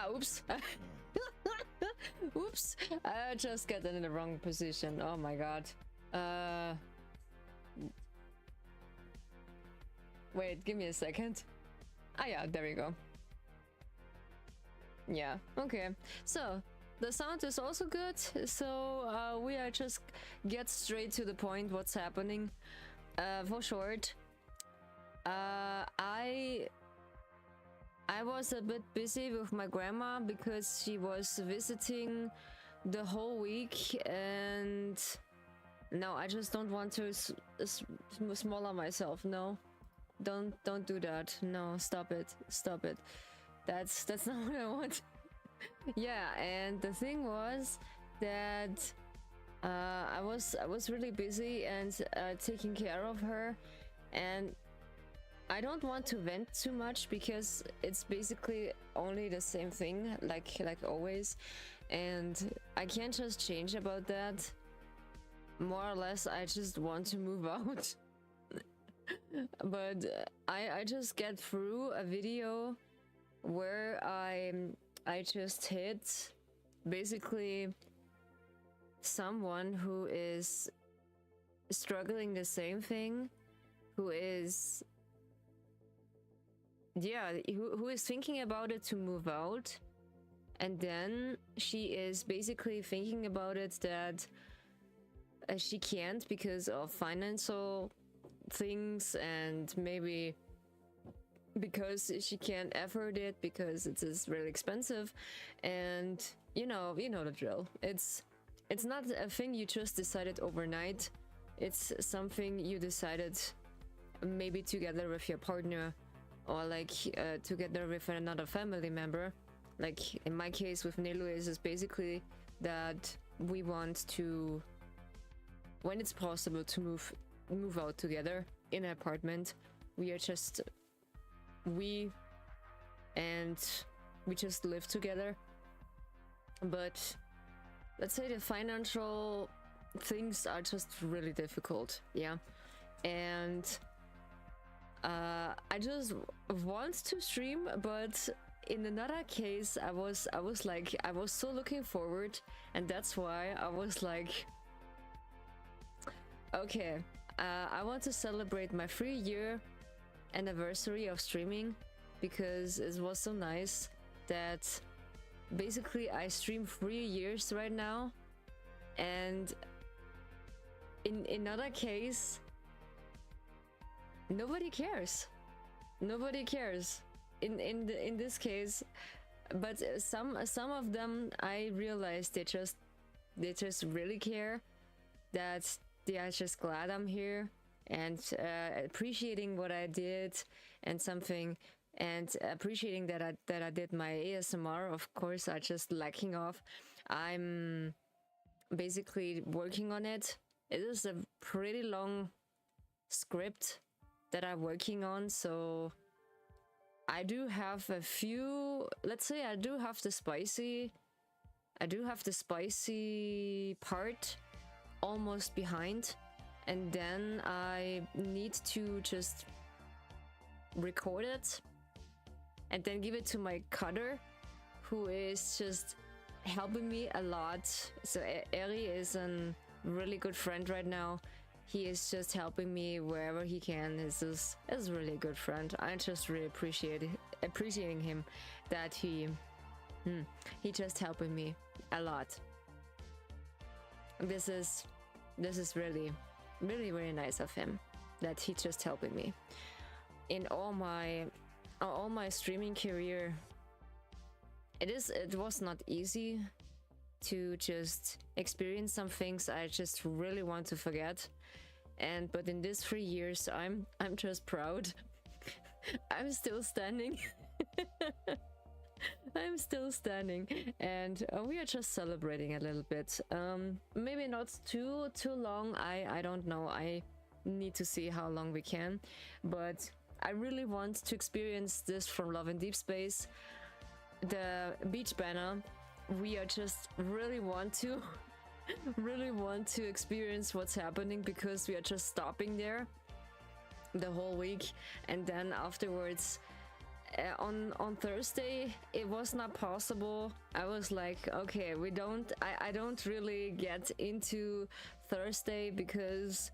Oops. Oops. I just got in the wrong position. Oh my god. Wait, give me a second. Ah yeah, there we go. Yeah, okay. So, the sound is also good, so we are just get straight to the point what's happening. For short, I was a bit busy with my grandma because she was visiting the whole week, and no, I just don't want to smaller myself. No, don't do that. No, stop it. That's not what I want. Yeah, and the thing was that I was really busy and taking care of her, and I don't want to vent too much because it's basically only the same thing like always, and I can't just change about that. More or less, I just want to move out. But I just get through a video where I just hit basically someone who is struggling the same thing, who is who is thinking about it to move out, and then she is basically thinking about it that she can't because of financial things, and maybe because she can't afford it because it is really expensive. And you know the drill. It's not a thing you just decided overnight. It's something you decided maybe together with your partner, or like together with another family member. Like in my case with Nilu, is basically that we want to, when it's possible, to move out together in an apartment. We just live together. But let's say the financial things are just really difficult, yeah. And I just want to stream, but in another case I was so looking forward, and that's why I was like, okay, I want to celebrate my 3-year anniversary of streaming, because it was so nice that basically I stream 3 years right now. And in another case, nobody cares in this case. But some of them, I realized they just really care, that they are just glad I'm here and appreciating what I did and something, and appreciating that I did my ASMR. Of course, I just lacking off. I'm basically working on it. It is a pretty long script that I'm working on, so I do have a few, let's say I do have the spicy part almost behind, and then I need to just record it and then give it to my cutter, who is just helping me a lot. So Eri is a really good friend right now. He is just helping me wherever he can. Is really a good friend. I just really appreciating him, that he just helping me a lot. This is really really nice of him, that he just helping me in all my streaming career. It was not easy to just experience some things I just really want to forget, but in these 3 years I'm just proud. I'm still standing. I'm still standing, and we are just celebrating a little bit. Maybe not too long. I don't know. I need to see how long we can, but I really want to experience this from Love in Deespace. The beach banner, we are just really want to experience what's happening, because we are just stopping there the whole week, and then afterwards on Thursday it was not possible. I was like, okay, I don't really get into Thursday because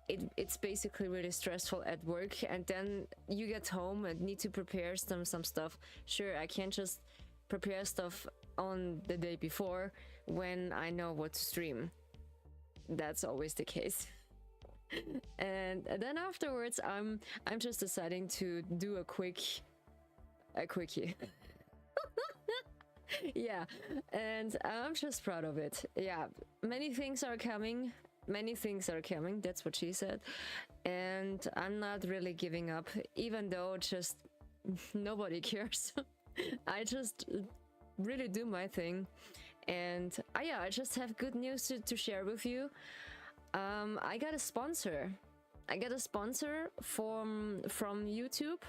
it's basically really stressful at work, and then you get home and need to prepare some stuff. Sure, I can't just prepare stuff on the day before when I know what to stream. That's always the case. And then afterwards I'm just deciding to do a quickie. Yeah, and I'm just proud of it. Yeah, many things are coming, that's what she said, and I'm not really giving up, even though just nobody cares. I just really do my thing. And yeah, I just have good news to share with you. I got a sponsor. From YouTube,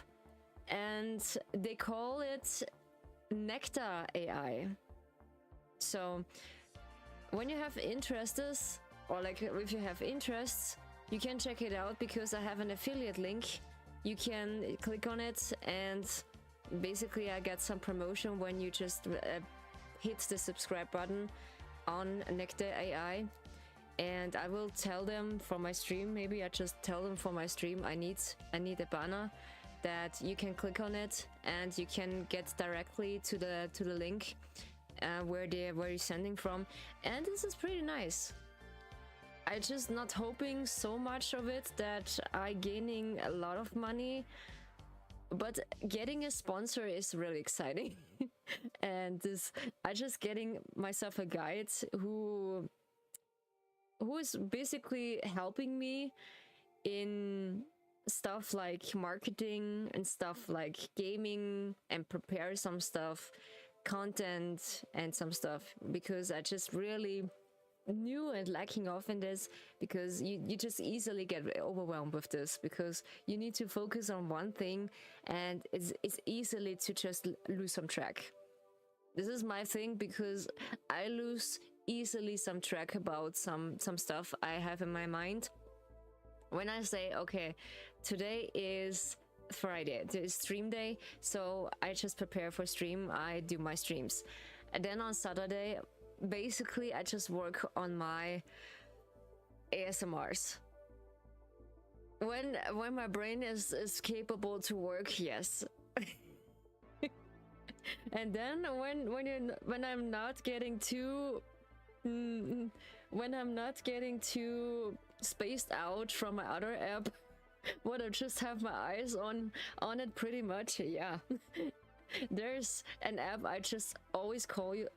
and they call it Nectar AI. So when you have interests, or like if you have interests, you can check it out because I have an affiliate link. You can click on it, and basically I get some promotion when you just hit the subscribe button on Nectar AI. And I will tell them for my stream, maybe I just tell them for my stream, I need a banner that you can click on it, and you can get directly to the link where you're sending from. And this is pretty nice. I just not hoping so much of it that I gaining a lot of money, but getting a sponsor is really exciting. And I just getting myself a guide who is basically helping me in stuff like marketing and stuff like gaming, and prepare some stuff, content and some stuff, because I just really new and lacking off in this, because you just easily get overwhelmed with this, because you need to focus on one thing, and it's easily to just lose some track. This is my thing, because I lose easily some track about some stuff I have in my mind. When I say, okay, today is Friday, it is stream day, so I just prepare for stream, I do my streams. And then on Saturday, basically I just work on my ASMRs. When my brain is capable to work, yes. And then when I'm not getting too spaced out from my other app, when I just have my eyes on it pretty much, yeah. There's an app I just always call you,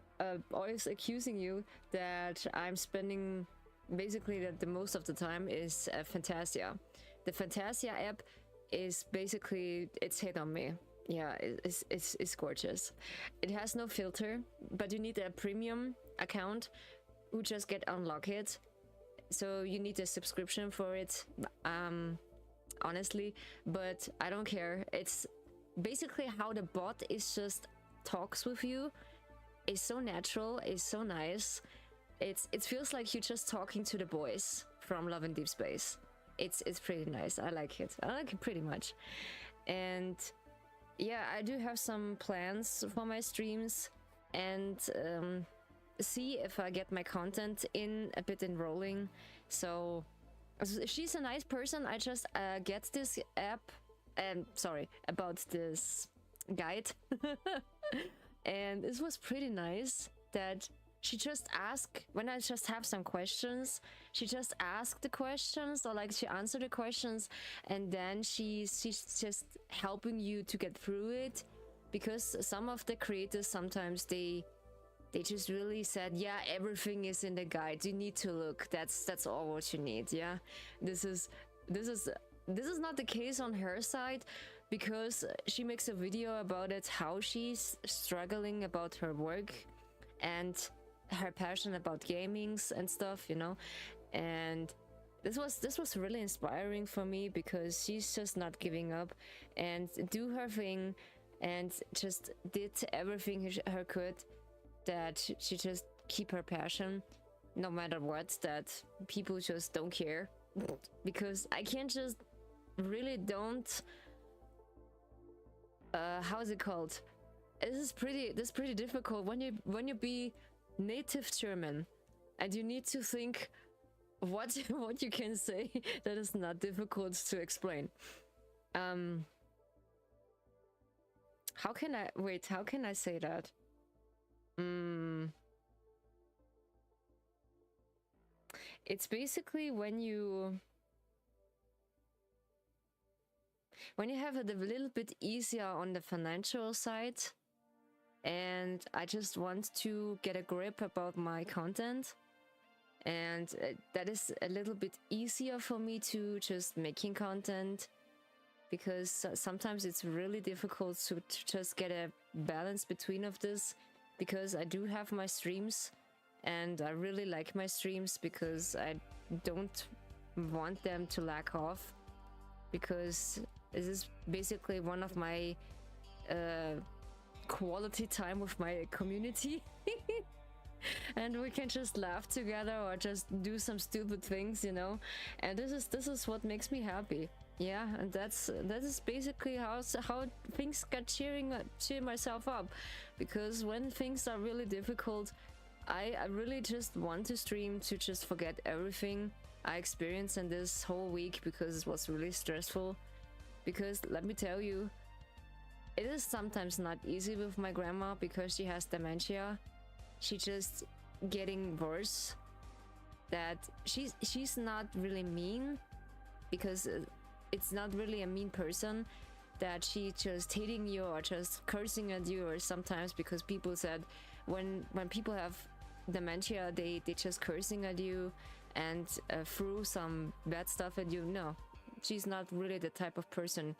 always accusing you that I'm spending basically the most of the time is Fantasia. The Fantasia app is basically, it's hit on me. Yeah, it's gorgeous. It has no filter, but you need a premium account who just get unlocked. So you need a subscription for it, honestly, but I don't care. It's basically how the bot is just talks with you. It's so natural, it's so nice. It feels like you're just talking to the boys from Love and Deespace. It's pretty nice. I like it pretty much. And yeah, I do have some plans for my streams, and see if I get my content in a bit enrolling. So she's a nice person. I just get this app, sorry, about this guide. And this was pretty nice that she just asked, when I just have some questions, she just asked the questions, or like she answered the questions, and then she's just helping you to get through it. Because some of the creators, sometimes they just really said, yeah, everything is in the guide, you need to look, that's all what you need. Yeah, this is not the case on her side, because she makes a video about it, how she's struggling about her work and her passion about gamings and stuff, you know. And this was really inspiring for me, because she's just not giving up and do her thing, and just did everything her could, that she just keep her passion no matter what, that people just don't care. Because I can't just really don't how's it called? This is pretty difficult when you be native German and you need to think what what you can say that is not difficult to explain. How can I say that? It's basically when you have it a little bit easier on the financial side, and I just want to get a grip about my content, and that is a little bit easier for me to just making content, because sometimes it's really difficult to just get a balance between of this, because I do have my streams and I really like my streams because I don't want them to lack off, because this is basically one of my quality time with my community. And we can just laugh together or just do some stupid things, you know, and this is what makes me happy. Yeah, and that is basically how things got cheer myself up, because when things are really difficult, I really just want to stream to just forget everything I experienced in this whole week, because it was really stressful. Because let me tell you, it is sometimes not easy with my grandma, because she has dementia. She's just getting worse. That she's not really mean, because it's not really a mean person, that she just hitting you or just cursing at you, or sometimes because people said when people have dementia they just cursing at you and threw some bad stuff at you. No, she's not really the type of person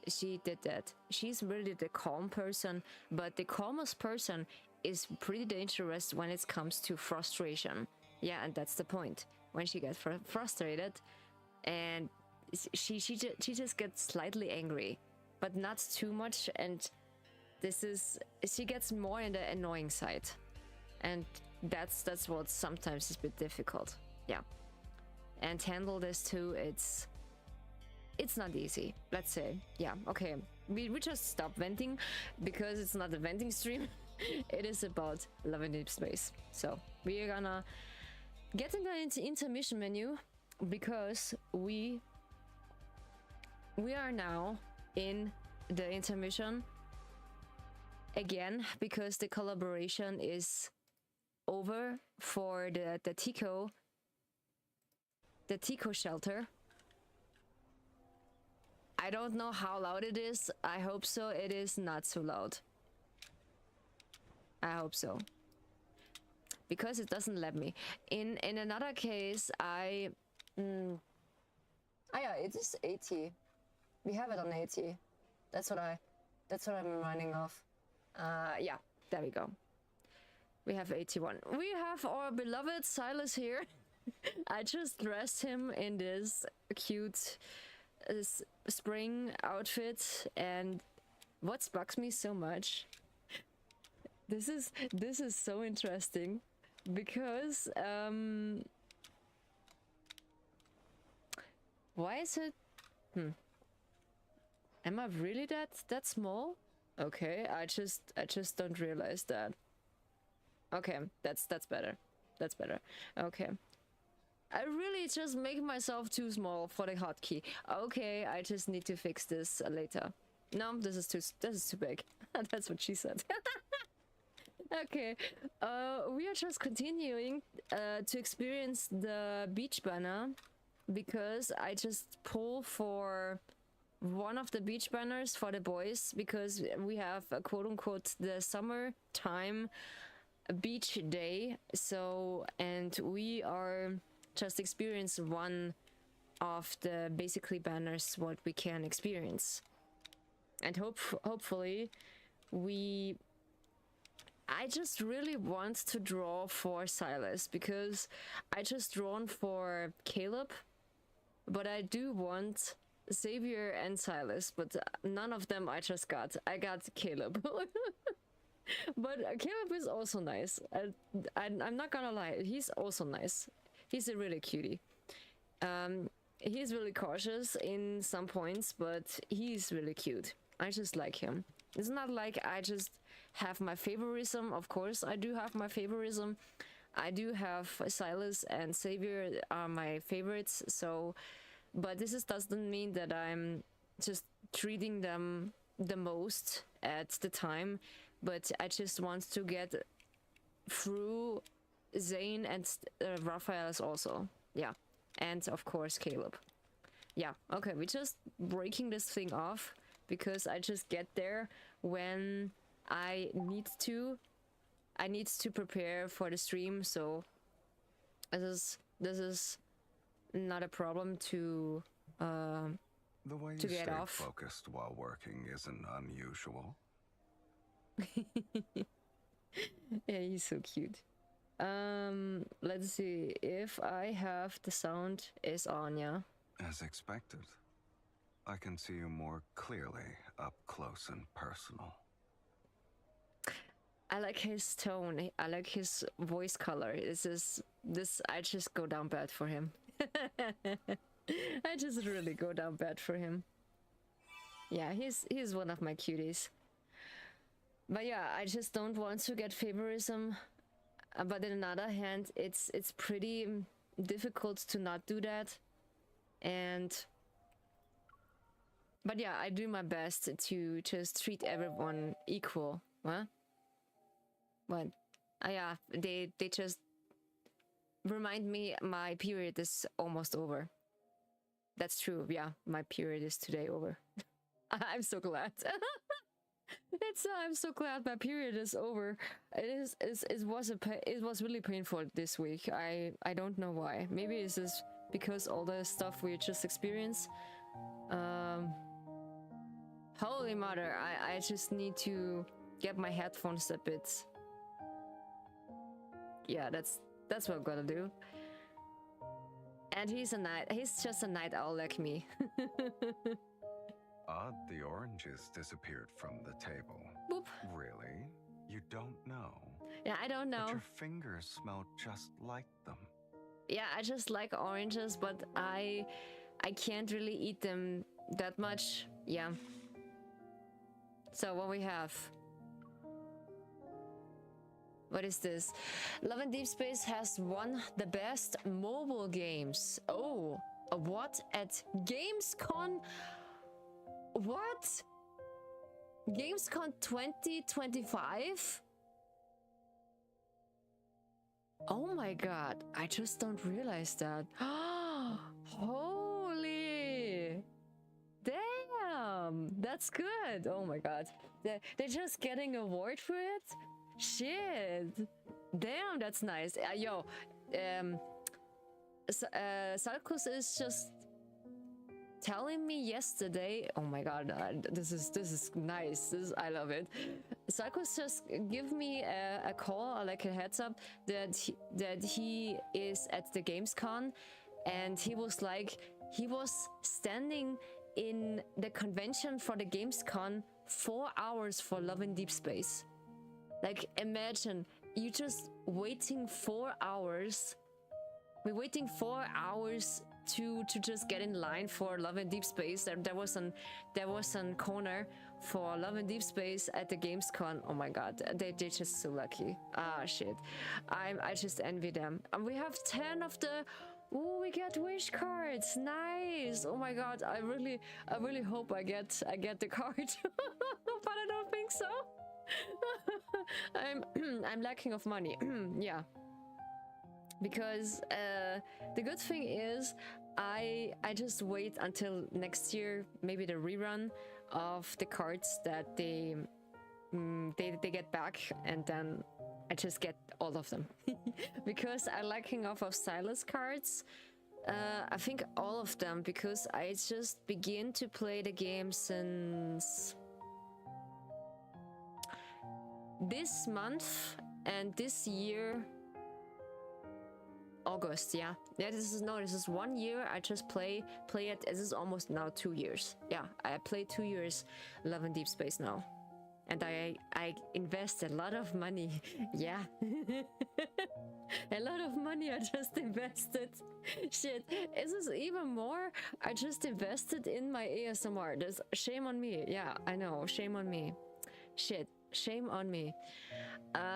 she did that. She's really the calm person, but the calmest person is pretty dangerous when it comes to frustration. Yeah, and that's the point. When she gets frustrated, and she just gets slightly angry, but not too much, and she gets more in the annoying side, and that's what sometimes is a bit difficult. Yeah, and handle this too, it's not easy, let's say. Yeah, okay, we just stop venting, because it's not a venting stream. It is about love and Deespace. So we are gonna get in the intermission menu, because we are now in the intermission again, because the collaboration is over for the Tico shelter. I don't know how loud it is. I hope so. It is not so loud. I hope so, because it doesn't let me. In another case, oh yeah, it is 80. We have it on 80. That's what I'm running off. Yeah, there we go. We have 81. We have our beloved Silas here. I just dressed him in this cute spring outfit, and what bugs me so much, this is so interesting, because why is it am I really that small? Okay, I just don't realize that. Okay, that's better. That's better. Okay, I really just make myself too small for the hotkey. Okay, I just need to fix this later. No, this is too big. That's what she said. Okay, we are just continuing to experience the beach banner, because I just pull for one of the beach banners for the boys, because we have a quote-unquote the summertime beach day. So, and we are just experience one of the basically banners what we can experience, and hopefully I just really want to draw for Silas, because I just drawn for Caleb, but I do want Xavier and Silas, but none of them I just got. I got Caleb. But Caleb is also nice. I'm not gonna lie, he's also nice. He's a really cutie. He's really cautious in some points, but he's really cute. I just like him. It's not like I just have my favoritism. Of course, I do have my favoritism. I do have Silas and Xavier are my favorites. So, but this doesn't mean that I'm just treating them the most at the time. But I just want to get through Zane and Raphael's also. Yeah, and of course Caleb. Yeah, okay, we're just breaking this thing off because I just get there when I need to. I need to prepare for the stream, so this is not a problem to The way you get stay off. focused while working isn't unusual. Yeah, he's so cute. Let's see if I have the sound is on, yeah. As expected. I can see you more clearly up close and personal. I like his tone. I like his voice color. I just go down bad for him. I just really go down bad for him. Yeah, he's one of my cuties. But yeah, I just don't want to get favoritism. But on the other hand, it's pretty difficult to not do that. But yeah, I do my best to just treat everyone equal. Huh? What? Yeah, they just remind me my period is almost over. That's true. Yeah, my period is today over. I'm so glad. I'm so glad my period is over. It was really painful this week. I don't know why. Maybe it's just because all the stuff we just experienced. Holy mother, I just need to get my headphones a bit. Yeah, that's what I'm gonna do. And he's just a night owl like me. Odd the oranges disappeared from the table. Boop. Really? You don't know? Yeah, I don't know. But your fingers smell just like them. Yeah, I just like oranges, but I can't really eat them that much. Yeah. So what we have? What is this? Love and Deespace has won the best mobile games. Oh, what? At Gamescom? What? Gamescom 2025? Oh my god, I just don't realize that. Holy! Damn! That's good! Oh my god. They're just getting an award for it? Shit! Damn, that's nice. Yo, Sarkus is just telling me yesterday. Oh my god, this is nice. I love it. Sarkus just give me a call, like a heads up that he is at the Gamescom, and he was standing in the convention for the Gamescom 4 hours for Love in Deespace. Like, imagine you just waiting 4 hours. We're waiting 4 hours to just get in line for Love and Deespace. There was an corner for Love and Deespace at the Gamescom. Oh my god, they're just so lucky. Ah shit, I just envy them. And we have 10 of the. Ooh, we get wish cards. Nice. Oh my god, I really hope I get the card, but I don't think so. I'm lacking of money. Yeah. Because the good thing is I just wait until next year, maybe the rerun of the cards that they get back, and then I just get all of them. Because I'm lacking off of Silas cards. I think all of them, because I just begin to play the game since this month and this year. August, yeah. This is 1 year. I just play it. This is almost now 2 years. Yeah, I play 2 years Love and Deespace now, and I invest a lot of money. Yeah, a lot of money I just invested. Shit, is this even more? I just invested in my ASMR. There's shame on me. Yeah, I know, shame on me. Shit, shame on me.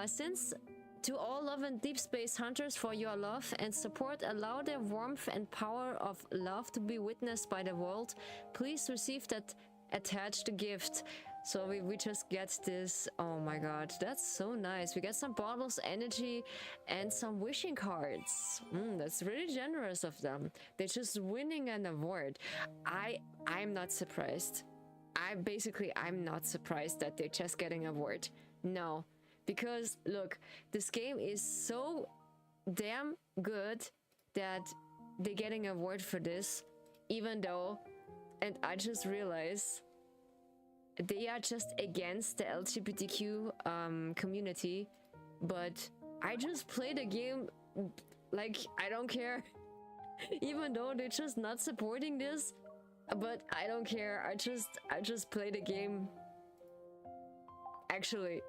Since to all love and deep space hunters for your love and support, allow their warmth and power of love to be witnessed by the world. Please receive that attached gift. So we just get this. Oh my god, that's so nice. We get some bottles, energy, and some wishing cards. That's really generous of them. They're just winning an award. I'm not surprised. I'm not surprised that they're just getting an award. No, because look, this game is so damn good that they're getting an award for this, even though, and I just realized they are just against the LGBTQ community, but I just play the game like I don't care, even though they're just not supporting this. But I don't care. I just play the game. Actually,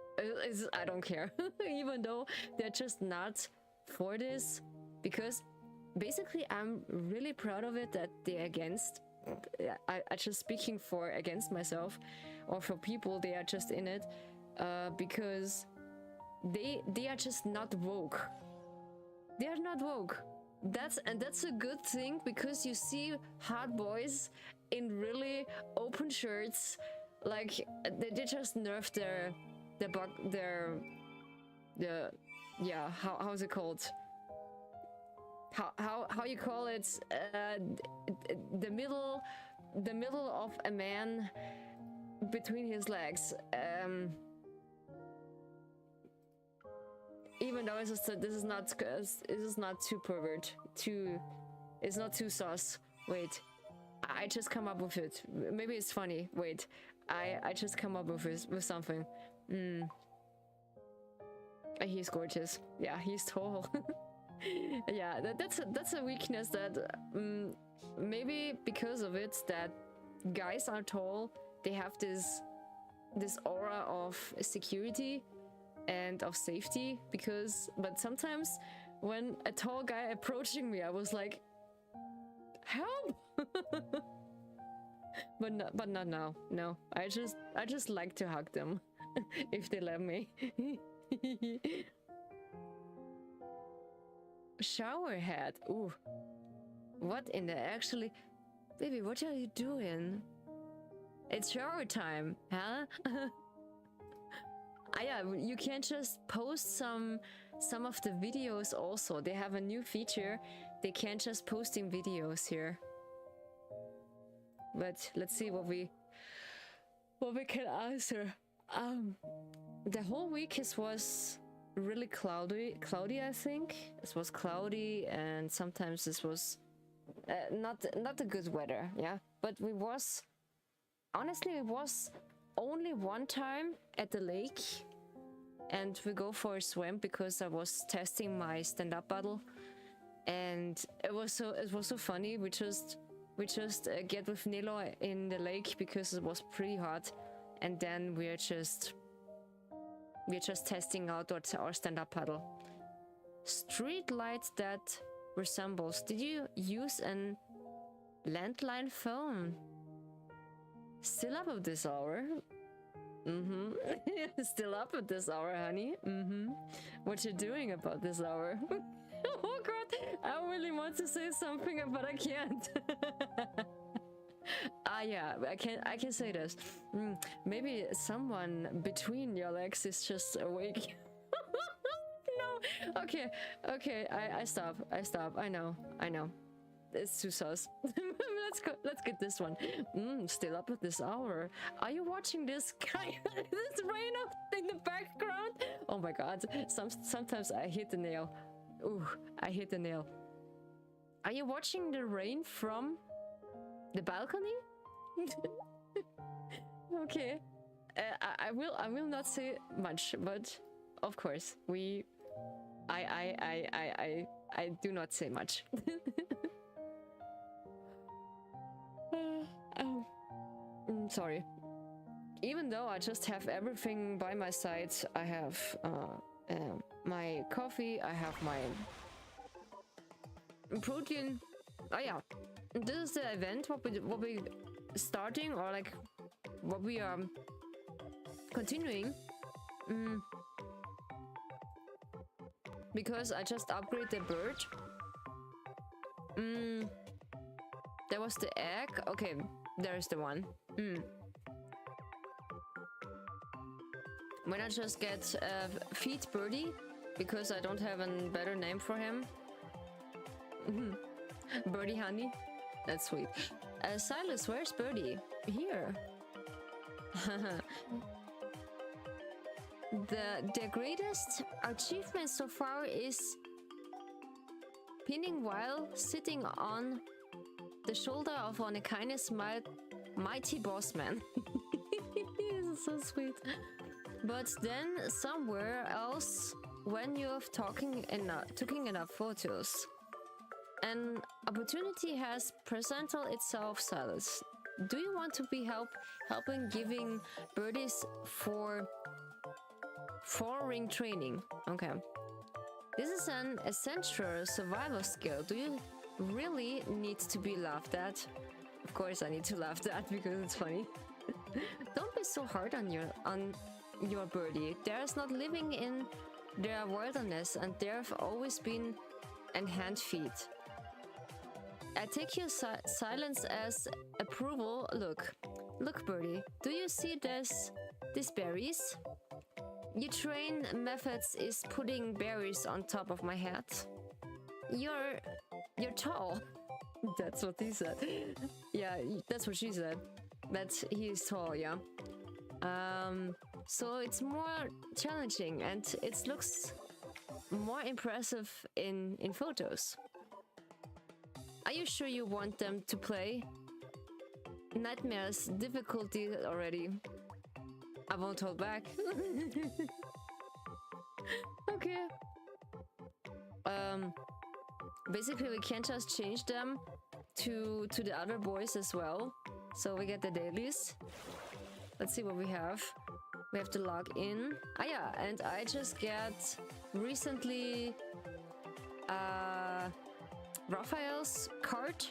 I don't care, even though they're just not for this, because basically I'm really proud of it that they're against. I just speaking for against myself, or for people, they are just in it, because they are just not woke. They are not woke. That's a good thing, because you see hot boys in really open shirts, like they just nerfed how's it called? How you call it? The middle of a man between his legs. Even though this is not too pervert, it's not too sus. Wait, I just come up with it. Maybe it's funny. Wait, I just come up with something. He's gorgeous. Yeah, he's tall. Yeah, that's a weakness that maybe because of it, that guys are tall. They have this aura of security and of safety, but sometimes when a tall guy approaching me, I was like, help. but not now. No, I just like to hug them if they let me. Shower head. Ooh, what in the actually, baby, what are you doing? It's shower time, huh? Yeah, you can just post some of the videos also. They have a new feature. They can just posting videos here. But let's see what we can answer. The whole week was really cloudy, I think. It was cloudy, and sometimes this was not the good weather, yeah. But honestly, it was only one time at the lake, and we go for a swim because I was testing my stand-up paddle, and it was so funny. We just get with Nilo in the lake because it was pretty hot, and then we're just testing out our stand-up paddle. Street light that resembles. Did you use an landline phone? Still up at this hour? Still up at this hour, honey? What you doing about this hour? Oh god, I really want to say something, but I can't. Yeah, I can say this. Maybe someone between your legs is just awake. No. Okay. I stop. I know. It's too sus. Let's get this one. Still up at this hour. Are you watching this guy? This rain up in the background? Oh my god. Sometimes I hit the nail. Ooh, I hit the nail. Are you watching the rain from the balcony? Okay. I will not say much, but of course I do not say much. Sorry. Even though I just have everything by my side, I have my coffee, I have my protein. Oh yeah, this is the event. What we starting, or like what we are continuing. Because I just upgraded the bird. There was the egg. Okay, there's the one. When I just get feed birdie, because I don't have a better name for him. Birdie honey. That's sweet. Silas, where's Birdie? Here. The greatest achievement so far is pinning while sitting on the shoulder of a kindness mighty boss man. This is so sweet. But then somewhere else, when you're taking enough photos, an opportunity has presented itself, Silas. Do you want to be helping giving birdies for ring training? Okay. This is an essential survival skill. Do you really need to be laughed at? Of course I need to laugh at because it's funny. Don't be so hard on your birdie. There's not living in their wilderness and there've always been an hand feed. I take your silence as approval. Look, birdie, do you see these berries? Your train methods is putting berries on top of my head. You're tall. That's what he said. Yeah, that's what she said. That he is tall, yeah. So it's more challenging and it looks more impressive in photos. Are you sure you want them to play? Nightmares difficulty already. I won't hold back. Okay. Basically we can't just change them to the other boys as well. So we get the dailies. Let's see what we have. We have to log in. Ah yeah, and I just get recently Raphael's card.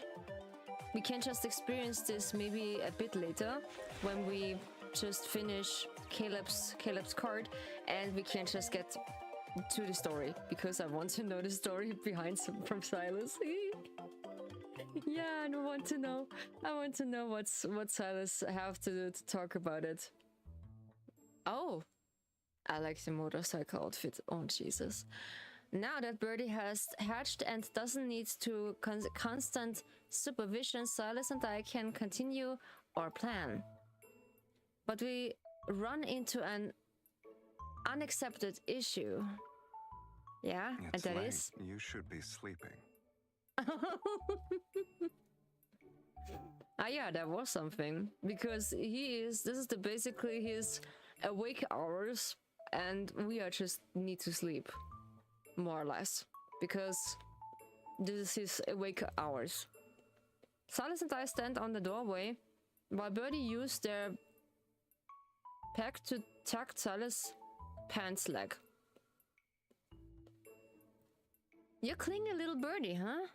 We can just experience this maybe a bit later when we just finish Caleb's card, and we can just get to the story because I want to know the story behind from Silas. Yeah, I want to know. I want to know what Silas have to do to talk about it. Oh, I like the motorcycle outfit. Oh Jesus. Now that Birdie has hatched and doesn't need to constant supervision, Silas and I can continue our plan. But we run into an unaccepted issue. Yeah, it's and that late. is... You should be sleeping. Ah yeah, that was something. Because this is basically his awake hours, and we are just need to sleep. More or less. Because this is his awake hours. Silas and I stand on the doorway while Birdie used their pack to tug Silas' pants leg. You're clingy little birdie, huh?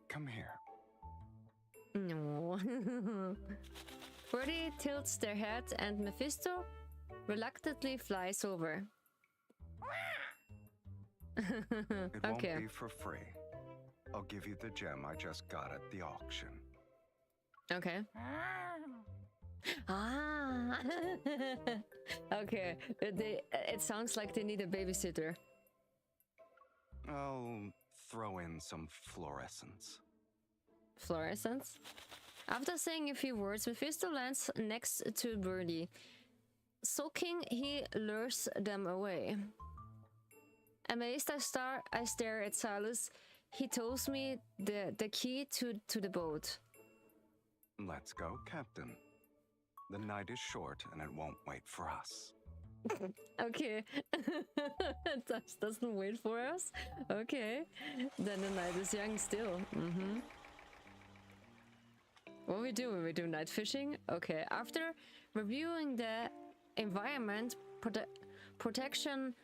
Come here. No. Birdie tilts their head and Mephisto reluctantly flies over. It won't Okay. be for free. I'll give you the gem I just got at the auction. Okay. Ah. Okay. It sounds like they need a babysitter. I'll throw in some fluorescence. Fluorescence? After saying a few words, Mephisto lands next to Birdie. Sulking, he lures them away. Amazed, I stare at Silas. He tells me the key to the boat. Let's go, Captain. The night is short and it won't wait for us. Okay. That doesn't wait for us? Okay. Then the night is young still. What we do when we do night fishing? Okay. After reviewing the Environment Protection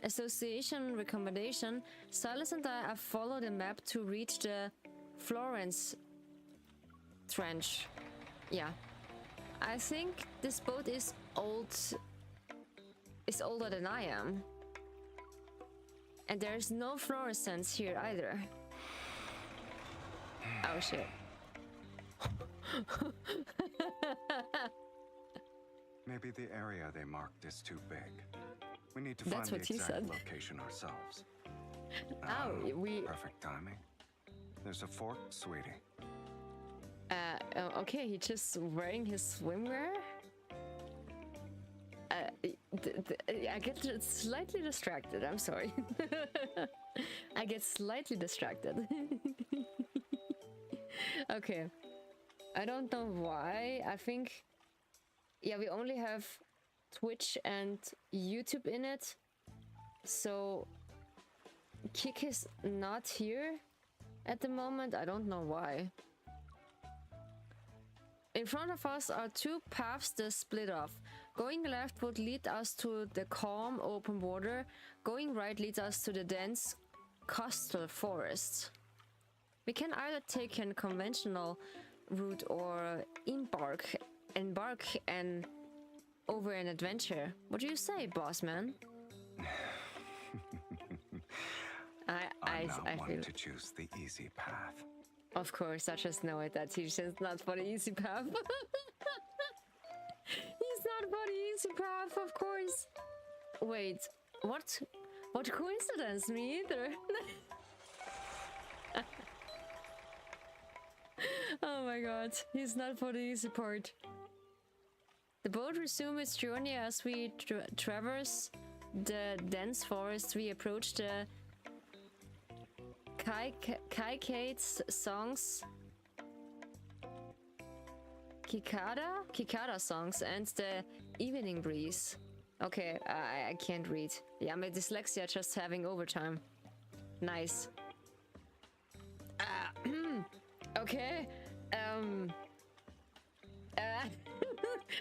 Association recommendation, Silas and I have followed the map to reach the Florence Trench. Yeah. I think this boat is is older than I am. And there's no fluorescence here either. Oh shit. Maybe the area they marked is too big. We need to That's find what the he exact said. location ourselves. Oh, we... Perfect timing. There's a fork, sweetie. Okay, he's just wearing his swimwear? I get slightly distracted, I'm sorry. I get slightly distracted. Okay. I don't know why. I think... Yeah, we only have Twitch and YouTube in it. So... Kick is not here at the moment. I don't know why. In front of us are two paths that split off. Going left would lead us to the calm open water. Going right leads us to the dense coastal forest. We can either take a conventional route or embark and over an adventure. What do you say, boss man? I'm not I one feel... to choose the easy path. Of course, I just know it that he's just not for the easy path. He's not for the easy path, of course. Wait, what? What coincidence? Me either. Oh my god, he's not for the easy part. The boat resumes its journey as we traverse the dense forest. We approach the Kaikate's songs, Kikada songs, and the evening breeze. Okay, I can't read. Yeah, my dyslexia just having overtime. Nice. Okay.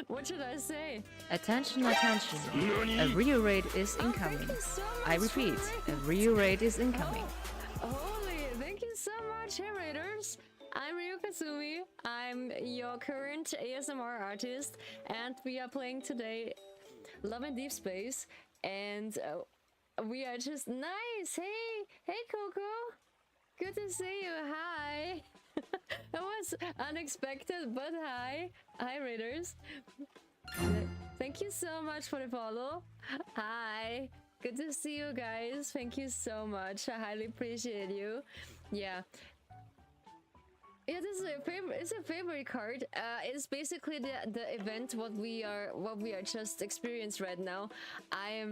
What should I say? Attention, attention. A Rio raid is incoming. I repeat, a Rio raid is incoming. Holy, thank you so much, hey Raiders! I'm Ryu Kasumi, I'm your current ASMR artist, and we are playing today Love and Deespace, and we are just nice! Hey Coco! Good to see you, hi! That was unexpected, but hi! Hi Raiders! Thank you so much for the follow. Hi! Good to see you guys. Thank you so much. I highly appreciate you. Yeah. Yeah, this is a favorite. It's a favorite card. It's basically the event what we are just experienced right now. I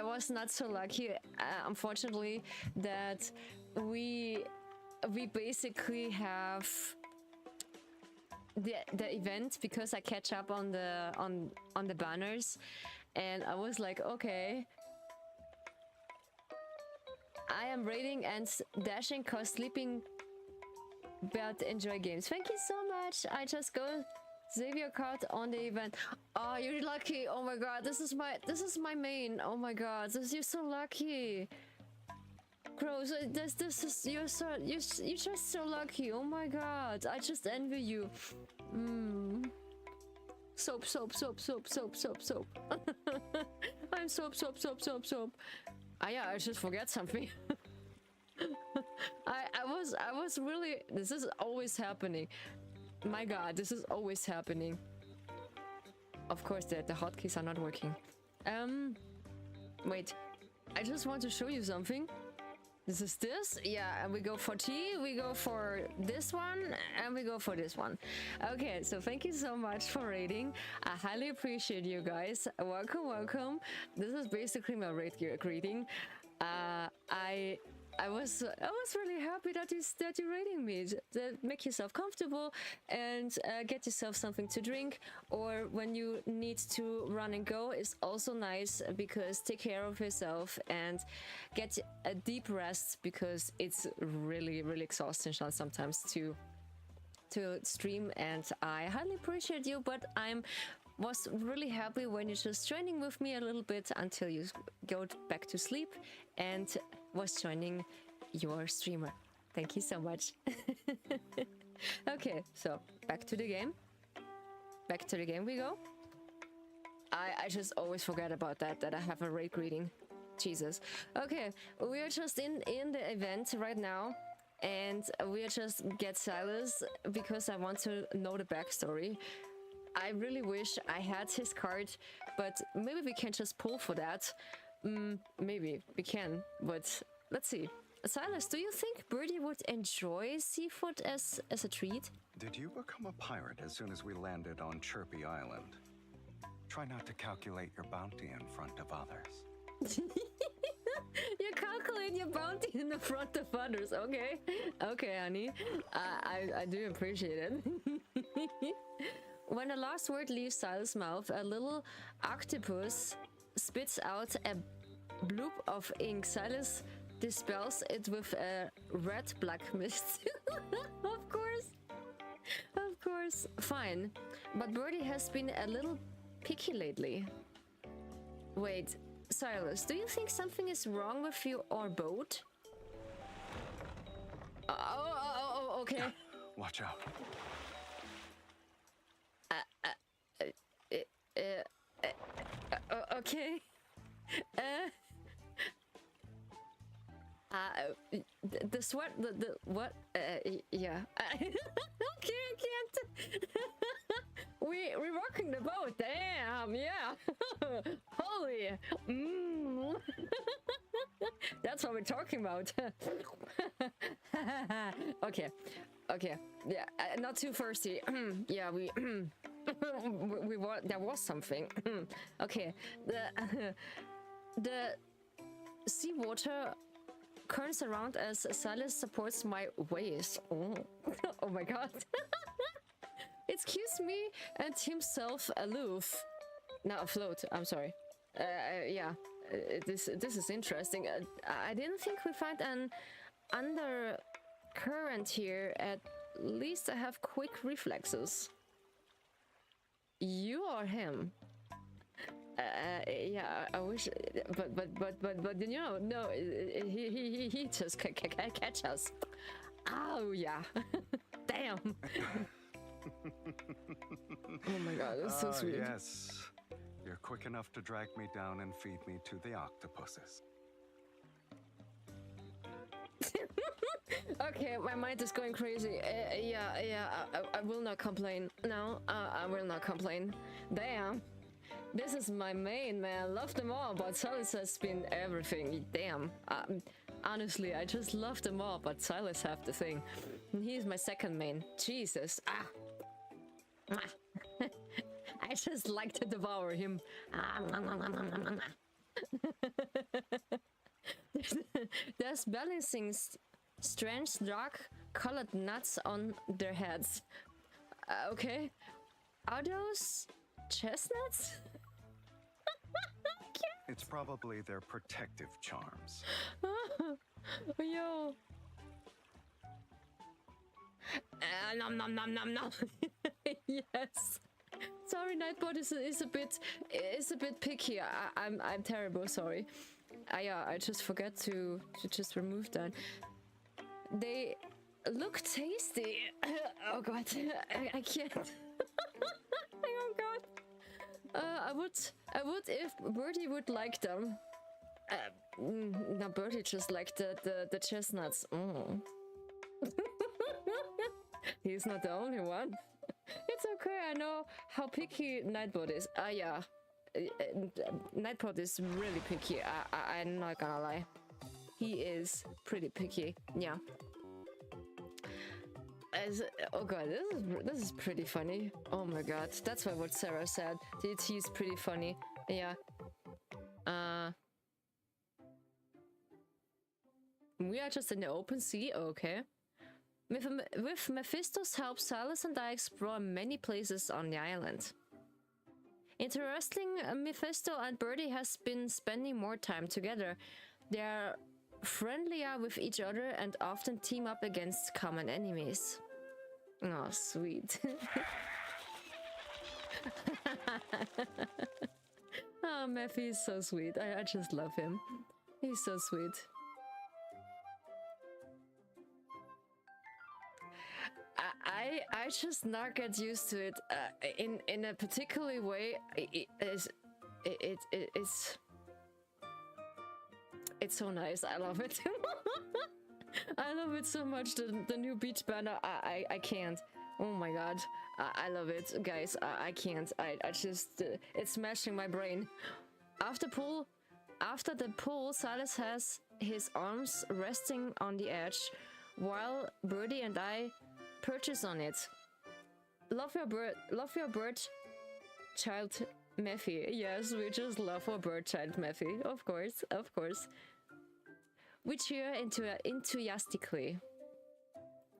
was not so lucky, unfortunately, that we basically have the event because I catch up on the banners, and I was like, okay. I am raiding and dashing cause sleeping but enjoy games. Thank you so much. I just go save your card on the event. Oh, you're lucky. Oh my god, this is my main. Oh my god, you're so lucky. Crows, this is you're just so lucky. Oh my god, I just envy you. Soap. I'm soap. Ah yeah, I just forget something. I was really... This is always happening. My god, this is always happening. Of course, the hotkeys are not working. Wait. I just want to show you something. This is this. Yeah, and we go for tea, we go for this one, and we go for this one. Okay, so thank you so much for raiding. I highly appreciate you guys. Welcome. This is basically my raid greeting. I was really happy that you're raiding me. Make yourself comfortable and get yourself something to drink, or when you need to run and go is also nice, because take care of yourself and get a deep rest, because it's really exhausting sometimes to stream, and I highly appreciate you. But was really happy when you're just joining with me a little bit until you go back to sleep and was joining your streamer. Thank you so much. Okay, so back to the game we go. I just always forget about that I have a raid greeting. Jesus. Okay, we are just in the event right now, and we are just get Silas because I want to know the backstory. I really wish I had his card, but maybe we can just pull for that. Maybe we can, but let's see. Silas, do you think Birdie would enjoy seafood as a treat? Did you become a pirate as soon as we landed on Chirpy Island? Try not to calculate your bounty in front of others. You calculate your bounty in the front of others, okay? Okay, honey. I do appreciate it. When the last word leaves Silas' mouth, a little octopus spits out a bloop of ink. Silas dispels it with a red black mist. Of course. Of course. Fine. But Birdie has been a little picky lately. Wait, Silas, do you think something is wrong with you or boat? Oh, okay. Watch out. Okay. The sweat, the what? Yeah. Okay, I can't. We're rocking the boat. Damn, yeah. Holy. That's what we're talking about. Okay. Yeah, not too thirsty. Yeah, we there was something. Okay, the seawater currents around as Silas supports my waist. Oh my god. Excuse me, and himself aloof. No, afloat. I'm sorry. Yeah, this is interesting. I didn't think we find an undercurrent here. At least I have quick reflexes. You or him? Yeah, I wish, but you know, no, he just catch us. Oh yeah, damn. Oh my god, it's so sweet. Yes, you're quick enough to drag me down and feed me to the octopuses. Okay, my mind is going crazy. Yeah, I will not complain. No, I will not complain. Damn. This is my main, man. Love them all, but Silas has been everything. Damn. Honestly, I just love them all, but Silas have the thing. He's my second main. Jesus. I just like to devour him. There's balancing strange dark colored nuts on their heads. Okay. Are those chestnuts? It's probably their protective charms. Yo. Nom nom nom nom nom. Yes. Sorry, Nightbot is a bit picky. I'm terrible. Sorry. I just forgot to just remove that. They look tasty. Oh god, I can't. Oh god. I would if Birdie would like them. No, Birdie just liked the chestnuts. He's not the only one. It's okay, I know how picky Nightbot is. Yeah. Nightbot is really picky. I'm not gonna lie. He is pretty picky. Yeah. Oh god, this is pretty funny. Oh my god, that's what Sarah said. He's pretty funny. Yeah. We are just in the open sea. Okay. With Mephisto's help, Silas and I explore many places on the island. Interesting, Mephisto and Birdie has been spending more time together. They are friendlier with each other and often team up against common enemies. Oh, sweet. Oh, Mephi is so sweet. I just love him. He's so sweet. I just not get used to it. In a particular way. It's so nice. I love it. I love it so much. The new beach banner. I can't. Oh my god. I love it, guys. I can't. I just it's smashing my brain. After the pool, Silas has his arms resting on the edge, while Birdie and I perches on it. Love your bird, child Mephi. Yes, we just love our bird, child Mephi. Of course, of course. We cheer enthusiastically.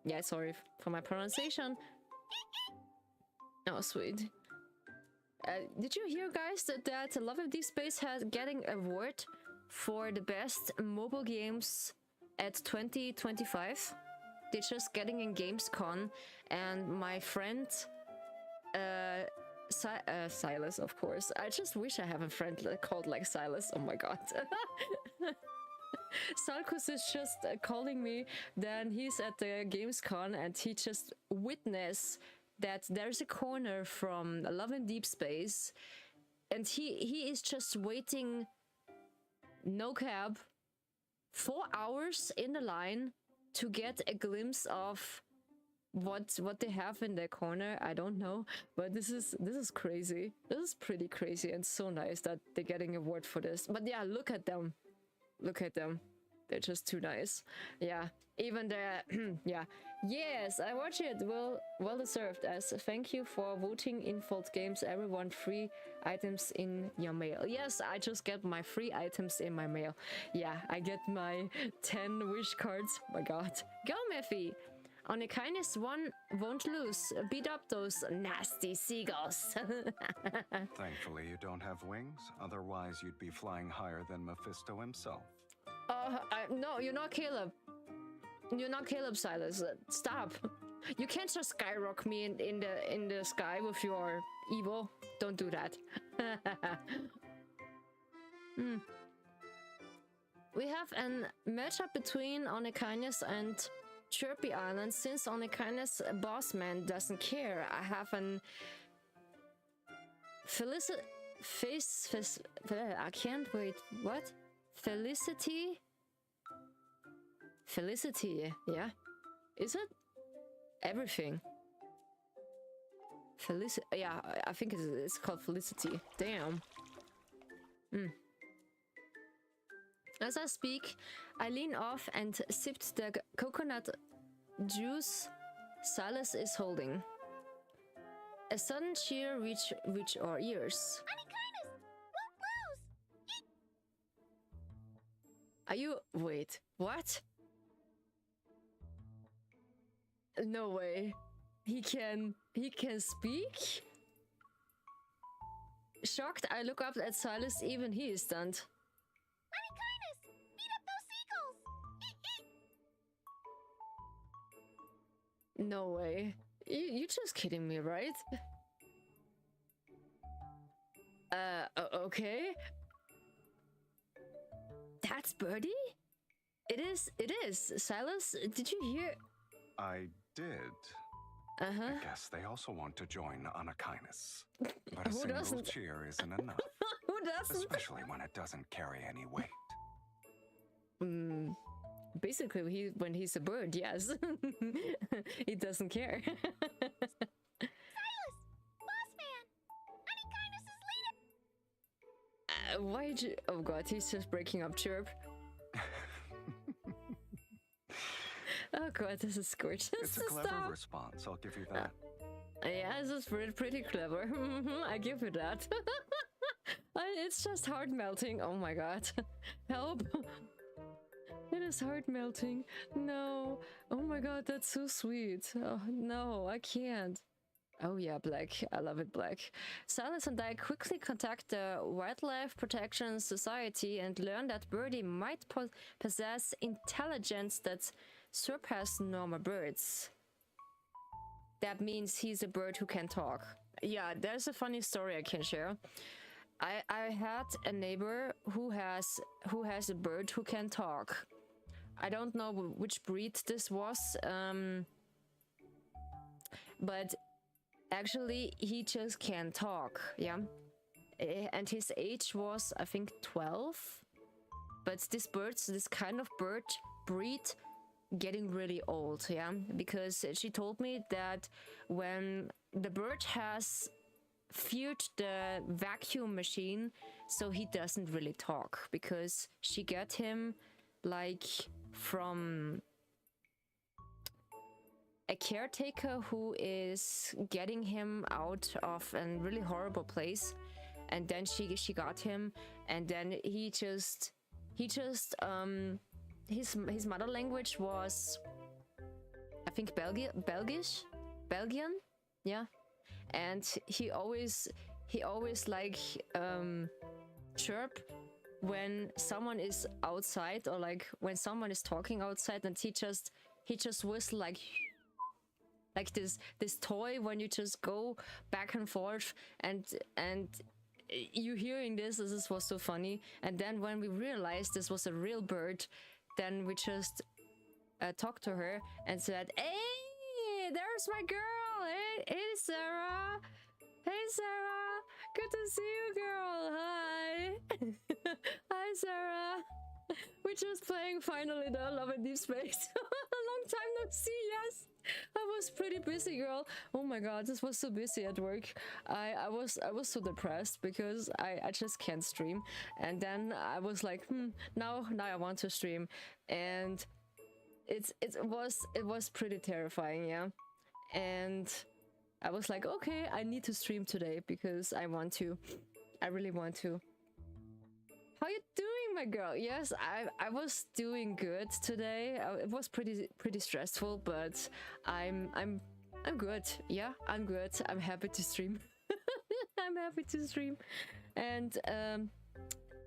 Yeah, sorry for my pronunciation. Oh, sweet. Did you hear, guys, that Love of Deespace has getting an award for the best mobile games at 2025? They're just getting in GamesCon, and my friend Silas, of course. I just wish I have a friend called like Silas. Oh my god. Sarkus is just calling me. Then he's at the GamesCon and he just witnessed that there's a corner from Love and Deespace, and he is just waiting, no cab, 4 hours in the line to get a glimpse of what they have in their corner. I don't know, but this is crazy. This is pretty crazy, and so nice that they're getting an award for this. But yeah, look at them. Look at them. They're just too nice. Yeah, even the yeah. Yes, I watch it. Well deserved. As thank you for voting in Fault Games. Everyone, free items in your mail. Yes, I just get my free items in my mail. Yeah, I get my 10 wish cards. Oh my god. Go, Mephi. On a kindness, one won't lose. Beat up those nasty seagulls. Thankfully, you don't have wings. Otherwise, you'd be flying higher than Mephisto himself. No, you're not Caleb. You're not Caleb, Silas. Stop. You can't just skyrock me in the sky with your evil. Don't do that. We have a matchup between Onekainus and Chirpy Island. Since Onekainus boss man doesn't care, I have an I can't wait. What? Felicity, yeah. Is it? Everything. Yeah, I think it's called Felicity. Damn. As I speak, I lean off and sipped the coconut juice Silas is holding. A sudden cheer reached our ears. Are you... Wait, what? No way. He can speak? Shocked, I look up at Silas. Even he is stunned. No way. You just kidding me, right? Okay. That's Birdie? It is. Silas, did you hear? I did. I guess they also want to join Onekainus. But a single cheer isn't enough. Who doesn't? Especially when it doesn't carry any weight. Basically, when he's a bird, yes. He doesn't care. Silas! Boss man! Onekainus is leader! Why'd you... Oh god, he's just breaking up Chirp. Oh god, this is gorgeous. It's a clever response, I'll give you that. Yeah, this is pretty clever. I give you that. It's just heart melting. Oh my god. Help. It is heart melting. No. Oh my god, that's so sweet. Oh, no, I can't. Oh yeah, Black. I love it, Black. Silas and I quickly contact the Wildlife Protection Society and learn that Birdie might possess intelligence that surpass normal birds. That means he's a bird who can talk. Yeah, there's a funny story I can share. I had a neighbor who has a bird who can talk. I don't know which breed this was. but actually he just can't talk. Yeah, and his age was, I think, 12. But this kind of bird breed, getting really old. Yeah, because she told me that when the bird has feared the vacuum machine, so he doesn't really talk, because she got him like from a caretaker who is getting him out of a really horrible place, and then she got him, and then his mother language was, I think, Belgian, yeah, and he always like chirp when someone is outside, or like when someone is talking outside, and he just whistle like this toy when you just go back and forth, and you hearing this was so funny. And then when we realized this was a real bird, then we just talked to her and said, "Hey, there's my girl. Hey Sarah. Hey Sarah, good to see you, girl. Hi." Hi Sarah. We're just playing finally the Love and Deespace. A long time no see. Yes, I was pretty busy, girl. Oh my god, this was so busy at work. I was so depressed because I just can't stream. And then I was like, now I want to stream, and it was pretty terrifying, yeah. And I was like, okay, I need to stream today because I really want to. How you doing, my girl? Yes, I was doing good today. It was pretty stressful, but I'm good. Yeah, I'm good. I'm happy to stream. I'm happy to stream. And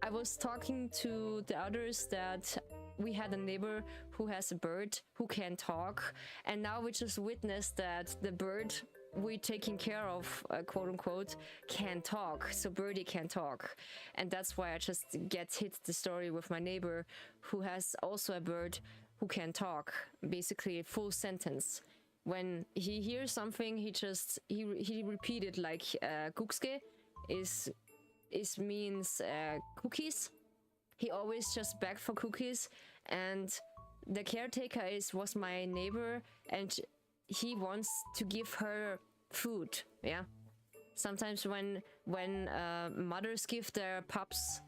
I was talking to the others that we had a neighbor who has a bird who can talk, and now we just witnessed that the bird we're taking care of, quote unquote, can talk. So birdie can talk, and that's why I just hit the story with my neighbor who has also a bird who can talk, basically full sentence. When he hears something, he repeated like kukske is means cookies. He always just begged for cookies, and the caretaker was my neighbor, and he wants to give her food. Yeah, sometimes when mothers give their pups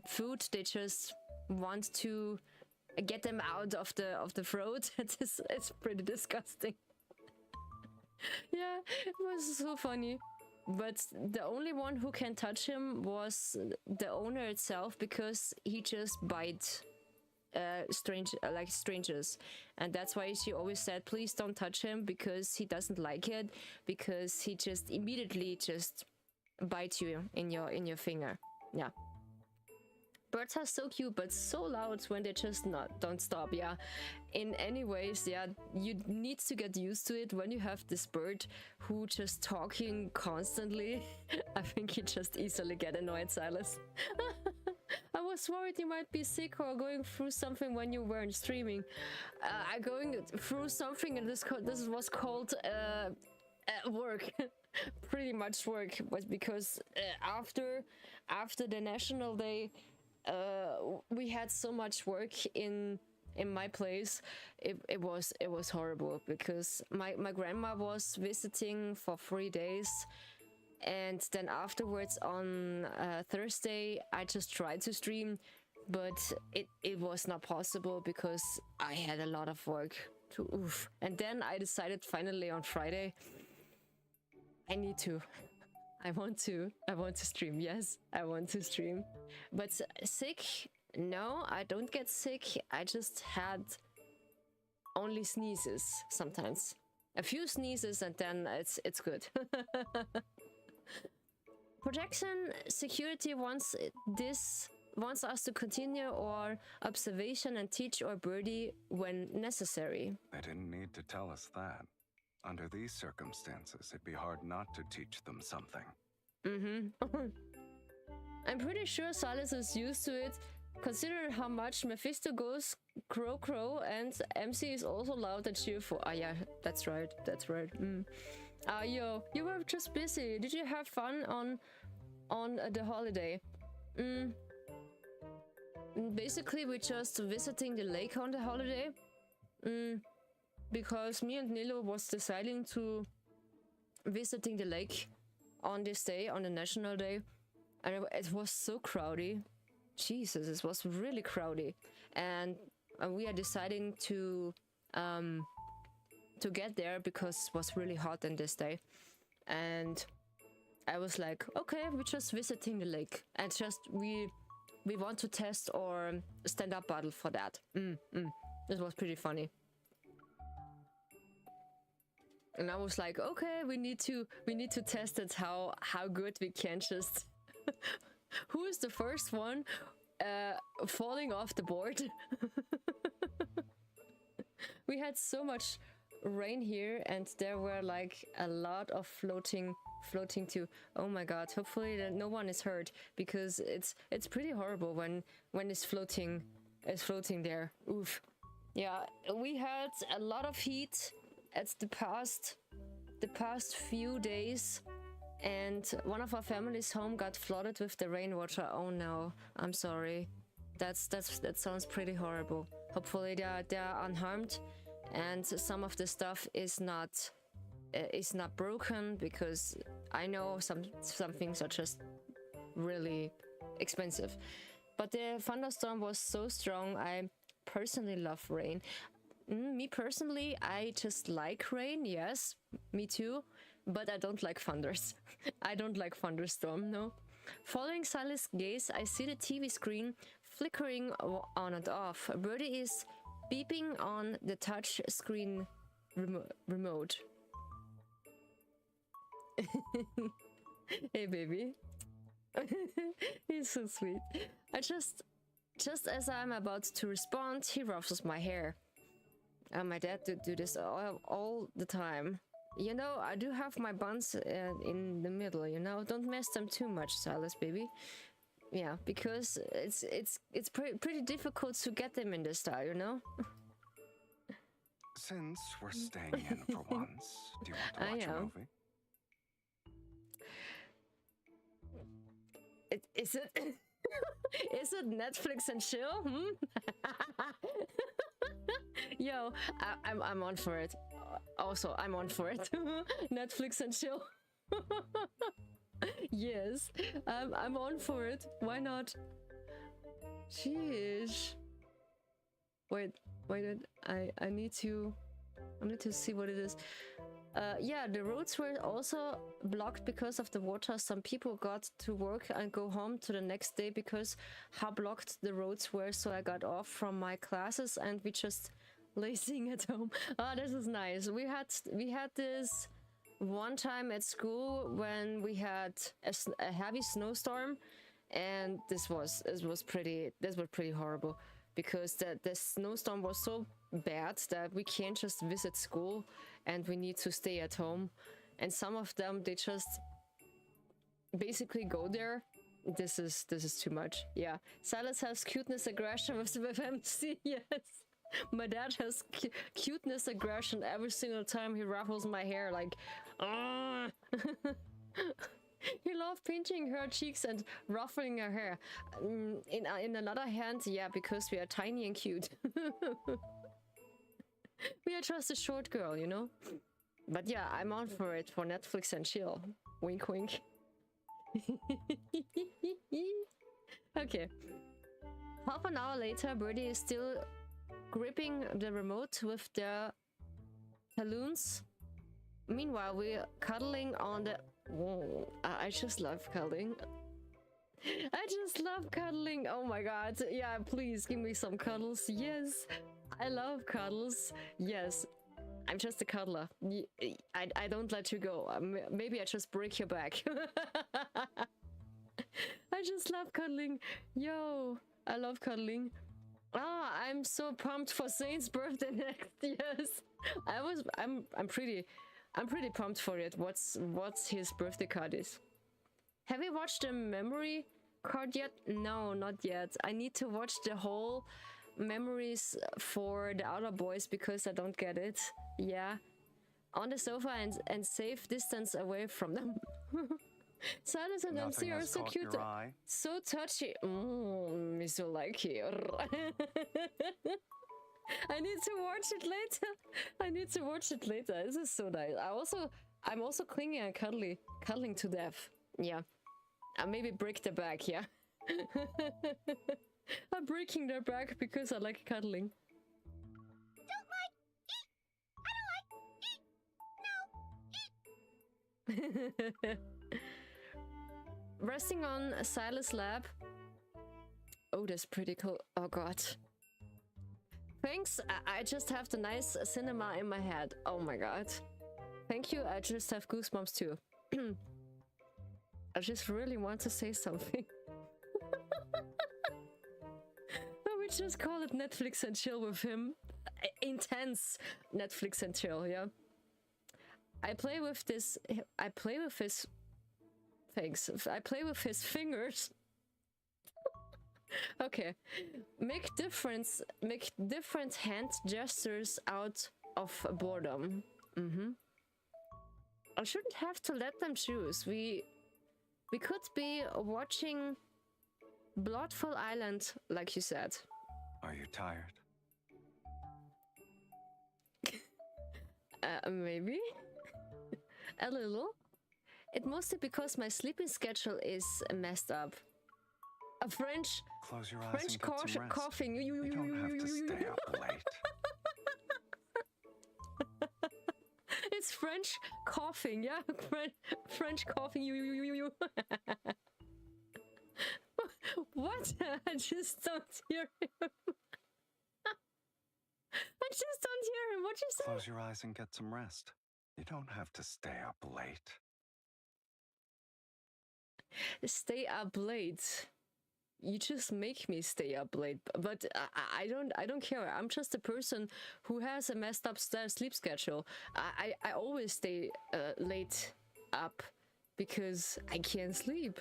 food, they just want to get them out of the throat. It's pretty disgusting. Yeah, it was so funny. But the only one who can touch him was the owner itself, because he just bites strangers, and that's why she always said, please don't touch him, because he doesn't like it, because he just immediately just bites you in your finger. Yeah, birds are so cute, but so loud when they just don't stop. Yeah, in any ways, yeah, you need to get used to it when you have this bird who just talking constantly. I think you just easily get annoyed, Silas. I was worried you might be sick or going through something when you weren't streaming. I'm going through something, and this was called work. Pretty much work, was because after the National Day, we had so much work in my place. It was horrible, because my grandma was visiting for 3 days. And then afterwards on Thursday, I just tried to stream, but it was not possible because I had a lot of work to oof. And then I decided finally on Friday, I want to stream. Yes, I want to stream. But sick? No, I don't get sick. I just had only sneezes sometimes. A few sneezes, and then it's good. Projection security wants us to continue our observation and teach our birdie when necessary. They didn't need to tell us that. Under these circumstances, it'd be hard not to teach them something. I'm pretty sure Silas is used to it. Consider how much Mephisto goes crow crow, and MC is also loud and cheerful. Ah yeah, That's right. That's right. Yo, you were just busy. Did you have fun on the holiday? Basically, we're just visiting the lake on the holiday. Because me and Nilo was deciding to visiting the lake on this day, on the national day, and it was so crowdy. Jesus, it was really crowdy, and we are deciding to get there because it was really hot on this day, and I was like, okay, we're just visiting the lake, and just we want to test our stand-up battle for that. It was pretty funny. And I was like, okay, we need to test it how good we can just who is the first one falling off the board. We had so much rain here, and there were like a lot of floating too. Oh my god, hopefully that no one is hurt, because it's pretty horrible when it's floating there. Oof. Yeah, we had a lot of heat at the past few days, and one of our family's home got flooded with the rainwater. Oh no, I'm sorry. That sounds pretty horrible. Hopefully they are unharmed, and some of the stuff is not broken, because I know some things are just really expensive. But the thunderstorm was so strong. I personally love rain. Me personally, I just like rain, yes, me too, but I don't like thunders. I don't like thunderstorm, no. Following Silas' gaze, I see the TV screen flickering on and off. Birdie is beeping on the touch screen remote. Hey baby. He's so sweet. I just as I'm about to respond, he ruffles my hair. My dad did do this all the time. You know, I do have my buns in the middle, you know? Don't mess them too much, Silas, baby. Yeah, because it's pretty difficult to get them in the style, you know? Since we're staying in for once, do you want to watch a movie? Is it is it Netflix and chill? Yo, I'm on for it. Also, I'm on for it. Netflix and chill. Yes, I'm on for it. Why not? Sheesh. Wait. I need to see what it is. Yeah, the roads were also blocked because of the water. Some people got to work and go home to the next day because how blocked the roads were. So I got off from my classes and we just lazing at home. Oh, this is nice. We had this one time at school when we had a heavy snowstorm, and this was pretty horrible, because the snowstorm was so bad that we can't just visit school and we need to stay at home. And some of them, they just basically go there. This is too much. Yeah, Silas has cuteness aggression with MC. Yes, my dad has cuteness aggression every single time he ruffles my hair, like he loves pinching her cheeks and ruffling her hair. In another hand, yeah, because we are tiny and cute. We are just a short girl, you know? But yeah, I'm on for it, for Netflix and chill. Wink, wink. Okay. Half an hour later, Birdie is still gripping the remote with their talons. Meanwhile, we're cuddling on the... Whoa, I just love cuddling. I just love cuddling. Oh my god. Yeah, please give me some cuddles. Yes, I love cuddles. Yes, I'm just a cuddler. I don't let you go. Maybe I just break your back. I just love cuddling. Yo, I love cuddling. Ah, I'm so pumped for Saint's birthday next. Yes, I'm pretty pumped for it. What's his birthday card is? Have you watched the memory card yet? No, not yet. I need to watch the whole memories for the other boys because I don't get it. Yeah, on the sofa and safe distance away from them. Silas and MC are so cute. So touchy. Me so like here. I need to watch it later. I need to watch it later. This is so nice. I'm also clingy and cuddling to death. Yeah. I maybe break their back, yeah. I'm breaking their back because I like cuddling. Don't like. Eat. I don't like. Eat. No. Eat. Resting on Silas' lap. Oh, that's pretty cool. Oh god. Thanks, I just have the nice cinema in my head. Oh my god. Thank you, I just have goosebumps too. I just really want to say something. We just call it Netflix and chill with him. Intense Netflix and chill, yeah. I play with his... Thanks. I play with his fingers. Okay. Make different hand gestures out of boredom. I shouldn't have to let them choose. We could be watching Bloodful Island, like you said. Are you tired? Maybe. A little. It mostly because my sleeping schedule is messed up. A French Close your eyes and get some rest. coughing. You don't have to stay up late. It's French coughing, yeah? French coughing. What? I just don't hear him. I just don't hear him. What'd you say? Close your eyes and get some rest. You don't have to stay up late. Stay up late. You just make me stay up late, but I don't care. I'm just a person who has a messed up sleep schedule. I always stay late up because I can't sleep.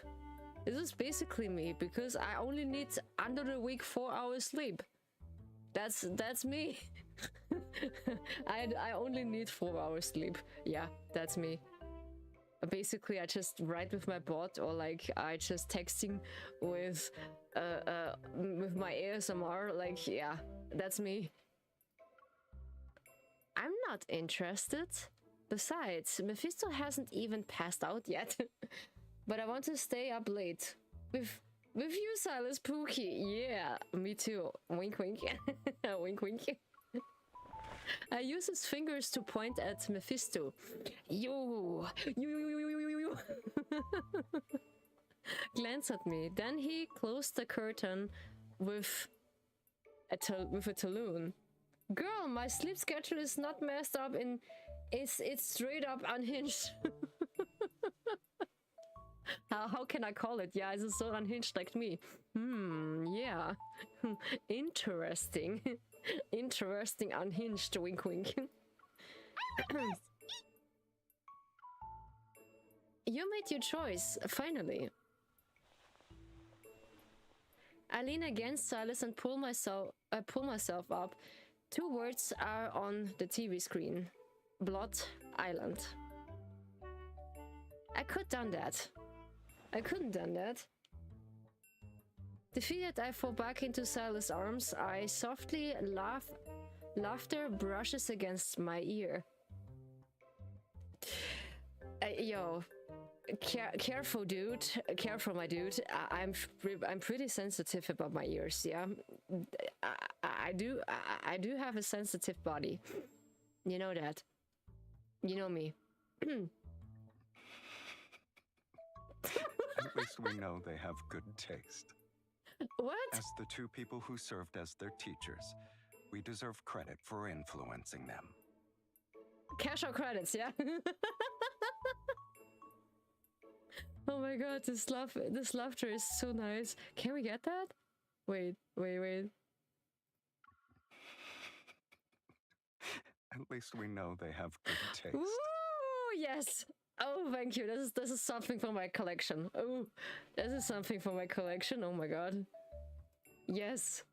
This is basically me because I only need under the week 4 hours sleep. That's me. I only need 4 hours sleep. Yeah, that's me. Basically, I just write with my bot, or like I just texting with my ASMR. Like, yeah, that's me. I'm not interested. Besides, Mephisto hasn't even passed out yet. But I want to stay up late with you, Silas Pookie. Yeah, me too. Wink, wink. Wink, wink. I use his fingers to point at Mephisto. You. Glance at me. Then he closed the curtain with a talon. Girl, my sleep schedule is not messed up and it's straight up unhinged. How can I call it? Yeah, it's so unhinged like me. Yeah. Interesting. Interesting, unhinged, wink wink. You made your choice, finally. I lean against Silas and pull myself up. 2 words are on the TV screen. Blood Island. I could done that. I couldn't done that. Defeated, I fall back into Silas' arms. I softly laugh. Laughter brushes against my ear. Yo, careful, dude. Careful, my dude. I'm pretty sensitive about my ears. Yeah, I do have a sensitive body. You know that. You know me. At least we know they have good taste. What? As the 2 people who served as their teachers, we deserve credit for influencing them. Cash or credits, yeah? Oh my god, this laughter is so nice. Can we get that? Wait. At least we know they have good taste. Ooh, yes! Oh, thank you. This is something for my collection. Oh, this is something for my collection. Oh my god. Yes.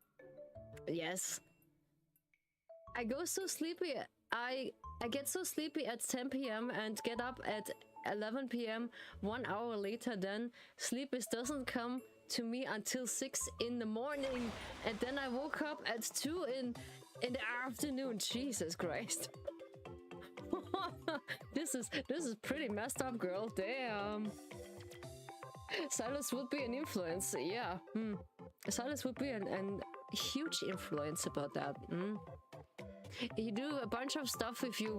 Yes. I go so sleepy. I I get so sleepy at 10 p.m. and get up at 11 p.m. 1 hour later, then sleep doesn't come to me until 6 in the morning, and then I woke up at 2 in the afternoon. Jesus Christ. This is pretty messed up, girl. Damn. Silas would be an influence. Yeah. Silas would be an huge influence about that. You do a bunch of stuff with you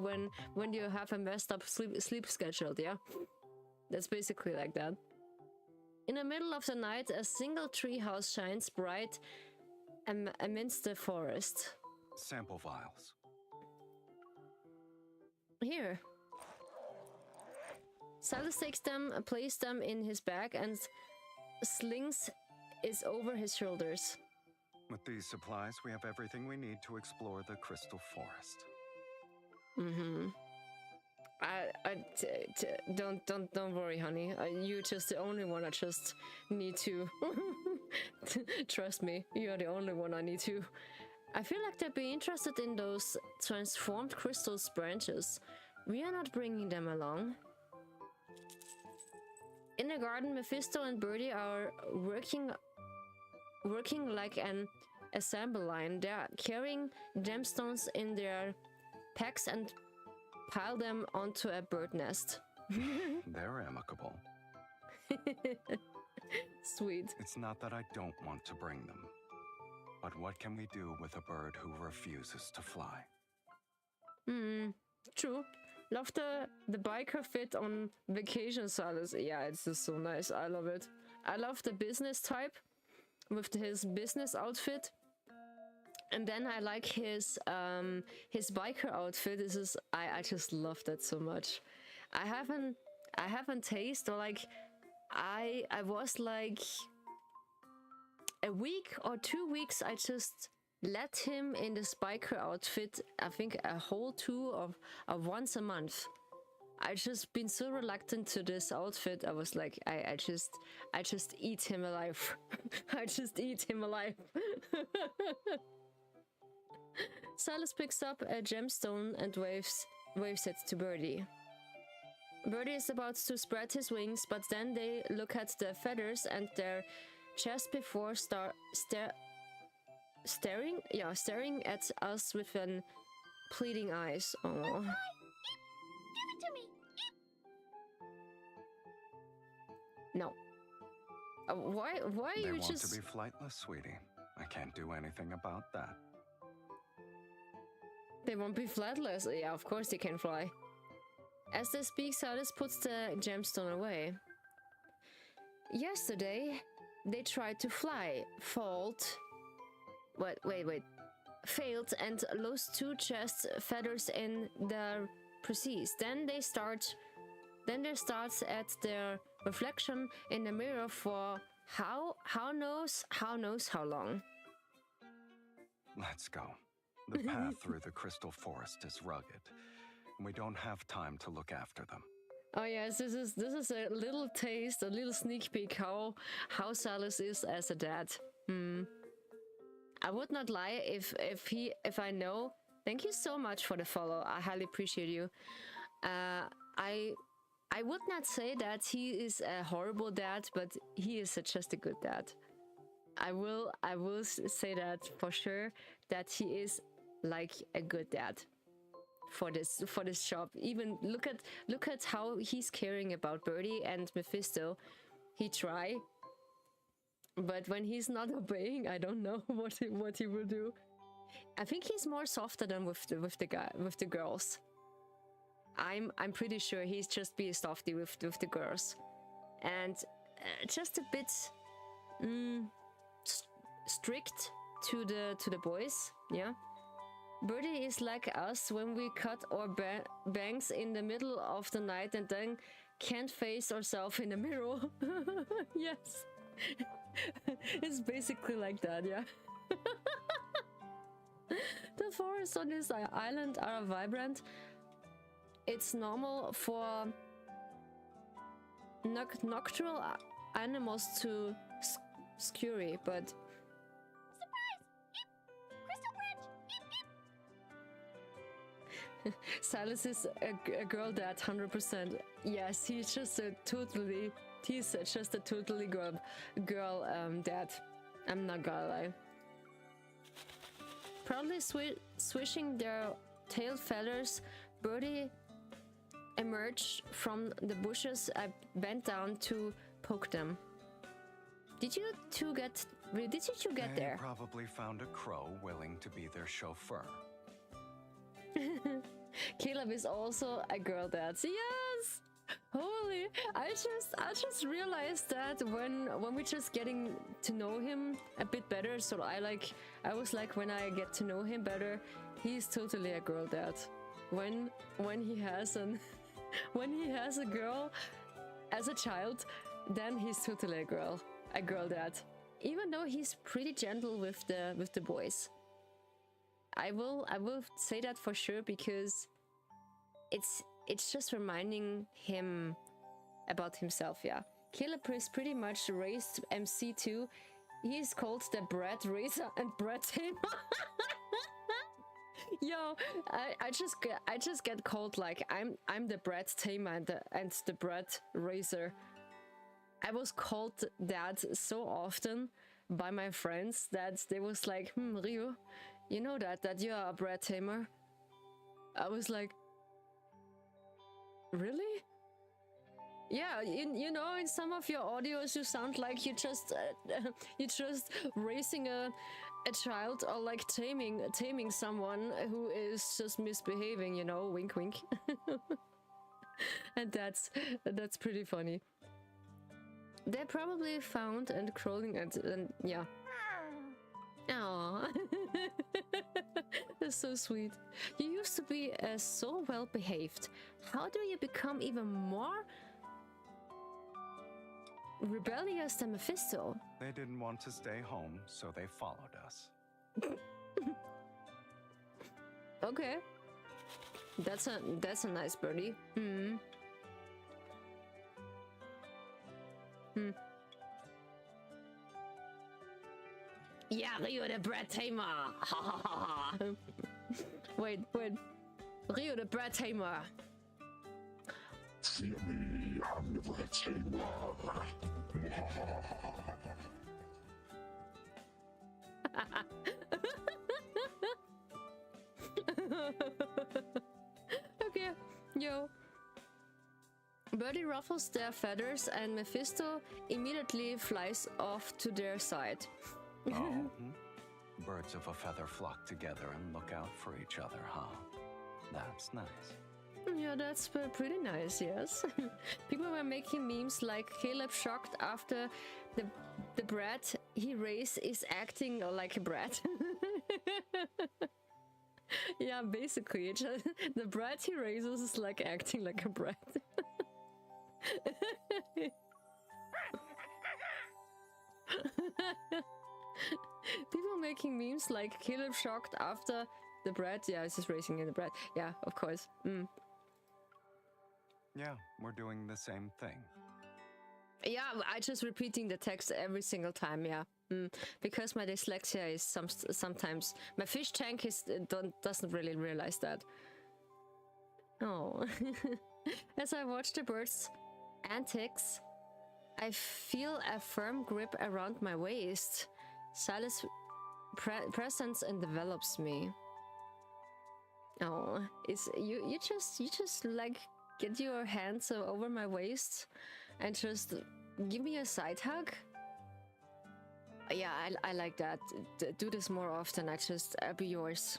when you have a messed up sleep schedule, yeah? That's basically like that. In the middle of the night, a single treehouse shines bright amidst the forest. Sample vials. Here. Silas takes them, places them in his bag, and slings it over his shoulders. With these supplies, we have everything we need to explore the Crystal Forest. Don't worry, honey. You're just the only one I just need to trust me. You're the only one I need to. I feel like they'd be interested in those transformed crystals branches. We are not bringing them along. In the garden, Mephisto and Birdie are working like an assembly line. They are carrying gemstones in their packs and pile them onto a bird nest. They're amicable. Sweet. It's not that I don't want to bring them, but what can we do with a bird who refuses to fly? True. Love the biker fit on vacation, Silas. Yeah, it's just so nice. I love it. I love the business type with his business outfit. And then I like his biker outfit. This is I just love that so much. I haven't tasted, or like I was like a week or 2 weeks I just let him in this biker outfit. I think a whole tour of once a month. I just been so reluctant to this outfit. I was like, I just eat him alive. I just eat him alive. Silas picks up a gemstone and waves it to Birdie. Birdie is about to spread his wings, but then they look at the feathers and their chest before staring at us with an pleading eyes. Oh. Give it to me. No. Why They you want just... to be flightless, sweetie. I can't do anything about that. They won't be flightless. Yeah, of course they can fly. As they speak, Silas puts the gemstone away. Yesterday, they tried to fly, failed and lost 2 chest feathers in their process. Then they start at their reflection in the mirror for how knows how long. Let's go. The path through the Crystal Forest is rugged, and we don't have time to look after them. Oh yes, this is a little taste, a little sneak peek how Silas is as a dad. I would not lie if I know. Thank you so much for the follow. I highly appreciate you. I would not say that he is a horrible dad, but he is just a good dad. I will say that for sure, that he is like a good dad for this shop. Even look at how he's caring about Birdie and Mephisto. He try, but when he's not obeying, I don't know what he will do. I think he's more softer than with the girls. I'm pretty sure he's just be a softie with the girls, and just a bit strict to the boys. Yeah. Birdie is like us when we cut our bangs in the middle of the night and then can't face ourselves in the mirror. Yes. It's basically like that, yeah. The forests on this island are vibrant. It's normal for nocturnal animals to scurry, but... Surprise! Crystal branch! Silas is a girl dad, 100%. Yes, he's just a totally girl dad. I'm not gonna lie. Proudly swishing their tail feathers, Birdie emerged from the bushes. I bent down to poke them. Did you two get They there? probably found a crow willing to be their chauffeur. Caleb is also a girl dad. Yes! Holy! I just realized that when we're just getting to know him a bit better. So I was like, when I get to know him better, he's totally a girl dad. When he has a girl as a child, then he's totally a girl dad. Even though he's pretty gentle with the boys. I will say that for sure, because it's just reminding him about himself. Yeah, Caleb is pretty much raised MC too. He's called the bread raiser and bread tamer. Yo, I just get called like I'm the bread tamer and the bread raiser. I was called that so often by my friends that they was like, Rio, you know that you are a bread tamer? I was like, really? Yeah, you know, in some of your audios you sound like you just raising a child, or like taming someone who is just misbehaving, you know, wink wink. And that's pretty funny. They're probably found and crawling and yeah. Aww. That's so sweet. You used to be so well behaved. How do you become even more rebellious than Mephisto? They didn't want to stay home, so they followed us. Okay. That's a nice birdie. Yeah, Rio the bread tamer. Ha ha ha ha. Wait. Rio the bread tamer. See me, I'm the bread tamer. Okay, yo. Birdie ruffles their feathers and Mephisto immediately flies off to their side. Oh, birds of a feather flock together and look out for each other, huh? That's nice. Yeah, that's pretty nice, yes. People were making memes like Caleb shocked after the brat he raised is acting like a brat. Yeah, basically, the brat he raises is like acting like a brat. People making memes like Caleb shocked after the brat. Yeah, it's just racing in the brat. Yeah, of course. Yeah, we're doing the same thing. Yeah, I just repeating the text every single time. Yeah, because my dyslexia is sometimes my fish tank doesn't really realize that. Oh, as I watch the birds' antics, I feel a firm grip around my waist. Silas' presence envelops me. Oh, it's you just like get your hands over my waist and just give me a side hug. Yeah, I like that. Do this more often. I'll be yours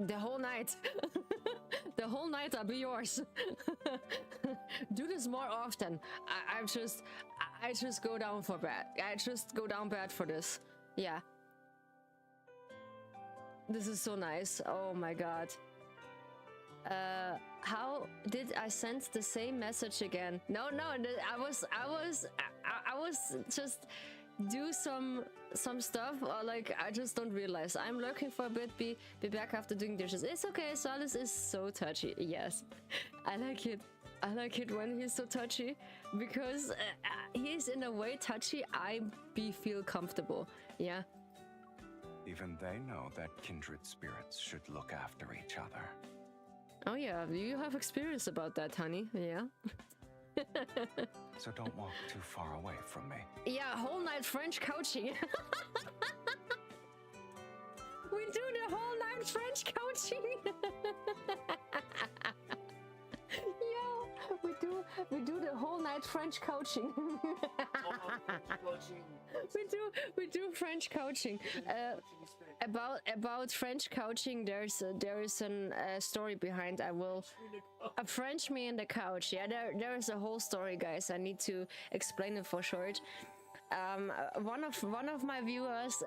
the whole night. The whole night I'll be yours. Do this more often. I just go down for bad. I just go down bad for this. Yeah. This is so nice. Oh my god. How did I send the same message again? No, I was just do some stuff, or like I just don't realize. I'm lurking for a bit, be back after doing dishes. It's okay, Silas is so touchy. Yes, I like it. I like it when he's so touchy, because he's in a way touchy. I feel comfortable. Yeah. Even they know that kindred spirits should look after each other. Oh yeah, you have experience about that, honey. Yeah. So don't walk too far away from me. Yeah, whole night French coaching. We do the whole night French coaching. Yo, we do the whole night French coaching. we do French coaching. About French coaching, there is a story behind. A French me in the couch. Yeah, there is a whole story, guys. I need to explain it for short. One of my viewers,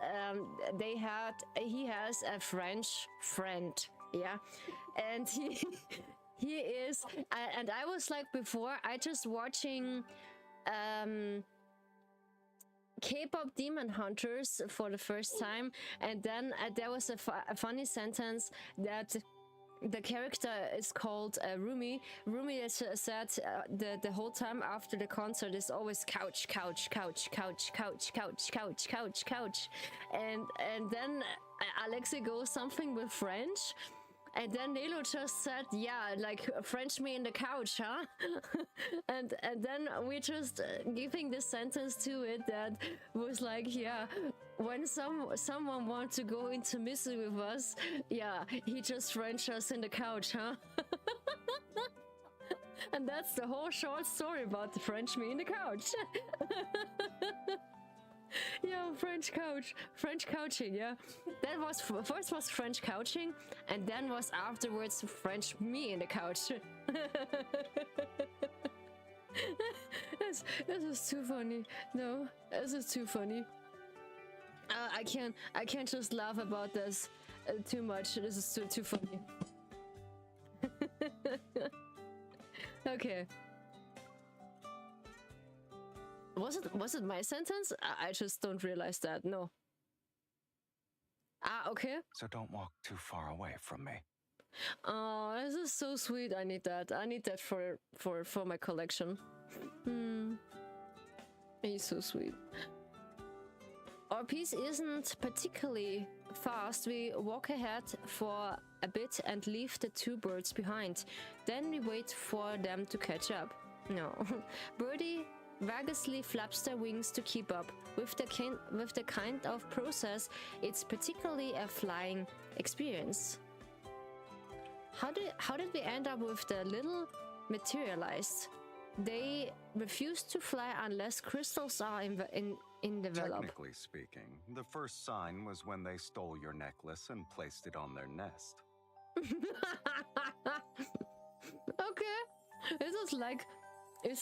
he has a French friend. Yeah, and he is, and I was like before, I just watching K-pop Demon Hunters for the first time, and then there was a funny sentence that the character is called Rumi. Rumi is said the whole time after the concert is always couch, couch, couch, couch, couch, couch, couch, couch, couch, and then Alexi goes something with French. And then Nelo just said, yeah, like French me in the couch, huh? and then we just giving this sentence to it that was like, yeah, when someone wants to go into misery with us, yeah, he just French us in the couch, huh? And that's the whole short story about the French me in the couch. Yeah, French couching, yeah. That was first was French couching, and then was afterwards French me in the couch. This is too funny. No, this is too funny. I can't just laugh about this too much. This is too funny. Okay. Was it my sentence? I just don't realize that. No. Okay. So don't walk too far away from me. Oh, this is so sweet. I need that. I need that for my collection. He's so sweet. Our piece isn't particularly fast. We walk ahead for a bit and leave the two birds behind. Then we wait for them to catch up. No. Birdie vigorously flaps their wings to keep up. With the kind of process, it's particularly a flying experience. How did we end up with the little materialized? They refuse to fly unless crystals are in develop. Technically speaking, the first sign was when they stole your necklace and placed it on their nest. Okay, this is like they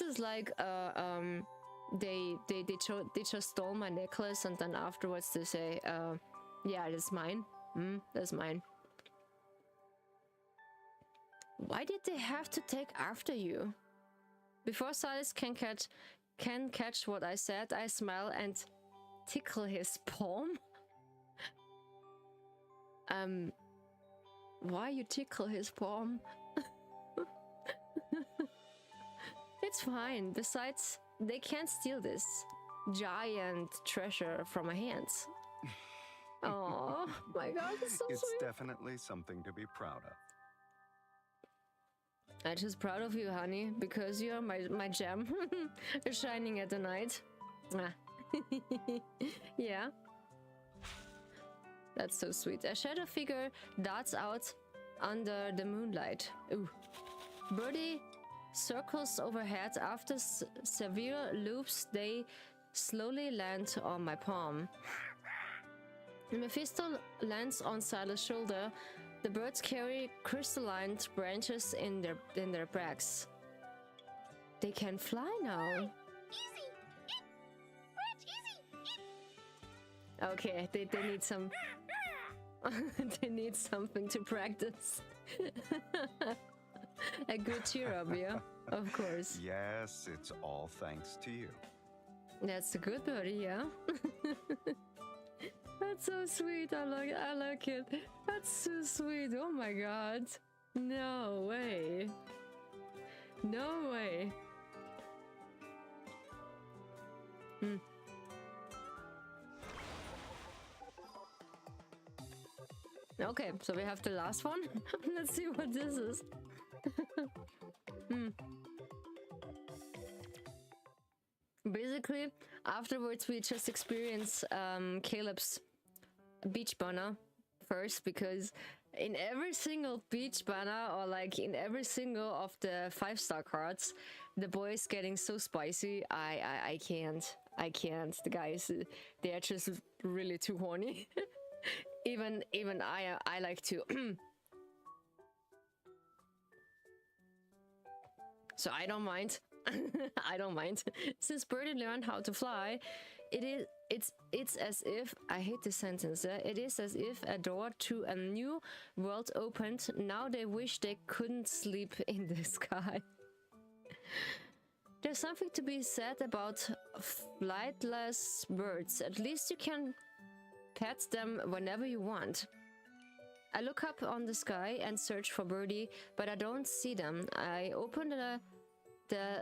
just stole my necklace, and then afterwards they say yeah, that's mine. That's mine. Why did they have to take after you? Before Silas can catch what I said, I smile and tickle his palm. Why you tickle his palm? It's fine. Besides, they can't steal this giant treasure from my hands. Oh my god, it's so It's sweet. definitely something to be proud of. I'm just proud of you, honey, because you're my gem, shining at the night. Yeah. That's so sweet. A shadow figure darts out under the moonlight. Ooh. Birdie circles overhead. After severe loops, they slowly land on my palm. Mephisto lands on Silas' shoulder. The birds carry crystalline branches in their backs. They can fly now. Easy! French, easy! Okay, they need some. They need something to practice. A good cheer up, yeah, of course. Yes, it's all thanks to you. That's a good birdie, yeah. That's so sweet. I like it. That's so sweet. Oh my god. No way. No way. Okay, so we have the last one. Let's see what this is. Basically, afterwards we just experience Caleb's beach banner first, because in every single beach banner, or like in every single of the 5-star cards, the boy is getting so spicy. I can't. The guys, they are just really too horny. even I like to. So I don't mind. I don't mind. Since Birdie learned how to fly, it's as if, I hate this sentence, it is as if a door to a new world opened. Now they wish they couldn't sleep in the sky. There's something to be said about flightless birds. At least you can pet them whenever you want. I look up on the sky and search for Birdie, but I don't see them. I open the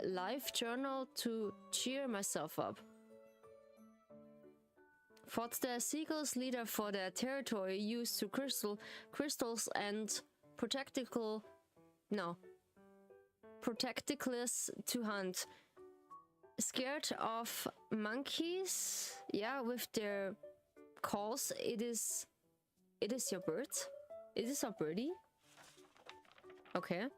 life journal to cheer myself up. Fought the seagulls leader for their territory, used to crystals and protecticles to hunt. Scared of monkeys? Yeah, with their calls. It is your bird? Is this our birdie? Okay.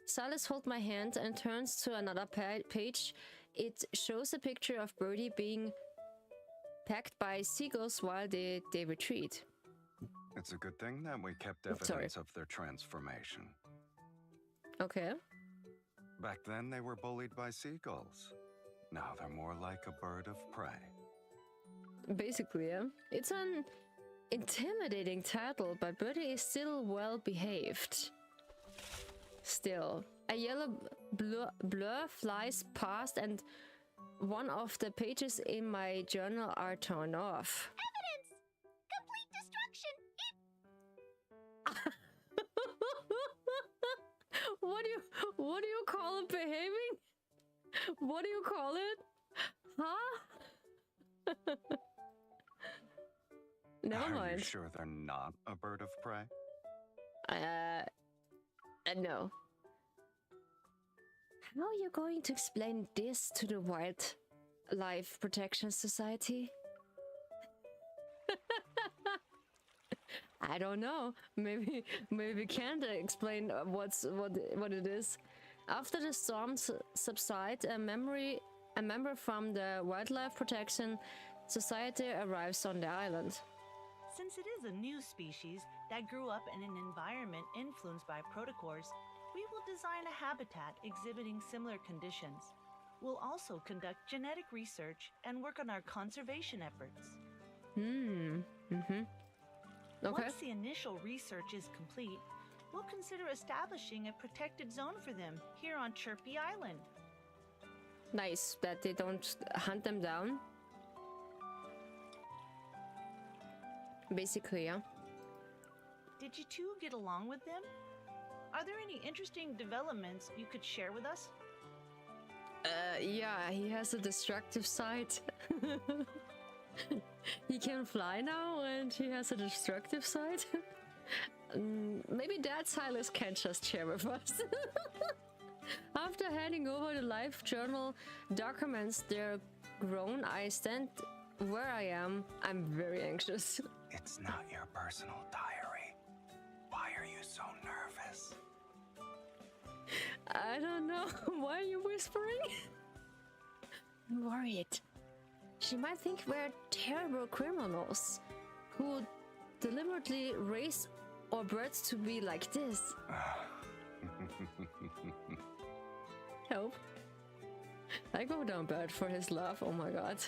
Silas holds my hand and turns to another page. It shows a picture of Birdie being packed by seagulls while they retreat. It's a good thing that we kept evidence of their transformation. Okay. Back then, they were bullied by seagulls. Now they're more like a bird of prey. Basically, yeah. It's an intimidating title, but Birdie is still well behaved. Still, a yellow blur flies past and one of the pages in my journal are torn off. Evidence! Complete destruction! What do you call it behaving? What do you call it? Huh? Never mind. Are you sure they're not a bird of prey? No. How are you going to explain this to the Wildlife Protection Society? I don't know. Maybe we can't explain what it is. After the storms subside, a member from the Wildlife Protection Society arrives on the island. Since it is a new species that grew up in an environment influenced by protocours, we will design a habitat exhibiting similar conditions. We'll also conduct genetic research and work on our conservation efforts. Okay. Once the initial research is complete, we'll consider establishing a protected zone for them here on Chirpy Island. Nice, that they don't hunt them down. Basically, yeah. Did you two get along with them? Are there any interesting developments you could share with us? Yeah, he has a destructive side. He can fly now and he has a destructive side. Maybe that Silas can just share with us. After handing over the life journal documents their grown, I stand where I am. I'm very anxious. It's not your personal diary. Why are you so nervous? I don't know. Why are you whispering? I'm worried. She might think we're terrible criminals who deliberately raise our birds to be like this. Help. I go down bad for his laugh. Oh my god.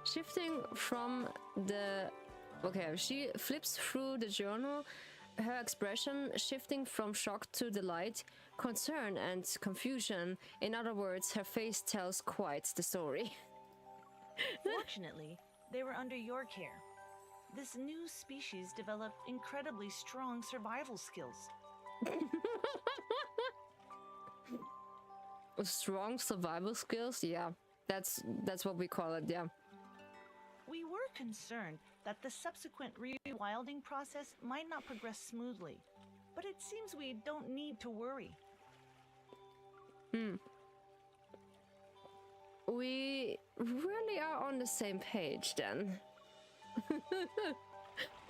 Shifting from the... Okay, she flips through the journal, her expression shifting from shock to delight, concern and confusion. In other words, her face tells quite the story. Fortunately, they were under your care. This new species developed incredibly strong survival skills. Strong survival skills? Yeah, that's what we call it, yeah. We were concerned that the subsequent rewilding process might not progress smoothly, but it seems we don't need to worry. We really are on the same page then.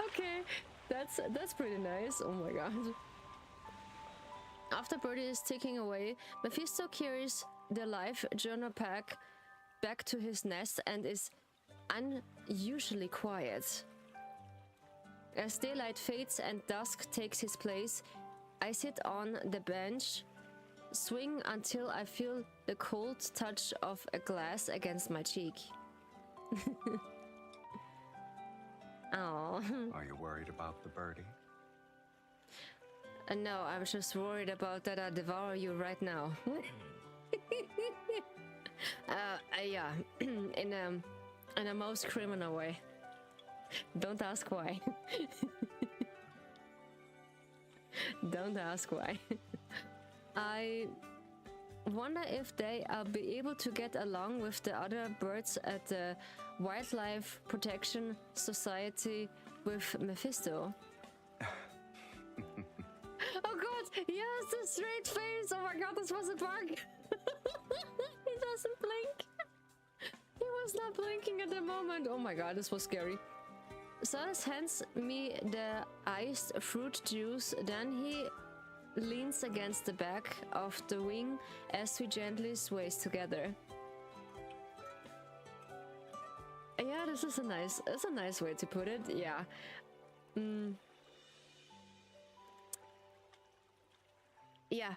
Okay, that's pretty nice. Oh my god. After Birdie is ticking away, Mephisto carries the life journal pack back to his nest and is unusually quiet. As daylight fades and dusk takes his place, I sit on the bench, swing until I feel the cold touch of a glass against my cheek. Oh. Are you worried about the birdie? No, I'm just worried about that I devour you right now. Yeah, in a most criminal way. Don't ask why. Don't ask why. I wonder if I'll be able to get along with the other birds at the Wildlife Protection Society with Mephisto. Oh god, yes, the straight face! Oh my god, this was a bug! He doesn't blink! He was not blinking at the moment. Oh my god, this was scary. Silas hands me the iced fruit juice, then he leans against the back of the wing as we gently sway together. Yeah, this is that's a nice way to put it, yeah. Yeah.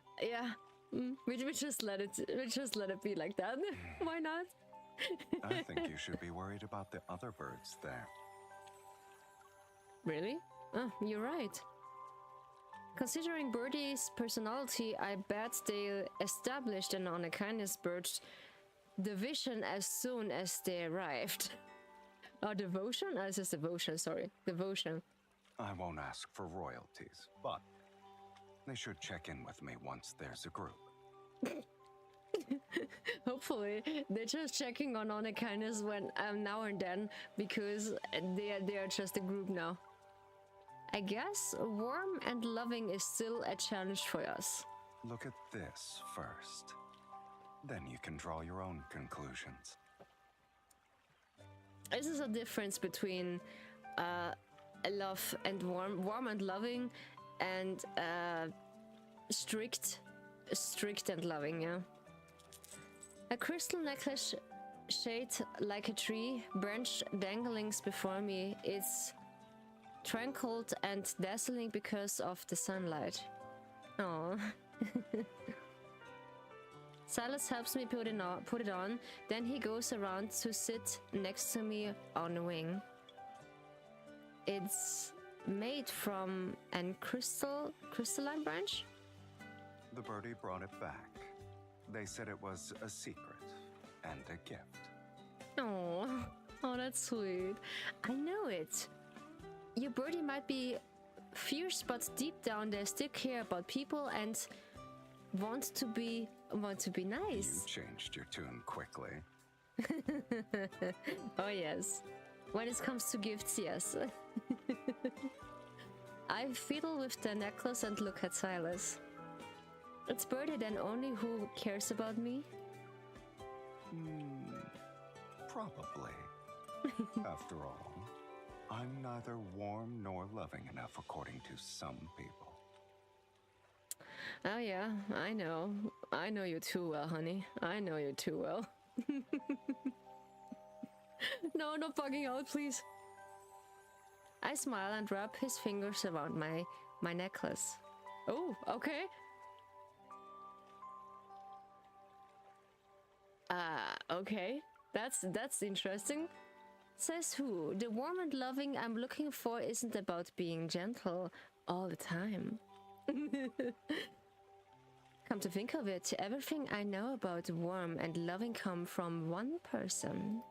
We just let it be like that. Why not? I think you should be worried about the other birds there. Really? Oh, you're right. Considering Birdie's personality, I bet they'll establish an on a kindness bird division as soon as they arrived. Oh, devotion? Oh, this is devotion, sorry. Devotion. I won't ask for royalties, but they should check in with me once there's a group. Hopefully, they're just checking on a kindness when now and then, because they are just a group now. I guess warm and loving is still a challenge for us. Look at this first. Then you can draw your own conclusions. This is a difference between love and warm and loving, and strict and loving, yeah. A crystal necklace shaped like a tree, branch danglings before me. It's tranquil and dazzling because of the sunlight. Oh. Silas helps me put it on, then he goes around to sit next to me on the wing. It's made from a crystalline branch? The birdie brought it back. They said it was a secret and a gift. Oh, that's sweet. I know it. Your birdie might be fierce, but deep down they still care about people and want to be nice. You changed your tune quickly. Oh yes. When it comes to gifts, yes. I fiddle with the necklace and look at Silas. It's Birdie then only who cares about me? Probably. After all, I'm neither warm nor loving enough according to some people. Oh yeah, I know. I know you too well, honey. I know you too well. No, not bugging out, please. I smile and wrap his fingers around my necklace. Oh, okay. Okay. That's interesting. Says who? The warm and loving I'm looking for isn't about being gentle all the time. Come to think of it, everything I know about warm and loving come from one person.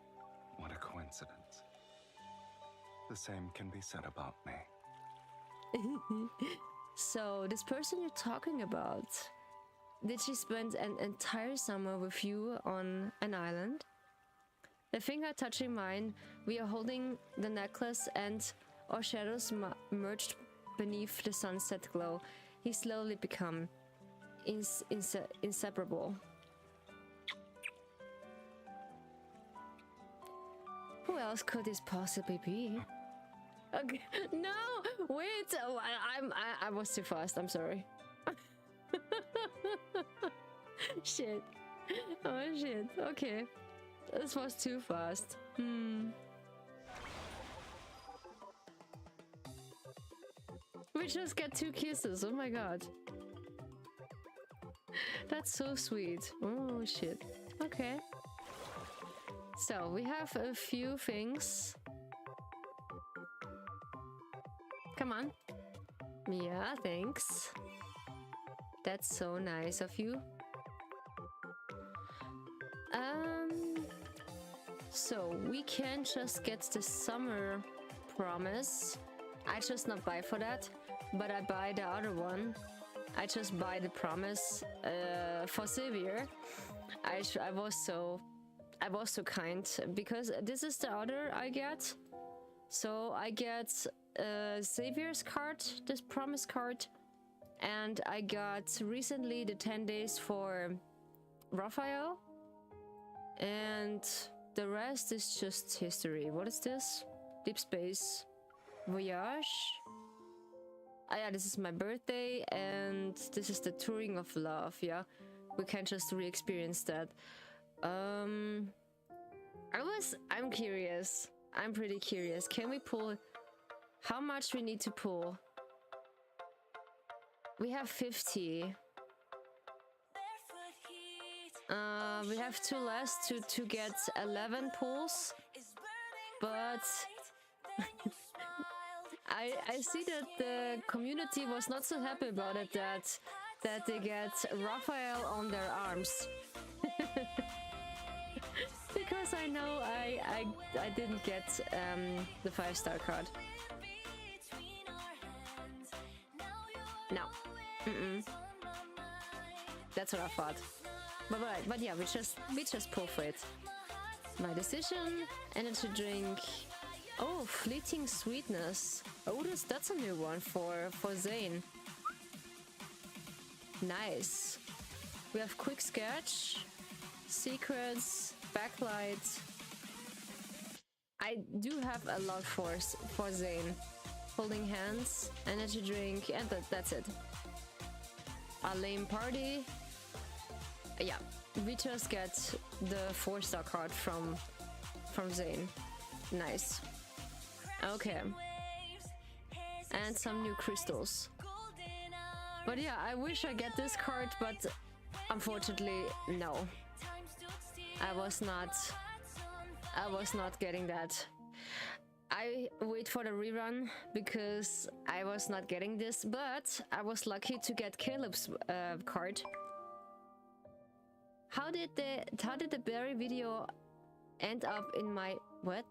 What a coincidence. The same can be said about me. So, this person you're talking about, did she spend an entire summer with you on an island? The finger touching mine, we are holding the necklace and our shadows merged beneath the sunset glow. he slowly become inseparable. Who else could this possibly be? Okay, no, wait. Oh, I was too fast. I'm sorry. Shit. Oh shit. Okay, this was too fast. We just get 2 kisses. Oh my god. That's so sweet. Oh shit. Okay. So we have a few things. Come on. Yeah, thanks. That's so nice of you. So we can just get the summer promise. I just not buy for that, but I buy the other one. I just buy the promise for Xavier. I was so kind because this is the other I get. So I get Xavier's card, this promise card, and I got recently the 10 days for Raphael, and the rest is just history. What is this? Deespace Voyage. Ah yeah, this is my birthday, and this is the Touring of Love. Yeah, we can just re-experience that. I'm curious. I'm pretty curious. Can we pull? How much we need to pull? We have 50. We have 2 less to get 11 pulls, but I see that the community was not so happy about it, that they get Raphael on their arms. Because I know I didn't get the 5-star card. No. That's what I thought. But yeah, we just pull for it. My decision, energy drink. Oh, fleeting sweetness. Oh, that's a new one for Zane. Nice. We have quick sketch, secrets, backlight. I do have a lot for Zane. Holding hands, energy drink, and that's it. A lame party. Yeah, we just get the 4-star card from Zane. Nice. Okay. And some new crystals. But yeah, I wish I get this card, but unfortunately, no. I was not getting that. I wait for the rerun because I was not getting this, but I was lucky to get Caleb's card. How did the berry video end up in my what?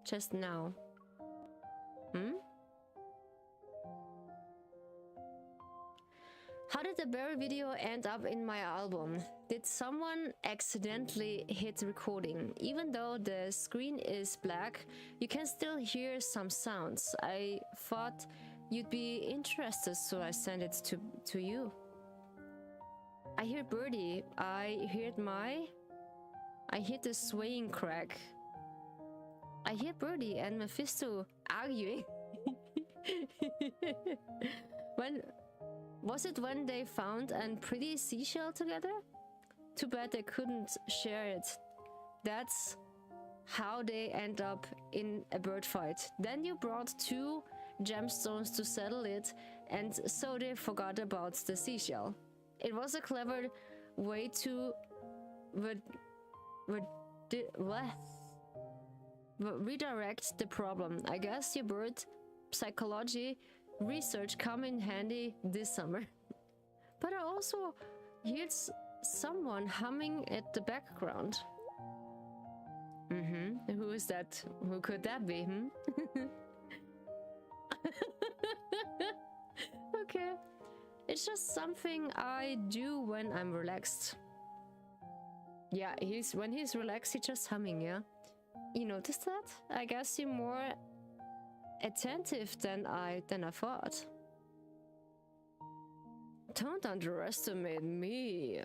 Just now. How did the berry video end up in my album? Did someone accidentally hit recording? Even though the screen is black, you can still hear some sounds. I thought you'd be interested, so I sent it to you. I hear birdie. I heard the swaying crack. I hear birdie and Mephisto arguing. Was it when they found a pretty seashell together? Too bad they couldn't share it. That's how they end up in a bird fight. Then you brought 2 gemstones to settle it, and so they forgot about the seashell. It was a clever way to redirect the problem. I guess your bird psychology research come in handy this summer. But I also heard someone humming at the background. Who is that? Who could that be? Okay. It's just something I do when I'm relaxed. Yeah, when he's relaxed, he's just humming, yeah? You noticed that? I guess you're more attentive than I thought. Don't underestimate me.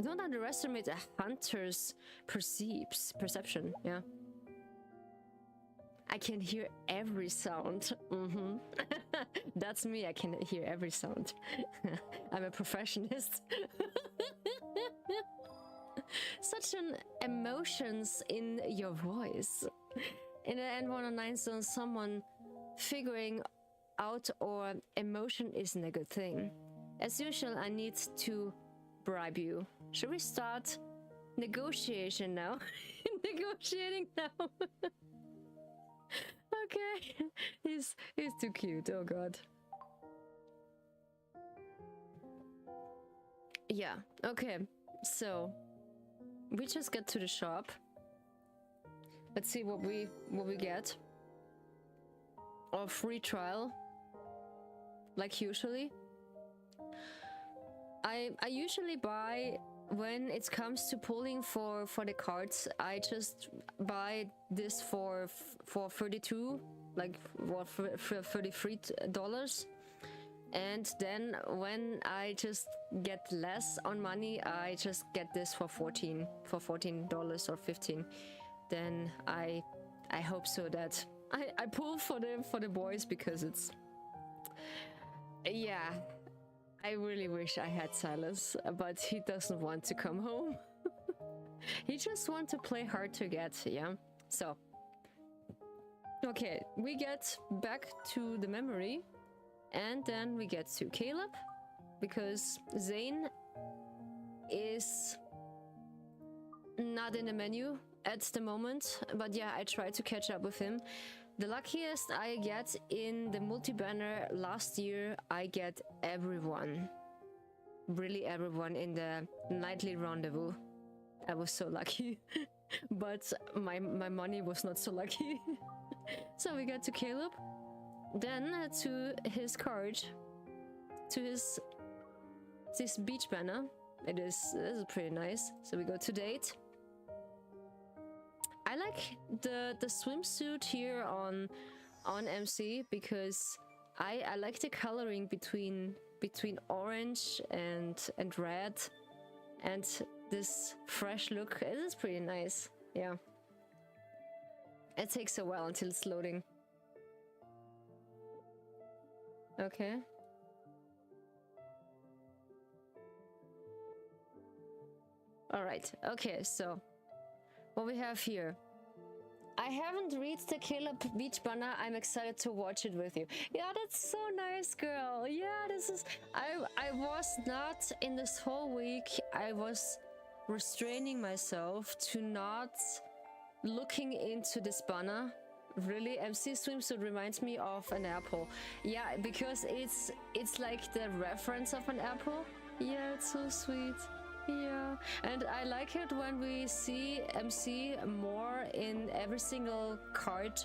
Don't underestimate a hunter's perception, yeah. I can hear every sound. That's me, I can hear every sound. I'm a professionist. Such an emotions in your voice. In the N109 zone, someone figuring out or emotion isn't a good thing. As usual, I need to bribe you. Should we start negotiation now? Negotiating now. Okay. He's too cute. Oh god. Yeah. Okay. So we just get to the shop. Let's see what we get. Or free trial. Like usually. I usually buy when it comes to pulling for the cards. I just buy this for 32, like what, for $33, and then when I just get less on money, I just get this for $14 or 15. Then I hope so that I pull for the boys, because it's, yeah. I really wish I had Silas, but he doesn't want to come home. He just wants to play hard to get, yeah? So, okay, we get back to the memory, and then we get to Caleb, because Zane is not in the menu at the moment, but yeah, I try to catch up with him. The luckiest I get in the multi-banner last year, I get everyone. Really everyone in the nightly rendezvous. I was so lucky. But my money was not so lucky. So we get to Caleb. Then to his card. To this beach banner. This is pretty nice. So we go to date. I like the swimsuit here on MC, because I like the coloring between orange and red, and this fresh look. It is pretty nice. Yeah. It takes a while until it's loading. Okay. All right. Okay, so what we have here. I haven't read the Caleb Beach banner. I'm excited to watch it with you. Yeah, that's so nice, girl. Yeah, this is... I was not, in this whole week, I was restraining myself to not looking into this banner. Really, MC swimsuit reminds me of an apple. Yeah, because it's like the reference of an apple. Yeah, it's so sweet. Yeah, and I like it when we see MC more in every single card,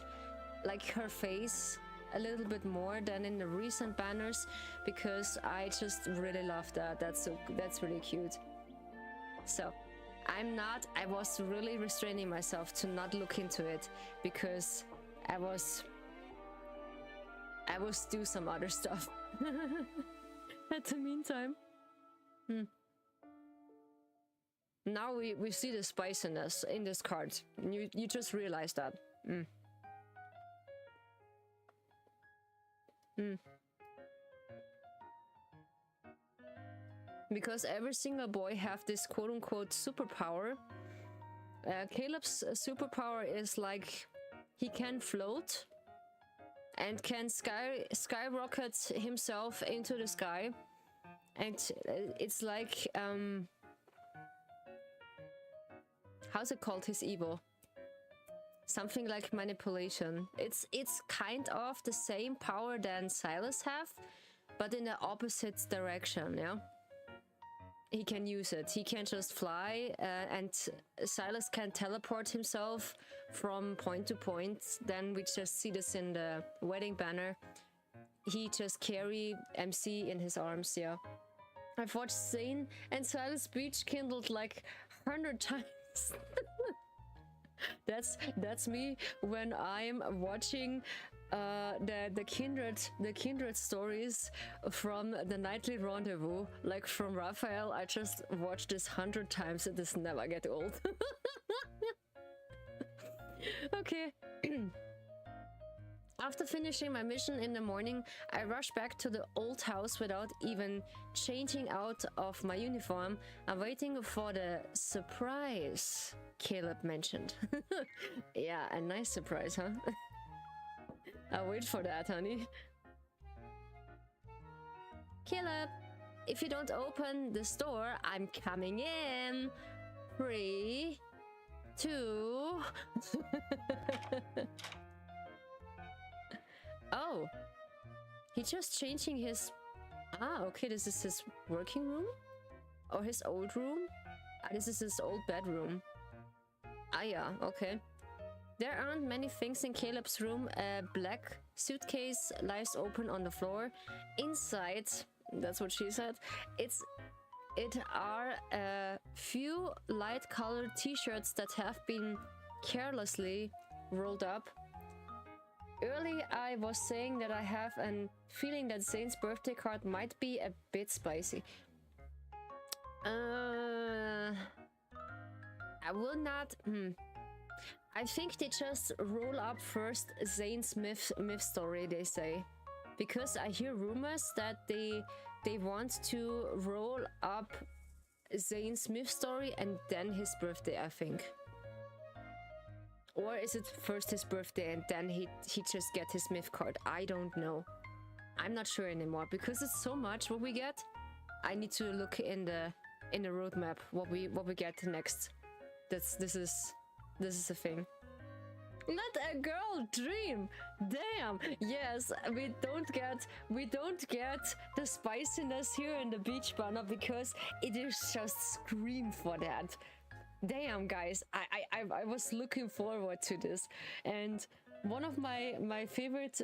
like her face a little bit more than in the recent banners, because I just really love that. That's really cute. So I was really restraining myself to not look into it, because I was do some other stuff at the meantime. Now we see the spiciness in this card. You just realize that. Because every single boy have this quote-unquote superpower. Caleb's superpower is like he can float and can skyrocket himself into the sky, and it's like how's it called, his Evo? Something like manipulation. It's kind of the same power than Silas have, but in the opposite direction, yeah? He can use it. He can just fly, and Silas can teleport himself from point to point. Then we just see this in the wedding banner. He just carry MC in his arms, yeah. I've watched Zane and Silas Beach kindled like 100 times. That's me when I'm watching the kindred stories from the nightly rendezvous, like from Raphael. I just watched this 100 times. It does never get old. Okay. After finishing my mission in the morning, I rush back to the old house without even changing out of my uniform. I'm waiting for the surprise Caleb mentioned. Yeah, a nice surprise, huh? I'll wait for that, honey. Caleb, if you don't open this door, I'm coming in. 3, 2... Oh, he's just changing his... Ah, okay, this is his working room? Or his old room? Ah, this is his old bedroom. Ah, yeah, okay. There aren't many things in Caleb's room. A black suitcase lies open on the floor. Inside, that's what she said, it are a few light-colored t-shirts that have been carelessly rolled up. Early, I was saying that I have a feeling that Zane's birthday card might be a bit spicy. I will not... I think they just roll up first Zane's myth story, they say. Because I hear rumors that they want to roll up Zane's myth story and then his birthday, I think. Or is it first his birthday and then he just get his myth card? I don't know. I'm not sure anymore because it's so much what we get. I need to look in the roadmap what we get next. This is a thing. Let a girl dream. Damn. Yes, we don't get the spiciness here in the beach banner because it is just scream for that. Damn, guys, I was looking forward to this, and one of my favorite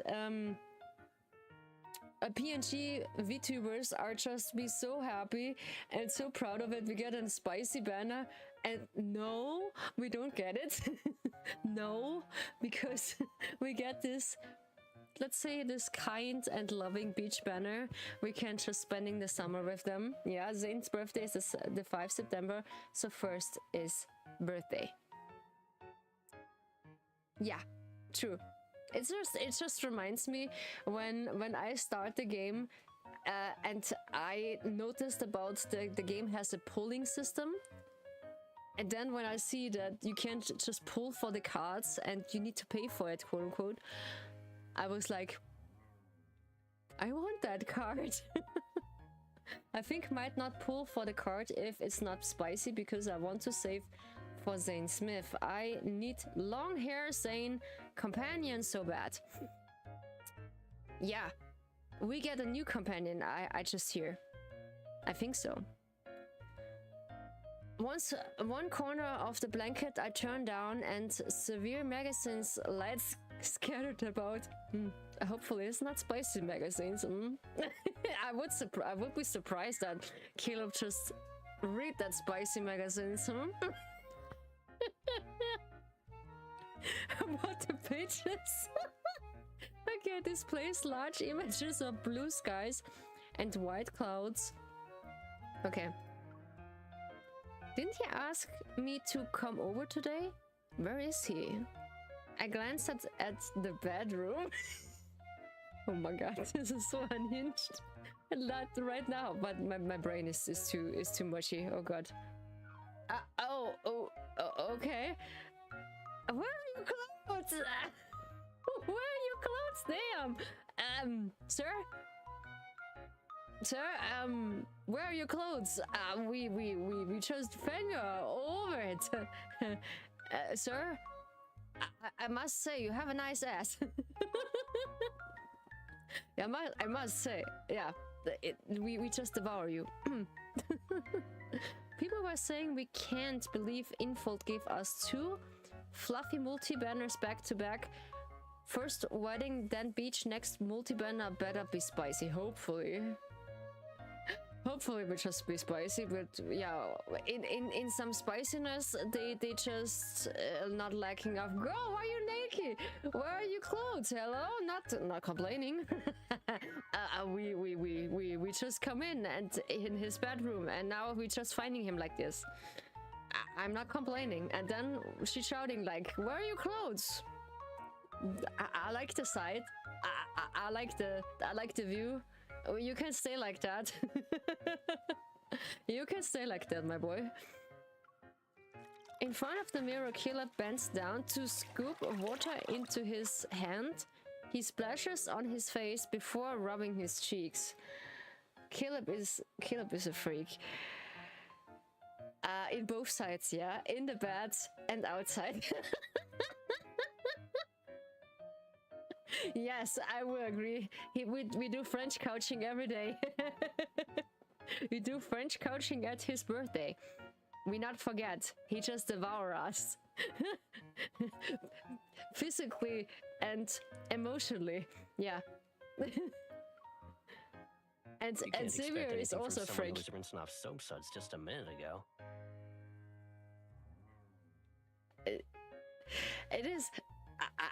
PNG VTubers are just be so happy and so proud of it. We get a spicy banner, and no, we don't get it. No, because we get this, let's say, this kind and loving beach banner. We can just spending the summer with them. Yeah, Zane's birthday is the 5th September, so 1st is birthday. Yeah, true. It just reminds me when I start the game and I noticed about the game has a pulling system. And then when I see that you can't just pull for the cards and you need to pay for it, quote unquote, I was like, I want that card. I think might not pull for the card if it's not spicy because I want to save for Zane Smith. I need long hair Zane companion so bad. Yeah, we get a new companion. I just hear. I think so. Once one corner of the blanket I turn down and severe magazines lights scattered about. Hopefully it's not spicy magazines. I would be surprised that Caleb just read that spicy magazines. What the pages? Okay, displays large images of blue skies and white clouds. Okay. Didn't he ask me to come over today? Where is he? I glanced at the bedroom. Oh my god, this is so unhinged. Right now, but my brain is too mushy. Oh god. Okay. Where are your clothes? Where are your clothes? Damn. Sir, where are your clothes? We just finger over it. Sir, I must say you have a nice ass. Yeah, I must say, yeah, we just devour you. People were saying we can't believe Infold gave us 2 fluffy multi-banners back to back. First wedding, then beach, next multi-banner better be spicy, hopefully. Hopefully we just be spicy, but yeah, in some spiciness, they just not lacking of. Girl, why are you naked? Where are your clothes? Hello, not complaining. We just come in and in his bedroom, and now we just finding him like this. I'm not complaining, and then she's shouting like, "Where are your clothes?" I like the sight. I like the view. You can stay like that. You can stay like that, my boy. In front of the mirror, Caleb bends down to scoop water into his hand. He splashes on his face before rubbing his cheeks. Caleb is a freak. In both sides, yeah. In the bed and outside. Yes, I will agree. We do French couching every day. We do French couching at his birthday. We not forget. He just devour us. Physically and emotionally. Yeah. And Xavier is also a freak. Who was rinsing off soap suds just a minute ago. It is.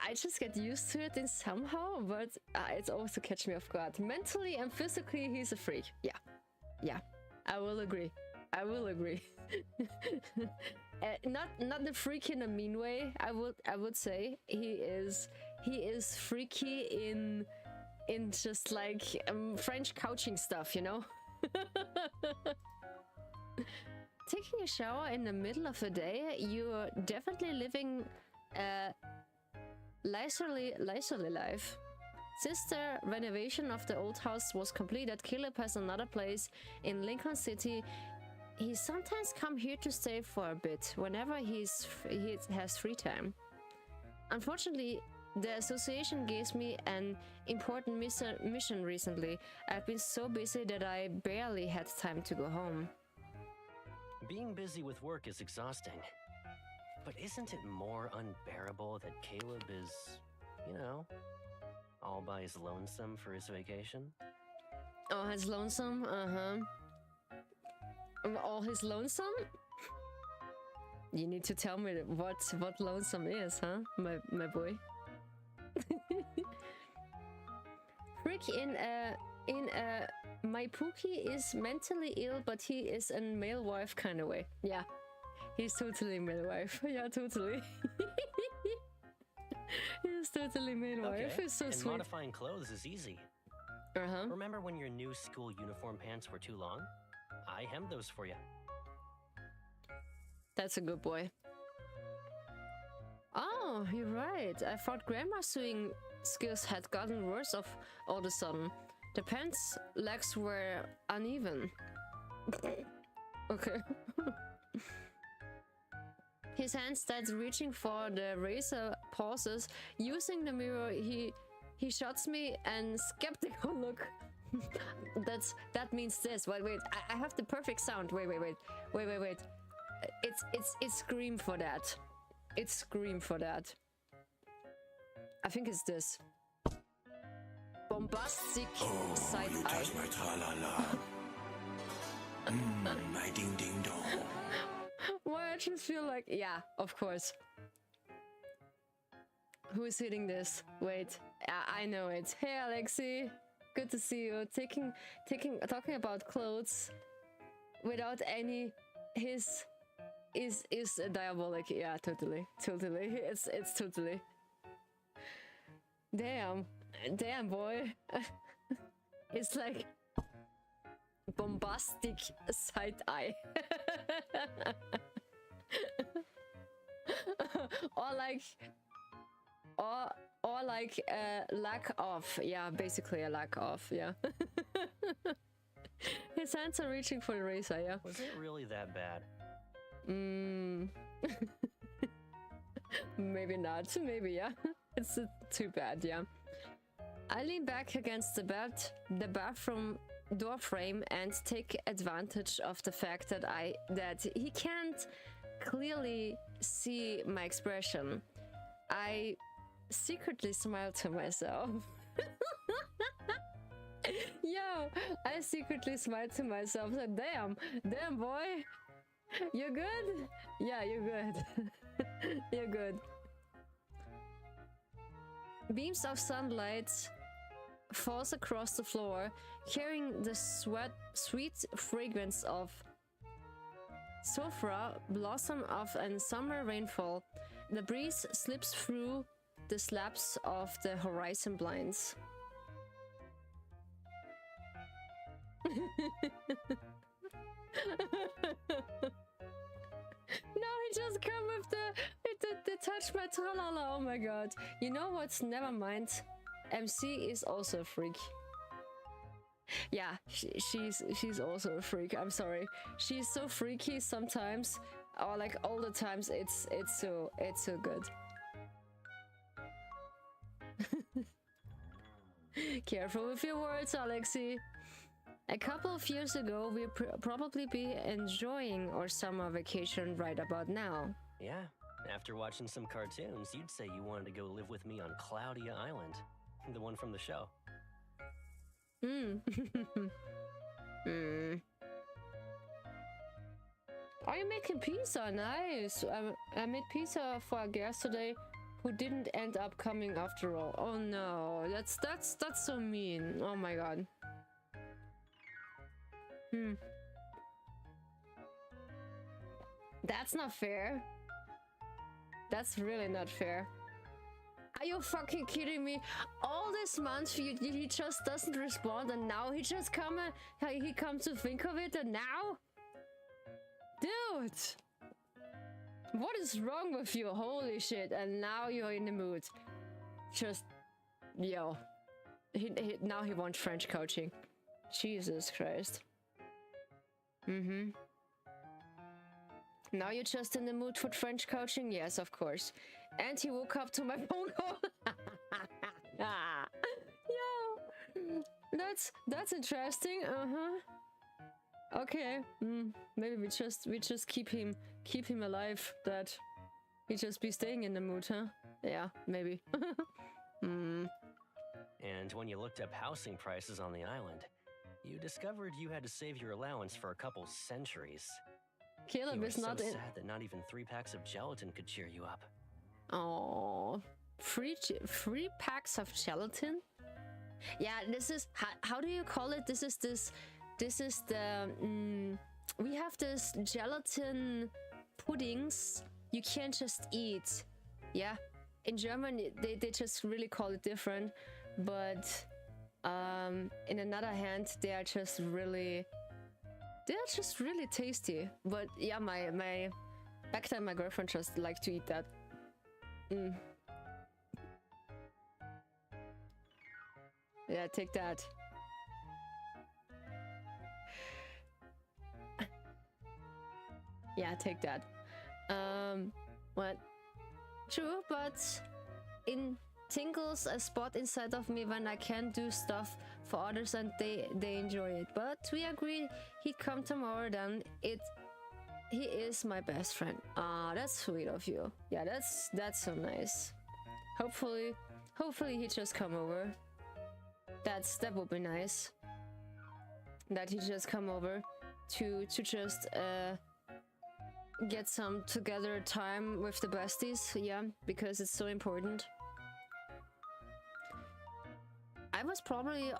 I just get used to it in somehow, but it's also catch me off guard. Mentally and physically, he's a freak. Yeah, yeah, I will agree. I will agree. Not the freak in a mean way. I would say he is freaky in just like French couching stuff, you know. Taking a shower in the middle of the day, you're definitely living leisurely life. Since the renovation of the old house was completed, Caleb has another place in Lincoln City. He sometimes come here to stay for a bit whenever he has free time. Unfortunately, the association gave me an important mission recently. I've been so busy that I barely had time to go home. Being busy with work is exhausting. But isn't it more unbearable that Caleb is, you know, all by his lonesome for his vacation? Oh, his lonesome? All his lonesome? You need to tell me what lonesome is, huh, my boy? Freak my Pookie is mentally ill, but he is a male wife kind of way. Yeah. He's totally male wife. Yeah, totally. He's totally male wife. He's so sweet. Modifying clothes is easy. Remember when your new school uniform pants were too long? I hemmed those for you. That's a good boy. Oh, you're right. I thought grandma's sewing skills had gotten worse all of a sudden. The pants' legs were uneven. Okay. His hand starts reaching for the razor, pauses. Using the mirror, he shots me and skeptical look. That means this. Wait. I have the perfect sound. Wait. It's scream for that. It's scream for that. I think it's this. Bombastic side eye. Touch my tra-la-la. My ding-ding-dong. Why I just feel like, yeah, of course. Who is hitting this? Wait, I know it. Hey, Alexi, good to see you. Talking about clothes without any is diabolic. Yeah, totally. It's totally. Damn, boy. It's like bombastic side eye. or like lack of, yeah, basically a lack of, yeah. His hands are reaching for the razor, yeah. Was it really that bad? Maybe not, maybe, yeah. It's too bad, yeah. I lean back against the bathroom door frame and take advantage of the fact that he can't clearly see my expression. I secretly smile to myself. Yo, I secretly smiled to myself. Like, damn, boy, you good? Yeah, you're good. You're good. Beams of sunlight falls across the floor, carrying the sweet fragrance of sophra blossom of a summer rainfall. The breeze slips through the slabs of the horizon blinds. No, he just come with the touch my tralala. Oh my god. You know what's never mind? MC is also a freak. Yeah, she's also a freak. I'm sorry. She's so freaky sometimes, or like all the times. It's so good. Careful with your words, Alexi. A couple of years ago, we'll probably be enjoying our summer vacation right about now. Yeah, after watching some cartoons, you'd say you wanted to go live with me on Cloudia Island, the one from the show. Are you making pizza? Nice. I made pizza for a guest today who didn't end up coming after all. Oh no, that's so mean. Oh my god. That's not fair. That's really not fair. Are you fucking kidding me? All this month he just doesn't respond, and now he just he comes to think of it, and now? Dude! What is wrong with you? Holy shit, and now you're in the mood. Just, yo. Now he wants French coaching. Jesus Christ. Now you're just in the mood for French coaching? Yes, of course. And he woke up to my phone call. Yo, that's interesting. Okay. Maybe we just keep him alive. That he just be staying in the mood, huh? Yeah, maybe. And when you looked up housing prices on the island, you discovered you had to save your allowance for a couple centuries. Caleb is not so sad that not even 3 packs of gelatin could cheer you up. Oh, free packs of gelatin? Yeah, this is how do you call it? This is the we have this gelatin puddings you can't just eat. Yeah, in German they just really call it different, but in another hand they are just really tasty. But yeah, my back then my girlfriend just liked to eat that. Yeah, take that. Yeah, take that. What? True, but in tingles a spot inside of me when I can do stuff for others and they enjoy it. But we agreed he'd come tomorrow then. He is my best friend. Ah, that's sweet of you. Yeah, that's so nice. Hopefully he just come over. That would be nice. That he just come over to just get some together time with the besties. Yeah, because it's so important. I was probably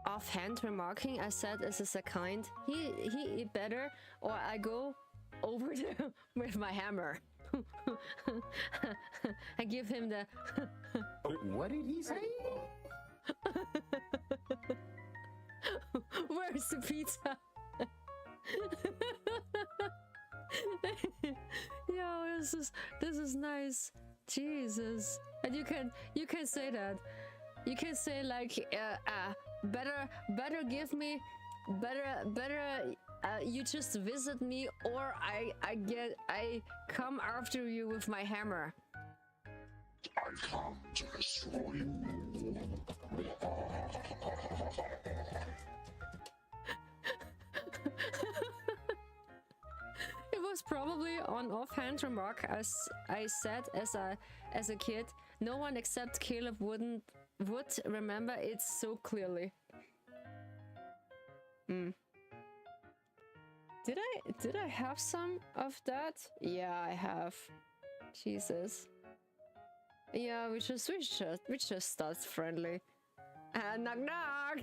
offhand remarking. I said this is a kind. He eat better, or I go over there with my hammer. I give him the. What did he say? Where's the pizza? Yo, this is nice. Jesus. And you can say that. You can say like better give me better you just visit me, or I come after you with my hammer. I come to destroy you. It was probably an offhand remark, as I said as a kid. No one except Caleb would remember it so clearly. Did I have some of that? Yeah, I have. Jesus. Yeah, we just start friendly. Knock knock.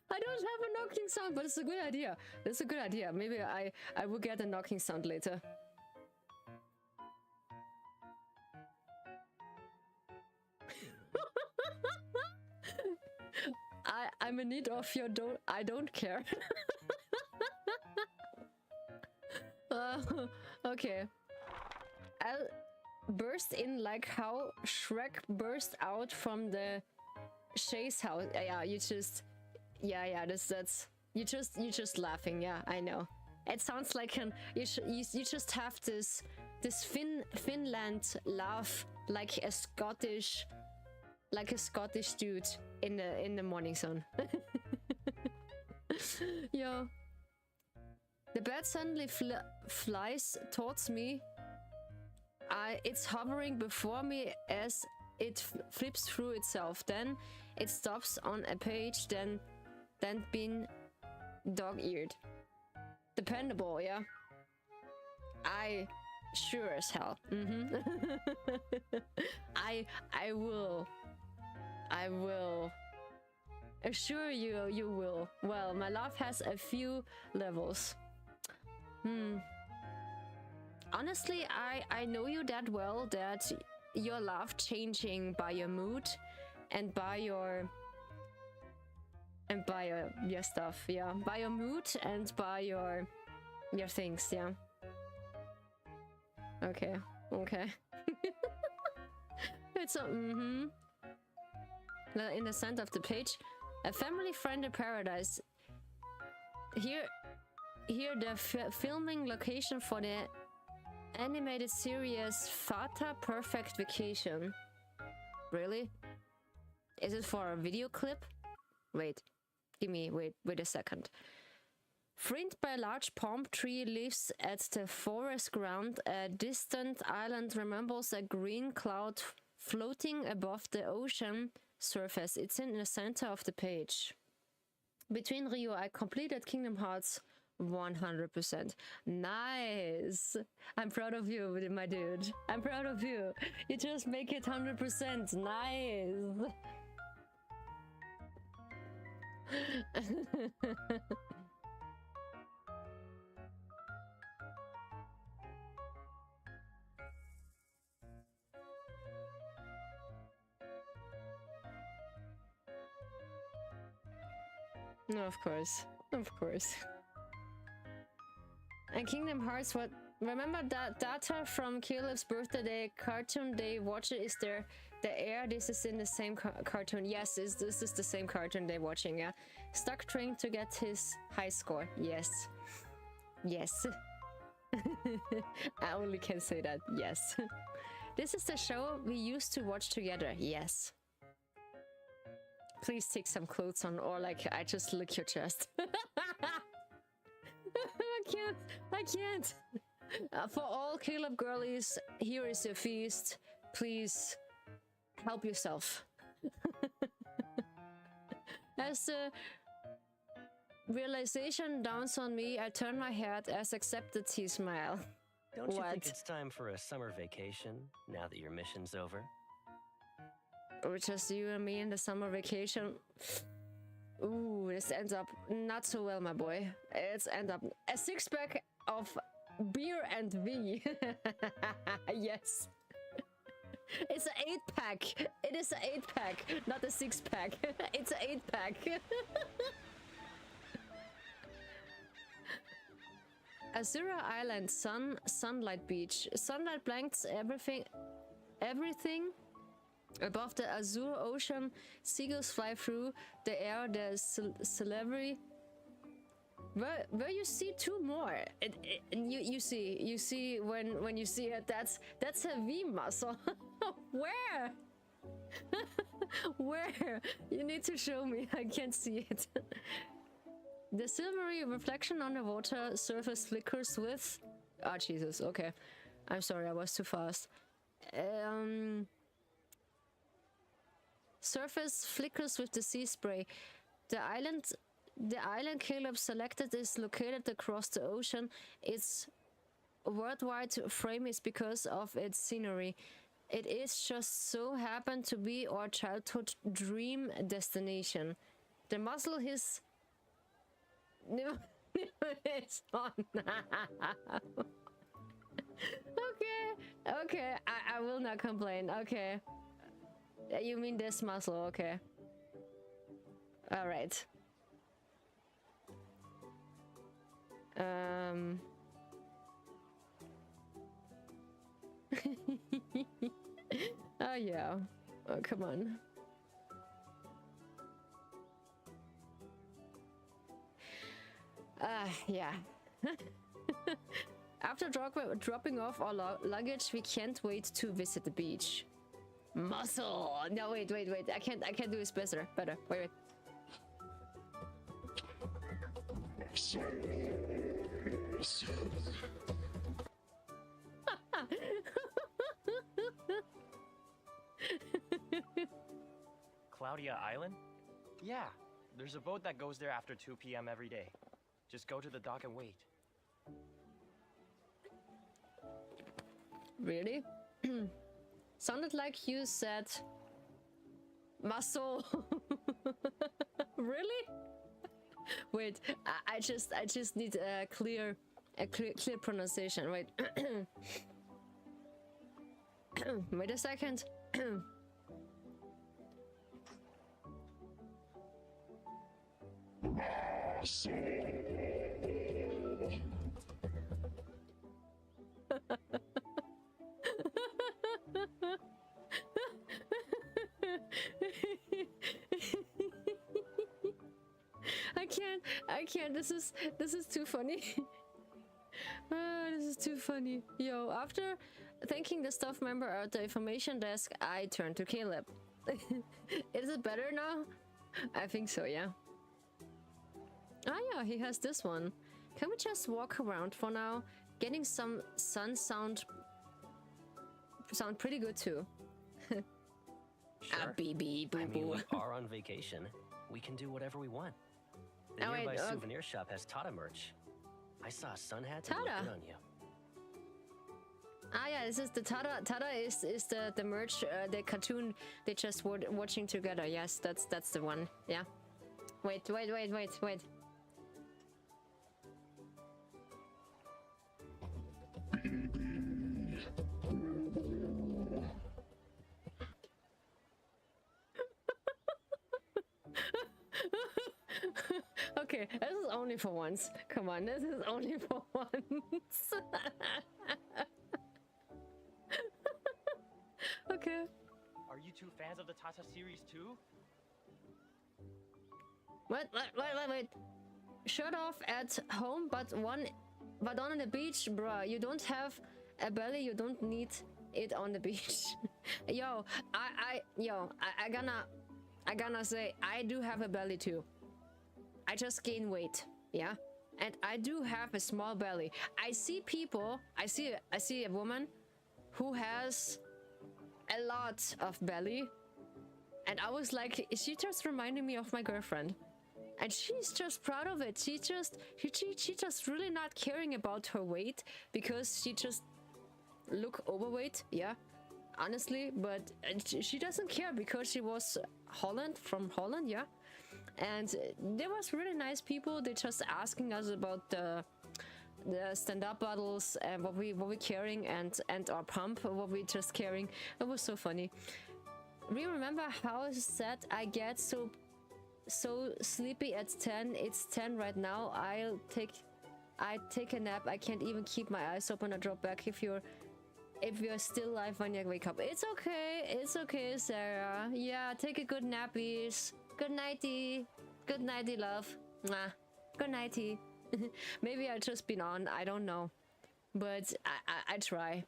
I don't have a knocking sound, but it's a good idea. It's a good idea. Maybe I will get a knocking sound later. I'm in need of your I don't care. Okay. I'll burst in like how Shrek burst out from the Shay's house. Yeah, you just... Yeah, that's... You just laughing, yeah, I know. It sounds like an... You just have this Finland laugh like a Scottish dude in the morning sun. Yeah. The bat suddenly flies towards me. It's hovering before me as it flips through itself. Then it stops on a page. Then being dog-eared. Dependable, yeah. I sure as hell. I will assure you you will. Well, my love has a few levels. Honestly, I know you that well that your love changing by your mood and by your stuff, yeah. By your mood and by your things, yeah. Okay. It's a in the center of the page, a family friend in paradise. Here the filming location for the animated series Fata Perfect Vacation. Really? Is it for a video clip? Wait a second. Framed by a large palm tree lives at the forest ground. A distant island resembles a green cloud floating above the ocean surface. It's in the center of the page. Between Rio, I completed Kingdom Hearts 100%. Nice. I'm proud of you, my dude. I'm proud of you. You just make it 100%. Nice. No, of course. And Kingdom Hearts, what? Remember that data from Caleb's birthday cartoon they watch it? Is there the air? This is in the same cartoon. Yes, this is the same cartoon they're watching, yeah. Stuck trying to get his high score. Yes. I only can say that. Yes. This is the show we used to watch together. Yes. Please take some clothes on, or like I just lick your chest. I can't. For all Caleb girlies, here is your feast. Please help yourself. As the realization dawns on me, I turn my head as accepted he smile. Don't you think it's time for a summer vacation now that your mission's over? Or just you and me in the summer vacation? Ooh, this ends up not so well, my boy. It's end up a six-pack of beer and V. Yes. It's an 8-pack. It is an 8-pack, not a 6-pack. It's an 8-pack. Azura Island, sunlight beach. Sunlight blanks everything. Above the azure ocean, seagulls fly through the air. There's celery. Where you see two more. You see when you see it. That's a V muscle. Where? Where? You need to show me. I can't see it. The silvery reflection on the water surface flickers with... Ah, Jesus. Okay. I'm sorry, I was too fast. Surface flickers with the sea spray. The island Caleb selected is located across the ocean. Its worldwide frame is because of its scenery. It is just so happened to be our childhood dream destination. The muzzle is it's on. Okay, I will not complain. Okay, you mean this muzzle? Okay. All right. Oh yeah. Oh, come on. Yeah. After dropping off our luggage, we can't wait to visit the beach. Muscle. No, wait. I can't do this better. Wait. Claudia Island? Yeah, there's a boat that goes there after 2 p.m. every day. Just go to the dock and wait. Really? Sounded like you said muscle. Really? Wait, I just need a clear pronunciation. Wait. Wait a second. I can't. This is too funny. This is too funny. Yo, after thanking the staff member at the information desk, I turned to Caleb. Is it better now? I think so, yeah. Ah yeah, he has this one. Can we just walk around for now? Getting some sun sound pretty good too. Sure. BB, boo I mean, boo. we are on vacation. We can do whatever we want. The nearby souvenir shop has Tata merch. I saw a sun hat that looked good on you. Ah yeah, this is the Tata. Tata is the merch, the cartoon they just were watching together. Yes, that's the one. Yeah. Wait. Okay, this is only for once. Come on, this is only for once. Okay. Are you two fans of the Tata series too? Wait. Shirt off at home, but on the beach, bruh. You don't have a belly. You don't need it on the beach. Yo, I gonna say I do have a belly too. I just gain weight, yeah, and I do have a small belly. I see people. I see a woman who has a lot of belly, and I was like, she just reminded me of my girlfriend, and she's just proud of it. She just really not caring about her weight because she just look overweight, yeah, honestly, but she doesn't care because she was from Holland, yeah. And there was really nice people. They just asking us about the stand-up bottles and what we carrying and our pump, what we just carrying. It was so funny. We remember how sad I get so sleepy at 10. It's 10 right now. I take a nap. I can't even keep my eyes open. I drop back if you're still alive when you wake up. It's okay, Sarah. Yeah, take a good nappies. Good nighty. Good nighty, love. Mwah. Good nighty. Maybe I've just been on. I don't know. But I try.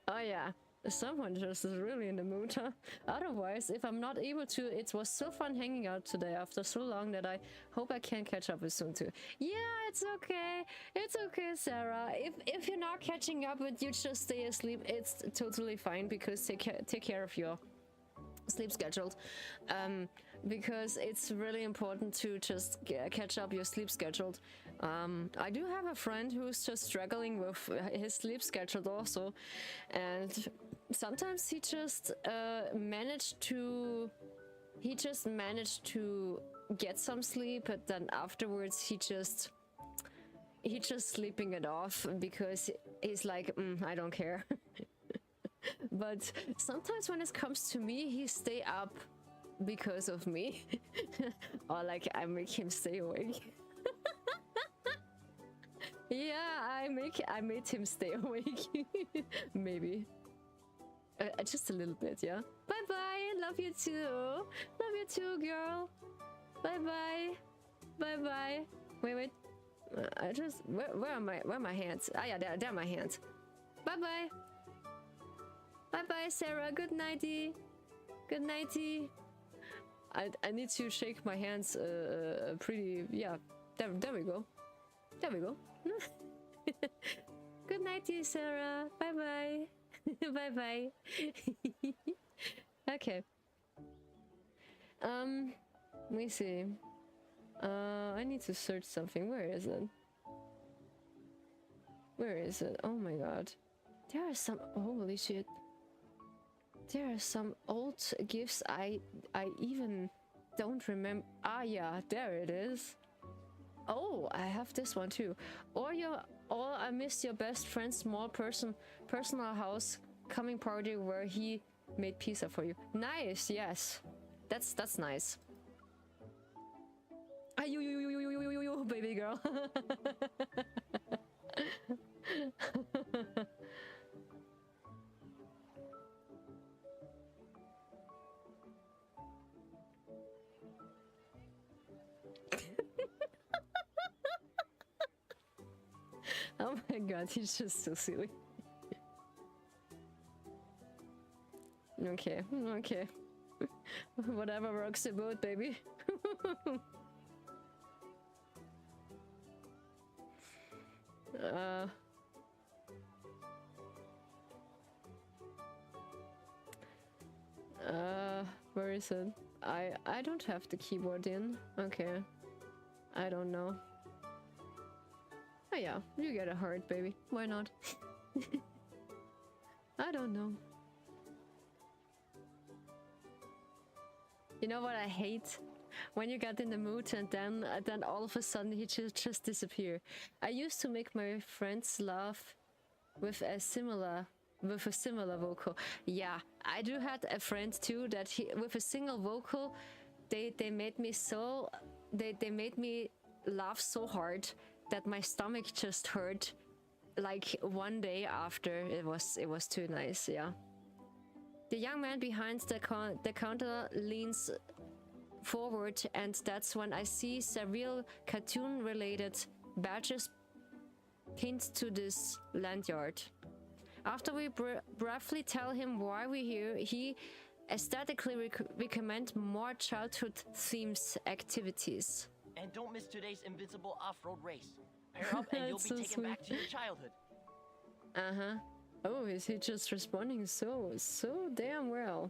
Oh yeah. Someone just is really in the mood, huh? Otherwise, if I'm not able to, it was so fun hanging out today after so long that I hope I can catch up with soon too. Yeah, it's okay. It's okay, Sarah. If you're not catching up and you just stay asleep, it's totally fine because take care of your sleep scheduled. Because it's really important to just catch up your sleep scheduled. I do have a friend who's just struggling with his sleep schedule also, and sometimes he just managed to get some sleep, but then afterwards he just sleeping it off because he's like, I don't care. But sometimes when it comes to me, he stay up because of me. Or like I make him stay awake. Yeah, I made him stay awake. Maybe. Just a little bit, yeah. Bye bye. Love you too. Love you too, girl. Bye bye. Bye bye. Wait. I just where are my hands? Ah yeah, there are my hands. Bye bye. Bye bye, Sarah. Good nighty. Good nighty. I need to shake my hands pretty, yeah. There we go. There we go. Good nighty, Sarah. Bye bye. Bye bye. Okay. Let me see. I need to search something. Where is it? Where is it? Oh my god. There are some, holy shit. There are some old gifts I even don't remember. Ah yeah, there it is. Oh, I have this one too. Or I missed your best friend's small personal house coming party where he made pizza for you. Nice, yes. That's nice. Ayooo, baby girl. Oh my god, he's just so silly. Okay. Whatever rocks the boat, baby. Where is it? I don't have the keyboard in. Okay. I don't know. Oh yeah, you get a heart, baby. Why not? I don't know. You know what I hate? When you get in the mood and then all of a sudden he just disappear. I used to make my friends laugh with a similar vocal. Yeah, I do had a friend too that with a single vocal, they made me laugh so hard that my stomach just hurt like one day after. It was too nice, yeah. The young man behind the counter leans forward, and that's when I see several cartoon-related badges pinned to this lanyard. After we briefly tell him why we're here, he aesthetically recommend more childhood themes activities. And don't miss today's invincible off-road race. Pair up and you'll be taken back to your childhood. Uh-huh. Oh, is he just responding so damn well?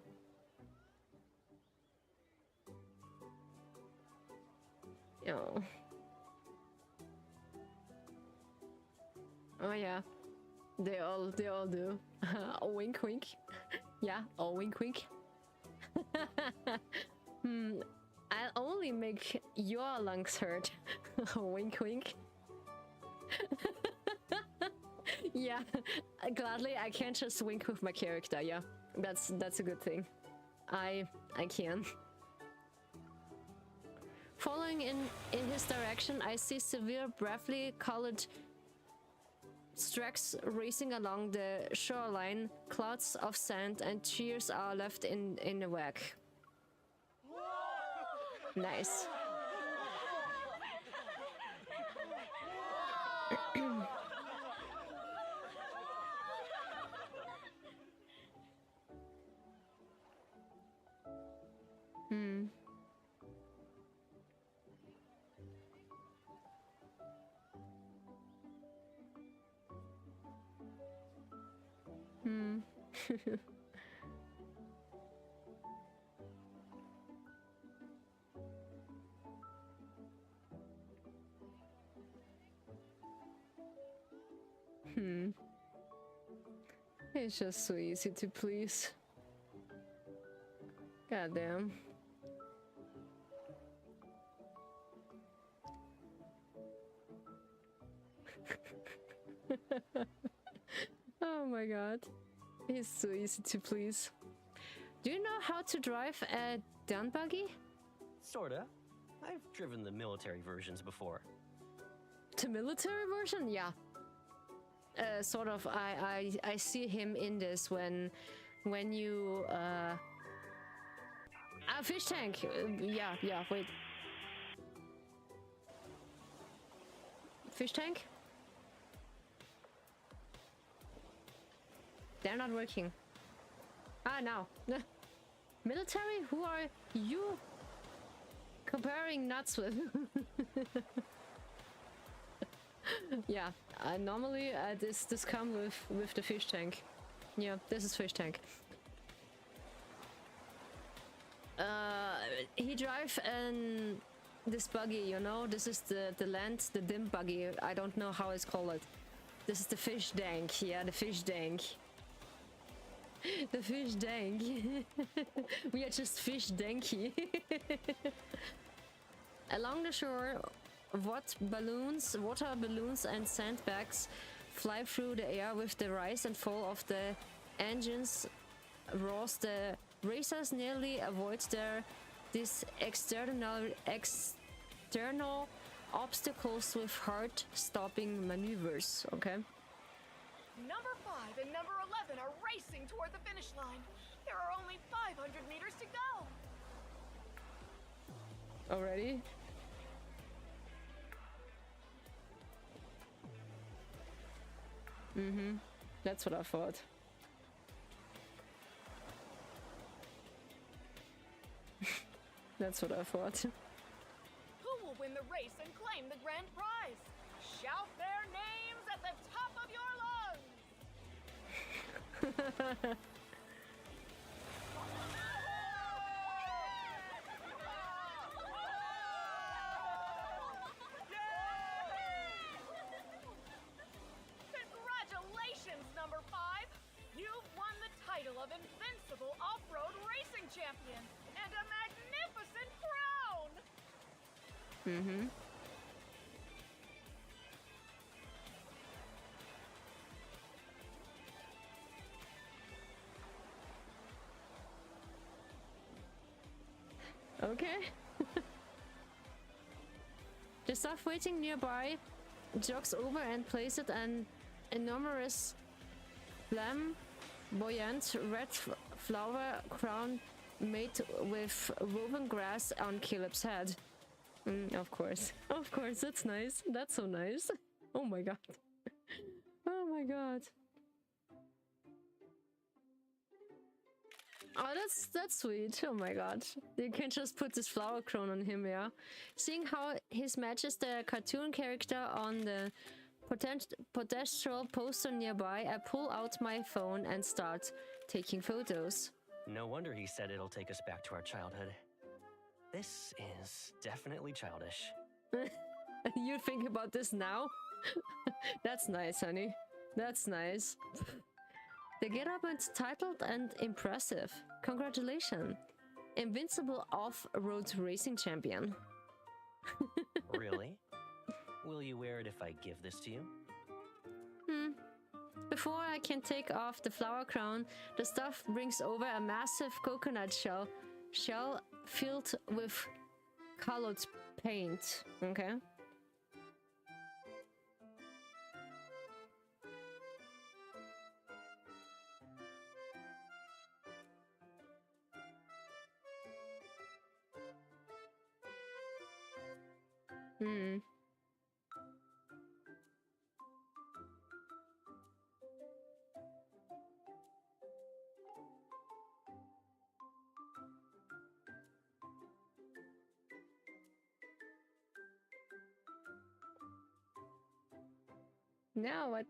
Oh. Oh yeah. They all do. Wink wink. Yeah, wink wink. I'll only make your lungs hurt. Wink wink. Yeah, gladly I can't just wink with my character, yeah. That's a good thing. I can. Following in his direction, I see severe brightly colored straks racing along the shoreline. Clouds of sand and cheers are left in the wake. Nice. It's just so easy to please. Goddamn. Oh my god. He's so easy to please. Do you know how to drive a down buggy? Sorta. I've driven the military versions before. The military version? Yeah. Sort of. I see him in this when you a fish tank. Yeah, wait. Fish tank? They're not working. Ah, now. Military? Who are you comparing nuts with? Yeah, normally this come with the fish tank. Yeah, this is fish tank. He drive this buggy, you know. This is the dim buggy. I don't know how it's called. This is the fish tank. Yeah, the fish tank. The fish tank. We are just fish danky. Along the shore, water balloons and sandbags fly through the air with the rise and fall of the engines roars. The racers nearly avoid these external obstacles with heart-stopping maneuvers. Okay. Number 5 and number 11 are racing toward the finish line. There are only 500 meters to go. Already? Mm-hmm. That's what I thought. That's what I thought. Who will win the race and claim the grand prize? Shout their names at the top of your lungs! Congratulations, number 5! You've won the title of Invincible Off-Road Racing Champion and a magnificent crown! Mm-hmm. Okay. Just stop waiting nearby, jogs over and place it an enormous flamboyant red flower crown made with woven grass on Caleb's head. Of course. Of course, that's nice. That's so nice. Oh my god. Oh my god. Oh, that's sweet. Oh my god. You can just put this flower crown on him, yeah? Seeing how his matches the cartoon character on the potential poster nearby, I pull out my phone and start taking photos. No wonder he said it'll take us back to our childhood. This is definitely childish. You think about this now? That's nice, honey. That's nice. The get-up is titled and impressive. Congratulations. Invincible Off-Road Racing Champion. Really? Will you wear it if I give this to you? Before I can take off the flower crown, the staff brings over a massive coconut shell filled with colored paint. Okay. Now what?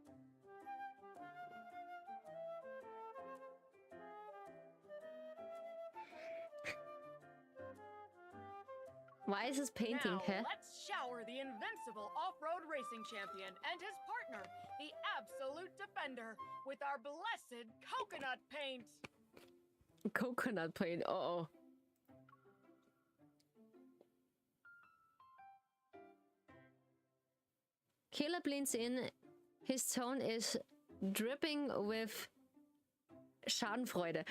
Why is this painting, Now, huh? let's shower the invincible off-road racing champion and his partner, the absolute defender, with our blessed coconut paint. Coconut paint. Uh-oh. Caleb leans in. His tone is dripping with Schadenfreude.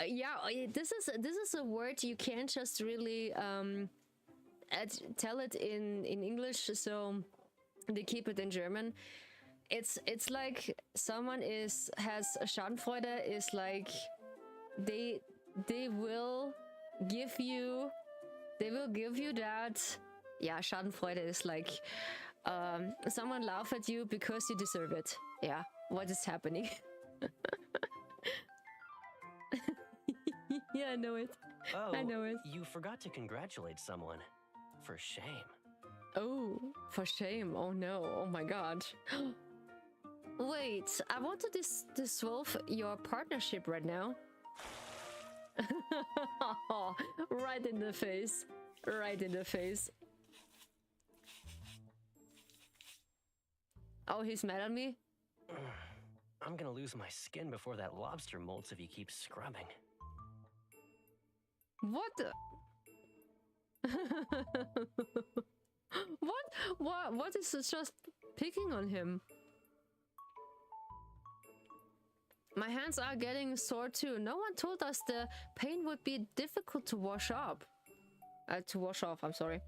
Yeah, this is a word you can't just really tell it in English, so they keep it in German. It's like someone has a Schadenfreude is like they will give you that. Yeah, Schadenfreude is like someone laugh at you because you deserve it. Yeah, what is happening? Yeah, I know it. Oh, I know it. you forgot to congratulate someone. For shame. Oh, for shame. Oh no. Oh my god. Wait, I want to dissolve your partnership right now. Right in the face. Right in the face. Oh, he's mad at me? I'm gonna lose my skin before that lobster molts if you keep scrubbing. What the? What is it just picking on him? My hands are getting sore too. No one told us the paint would be difficult to wash up. To wash off, I'm sorry.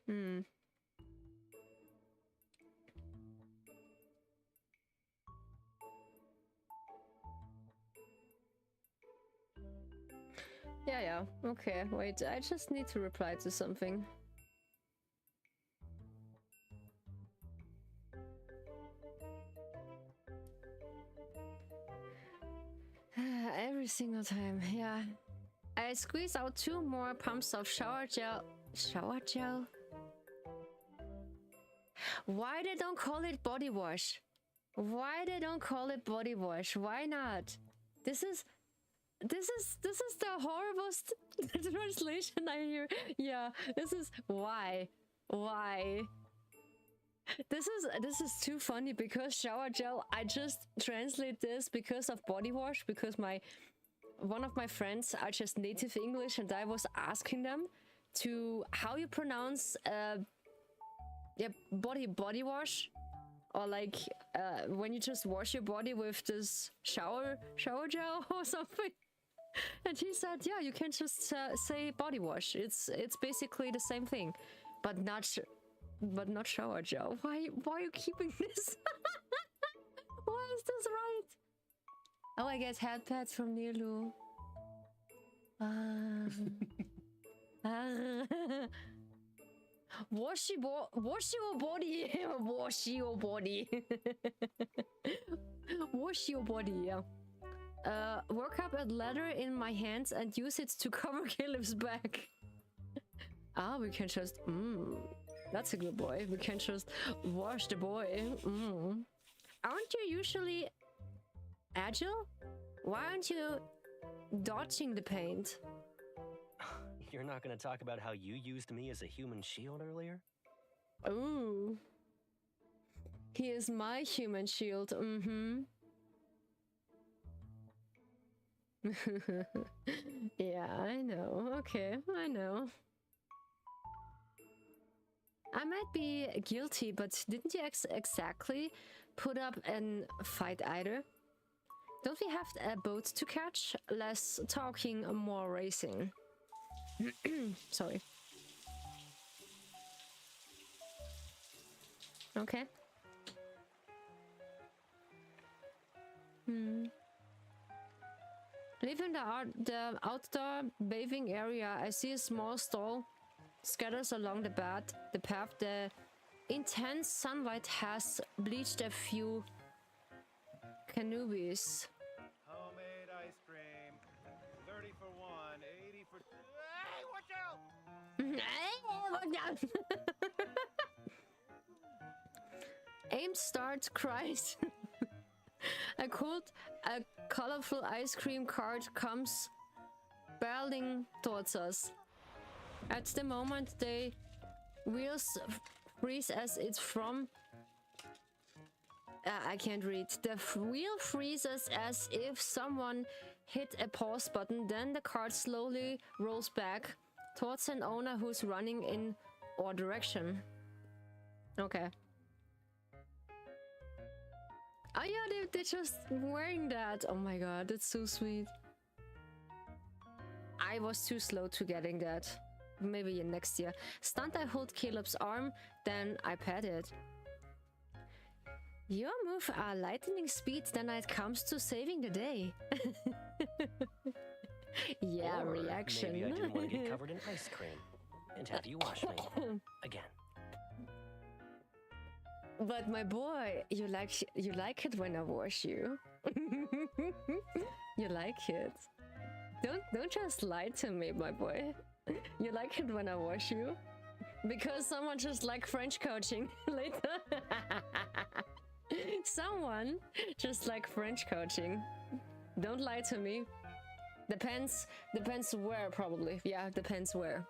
Hmm. Yeah. Okay, wait. I just need to reply to something. Every single time, yeah. I squeeze out 2 more pumps of shower gel. Shower gel? Why they don't call it body wash? Why they don't call it body wash? Why not? This is the horriblest translation I hear. Yeah, this is why. This is too funny because shower gel, I just translate this because of body wash, because one of my friends are just native English and I was asking them to how you pronounce body wash, or like when you just wash your body with this shower gel or something. And he said, yeah, you can just say body wash. It's basically the same thing, but not shower gel. Why are you keeping this? Why is this right? Oh, I get head pads from Nilu. Wash your body. Wash your body. Wash your body, yeah. Work up a ladder in my hands and use it to cover Caleb's back. Ah, we can just... that's a good boy. We can just wash the boy. Aren't you usually agile? Why aren't you dodging the paint? You're not gonna talk about how you used me as a human shield earlier? Ooh. He is my human shield. Yeah, I know. Okay, I know. I might be guilty, but didn't you exactly put up and fight either? Don't we have a boat to catch? Less talking, more racing. Sorry. Okay. Leaving the outdoor bathing area, I see a small stall scatters along the path. The intense sunlight has bleached a few canoes. Homemade ice cream. Aim start cries. A colorful ice cream cart comes barreling towards us. At the moment, the wheels freeze as it's from. I can't read. The wheel freezes as if someone hit a pause button. Then the cart slowly rolls back towards an owner who's running in our direction. Okay. Oh yeah, they're just wearing that. Oh my god, that's so sweet. I was too slow to getting that. Maybe next year. Stunned, I hold Caleb's arm, then I pat it. Your move are lightning speed when it comes to saving the day. Yeah, Or reaction. Maybe I didn't want to get covered in ice cream and have you wash me again. But my boy, you like it when I wash you. You like it. Don't just lie to me, my boy. You like it when I wash you? Because someone just like French coaching later. Someone just like French coaching. Don't lie to me. Depends where, probably. Yeah, depends where.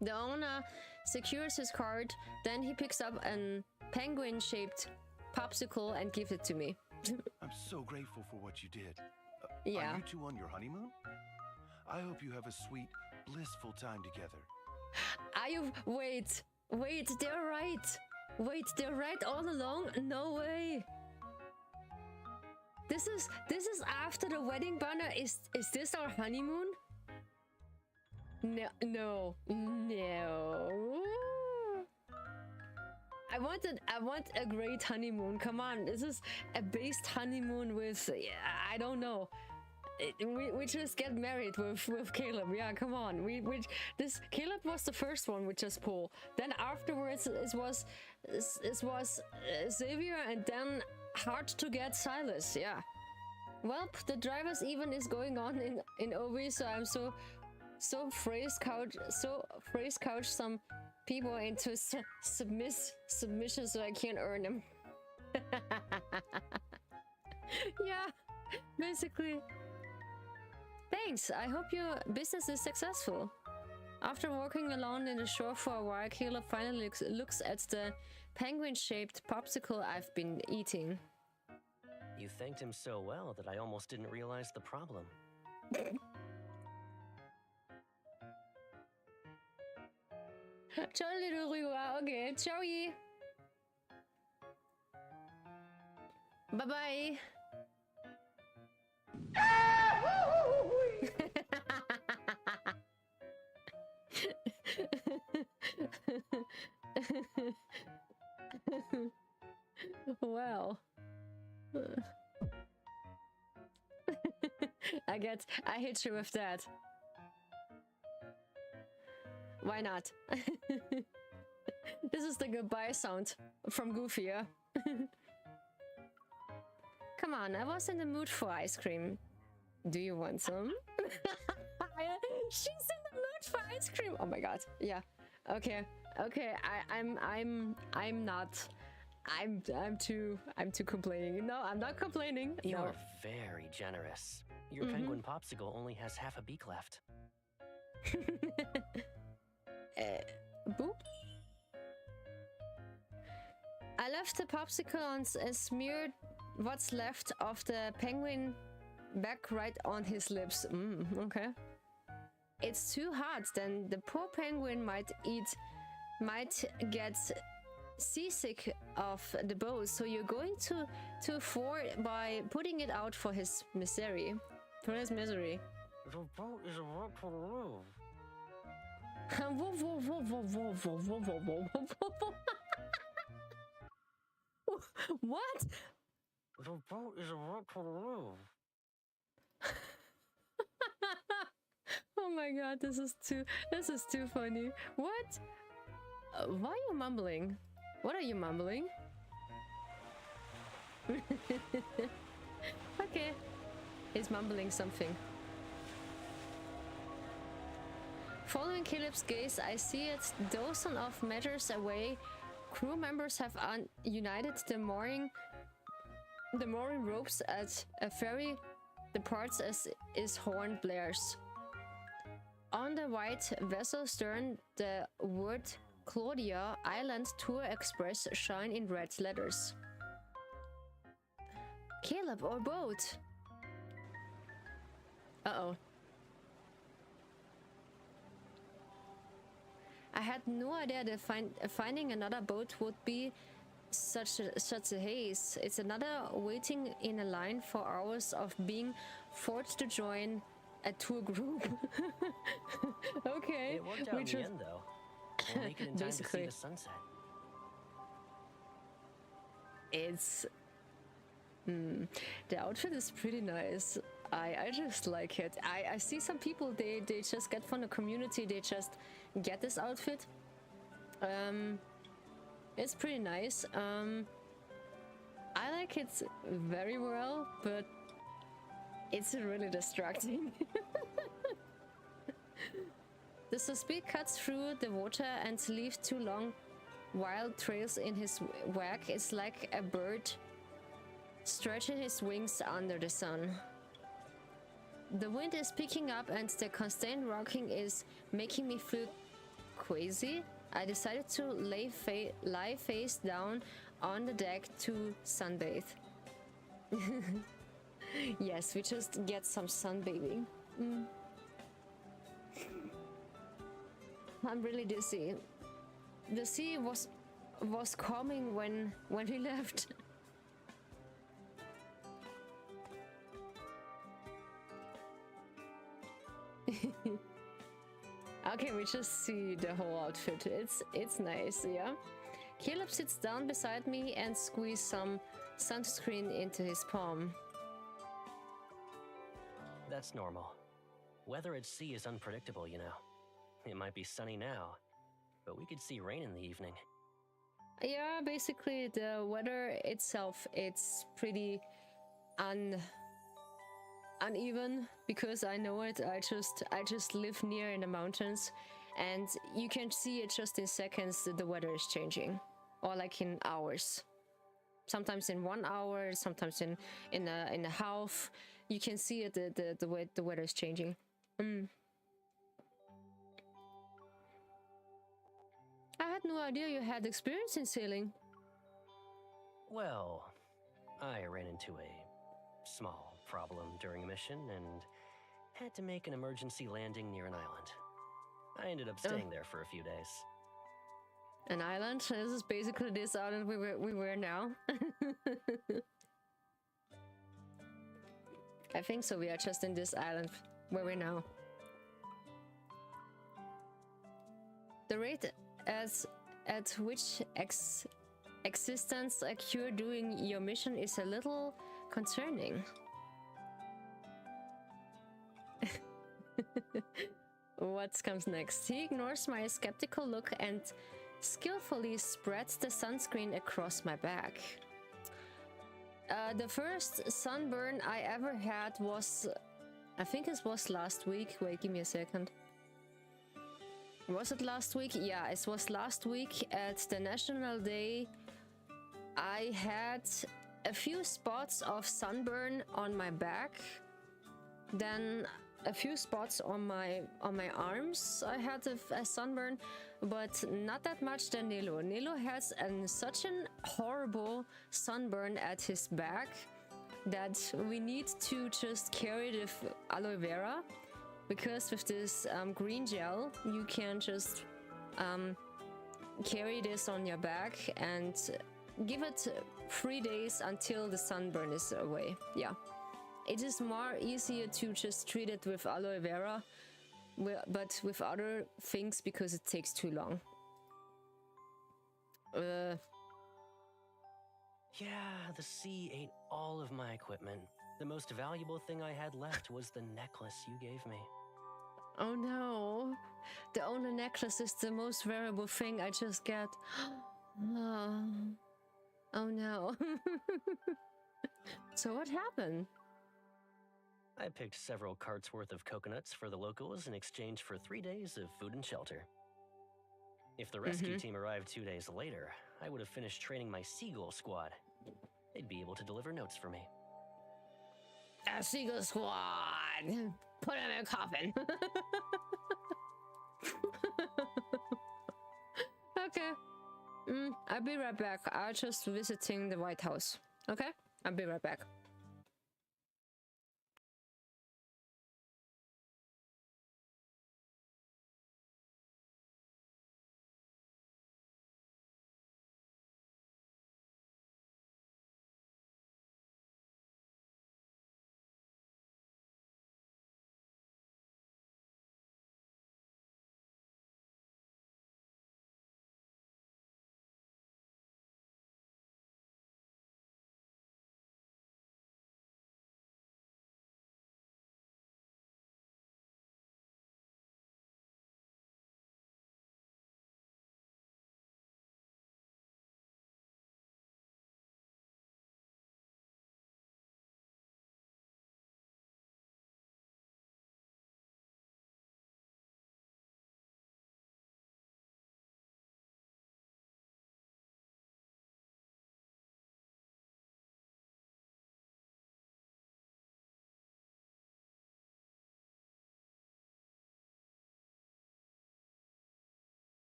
The owner secures his card, then he picks up a penguin-shaped popsicle and gives it to me. I'm so grateful for what you did. Yeah. Are you two on your honeymoon? I hope you have a sweet, blissful time together. Wait, they're right. Wait, they're right all along? No way. This is after the wedding banner. Is this our honeymoon? No. I want a great honeymoon. Come on, this is a based honeymoon with I don't know. We just get married with Caleb. Yeah, come on. This Caleb was the first one we just pulled. Then afterwards it was Xavier, and then hard to get Silas. Yeah. Well, the driver's even is going on in OV, so I'm so phrase couch some people into submission so I can't earn them. Yeah, basically. Thanks, I hope your business is successful. After walking alone in the shore for a while, Caleb finally looks at the penguin-shaped popsicle I've been eating. You thanked him so well that I almost didn't realize the problem. Ciao, little Rua. Okay, ciao. Bye-bye. Well. I hit you with that. Why not? This is the goodbye sound from Goofy, yeah? Come on, I was in the mood for ice cream. Do you want some? She's in the mood for ice cream. Oh my god. Yeah. Okay. I'm not. I'm too complaining. No, I'm not complaining. You No. are very generous. Your penguin popsicle only has half a beak left. Boop. I left the popsicle and smeared what's left of the penguin back right on his lips. Okay. It's too hot, then the poor penguin might get seasick of the boat, so you're going to for by putting it out for his misery. For his misery. The boat is about to move. What? The boat is about to move. Oh my god, this is too funny. What? Why are you mumbling? What are you mumbling? Okay. He's mumbling something. Following Caleb's gaze, I see it dozen of meters away. Crew members have united the mooring ropes at a ferry departs as his horn blares. On the white vessel stern, the word Claudia Island Tour Express shine in red letters. Caleb, our boat! Uh-oh. I had no idea that finding another boat would be such a haze. It's another waiting in a line for hours of being forced to join a tour group. Okay. It worked out in the end, though. We'll make it in time to see the sunset. It's... the outfit is pretty nice. I just like it. I see some people, they just get from the community, they just get this outfit. It's pretty nice. I like it very well, but it's really distracting. The suspect cuts through the water and leaves 2 long wild trails in his wake. It's like a bird stretching his wings under the sun. The wind is picking up and the constant rocking is making me feel queasy. I decided to lie face down on the deck to sunbathe. Yes, we just get some sunbathing. I'm really dizzy. The sea was calming when we left. Okay, we just see the whole outfit. It's nice, yeah. Caleb sits down beside me and squeezes some sunscreen into his palm. That's normal. Weather at sea is unpredictable, you know. It might be sunny now, but we could see rain in the evening. Yeah, basically the weather itself, it's pretty uneven, because I know it. I just live near in the mountains, and you can see it just in seconds that the weather is changing, or like in hours. Sometimes in 1 hour, sometimes in a half. You can see it, the way the weather is changing. I had no idea you had experience in sailing. Well, I ran into a small problem during a mission and had to make an emergency landing near an island. I ended up staying there for a few days. An island? This is basically this island we were now. I think so. We are just in this island where we're now. The rate at which existence occur during your mission is a little concerning. What comes next? He ignores my skeptical look and skillfully spreads the sunscreen across my back. The first sunburn I ever had was, I think it was last week. Wait, give me a second. Was it last week? Yeah, it was last week at the National Day. I had a few spots of sunburn on my back, then a few spots on my arms. I had a sunburn, but not that much than Nilo. Nilo has such an horrible sunburn at his back that we need to just carry the aloe vera, because with this green gel you can just carry this on your back and give it 3 days until the sunburn is away. Yeah. It is more easier to just treat it with aloe vera, but with other things, because it takes too long. Yeah, the sea ate all of my equipment. The most valuable thing I had left was the necklace you gave me. Oh no. The only necklace is the most valuable thing I just get. Oh no. So what happened? I picked several carts worth of coconuts for the locals in exchange for 3 days of food and shelter. If the rescue team arrived 2 days later, I would have finished training my seagull squad. They'd be able to deliver notes for me. A seagull squad! Put him in a coffin! Okay. I'll be right back. I'm just visiting the White House. Okay? I'll be right back.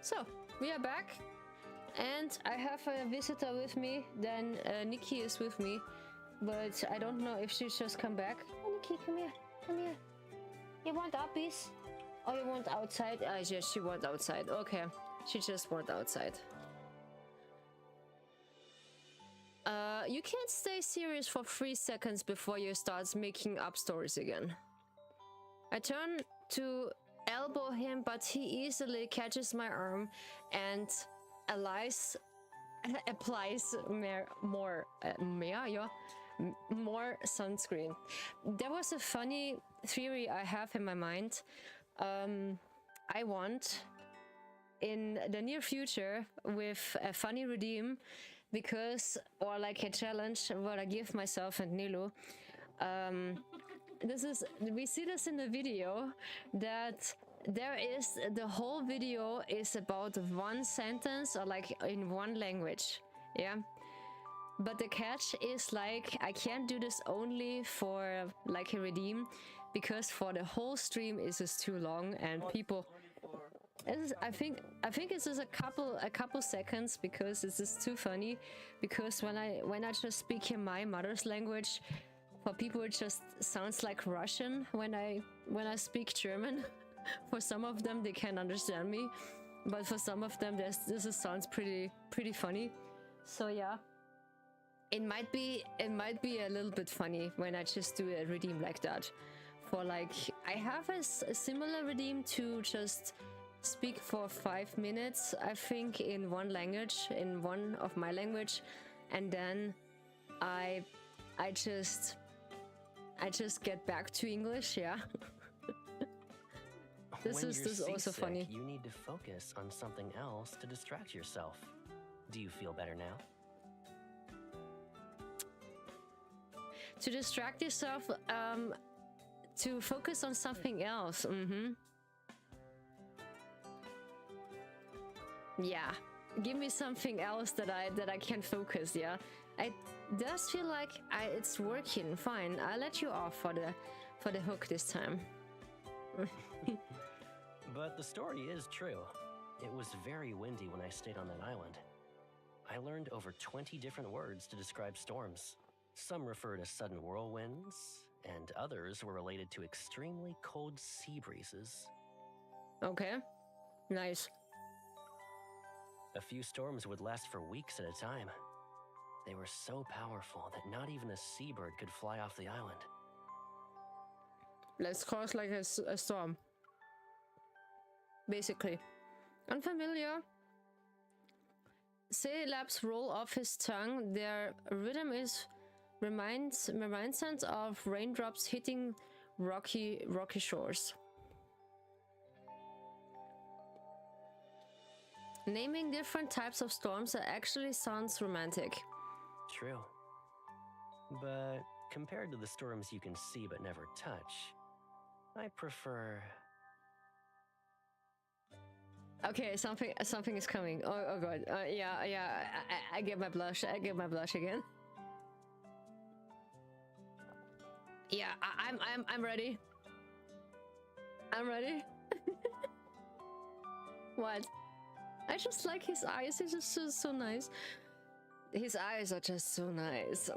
So, we are back. And I have a visitor with me. Then Nikki is with me. But I don't know if she's just come back. Oh, Nikki, come here. Come here. You want uppies? Or you want outside? Yes, she wants outside. Okay. She just wants outside. You can't stay serious for 3 seconds before you start making up stories again. I turn to elbow him, but he easily catches my arm and applies more sunscreen. There was a funny theory I have in my mind. I want in the near future with a funny redeem, because, or like a challenge what I give myself and Nilu. We see this in the video, that the whole video is about one sentence or like in one language, yeah. But the catch is like I can't do this only for like a redeem, because for the whole stream is just too long and people. I think it's just a couple seconds, because it's just too funny. Because when I just speak in my mother's language, for people it just sounds like Russian when I speak German. For some of them they can understand me, but for some of them this sounds pretty funny. So yeah, it might be a little bit funny when I just do a redeem like that. For like I have a similar redeem to just speak for 5 minutes, I think, in one language, in one of my language, and then I just get back to English, yeah. This is also funny. You need to focus on something else to distract yourself. Do you feel better now? To distract yourself, to focus on something else. Yeah, give me something else that I can focus. Yeah, it does feel like it's working fine. I'll let you off for the hook this time. But the story is true. It was very windy when I stayed on that island. I learned over 20 different words to describe storms. Some refer to sudden whirlwinds, and others were related to extremely cold sea breezes. Okay, nice. A few storms would last for weeks at a time. They were so powerful that not even a seabird could fly off the island. Let's cause like a storm. Basically. Unfamiliar. Syllables roll off his tongue. Their rhythm reminds us of raindrops hitting rocky shores. Naming different types of storms actually sounds romantic. True. But compared to the storms you can see but never touch, I prefer... Okay, something is coming. Oh god. Yeah. I get my blush. I get my blush again. Yeah, I'm ready. I'm ready. What? I just like his eyes. He's just so nice. His eyes are just so nice.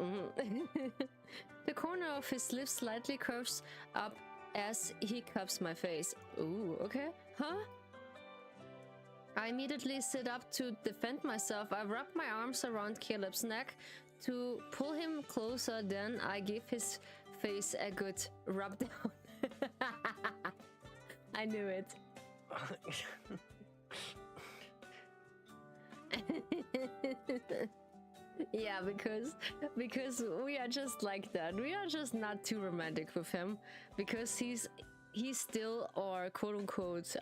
The corner of his lips slightly curves up as he cups my face. Ooh, okay. Huh? I immediately sit up to defend myself. I wrap my arms around Caleb's neck to pull him closer. Then I give his face a good rub down. I knew it. Yeah, because we are just like that. We are just not too romantic with him, because he's still our quote-unquote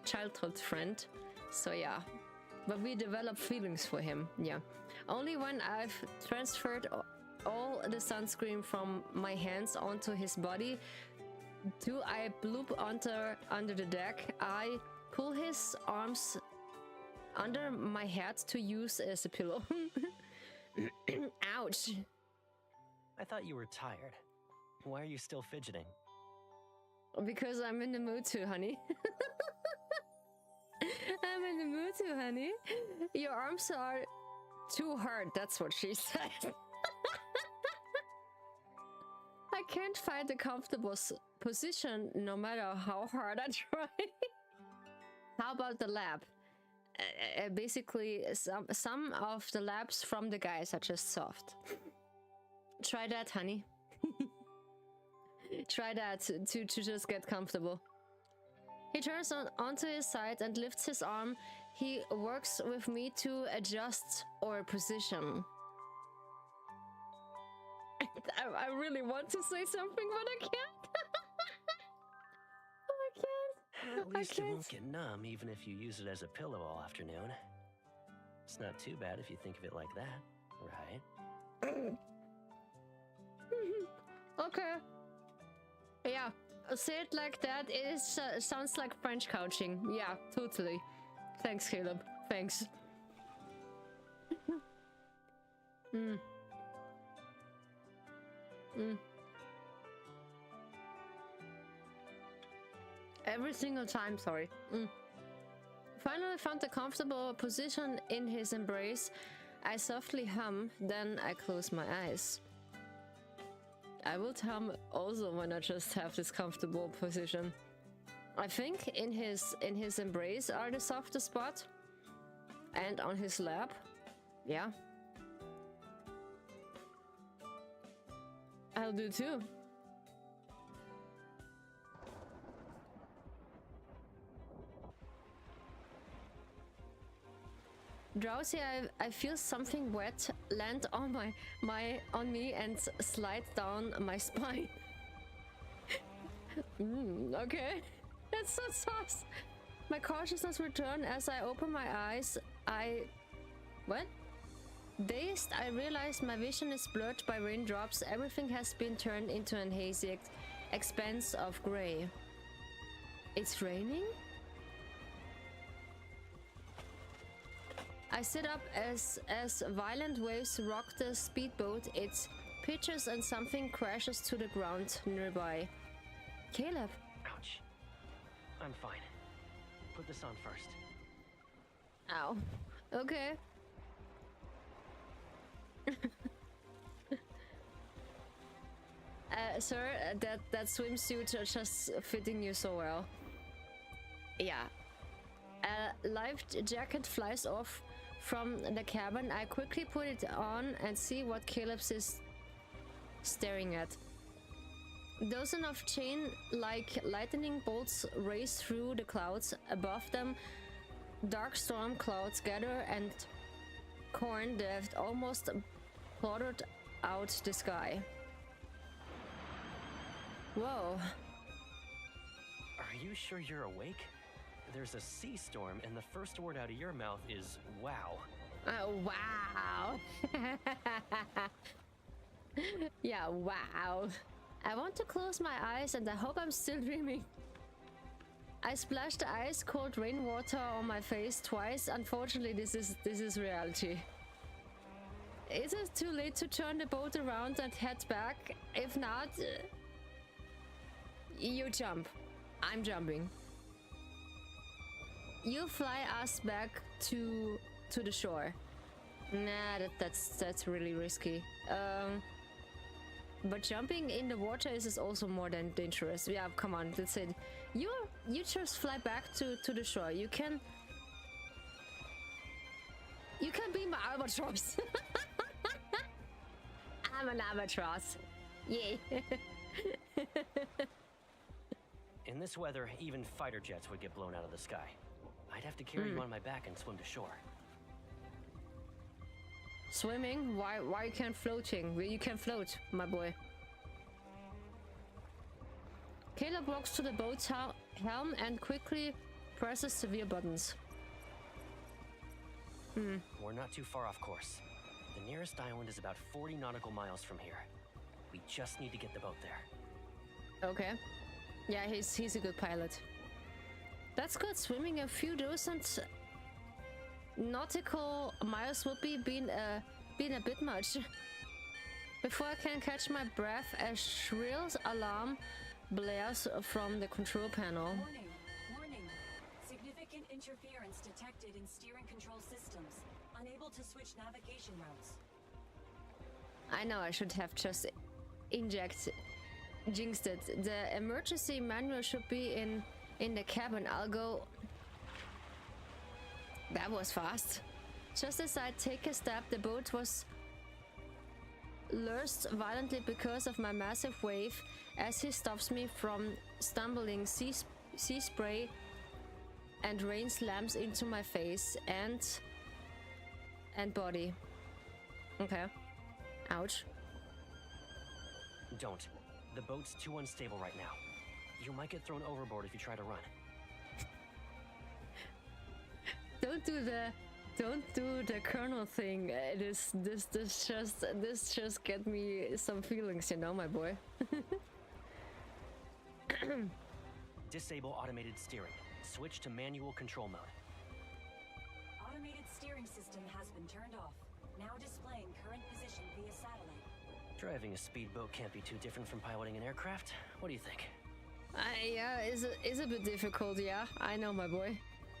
childhood friend. So yeah, but we develop feelings for him. Yeah, only when I've transferred all the sunscreen from my hands onto his body do I bloop under the deck. I pull his arms under my head to use as a pillow. Ouch. I thought you were tired. Why are you still fidgeting? Because I'm in the mood to, honey. I'm in the mood too, honey. Your arms are too hard, that's what she said. I can't find a comfortable position no matter how hard I try. How about the lab? Basically, some of the labs from the guys are just soft. Try that, honey. Try that to just get comfortable. He turns onto his side and lifts his arm. He works with me to adjust our position. I really want to say something, but I can't. I can't. At least it won't get numb even if you use it as a pillow all afternoon. It's not too bad if you think of it like that, right? Okay. Yeah, say it like that. It is, sounds like French couching. Yeah, totally. Thanks, Caleb. Thanks. Every single time, sorry. Finally found a comfortable position in his embrace. I softly hum, then I close my eyes. I will hum also when I just have this comfortable position. I think in his embrace are the softest spot, and on his lap, yeah. I'll do too. Drowsy, I feel something wet land on on me and slide down my spine. Okay, that's so sauce. My consciousness returns as I open my eyes. What? Dazed, I realize my vision is blurred by raindrops. Everything has been turned into an hazy expanse of gray. It's raining? I sit up as violent waves rock the speedboat. It pitches and something crashes to the ground nearby. Caleb. Ouch. I'm fine. Put this on first. Ow. Okay. Sir, that swimsuit are just fitting you so well. Yeah. A life jacket flies off from the cabin. I quickly put it on and see what Caleb is staring at. Dozens of chain-like lightning bolts race through the clouds. Above them, dark storm clouds gather and corn that almost blotted out the sky. Whoa. Are you sure you're awake? There's a sea storm, and the first word out of your mouth is wow. Wow. Yeah, wow. I want to close my eyes and I hope I'm still dreaming. I splashed the ice cold rainwater on my face twice. Unfortunately, this is reality. Is it too late to turn the boat around and head back? If not, you jump. I'm jumping. You fly us back to the shore. Nah, that's really risky. But jumping in the water is also more than dangerous. Yeah, come on, that's it. You just fly back to the shore. You can be my albatross. I'm an albatross. Yay. In this weather, even fighter jets would get blown out of the sky. I'd have to carry you on my back and swim to shore. Swimming? Why you can't floating? Well, you can float, my boy. Caleb walks to the boat's helm and quickly presses severe buttons. We're not too far off course. The nearest island is about 40 nautical miles from here. We just need to get the boat there. Okay. Yeah, he's a good pilot. That's good. Swimming a few dozen nautical miles would be been a bit much. Before I can catch my breath, a shrill alarm blares from the control panel. Warning. Significant interference interference detected in steering control systems. Unable to switch navigation routes. I know I should have just jinxed it. The emergency manual should be in the cabin. I'll go. That was fast. Just as I take a step, the boat was lurched violently because of my massive wave as he stops me from stumbling. Sea spray and rain slams into my face and body. Okay. Ouch. Don't. The boat's too unstable right now. You might get thrown overboard if you try to run. Don't do the colonel thing. This just get me some feelings, you know, my boy. Disable automated steering. Switch to manual control mode. Automated steering system has been turned off. Now displaying current position via satellite. Driving a speedboat can't be too different from piloting an aircraft. What do you think? Yeah, is a bit difficult, yeah. I know, my boy.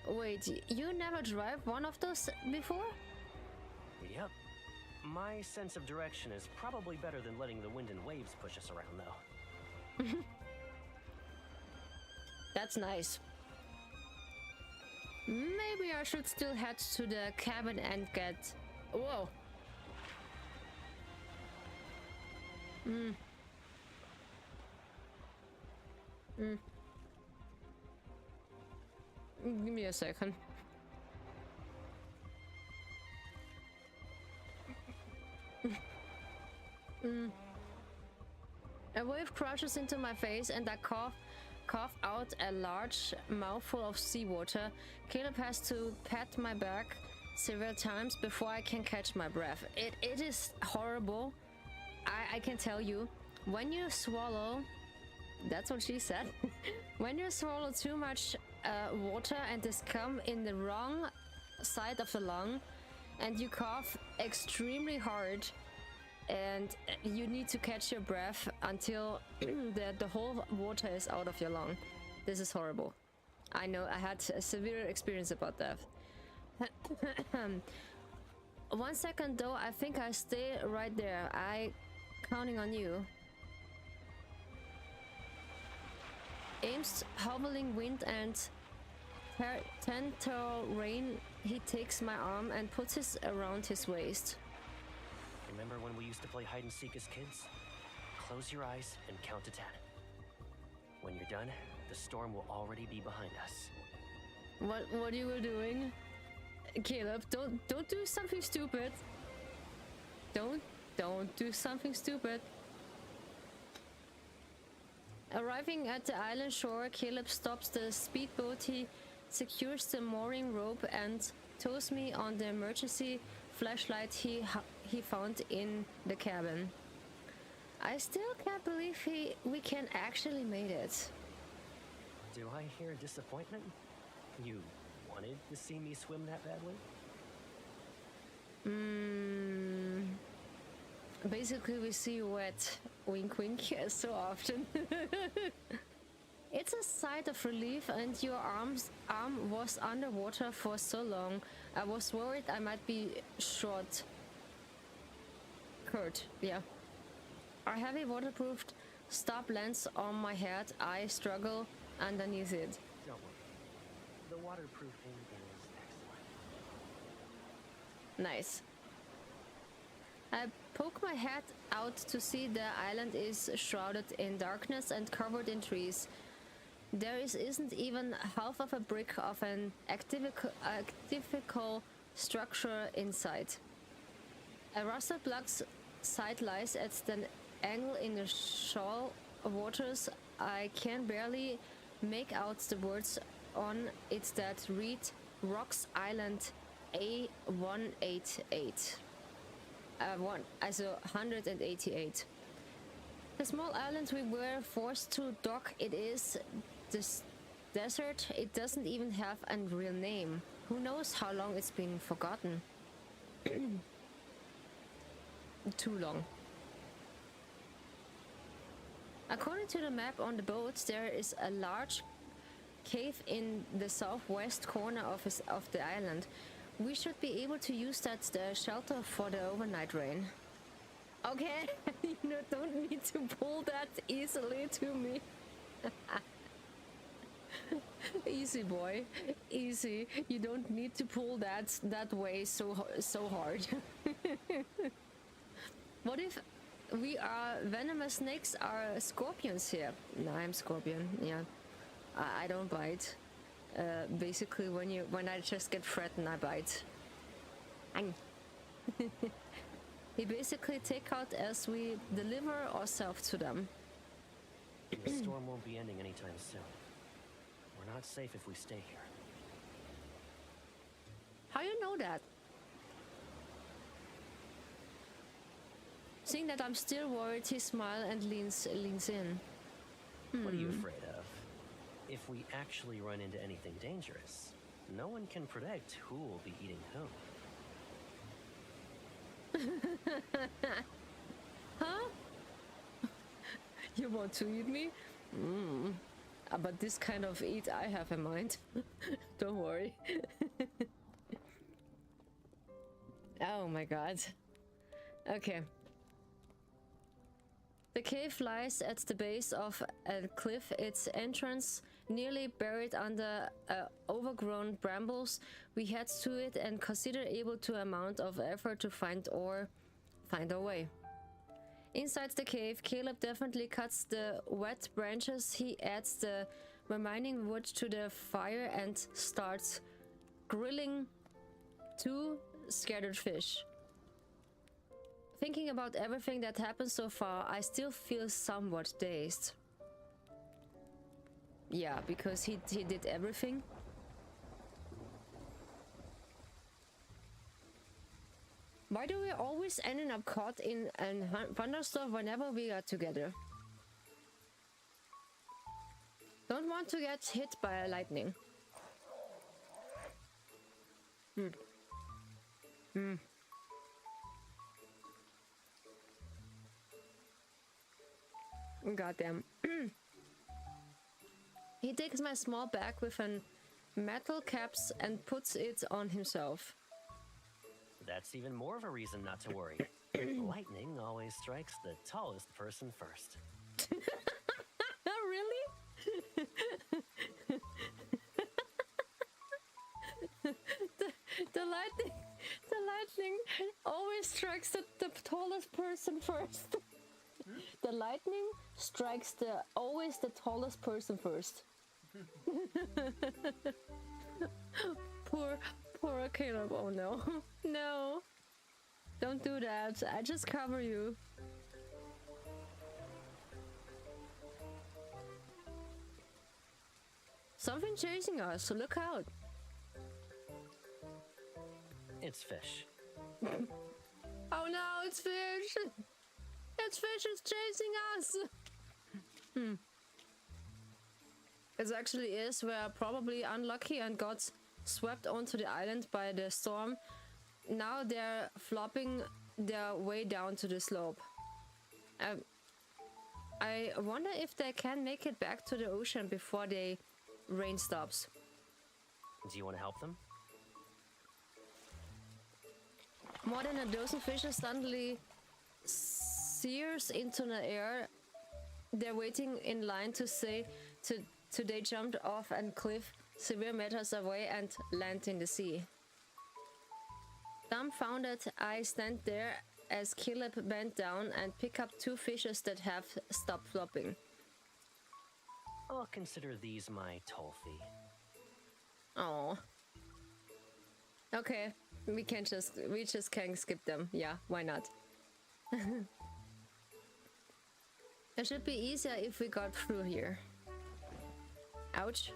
Wait, you never drive one of those before? Yep. My sense of direction is probably better than letting the wind and waves push us around, though. That's nice. Maybe I should still head to the cabin and get... Whoa! Give me a second. A wave crashes into my face and I cough out a large mouthful of seawater. Caleb has to pat my back several times before I can catch my breath. It is horrible. I can tell you. When you swallow... That's what she said. When you swallow too much water and this come in the wrong side of the lung and you cough extremely hard and you need to catch your breath until the whole water is out of your lung. This is horrible. I know, I had a severe experience about that. 1 second though, I think I stay right there. I counting on you. Aim's howling wind and torrential rain, he takes my arm and puts it around his waist. Remember when we used to play hide and seek as kids? Close your eyes and count to 10. When you're done, the storm will already be behind us. What you were doing? Caleb, don't do something stupid. Don't do something stupid. Arriving at the island shore, Caleb stops the speedboat. He secures the mooring rope and tows me on the emergency flashlight he found in the cabin. I still can't believe we can actually made it. Do I hear disappointment? You wanted to see me swim that badly? Basically we see you wet. Wink wink so often. It's a sigh of relief, and your arm was underwater for so long. I was worried I might be hurt, yeah. Our heavy waterproofed stop lands on my head. I struggle underneath it. Don't worry. The waterproofing is excellent. Nice. I poke my head out to see the island is shrouded in darkness and covered in trees. There isn't even half of a brick of an activical structure inside. A rusted block site lies at the angle in the shoal waters. I can barely make out the words on it that read Rocks Island A188. 188. The small island we were forced to dock, it is this desert. It doesn't even have a real name. Who knows how long it's been forgotten? Too long. According to the map on the boat, there is a large cave in the southwest corner of the island. We should be able to use that shelter for the overnight rain. Okay, you don't need to pull that easily to me. Easy, boy, easy. You don't need to pull that way so hard. What if we are venomous snakes are scorpions here? No, I'm scorpion. Yeah, I don't bite. Basically, when I just get threatened, I bite. We basically take out as we deliver ourselves to them. The storm won't be ending anytime soon. We're not safe if we stay here. How you know that? Seeing that I'm still worried, he smiles and leans in. What are you afraid of? If we actually run into anything dangerous, no one can predict who will be eating who. Huh? You want to eat me? But this kind of eat I have in mind. Don't worry. Oh my god. Okay. The cave lies at the base of a cliff, its entrance nearly buried under overgrown brambles. We head to it and consider able to amount of effort to find our way. Inside the cave, Caleb definitely cuts the wet branches. He adds the remaining wood to the fire and starts grilling 2 scattered fish. Thinking about everything that happened so far, I still feel somewhat dazed. Yeah, because he did everything. Why do we always end up caught in a thunderstorm whenever we are together? Don't want to get hit by a lightning. Goddamn. He takes my small bag with an metal caps and puts it on himself. That's even more of a reason not to worry. Lightning always strikes the tallest person first. Really? the lightning always strikes the tallest person first. The lightning strikes always the tallest person first. Poor Caleb. Oh no. No. Don't do that. I just cover you. Something chasing us, so look out. It's fish. Oh no, it's fish. It's fish is chasing us. It actually is. We're probably unlucky and got swept onto the island by the storm. Now they're flopping their way down to the slope. I wonder if they can make it back to the ocean before the rain stops. Do you want to help them? More than a dozen fishes suddenly sears into the air. They're waiting in line to say they jumped off a cliff several meters away and land in the sea. Dumbfounded, I stand there as Caleb bent down and pick up 2 fishes that have stopped flopping. I'll consider these my toll fee. Oh. Okay, we just can skip them. Yeah, why not? It should be easier if we got through here. Ouch.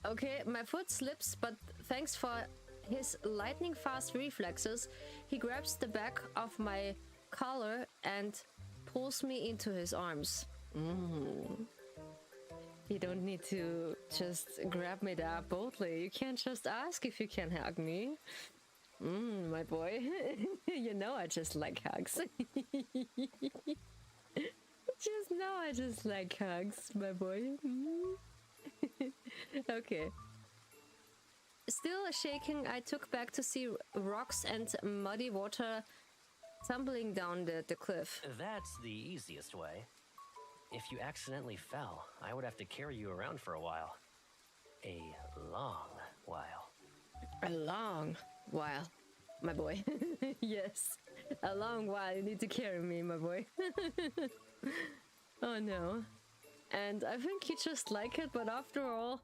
Okay, my foot slips, but thanks for his lightning fast reflexes, he grabs the back of my collar and pulls me into his arms. You don't need to just grab me that boldly. You can't just ask if you can hug me. My boy. You know I just like hugs. Just know I I just like hugs, my boy. Okay. Still shaking, I took back to see rocks and muddy water tumbling down the cliff. That's the easiest way. If you accidentally fell, I would have to carry you around for a while. A long while. A long while, my boy. Yes, a long while you need to carry me, my boy. Oh no. And I think you just like it, but after all,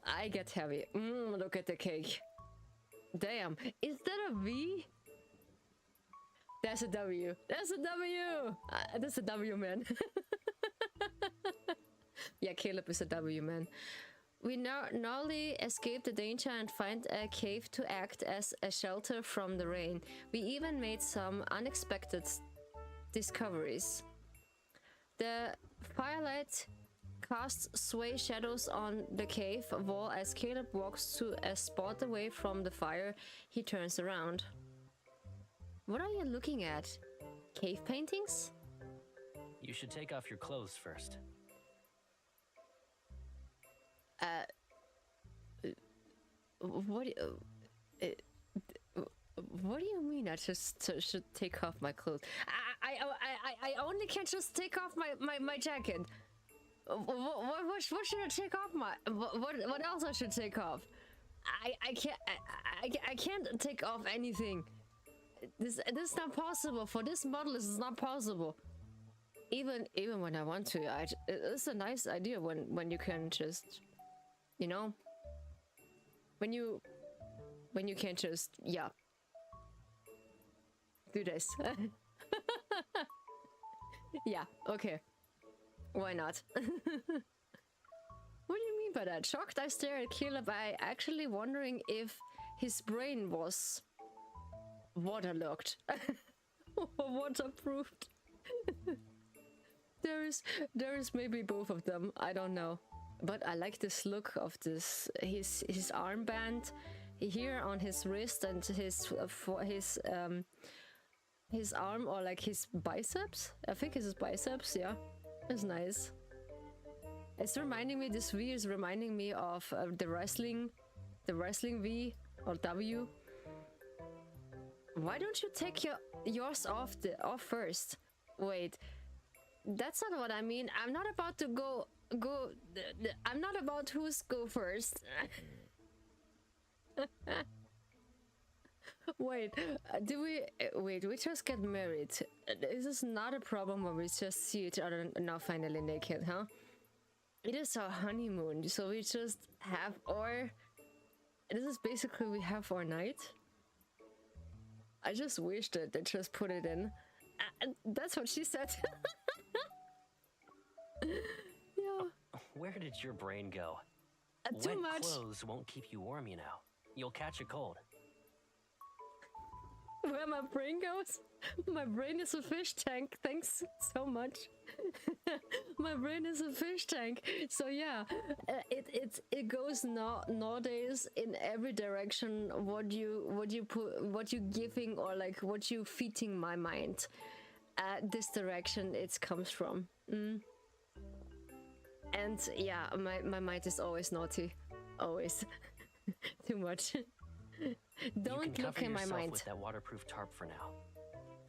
I get heavy. Look at the cake. Damn, is that a V? That's a W. That's a W! That's a W, man. Yeah, Caleb is a W, man. We narrowly escaped the danger and find a cave to act as a shelter from the rain. We even made some unexpected discoveries. The firelight casts sway shadows on the cave wall as Caleb walks to a spot away from the fire. He turns around. What are you looking at? Cave paintings? You should take off your clothes first. What do you mean I just should take off my clothes? I only can just take off my jacket. What should I take off what else I should take off? I can't take off anything. This is not possible. For this model, this is not possible. Even when I want to, it's a nice idea when you can just, you know, when you can just, yeah, do this. Yeah, okay, why not? What do you mean by that? Shocked, I stare at Caleb. I actually wondering if his brain was waterlogged. Waterproofed. There is maybe both of them. I don't know, but I like this look of this his armband here on his wrist and his arm, or like his biceps. I think it's his biceps. Yeah, it's nice. It's reminding me. This V is reminding me of the wrestling V or W. Why don't you take yours off first? Wait. That's not what I mean. I'm not about to go. I'm not about who's go first. Wait, we just get married. This is not a problem when we just see each other now finally naked, huh? It is our honeymoon, so we just have this is basically we have our night. I just wish that they just put it in. That's what she said. Yeah. Where did your brain go? Too Wet much. clothes won't keep you warm, you know. You'll catch a cold. Where my brain goes? My brain is a fish tank. Thanks so much. My brain is a fish tank. So yeah, it goes nowadays in every direction. What you put, what you giving, or like what you feeding my mind. This direction it comes from. And yeah, my mind is always naughty, always. Too much. Don't look in my mind. With that waterproof tarp for now.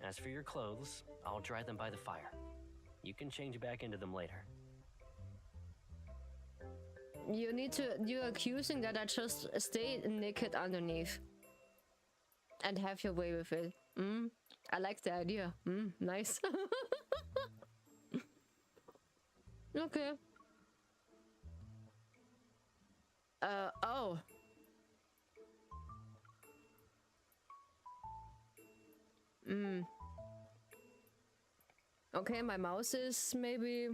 As for your clothes, I'll dry them by the fire. You can change back into them later. You're accusing that I just stay naked underneath and have your way with it. I like the idea. Nice. Okay. Oh. Okay, my mouse is maybe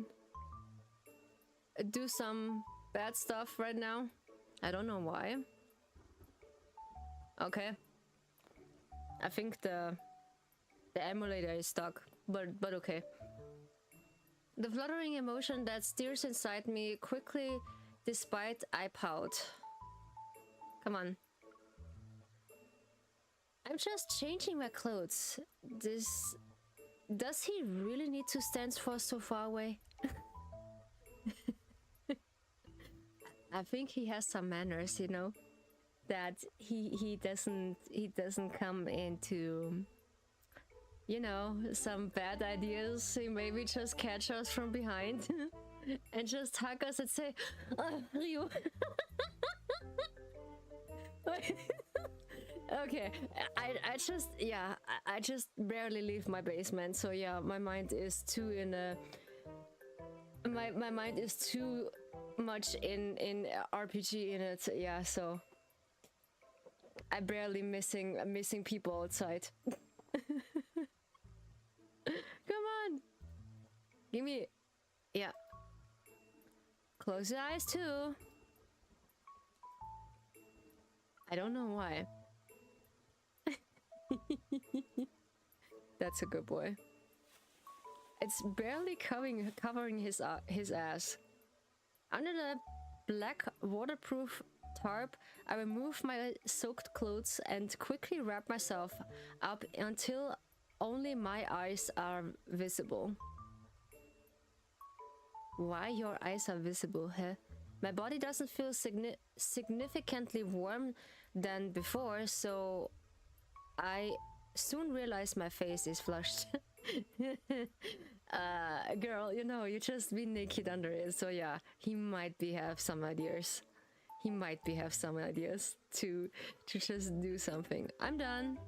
do some bad stuff right now. I don't know why. Okay. I think the emulator is stuck, but okay. The fluttering emotion that stirs inside me quickly, despite I pout. Come on. I'm just changing my clothes. Does he really need to stand for so far away? I think he has some manners, you know, that he doesn't come into, you know, some bad ideas. He maybe just catch us from behind and just hug us and say, oh, Ryu. Okay, I just barely leave my basement, so yeah, my mind is too in a my mind is too much in RPG in it, yeah, so I barely missing people outside. Come on, give me, yeah, close your eyes too. I don't know why. That's a good boy. It's barely covering his ass. Under the black waterproof tarp, I remove my soaked clothes and quickly wrap myself up until only my eyes are visible. Why your eyes are visible, huh? My body doesn't feel significantly warm than before, so I soon realize my face is flushed. Girl, you know, you just been naked under it, so yeah, he might have some ideas. He might have some ideas to just do something. I'm done.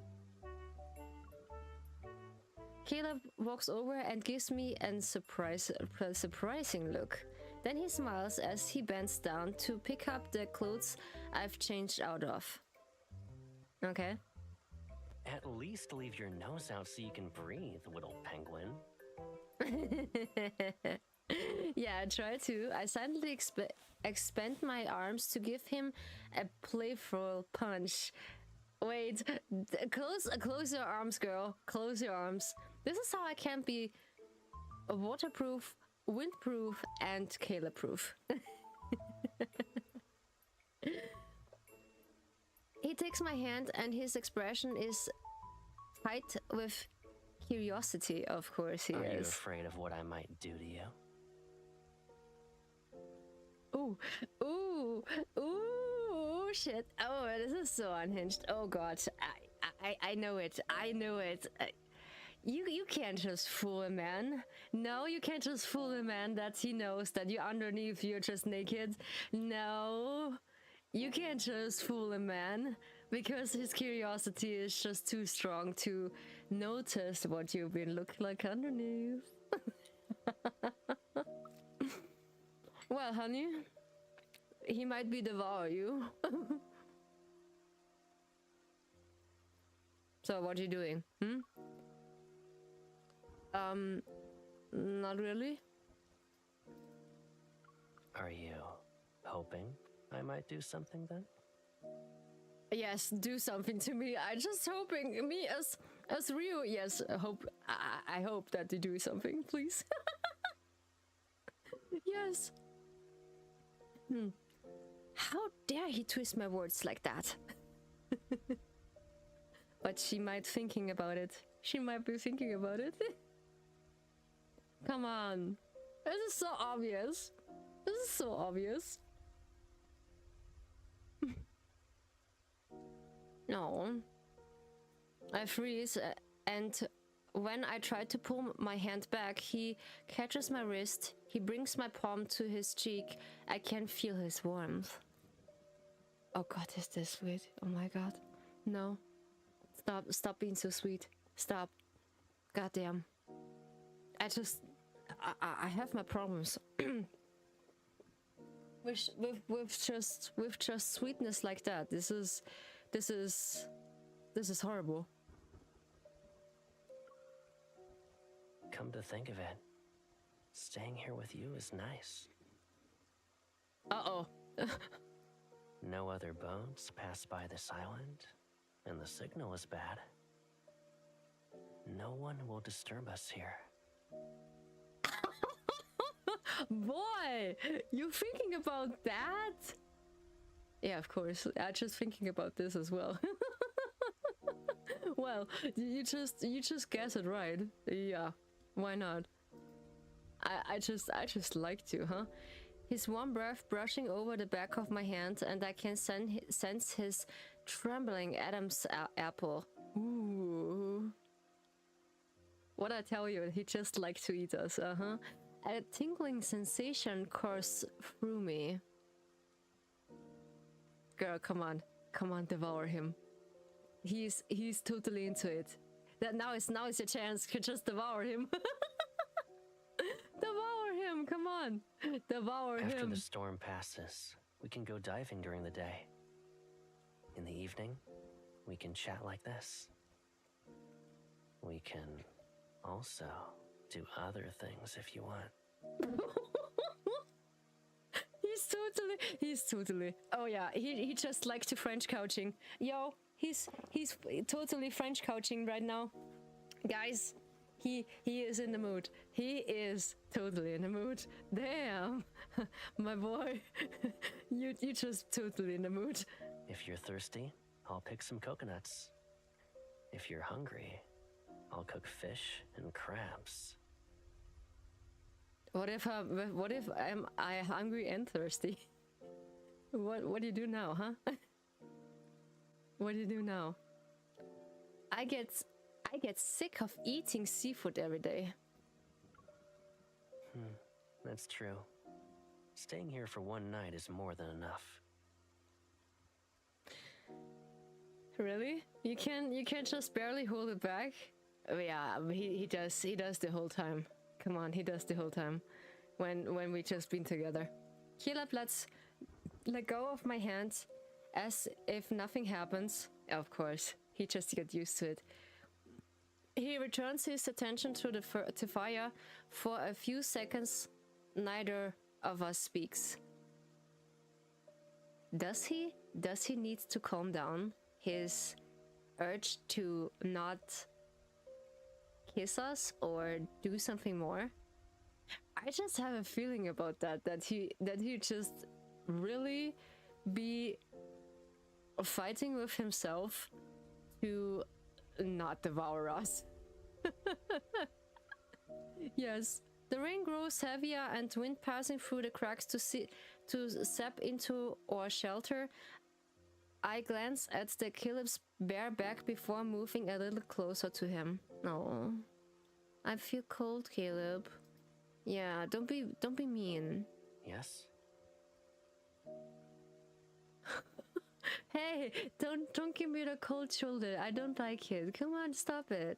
Caleb walks over and gives me a surprising look. Then he smiles as he bends down to pick up the clothes I've changed out of. Okay. At least leave your nose out so you can breathe, little penguin. Yeah, I try to. I silently expand my arms to give him a playful punch. Wait, close your arms, girl. Close your arms. This is how I can be waterproof, windproof, and Caleb-proof. He takes my hand and his expression is tight with curiosity, of course he is. Are you afraid of what I might do to you? Ooh, ooh, ooh, shit. Oh, this is so unhinged. Oh god, I know it. I know it. You can't just fool a man. No, you can't just fool a man that he knows that you underneath you're just naked. No, you can't just fool a man because his curiosity is just too strong to notice what you've been looking like underneath. Well, honey, he might be devour you. So what are you doing? Not really. Are you hoping I might do something then? Yes, do something to me. I just hoping me as Ryu. Yes, I hope that you do something, please. Yes. How dare he twist my words like that? But she might thinking about it. She might be thinking about it. Come on. This is so obvious. This is so obvious. No. I freeze and when I try to pull my hand back, he catches my wrist. He brings my palm to his cheek. I can feel his warmth. Oh god, is this sweet? Oh my god. No. Stop being so sweet. Stop. Goddamn. I have my problems. with just sweetness like that. This is horrible. Come to think of it, staying here with you is nice. Uh-oh. No other boats pass by this island, and the signal is bad. No one will disturb us here. Boy, you thinking about that? Yeah, of course. I'm just thinking about this as well. Well, you just guess it right. Yeah, why not? I just like to, huh? His warm breath brushing over the back of my hand, and I can sense his trembling Adam's apple. Ooh. What I tell you, he just likes to eat us, A tingling sensation coursed through me. Girl, come on. Come on, devour him. He's totally into it. That now is your chance to just devour him. Devour him, come on. Devour him. After the storm passes, we can go diving during the day. In the evening, we can chat like this. We can also do other things if you want. He's totally. Oh yeah, he just likes to French couching. Yo, he's totally French couching right now, guys. He is in the mood. He is totally in the mood. Damn, my boy, you just totally in the mood. If you're thirsty, I'll pick some coconuts. If you're hungry, I'll cook fish and crabs. What if I'm hungry and thirsty? What do you do now, huh? What do you do now? I get sick of eating seafood every day. That's true. Staying here for one night is more than enough. Really? You can just barely hold it back? Oh, yeah, he does the whole time. Come on, he does the whole time. When we just been together. Caleb let go of my hand as if nothing happens. Of course, he just got used to it. He returns his attention to fire. For a few seconds, neither of us speaks. Does he need to calm down his urge to not kiss us or do something more? I just have a feeling about that he just really be fighting with himself to not devour us. Yes, the rain grows heavier and wind passing through the cracks to step into our shelter. I glance at the Caleb's bare back before moving a little closer to him. Oh, I feel cold, Caleb. Yeah, don't be mean. Yes? Hey, don't give me the cold shoulder. I don't like it. Come on, stop it.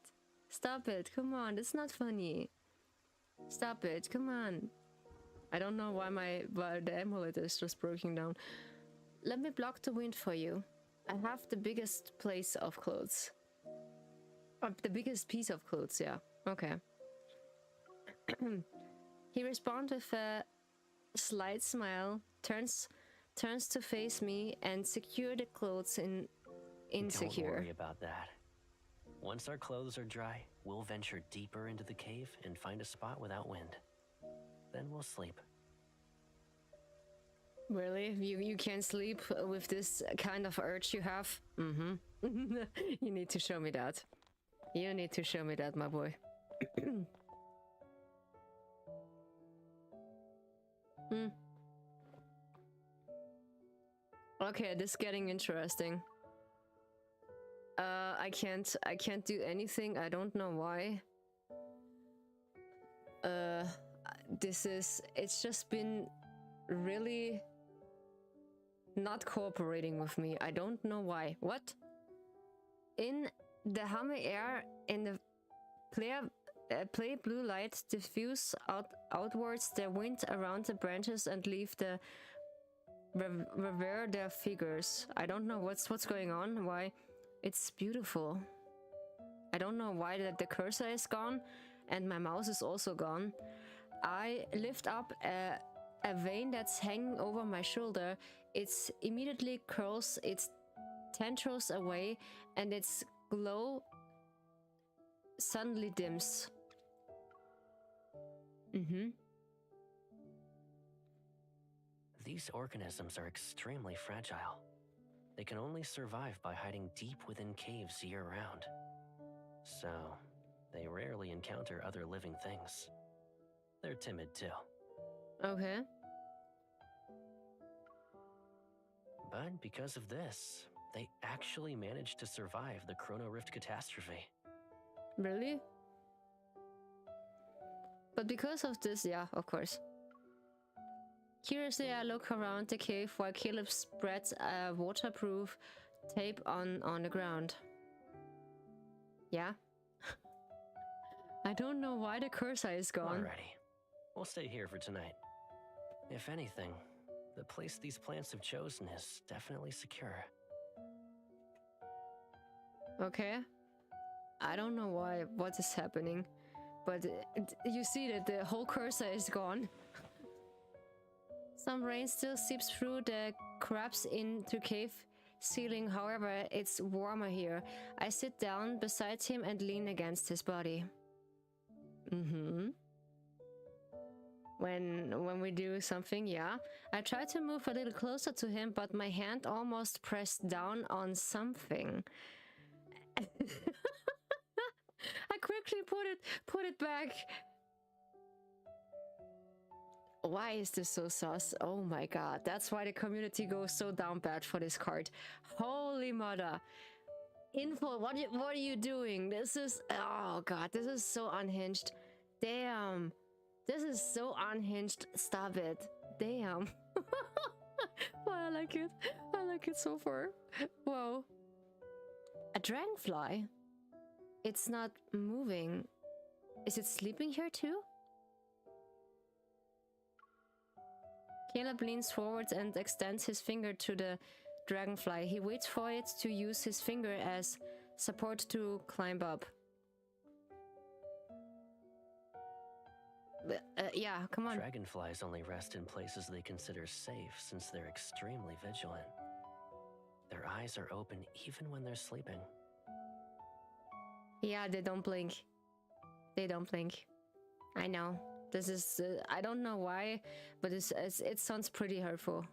Stop it. Come on, it's not funny. Stop it. Come on. I don't know why the amulet is just breaking down. Let me block the wind for you. I have the biggest place of clothes. The biggest piece of clothes, yeah. Okay. He responds with a slight smile, turns to face me, and secure the clothes insecure. Don't worry about that. Once our clothes are dry, we'll venture deeper into the cave and find a spot without wind. Then we'll sleep. Really? You can't sleep with this kind of urge you have? Mm-hmm. You need to show me that. You need to show me that, my boy. Okay, this is getting interesting. I can't do anything. I don't know why. It's just been really not cooperating with me. I don't know why. What? In the hummy air, in the play blue light diffuse outwards the wind around the branches and leave the revere their figures. I don't know what's going on. Why? It's beautiful. I don't know why the cursor is gone and my mouse is also gone. I lift up a vein that's hanging over my shoulder. It immediately curls its tendrils away and its glow suddenly dims. These organisms are extremely fragile. They can only survive by hiding deep within caves year-round. So, they rarely encounter other living things. They're timid too. Okay. But because of this, they actually managed to survive the Chrono Rift catastrophe. Really? But because of this, yeah, of course. Curiously, I look around the cave while Caleb spreads a waterproof tape on the ground. Yeah? I don't know why the cursor is gone. Alrighty. We'll stay here for tonight. If anything, the place these plants have chosen is definitely secure. Okay. I don't know what is happening, but you see that the whole cursor is gone. Some rain still seeps through the cracks into cave ceiling, however, it's warmer here. I sit down beside him and lean against his body. When we do something, yeah. I try to move a little closer to him, but my hand almost pressed down on something. I quickly put it back. Why is this so sus? Oh my god, that's why the community goes so down bad for this card. Holy mother. Info, what are you doing? This is, oh god, this is so unhinged. Damn. This is so unhinged. Stop it. Damn. Well, I like it. I like it so far. Whoa. A dragonfly? It's not moving. Is it sleeping here too? Caleb leans forward and extends his finger to the dragonfly. He waits for it to use his finger as support to climb up. Yeah, come on. Dragonflies only rest in places they consider safe since they're extremely vigilant. Their eyes are open even when they're sleeping. Yeah, they don't blink. They don't blink. I know. This is, I don't know why, but it sounds pretty hurtful.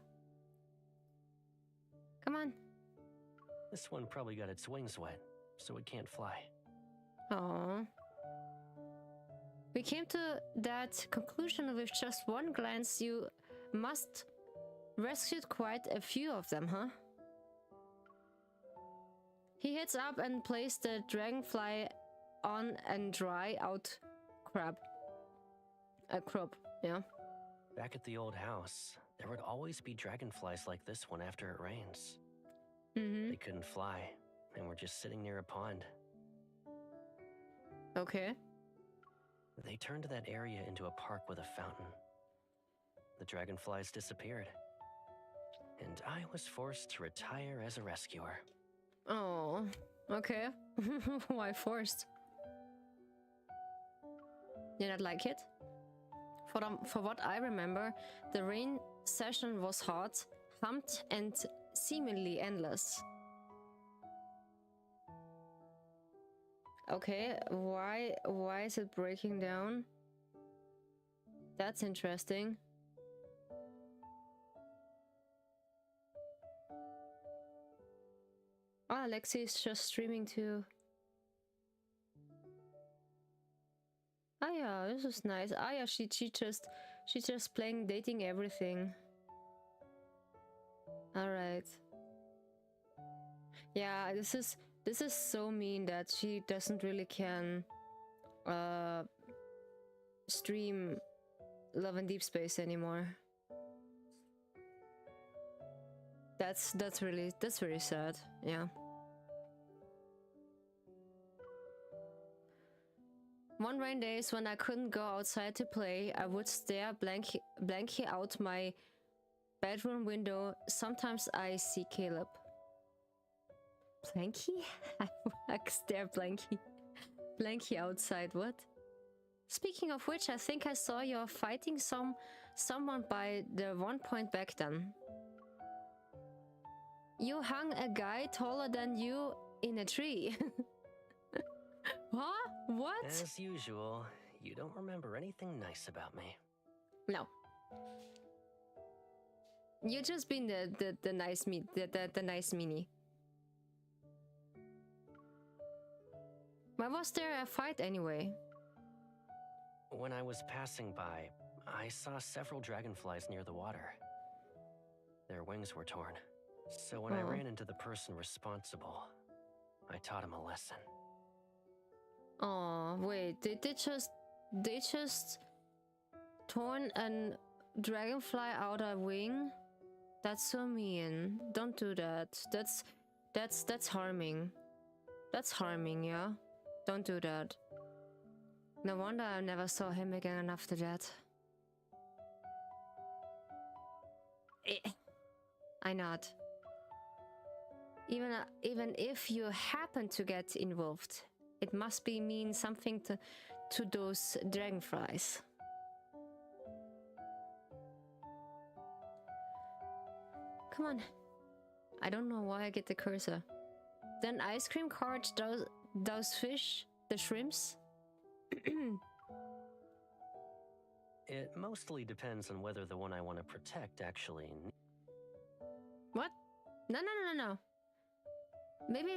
Come on. This one probably got its wings wet, so it can't fly. Aww. We came to that conclusion with just one glance. You must rescued quite a few of them, huh? He heads up and places the dragonfly on and dry out crop. A crop, yeah. Back at the old house, there would always be dragonflies like this one after it rains. They couldn't fly, and were just sitting near a pond. Okay. They turned that area into a park with a fountain. The dragonflies disappeared, and I was forced to retire as a rescuer. Oh, okay. Why forced? Did not like it? For what I remember, the rain session was hot, humped, and seemingly endless. Okay, why is it breaking down? That's interesting. Oh, Alexi is just streaming too. Ah yeah, this is nice. Ah yeah, she's just playing dating everything. All right. Yeah, this is so mean that she doesn't really can stream Love and Deespace anymore. That's very sad. Yeah. One rain days when I couldn't go outside to play, I would stare blankly out my bedroom window. Sometimes I see Caleb. Blanky? I stare blanky outside. What? Speaking of which, I think I saw you fighting someone by the one point back then. You hung a guy taller than you in a tree. Huh? What? As usual, you don't remember anything nice about me. No. You just been the nice the nice meanie. Why was there a fight anyway? When I was passing by, I saw several dragonflies near the water. Their wings were torn. So when I ran into the person responsible, I taught him a lesson. Oh, wait, they just torn a dragonfly out a wing? That's so mean. Don't do that. That's harming. That's harming, yeah? Don't do that. No wonder I never saw him again after that. I not. Even if you happen to get involved, it must be mean something to those dragonflies. Come on. I don't know why I get the cursor. Then ice cream cart, those fish, the shrimps. It mostly depends on whether the one I want to protect actually. What? No. Maybe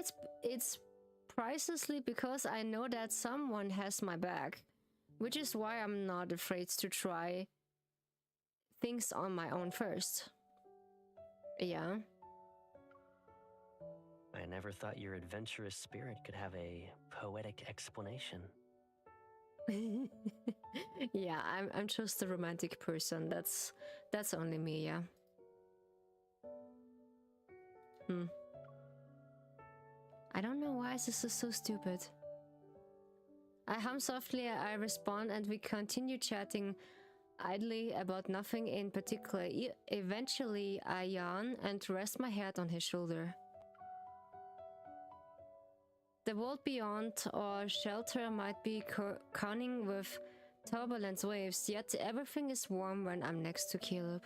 it's precisely because I know that someone has my back, which is why I'm not afraid to try things on my own first. Yeah. I never thought your adventurous spirit could have a poetic explanation. Yeah, I'm just a romantic person. That's only me, yeah. I don't know why this is so stupid. I hum softly, I respond, and we continue chatting idly about nothing in particular. Eventually, I yawn and rest my head on his shoulder. The world beyond our shelter might be cunning with turbulent waves, yet everything is warm when I'm next to Caleb.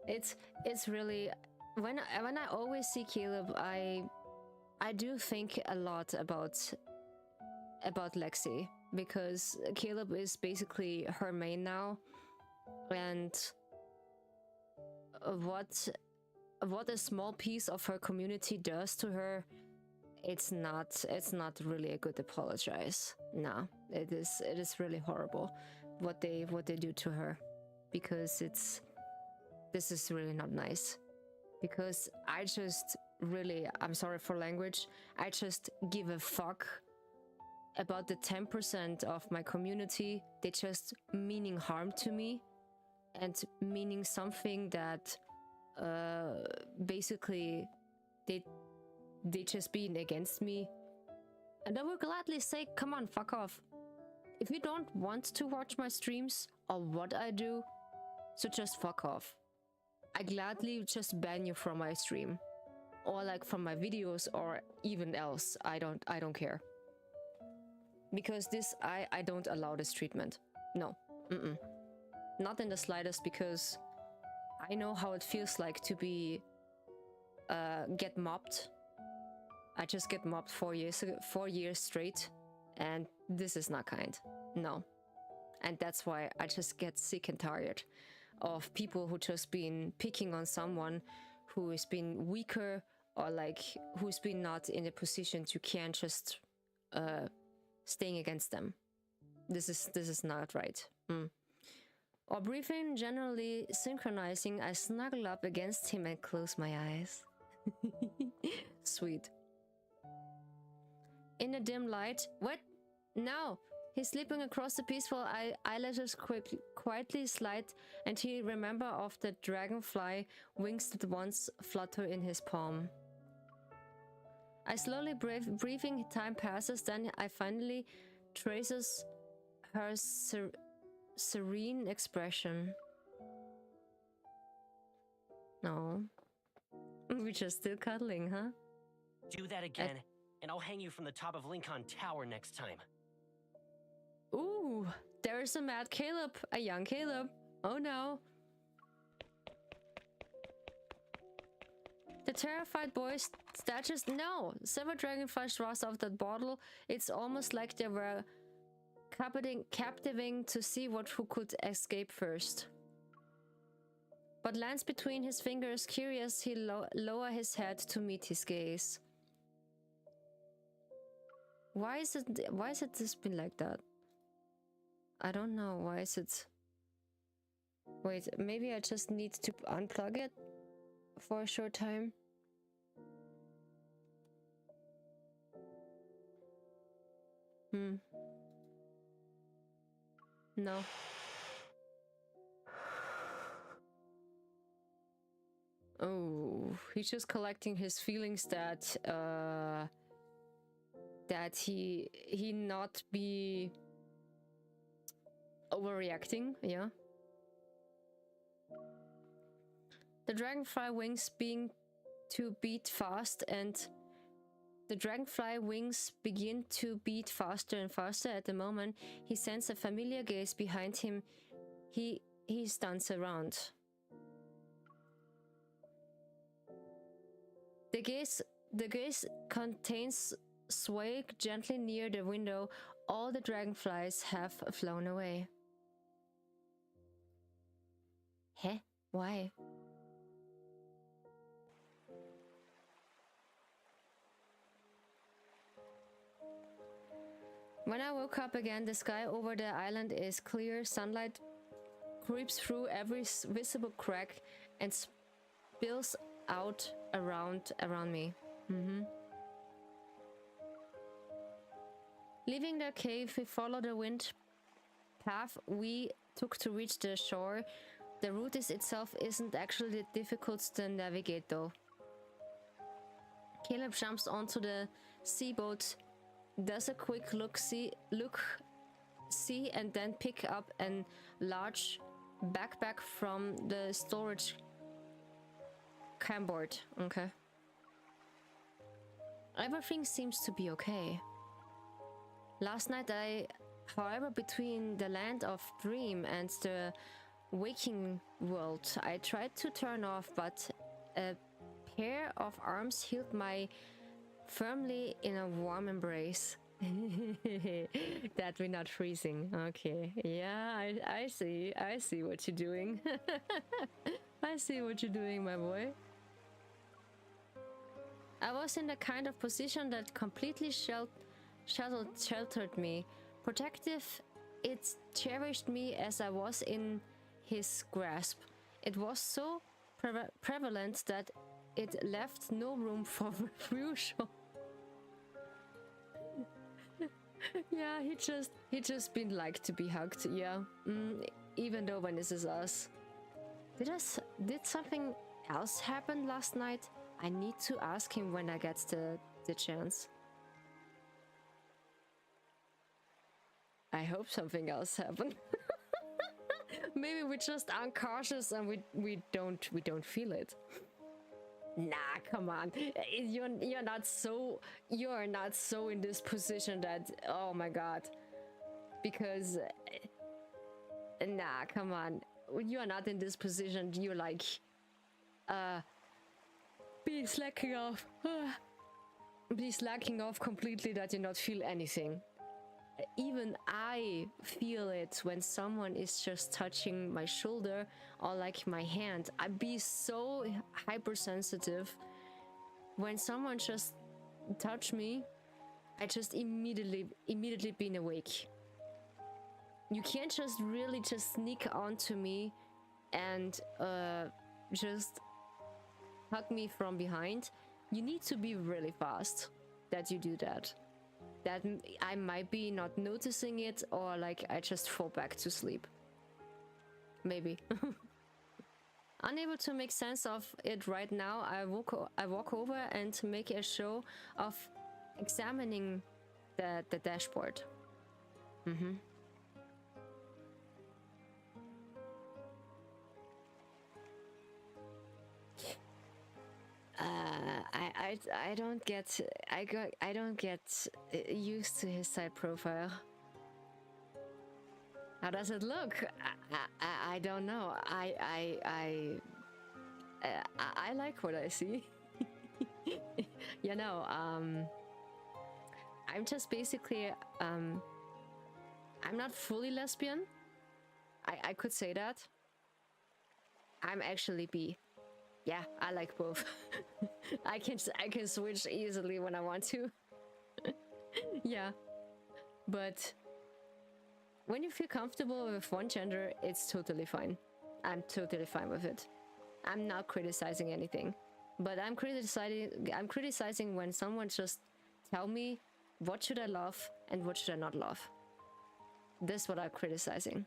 It's really when I always see Caleb, I do think a lot about Lexi, because Caleb is basically her main now, and what a small piece of her community does to her, it's not really a good apologize. No, it is really horrible what they do to her, because this is really not nice. Because I just really, I'm sorry for language, I just give a fuck about the 10% of my community. They just meaning harm to me and meaning something that basically they just being against me, and I will gladly say, come on, fuck off. If you don't want to watch my streams or what I do, so just fuck off. I gladly just ban you from my stream, or like from my videos, or even else. I don't care, because this I don't allow this treatment. No, not in the slightest, because I know how it feels like to be get mobbed. I just get mobbed 4 years straight, and this is not kind. No. And that's why I just get sick and tired of people who just been picking on someone who has been weaker, or like who's been not in a position to can just staying against them. This is not right. Or breathing, generally synchronizing, I snuggle up against him and close my eyes. Sweet. In the dim light, what? No! He's sleeping across the peaceful eyelashes quietly slide, and he remember of the dragonfly wings that once flutter in his palm. I slowly breathing, time passes, then I finally traces her serene expression. No. We're just still cuddling, huh? Do that again, and I'll hang you from the top of Lincoln Tower next time. Ooh, there's a mad Caleb, a young Caleb. Oh no. The terrified boy snatches. No! Several dragonflies rose off that bottle. It's almost like they were captivating to see who could escape first. But lands between his fingers, curious, he lower his head to meet his gaze. Why is it this been like that? I don't know, why is it... Wait, maybe I just need to unplug it for a short time. No. Oh, he's just collecting his feelings that that he not be overreacting, yeah. The dragonfly wings being to beat fast, and the dragonfly wings begin to beat faster and faster. At the moment he senses a familiar gaze behind him. He stands around. The gaze contains sway gently near the window. All the dragonflies have flown away. Huh? Why? When I woke up again, the sky over the island is clear. Sunlight creeps through every visible crack and spills out around me. Leaving the cave, we follow the wind path we took to reach the shore. The route itself isn't actually difficult to navigate though. Caleb jumps onto the seaboat, does a quick look-see, and then pick up a large backpack from the storage camboard. Okay. Everything seems to be okay. Last night however, between the land of dream and the waking world, I tried to turn off, but a pair of arms held my firmly in a warm embrace. That we're not freezing. Okay. Yeah, I see what you're doing. I see what you're doing, my boy. I was in the kind of position that completely sheltered me. Protective, it cherished me as I was in his grasp. It was so prevalent that it left no room for refusal. Yeah, he just been like to be hugged. Yeah, even though when this is us. Did something else happen last night? I need to ask him when I get the chance. I hope something else happened. Maybe we're just uncautious and we don't feel it. Nah, come on. You're not so in this position that, oh my god. Because nah, come on. You are not in this position. You're like be slacking off. Be slacking off completely that you not feel anything. Even I feel it when someone is just touching my shoulder or like my hand. I'd be so hypersensitive. When someone just touch me, I just immediately been awake. You can't just really just sneak onto me and just hug me from behind. You need to be really fast that you do that. That I might be not noticing it, or like I just fall back to sleep. Maybe. Unable to make sense of it right now, I walk over and make a show of examining the dashboard. I don't get used to his side profile. How does it look? I don't know. I like what I see. You know, I'm just basically I'm not fully lesbian. I could say that. I'm actually bi. Yeah, I like both. I can switch easily when I want to. Yeah. But when you feel comfortable with one gender, it's totally fine. I'm totally fine with it. I'm not criticizing anything, but I'm criticizing when someone just tell me what should I love and what should I not love. This is what I'm criticizing.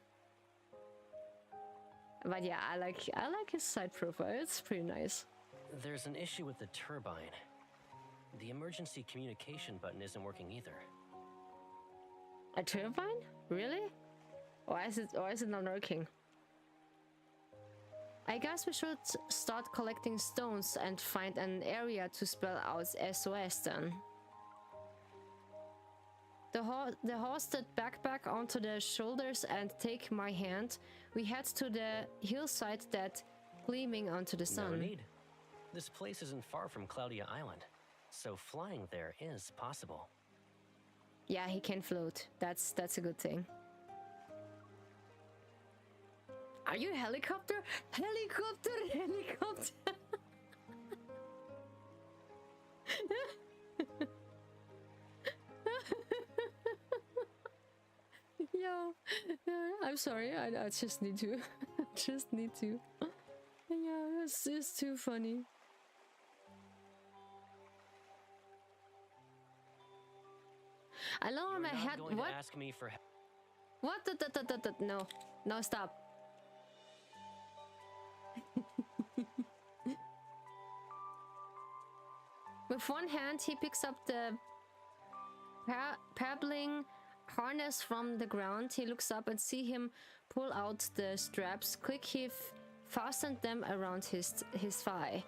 But yeah, I like his side profile. It's pretty nice. There's an issue with the turbine. The emergency communication button isn't working either. A turbine? Really? Why is it not working? I guess we should start collecting stones and find an area to spell out SOS then. The hoisted backpack onto the shoulders and take my hand. We head to the hillside that gleaming onto the sun. No need. This place isn't far from Cloudia Island, so flying there is possible. Yeah, he can float. That's a good thing. Are you a helicopter? Helicopter! Yeah, I'm sorry. I just need to. Just need to. Yeah, it's too funny. I lower my head. What? Ask me for What? No, no, stop. With one hand, he picks up the paddling harness from the ground. He looks up and see him pull out the straps. Quick, he fastened them around his thigh.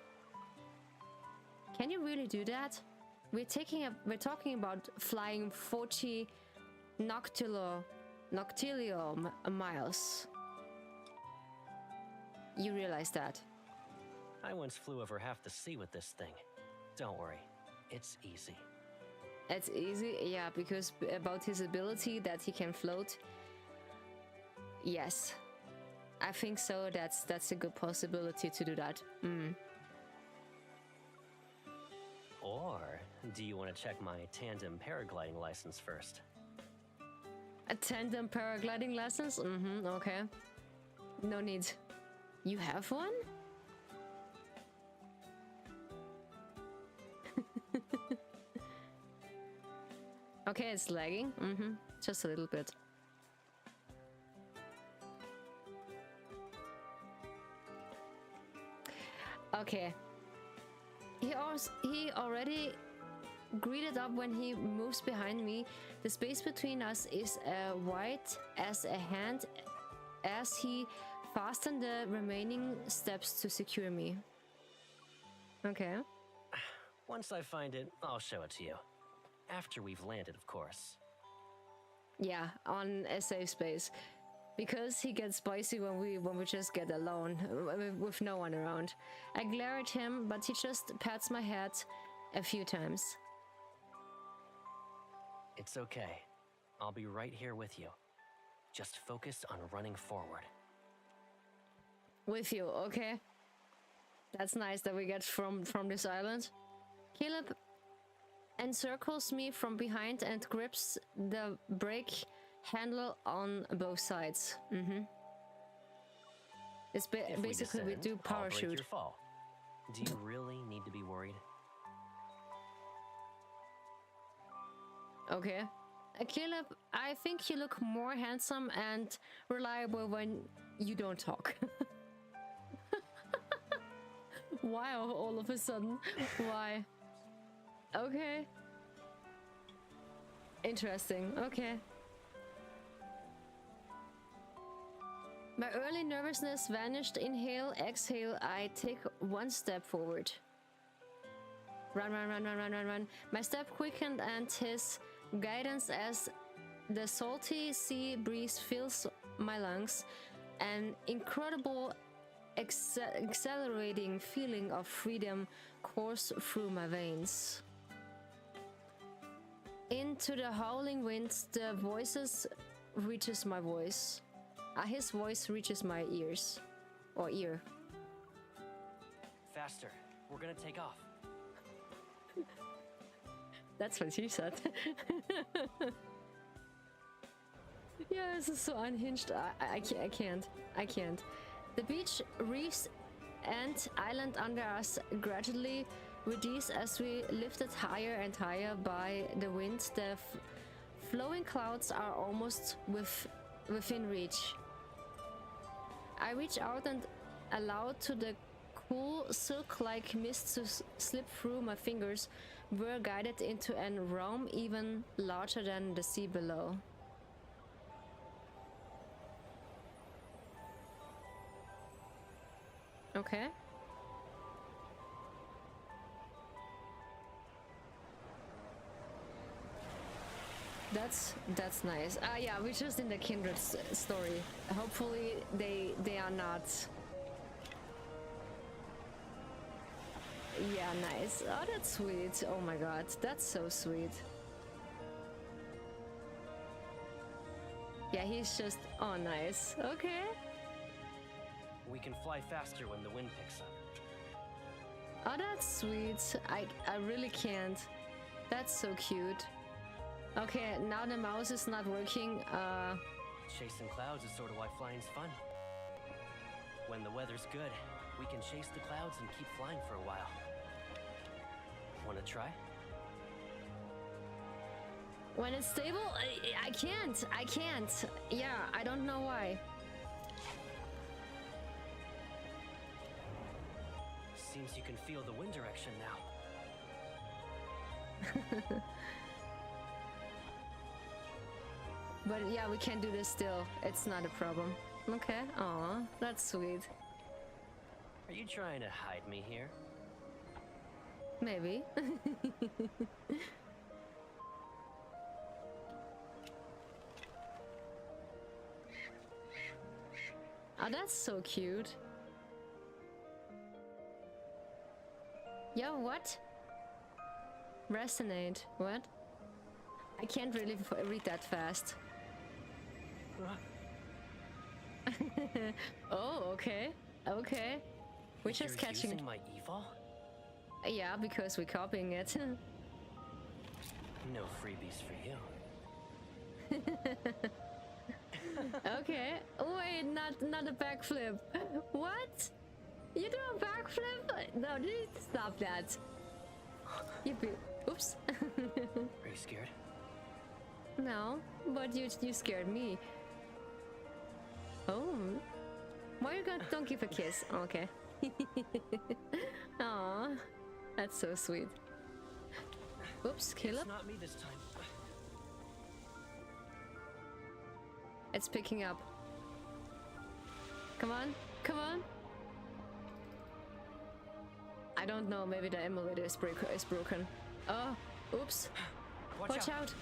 Can you really do that? We're talking about flying 40 noctilial miles. You realize that? I once flew over half the sea with this thing. Don't worry, it's easy. It's easy, yeah, because about his ability that he can float. Yes, I think so. That's a good possibility to do that. Or do you want to check my tandem paragliding license first? A tandem paragliding license? Okay. No need. You have one? Okay, it's lagging. Just a little bit. Okay. He already greeted up when he moves behind me. The space between us is wide as a hand as he fastened the remaining steps to secure me. Okay. Once I find it, I'll show it to you. After we've landed, of course. Yeah, on a safe space. Because he gets spicy when we just get alone, with no one around. I glare at him, but he just pats my head a few times. It's okay. I'll be right here with you. Just focus on running forward. With you, okay? That's nice that we get from this island. Caleb encircles me from behind and grips the brake handle on both sides. It's basically we do parachute. I'll break your fall. Do you really need to be worried? Okay. Caleb, I think you look more handsome and reliable when you don't talk. Why all of a sudden? Why? Okay. Interesting. Okay. My early nervousness vanished. Inhale, exhale. I take one step forward. Run. My step quickened and his guidance as the salty sea breeze fills my lungs. An incredible accelerating feeling of freedom coursed through my veins. Into the howling winds, the voices reaches my voice. His voice reaches my ears. Or ear. Faster. We're gonna take off. That's what she said. Yeah, this is so unhinged. I can't. The beach, reefs, and island under us gradually reduced as we lifted higher and higher by the wind. The flowing clouds are almost within reach. I reach out and allow to the cool silk-like mist to slip through my fingers. We're guided into a realm even larger than the sea below. Okay. That's nice. Yeah, we're just in the kindred story. Hopefully they are not. Yeah, nice. Oh, that's sweet. Oh my god, that's so sweet. Yeah, he's just. Oh, nice. Okay. We can fly faster when the wind picks up. Oh, that's sweet. I really can't. That's so cute. Okay, now the mouse is not working. Chasing clouds is sort of why flying's fun. When the weather's good, we can chase the clouds and keep flying for a while. Wanna try? When it's stable, I can't. I can't. Yeah, I don't know why. Seems you can feel the wind direction now. But yeah, we can do this still. It's not a problem. Okay. Aw, that's sweet. Are you trying to hide me here? Maybe. Oh, that's so cute. Yo, what? Resonate. What? I can't really read that fast. Oh, okay. Okay. We're just catching. Using my evil? Yeah, because we're copying it. No freebies for you. Okay. Wait, not a backflip. What? You do a backflip? No, dude, stop that. You be. Oops. Are you scared? No, but you scared me. Oh. Why you don't give a kiss? Okay. Aw, that's so sweet. Oops, Caleb. It's not me this time. It's picking up. Come on, come on. I don't know, maybe the emulator is broken. Oh, oops. Watch out.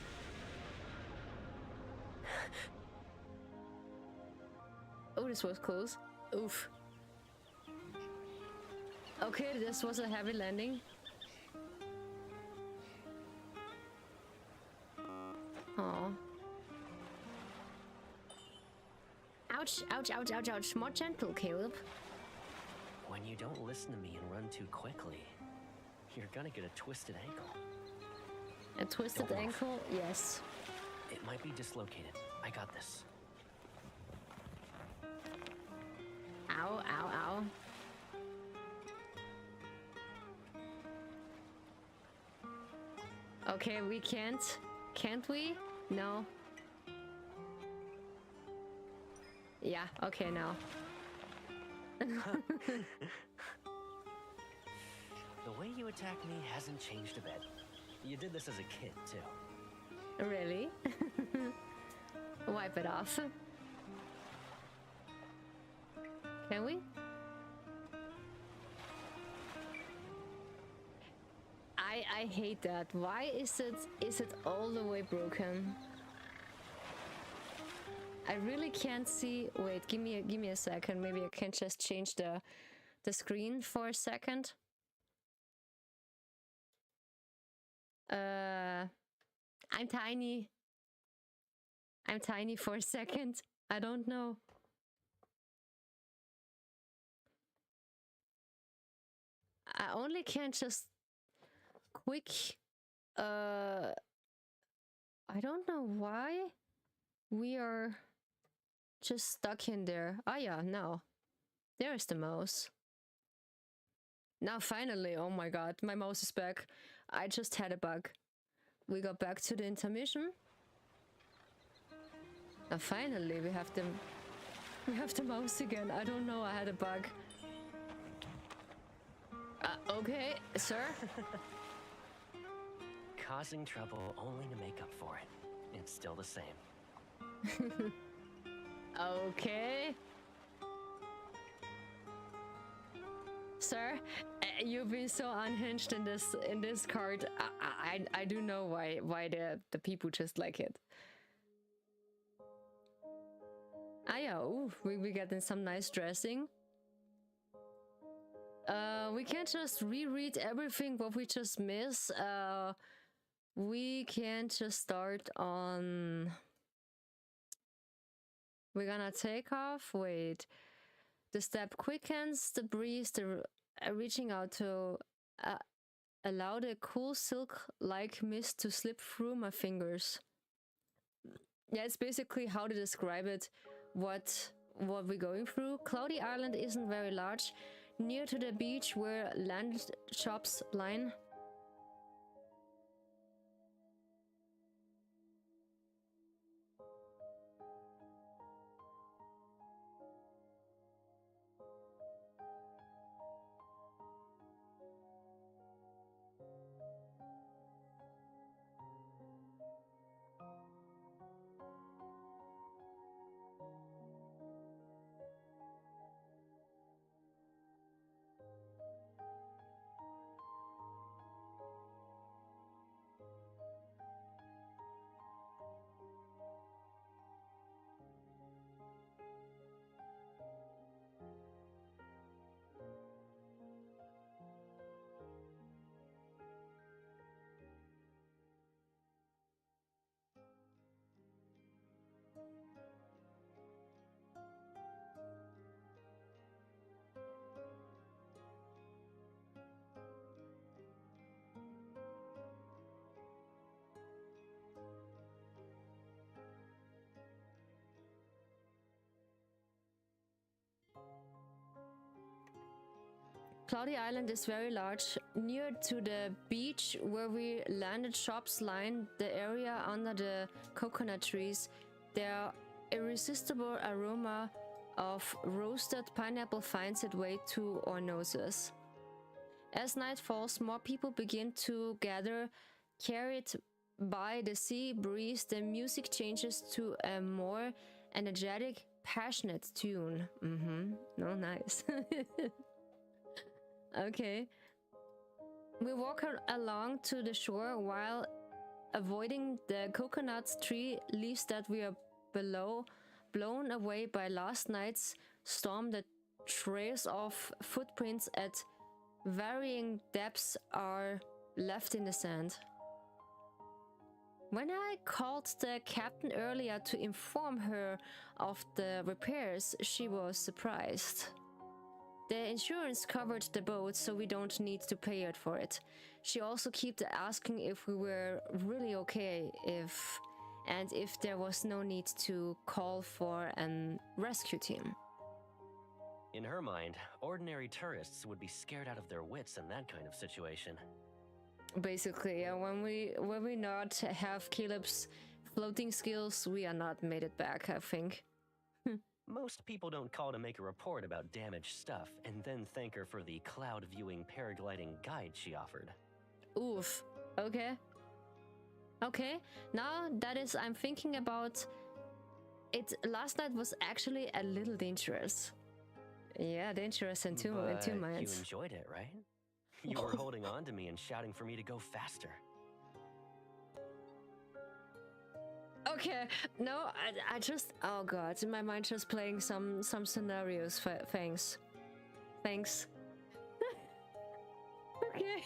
Oh, this was close. Oof. Okay, this was a heavy landing. Oh. Ouch, ouch, ouch, ouch, ouch. More gentle, Caleb. When you don't listen to me and run too quickly, you're gonna get a twisted ankle. A twisted ankle? Yes. It might be dislocated. I got this. Ow, ow, ow. Okay, we can't. Can't we? No. Yeah, okay, now. The way you attack me hasn't changed a bit. You did this as a kid, too. Really? Wipe it off. Can we? I hate that. Why is it all the way broken? I really can't see. Wait, give me a second. Maybe I can just change the screen for a second. I'm tiny. I'm tiny for a second. I don't know. I only can just quick. I don't know why we are just stuck in there. Oh yeah, no. There's the mouse. Now finally, oh my god, my mouse is back. I just had a bug. We got back to the intermission. Now finally we have the mouse again. I don't know, I had a bug. Okay, sir. Causing trouble only to make up for it. It's still the same. Okay. Sir, you've been so unhinged in this card. I do know why the people just like it. Ayooo, we getting some nice dressing. We can't just reread everything what we just missed. We can just start on... We're gonna take off. Wait. The step quickens the breeze, reaching out to allow the cool silk-like mist to slip through my fingers. Yeah, it's basically how to describe it, what we're going through. Cloudy Island isn't very large, near to the beach where landed shops line. Cloudy Island is very large. Near to the beach where we landed, shops line the area under the coconut trees. Their irresistible aroma of roasted pineapple finds its way to our noses. As night falls, more people begin to gather. Carried by the sea breeze, the music changes to a more energetic, passionate tune. No, nice. Okay. We walk along to the shore while avoiding the coconut tree leaves that we are below, blown away by last night's storm. The trails of footprints at varying depths are left in the sand. When I called the captain earlier to inform her of the repairs, she was surprised. The insurance covered the boat, so we don't need to pay it for it. She also kept asking if we were really okay, if there was no need to call for a rescue team. In her mind, ordinary tourists would be scared out of their wits in that kind of situation. Basically, when we not have Caleb's floating skills, we are not made it back, I think. Most people don't call to make a report about damaged stuff and then thank her for the cloud viewing paragliding guide she offered. Oof. Okay. Okay. Now that is, I'm thinking about it. Last night was actually a little dangerous. Yeah, dangerous in two minds. You enjoyed it, right? You were holding on to me and shouting for me to go faster. Okay, no, I just, oh god, in my mind just playing some scenarios. Thanks. Thanks. Okay.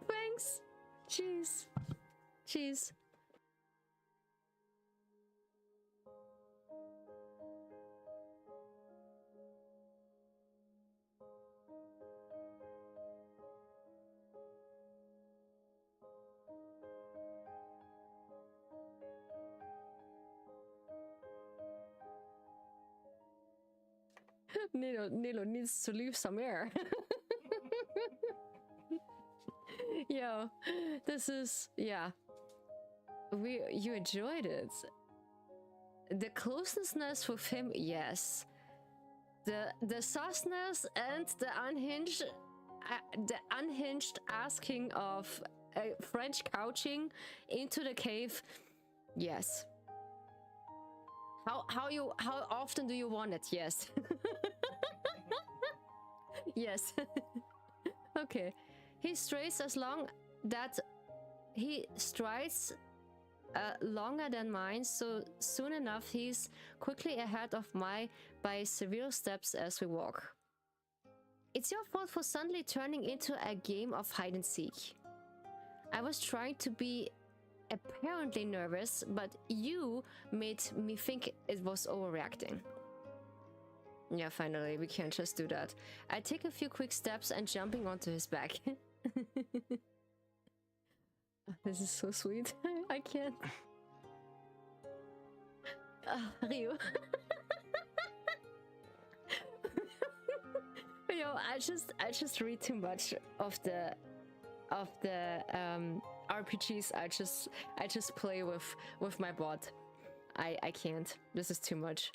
Thanks. Jeez. Jeez. Nilo needs to leave some air. Yo, this is, yeah. You enjoyed it. The closeness with him, yes. The sauceness and the unhinged asking of French couching into the cave, yes. How often do you want it? Yes. Yes. Okay. He strides as long that he strides longer than mine, so soon enough he's quickly ahead of my by several steps as we walk. It's your fault for suddenly turning into a game of hide and seek. I was trying to be apparently nervous, but you made me think it was overreacting. Yeah, finally, we can't just do that. I take a few quick steps and jumping onto his back. This is so sweet. I can't. Ryu. Yo, I just read too much of the RPGs. I just play with my bot. I can't. This is too much.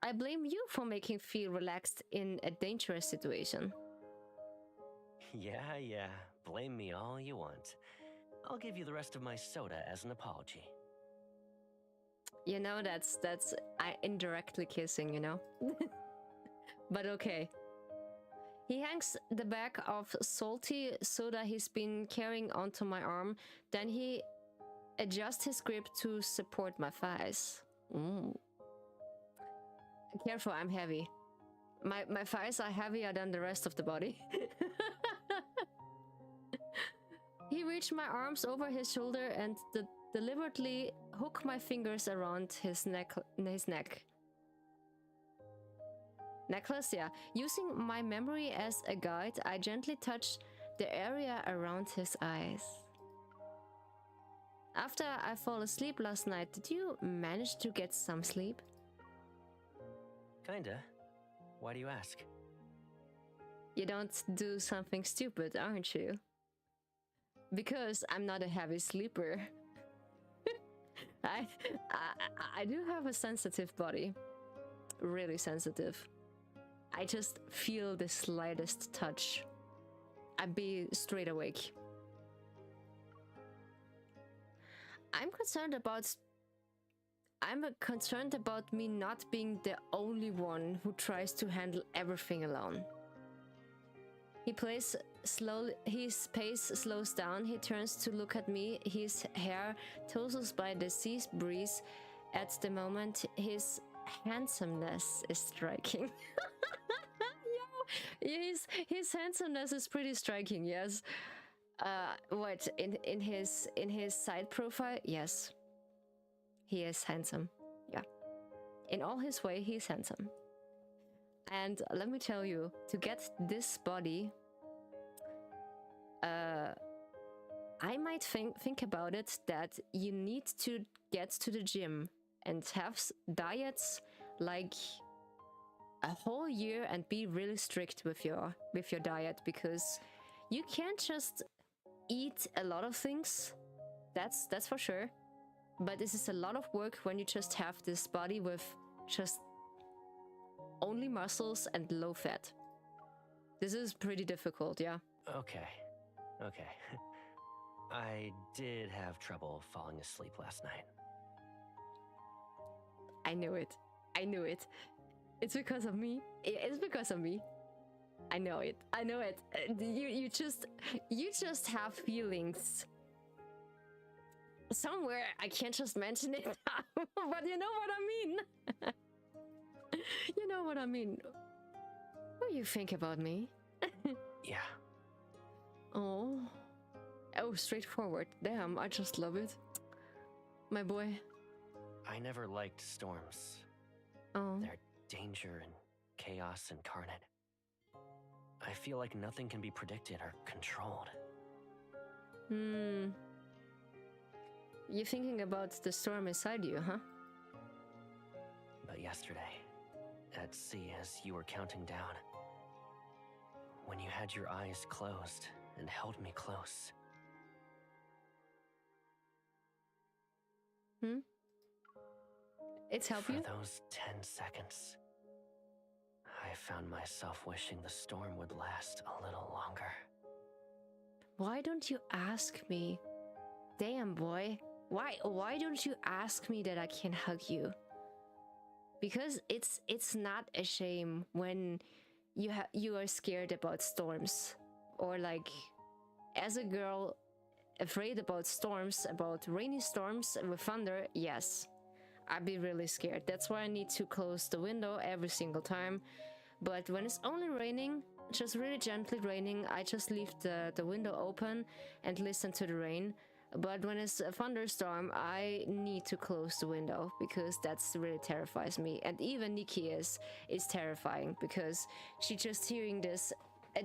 I blame you for making me feel relaxed in a dangerous situation. Yeah. Blame me all you want. I'll give you the rest of my soda as an apology. You know, that's I indirectly kissing, you know? But okay. He hangs the bag of salty soda he's been carrying onto my arm, then he adjusts his grip to support my thighs. Careful, I'm heavy. My thighs are heavier than the rest of the body. He reached my arms over his shoulder and deliberately hooked my fingers around his neck. Necklace, yeah. Using my memory as a guide, I gently touched the area around his eyes. After I fall asleep last night, did you manage to get some sleep? Kinda. Why do you ask? You don't do something stupid, aren't you? Because I'm not a heavy sleeper. I do have a sensitive body. Really sensitive. I just feel the slightest touch. I'd be straight awake. I'm concerned about me not being the only one who tries to handle everything alone. His pace slows down. He turns to look at me. His hair tousles by the sea breeze. At the moment, his handsomeness is striking. His handsomeness is pretty striking. Yes. What in his side profile? Yes. He is handsome. Yeah. In all his way, he's handsome. And let me tell you, to get this body, I might think about it that you need to get to the gym and have diets like a whole year and be really strict with your diet, because you can't just eat a lot of things. That's for sure. But this is a lot of work when you just have this body with just only muscles and low fat. This is pretty difficult, yeah. Okay. I did have trouble falling asleep last night. I knew it. It's because of me. It's because of me. I know it. You just have feelings. Somewhere, I can't just mention it, but you know what I mean. You know what I mean. What do you think about me? Yeah. Oh, straightforward. Damn, I just love it. My boy. I never liked storms. Oh. They're danger and chaos incarnate. I feel like nothing can be predicted or controlled. You're thinking about the storm inside you, huh? But yesterday, at sea as you were counting down. When you had your eyes closed and held me close. It's help For you? those 10 seconds, I found myself wishing the storm would last a little longer. Why don't you ask me? Damn, boy. Why don't you ask me that I can hug you? Because it's not a shame when you are scared about storms, or like as a girl afraid about storms, about rainy storms with thunder. Yes, I'd be really scared. That's why I need to close the window every single time. But when it's only raining, just really gently raining, I just leave the window open and listen to the rain. But when it's a thunderstorm, I need to close the window because that's really terrifies me. And even Nikki is terrifying because she just hearing this a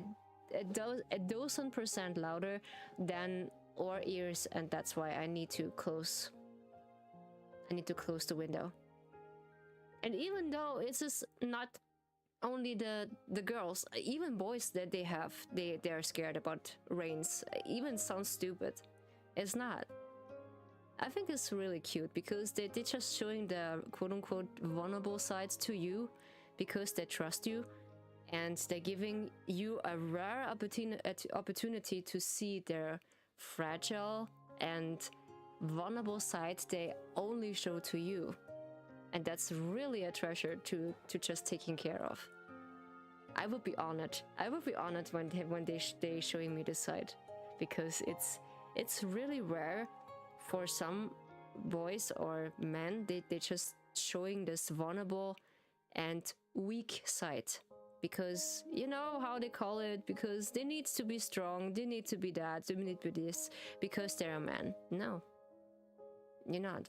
dozen % louder than our ears, and that's why I need to close the window. And even though it's just not only the girls, even boys that they're scared about rains, even sounds stupid. It's not. I think it's really cute because they're just showing the quote-unquote vulnerable sides to you because they trust you, and they're giving you a rare opportunity to see their fragile and vulnerable side they only show to you. And that's really a treasure to just taking care of. I would be honored. I would be honored when they showing me this side, because it's really rare for some boys or men. They just showing this vulnerable and weak side, because you know how they call it, because they need to be strong, they need to be that, they need to be this, because they're a man. No, you're not.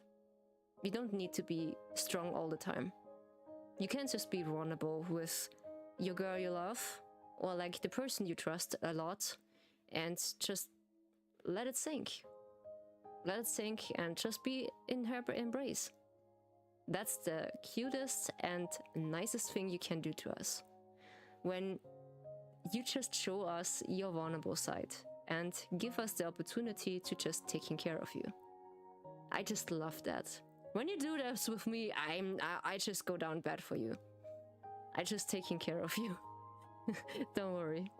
You don't need to be strong all the time. You can't just be vulnerable with your girl you love, or like the person you trust a lot, and just let it sink. Let it sink and just be in her embrace. That's the cutest and nicest thing you can do to us. When you just show us your vulnerable side and give us the opportunity to just taking care of you. I just love that. When you do this with me, I just go down bad for you. I just taking care of you. Don't worry.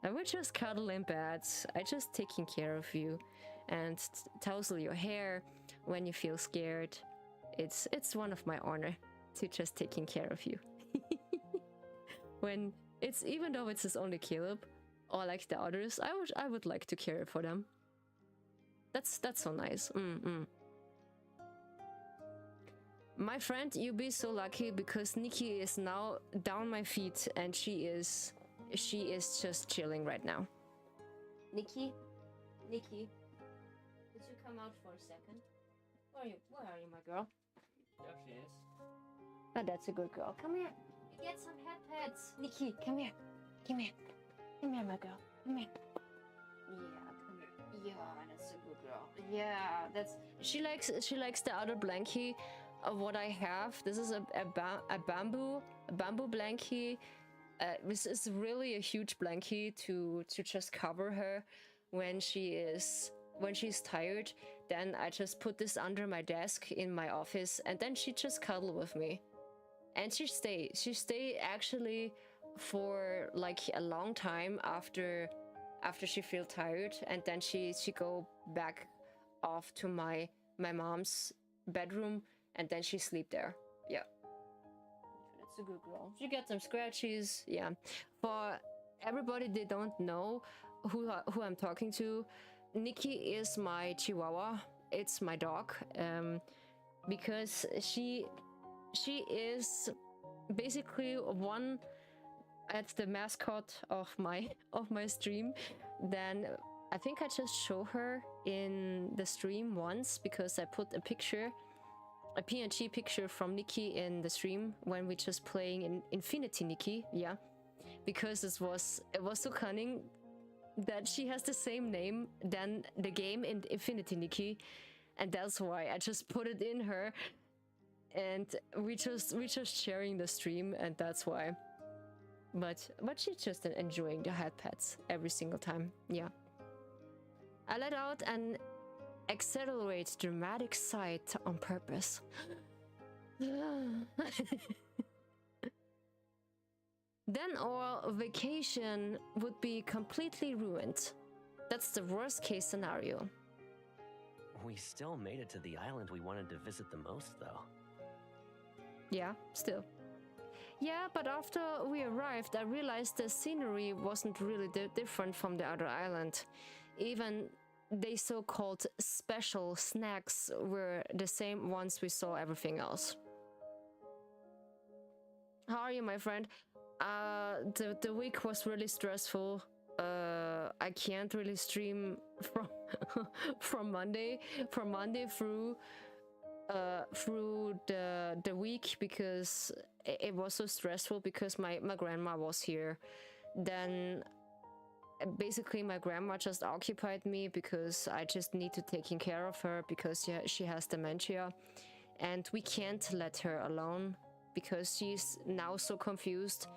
I would just cuddle in bed. I just taking care of you and tousle your hair when you feel scared. It's one of my honor to just taking care of you. When it's, even though it's just only Caleb or like the others, I would like to care for them. That's so nice. My friend, you be so lucky because Nikki is now down my feet and she is just chilling right now. Nikki, could you come out for a second? Where are you, my girl? There she is. Oh, that's a good girl. Come here. Get some head pets. Nikki, come here. Come here, my girl. Come here. Yeah, come here. Yeah, that's a good girl. Yeah, that's. She likes the other blankie of what I have. This is a bamboo blankie. This is really a huge blankie to just cover her when she's tired. Then I just put this under my desk in my office, and then she just cuddle with me. And she stay actually for like a long time after she feel tired, and then she go back off to my mom's bedroom, and then she sleep there. Yeah, that's a good girl. She gets some scratches. Yeah, for everybody they don't know who I'm talking to, Nikki is my Chihuahua. It's my dog, because she is basically at the mascot of my stream. Then I think I just show her in the stream once because I put a PNG picture from Nikki in the stream when we just playing in Infinity Nikki. Yeah, because it was so cunning that she has the same name than the game in Infinity Nikki, and that's why I just put it in her. and we just sharing the stream, and that's why. But she's just enjoying the head pets every single time. Yeah. I let out an accelerate dramatic sight on purpose. Then our vacation would be completely ruined. That's the worst case scenario. We still made it to the island we wanted to visit the most, though. Yeah, still. Yeah, but after we arrived, I realized the scenery wasn't really different from the other island. Even the so-called special snacks were the same once we saw everything else. How are you, my friend? The week was really stressful. I can't really stream from Monday through the week because it was so stressful because my grandma was here. Then basically my grandma just occupied me because I just need to taking care of her because she has dementia, and we can't let her alone because she's now so confused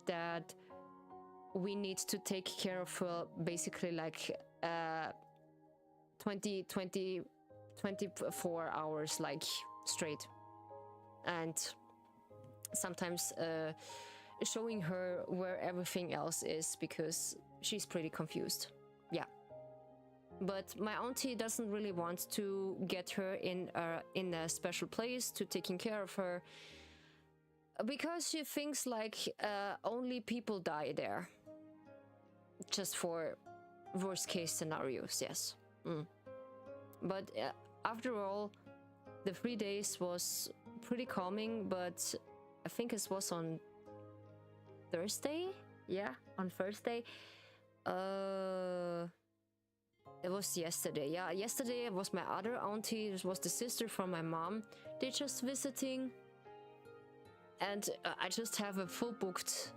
that we need to take care of her basically like 24 hours like straight, and sometimes showing her where everything else is because she's pretty confused. Yeah, but my auntie doesn't really want to get her in a special place to taking care of her because she thinks like only people die there, just for worst case scenarios. Yes. But after all, the 3 days was pretty calming, but I think it was on Thursday. Yeah, on Thursday. It was yesterday. Yeah, yesterday was my other auntie. It was the sister from my mom. They just visiting, and I just have a full booked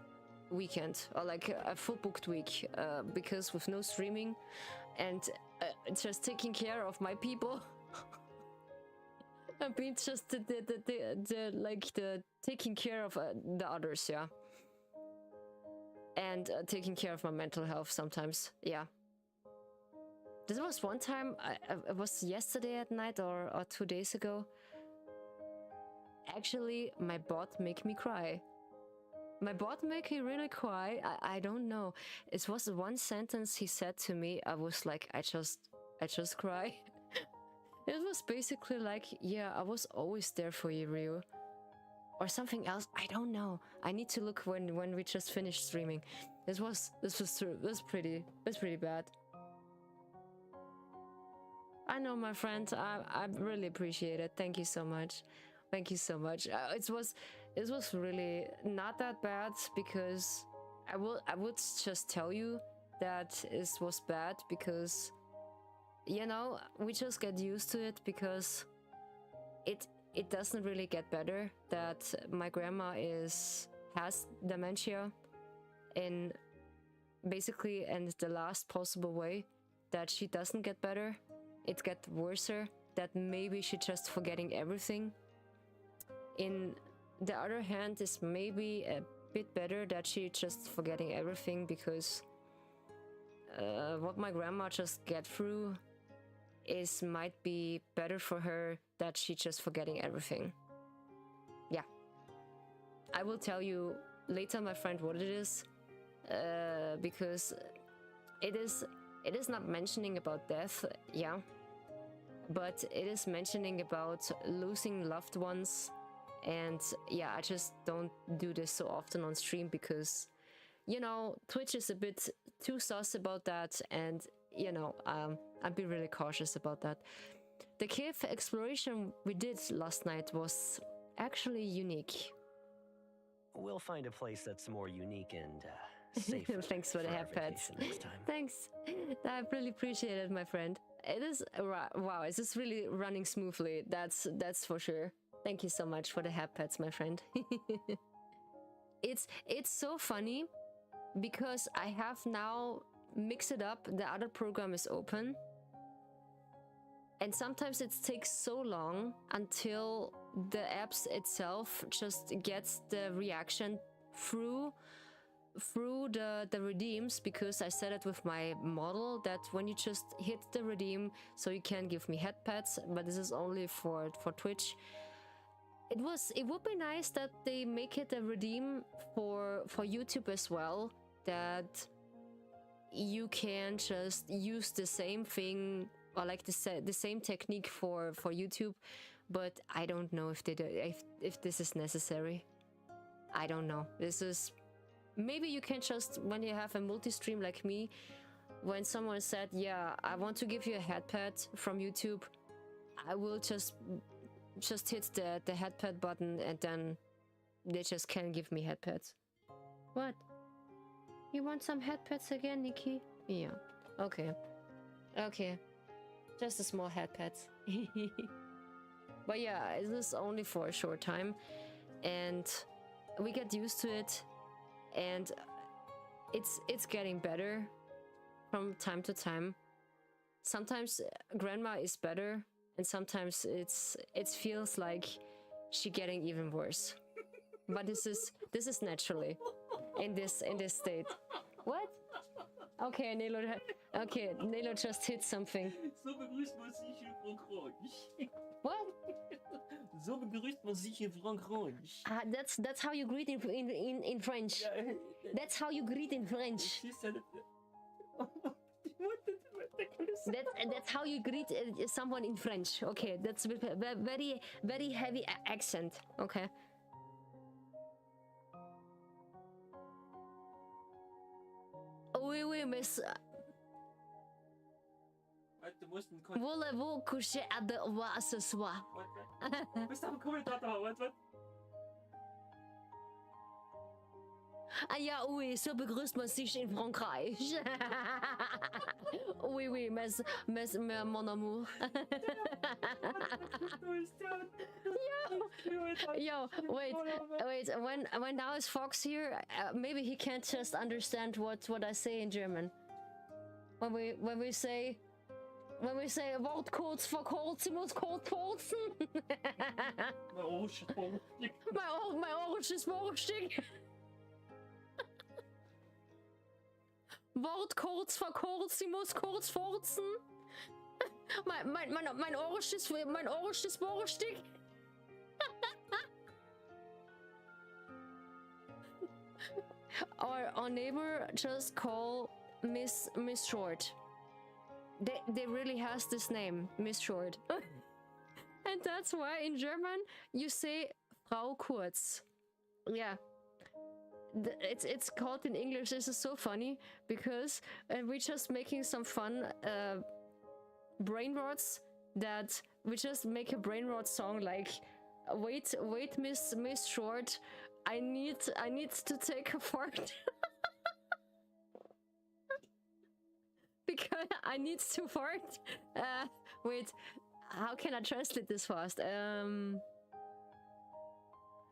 weekend, or like a full booked week, because with no streaming and just taking care of my people. I mean, just the taking care of the others, yeah, and taking care of my mental health sometimes, yeah. This was one time, it was yesterday at night or 2 days ago. Actually, my bot make me cry. My bot make me really cry. I don't know. It was one sentence he said to me. I was like, I just cry. It was basically like, yeah, I was always there for you, Ryu. Or something else. I don't know. I need to look when we just finished streaming. This was pretty bad. I know, my friend. I really appreciate it. Thank you so much. Thank you so much. It was really not that bad because I would just tell you that it was bad because, you know, we just get used to it because it doesn't really get better that my grandma has dementia in basically in the last possible way, that she doesn't get better. It gets worse, that maybe she just forgetting everything. In the other hand, is maybe a bit better that she just forgetting everything because what my grandma just get through might be better for her that she just forgetting everything. Yeah, I will tell you later, my friend, what it is, because it is not mentioning about death, yeah, but it is mentioning about losing loved ones. And yeah, I just don't do this so often on stream because, you know, Twitch is a bit too sus about that, and you know, I'd be really cautious about that. The cave exploration we did last night was actually unique. We'll find a place that's more unique and safe. Thanks for the hair pets. Next time. Thanks. I really appreciate it, my friend. It is wow. Is this really running smoothly? That's for sure. Thank you so much for the hair pets, my friend. It's so funny because I have now mixed it up. The other program is open, And sometimes it takes so long until the apps itself just gets the reaction through the redeems, because I said it with my model that when you just hit the redeem, so you can give me head pats, but this is only for Twitch. It would be nice that they make it a redeem for YouTube as well, that you can just use the same thing or like the same technique for YouTube, but I don't know if they do, if this is necessary. I don't know. This is maybe you can just, when you have a multi-stream like me, when someone said, yeah, I want to give you a headpad from YouTube, I will just hit the headpad button and then they just can give me headpads. What? You want some headpads again, Nikki? Yeah. Okay. Okay. Just a small headpads. But yeah, it is only for a short time and we get used to it, and it's getting better from time to time. Sometimes grandma is better, and sometimes it feels like she getting even worse. But this is naturally in this state. What? Okay, Nelo. Okay, Nelo just hit something. So begrüßt man sich in Frankreich. What? So begrüßt man sich in Frankreich. Ah, that's how you greet in French. That's how you greet in French. She said it. That's how you greet someone in French. Okay, that's with a very, very heavy accent. Okay. Oui, oui, mais... Voulez-vous coucher à 2h ce soir? Bist du am Kommentator? Was? Ah ja, oui, so begrüßt man sich in Frankreich. Oui, oui, mon amour. Yo, wait. When now is Fox here, maybe he can't just understand what I say in German. When we say Wort kurz vor kurzem muss kurz putzen. My Orange ist borstig. Wort kurz vor kurzem muss kurz furzen. Mein Orange ist borstig. Our neighbor just call Miss Short. They really has this name, Miss Short. And that's why in German you say Frau Kurz. Yeah. It's called in English. This is so funny because we're just making some fun brain rots that we just make a brain rot song like wait Miss Short, I need to take a fart. Because I need to fart. Wait, how can I translate this fast?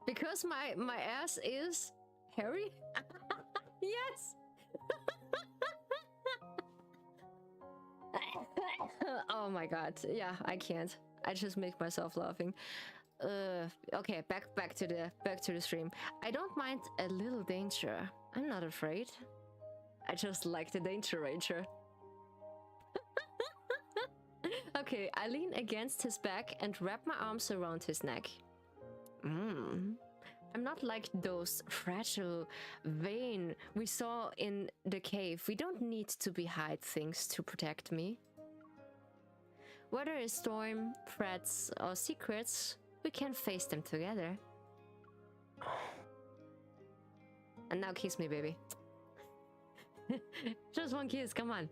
Because my ass is hairy? Yes! Oh my god, yeah, I can't. I just make myself laughing. Okay, back to the stream. I don't mind a little danger. I'm not afraid. I just like the Danger Ranger. Okay, I lean against his back and wrap my arms around his neck. I'm not like those fragile, vain we saw in the cave. We don't need to hide things to protect me. Whether it's storm, threats, or secrets, we can face them together. And now kiss me, baby. Just one kiss, come on.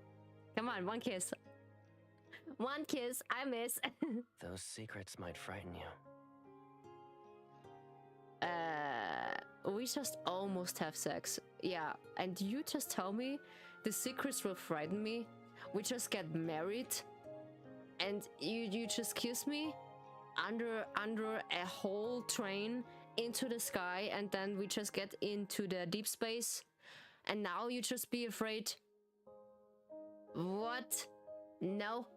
Come on, one kiss. One kiss, I miss. Those secrets might frighten you. We just almost have sex. Yeah, and you just tell me the secrets will frighten me. We just get married and you just kiss me under a whole train into the sky, and then we just get into the deep space, and now you just be afraid. What? No.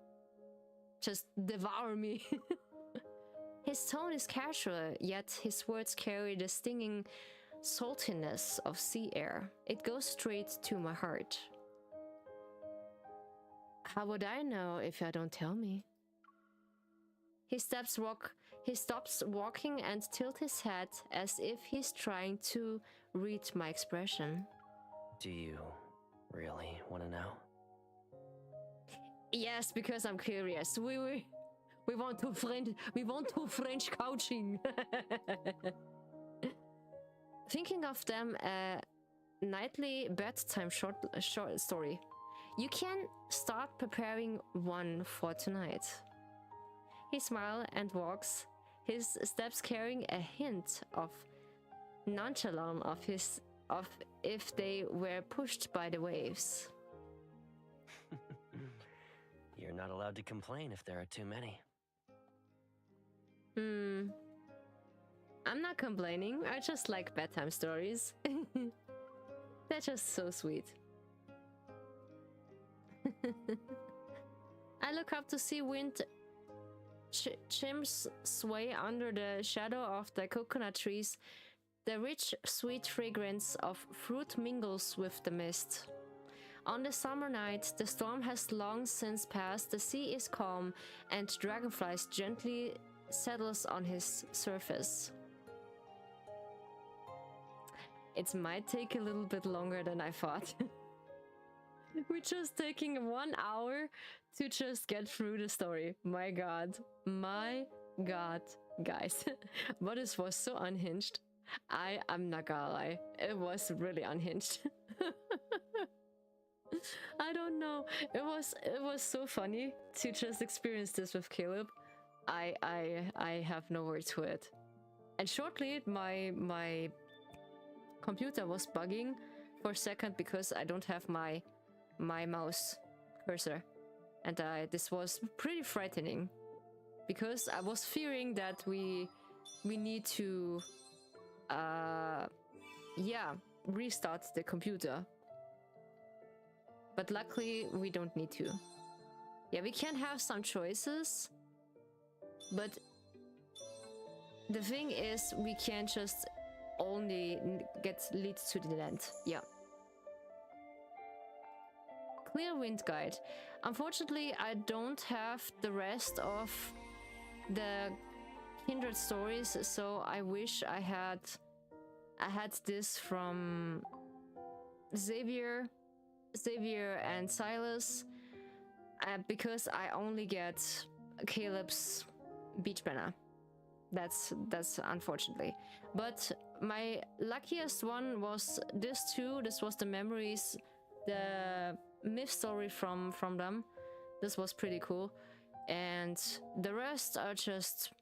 just devour me. His tone is casual, yet his words carry the stinging saltiness of sea air. It goes straight to my heart. How would I know if you don't tell me? He stops walking and tilts his head as if he's trying to read my expression. Do you really want to know? Yes, because I'm curious. We want to French couching. Thinking of them a nightly bedtime short story. You can start preparing one for tonight. He smiles and walks, his steps carrying a hint of nonchalance of if they were pushed by the waves. You're not allowed to complain if there are too many. I'm not complaining. I just like bedtime stories. They're just so sweet. I look up to see wind chimps sway under the shadow of the coconut trees. The rich, sweet fragrance of fruit mingles with the mist. On the summer night, the storm has long since passed, the sea is calm, and dragonflies gently settles on his surface. It might take a little bit longer than I thought. We're just taking 1 hour to just get through the story. My god, guys. But this was so unhinged. I'm not gonna lie, it was really unhinged. I don't know. It was so funny to just experience this with Caleb. I have no words for it. And shortly my computer was bugging for a second because I don't have my mouse cursor, and this was pretty frightening because I was fearing that we need to restart the computer. But luckily, we don't need to. Yeah, we can have some choices, but the thing is, we can't just only get leads to the end. Yeah. Clear wind guide. Unfortunately, I don't have the rest of the kindred stories, so I wish I had this from Xavier and Silas, because I only get Caleb's beach banner. That's unfortunately. But my luckiest one was this too. This was the memories, the myth story from them. This was pretty cool, and the rest are just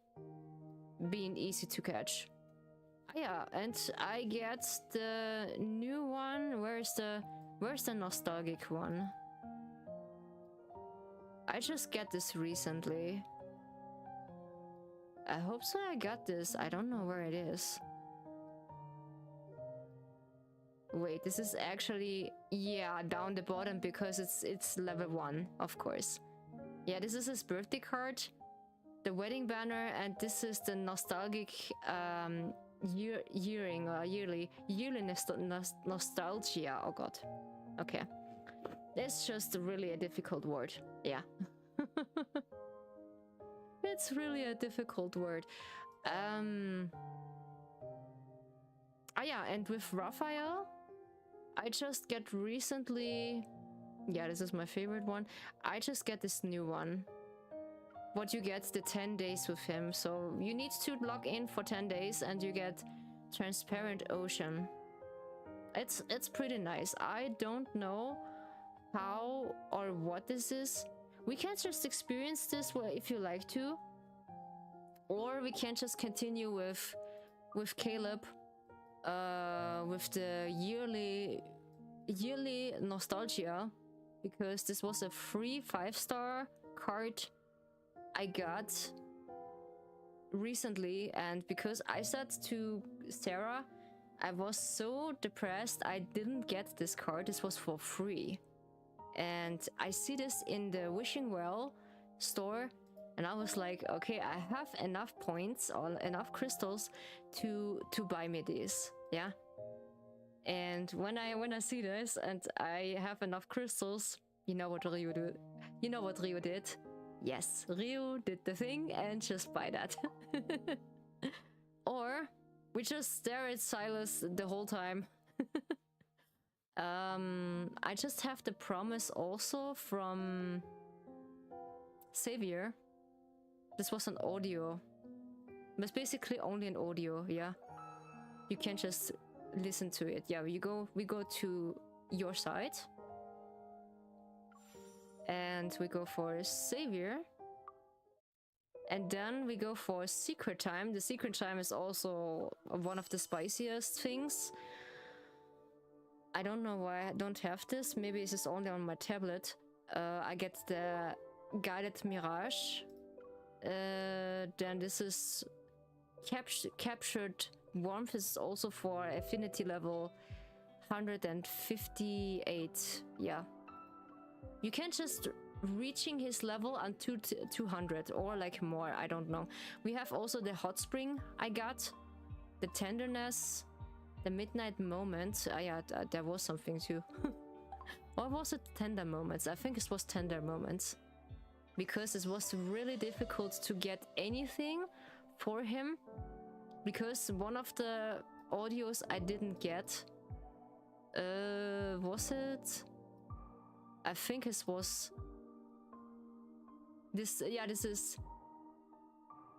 being easy to catch. Yeah, and I get the new one. Where's the nostalgic one? I just get this recently. I hope so. I got this. I don't know where it is. Wait, this is actually, yeah, down the bottom because it's level 1, of course. Yeah, this is his birthday card, the wedding banner, and this is the nostalgic yearly nostalgia. Oh god. Okay. It's just really a difficult word. Yeah. It's really a difficult word. Yeah, and with Raphael, I just get recently... Yeah, this is my favorite one. I just get this new one. What you get the 10 days with him. So you need to log in for 10 days and you get Transparent Ocean. It's pretty nice. I don't know how or what this is. We can just experience this if you like to. Or we can just continue with Caleb. With the yearly nostalgia, because this was a free 5-star card I got recently, and because I said to Sarah I was so depressed I didn't get this card. This was for free, and I see this in the Wishing Well store, And I was like, okay, I have enough points or enough crystals to buy me these, yeah. And when I see this and I have enough crystals, you know what Ryu do? You know what Ryu did? Yes, Ryu did the thing and just buy that. Or we just stare at Silas the whole time. I just have the promise also from Xavier. This was an audio. But basically only an audio, yeah. You can just listen to it. Yeah, we go to your site. And we go for Xavier. And then we go for secret time. The secret time is also one of the spiciest things. I don't know why I don't have this. Maybe this is only on my tablet. I get the guided mirage. Then this is captured warmth is also for affinity level 158. Yeah. You can just reaching his level until 200 or like more, I don't know. We have also the hot spring I got, the tenderness, the midnight moment. Yeah, there was something too. Or was it tender moments? I think it was tender moments, because it was really difficult to get anything for him, because one of the audios I didn't get, was it? I think it was this. Yeah, this is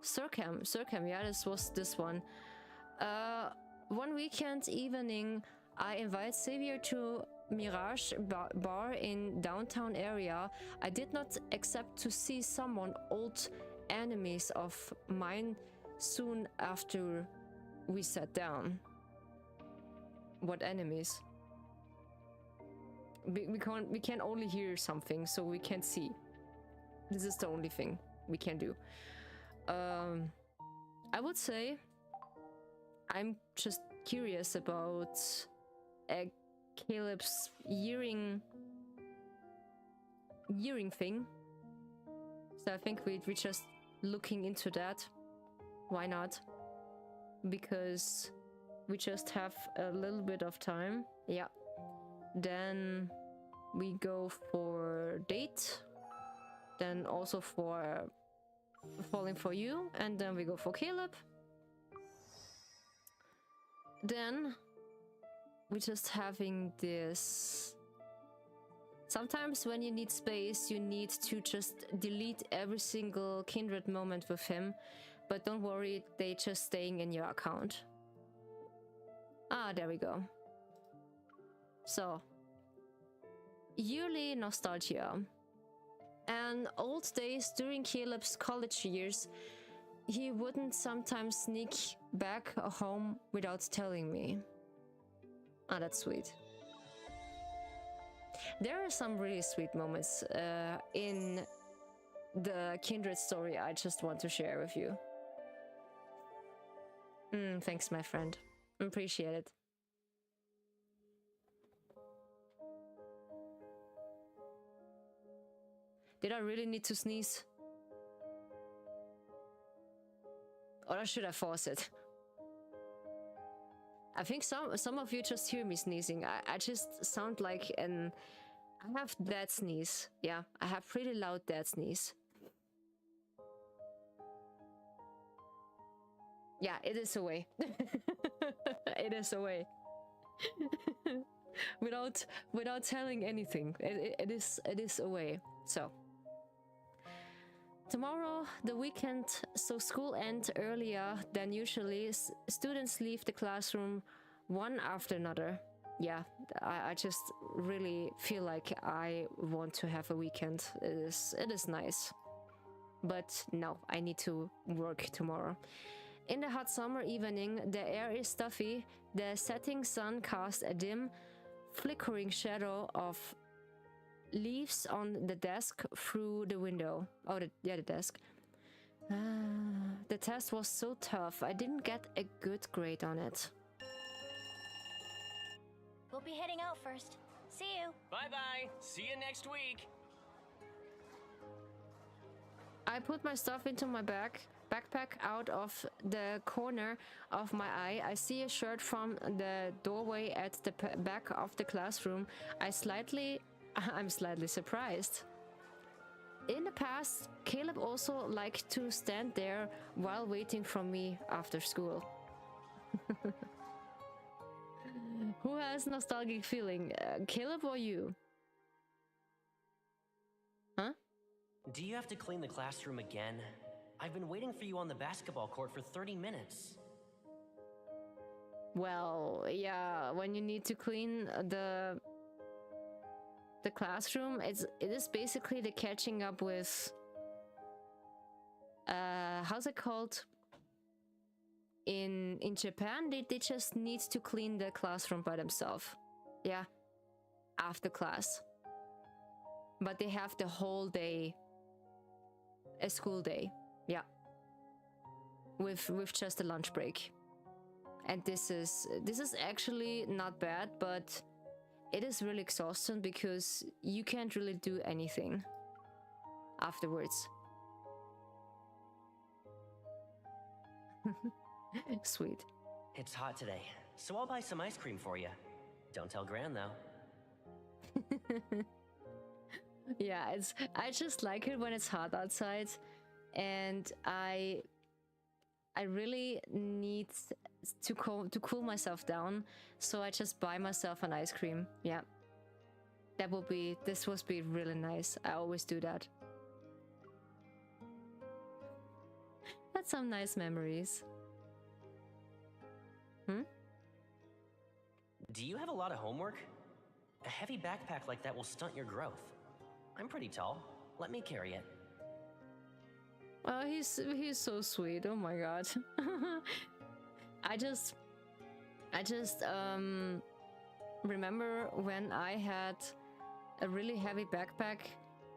Circam. Yeah, this was this one. One weekend evening, I invite Xavier to Mirage bar in downtown area. I did not accept to see someone old enemies of mine soon after we sat down. What enemies? We can only hear something, so we can't see. This is the only thing we can do. I would say I'm just curious about Caleb's yearing thing. So I think we're just looking into that. Why not? Because we just have a little bit of time. Yeah. Then we go for date. Then also for falling for you. And then we go for Caleb. Then we're just having this. Sometimes when you need space, you need to just delete every single kindred moment with him. But don't worry, they just staying in your account. Ah, there we go. So, yearly nostalgia. And old days during Caleb's college years, he wouldn't sometimes sneak back home without telling me. Ah, that's sweet. There are some really sweet moments in the kindred story I just want to share with you. Thanks, my friend. Appreciate it. Did I really need to sneeze? Or should I force it? I think some of you just hear me sneezing. I just sound like an... I have that sneeze. Yeah, I have pretty loud that sneeze. Yeah, it is a way. It is a way. without telling anything. It is a way. So tomorrow, the weekend, so school ends earlier than usually. Students leave the classroom one after another. Yeah, I just really feel like I want to have a weekend. It is nice. But no, I need to work tomorrow. In the hot summer evening, the air is stuffy. The setting sun casts a dim, flickering shadow of leaves on the desk through the window. Oh, the desk. The test was so tough. I didn't get a good grade on it. We'll be heading out first. See you. Bye-bye. See you next week. I put my stuff into my backpack. Out of the corner of my eye, I see a shirt from the doorway at the back of the classroom. I'm slightly surprised. In the past, Caleb also liked to stand there while waiting for me after school. Who has nostalgic feeling? Caleb or you? Huh? Do you have to clean the classroom again? I've been waiting for you on the basketball court for 30 minutes. Well, yeah, when you need to clean the classroom, it is basically the catching up with how's it called? In Japan, they just need to clean the classroom by themselves. Yeah, after class. But they have the whole day, a school day. Yeah, with just a lunch break. And this is actually not bad, but it is really exhausting because you can't really do anything afterwards. Sweet. It's hot today, so I'll buy some ice cream for you. Don't tell Gran though. Yeah, I just like it when it's hot outside, and I really need to cool myself down, so I just buy myself an ice cream. Yeah, this would be really nice. I always do that. That's some nice memories. Do you have a lot of homework? A heavy backpack like that will stunt your growth. I'm pretty tall. Let me carry it. Oh, he's so sweet. Oh my god. I just remember when I had a really heavy backpack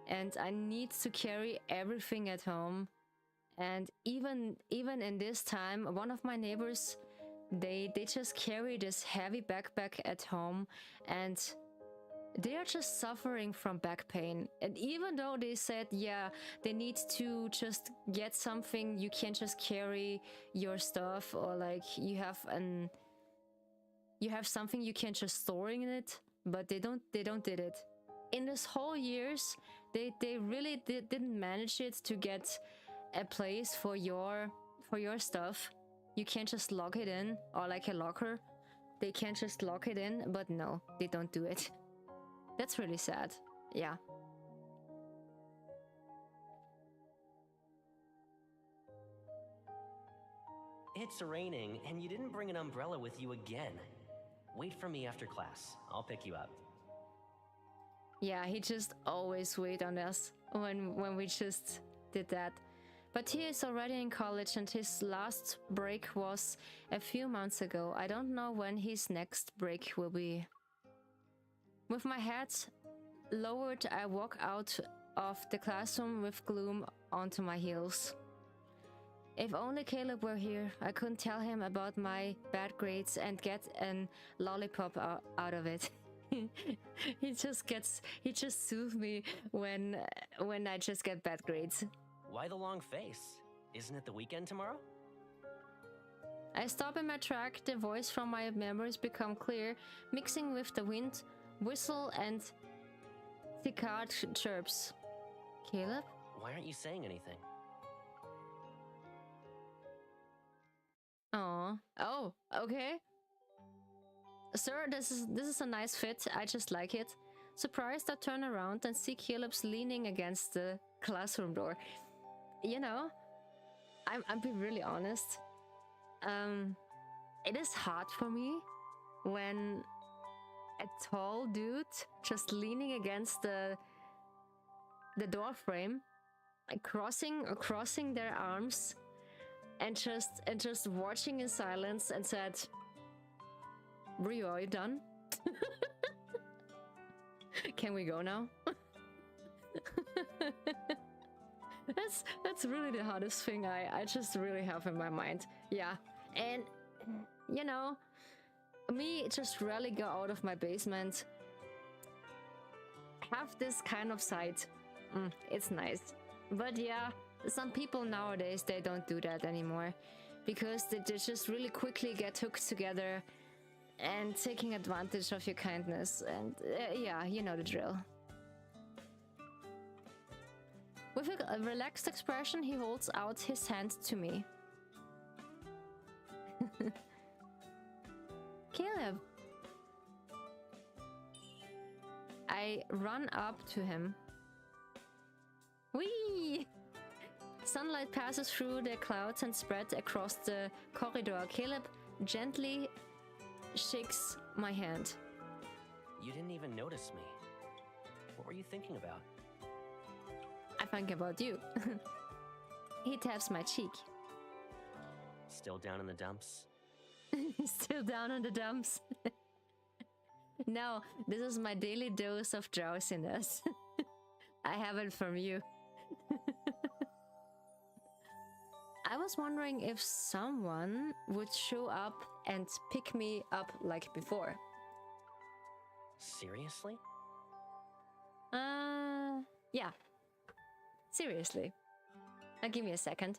and I need to carry everything at home. And even in this time, one of my neighbors, they just carry this heavy backpack at home, and they are just suffering from back pain. And even though they said, yeah, they need to just get something, you can't just carry your stuff, or like you have something you can just store in it, but they don't did it. In this whole years, they really didn't manage it to get a place for your stuff. You can't just lock it in, or like a locker. They can't just lock it in, but no, they don't do it. That's really sad. Yeah. It's raining, and you didn't bring an umbrella with you again. Wait for me after class. I'll pick you up. Yeah, he just always wait on us when we just did that. But he is already in college, and his last break was a few months ago. I don't know when his next break will be. With my head lowered, I walk out of the classroom with gloom onto my heels. If only Caleb were here, I couldn't tell him about my bad grades and get a lollipop out of it. He just soothes me when I just get bad grades. Why the long face? Isn't it the weekend tomorrow? I stop in my track, the voice from my memories become clear, mixing with the wind, whistle and cicada chirps. Caleb? Why aren't you saying anything? Aw. Oh, okay. Sir, this is a nice fit. I just like it. Surprised, I turn around and see Caleb's leaning against the classroom door. You know, I'm being really honest. It is hard for me when a tall dude just leaning against the door frame, crossing their arms, and just watching in silence, and said, "Rio, are you done? Can we go now?" That's really the hardest thing I just really have in my mind. Yeah, and you know, me just rarely go out of my basement. Have this kind of sight. It's nice. But yeah, some people nowadays, they don't do that anymore because they just really quickly get hooked together and taking advantage of your kindness. And yeah, you know the drill. With a relaxed expression, he holds out his hand to me. Caleb. I run up to him. Whee! Sunlight passes through the clouds and spreads across the corridor. Caleb gently shakes my hand. You didn't even notice me. What were you thinking about? I think about you. He taps my cheek. Still down in the dumps? Still down in the dumps. No, this is my daily dose of drowsiness. I have it from you. I was wondering if someone would show up and pick me up like before. Seriously? Yeah. Seriously. Now give me a second.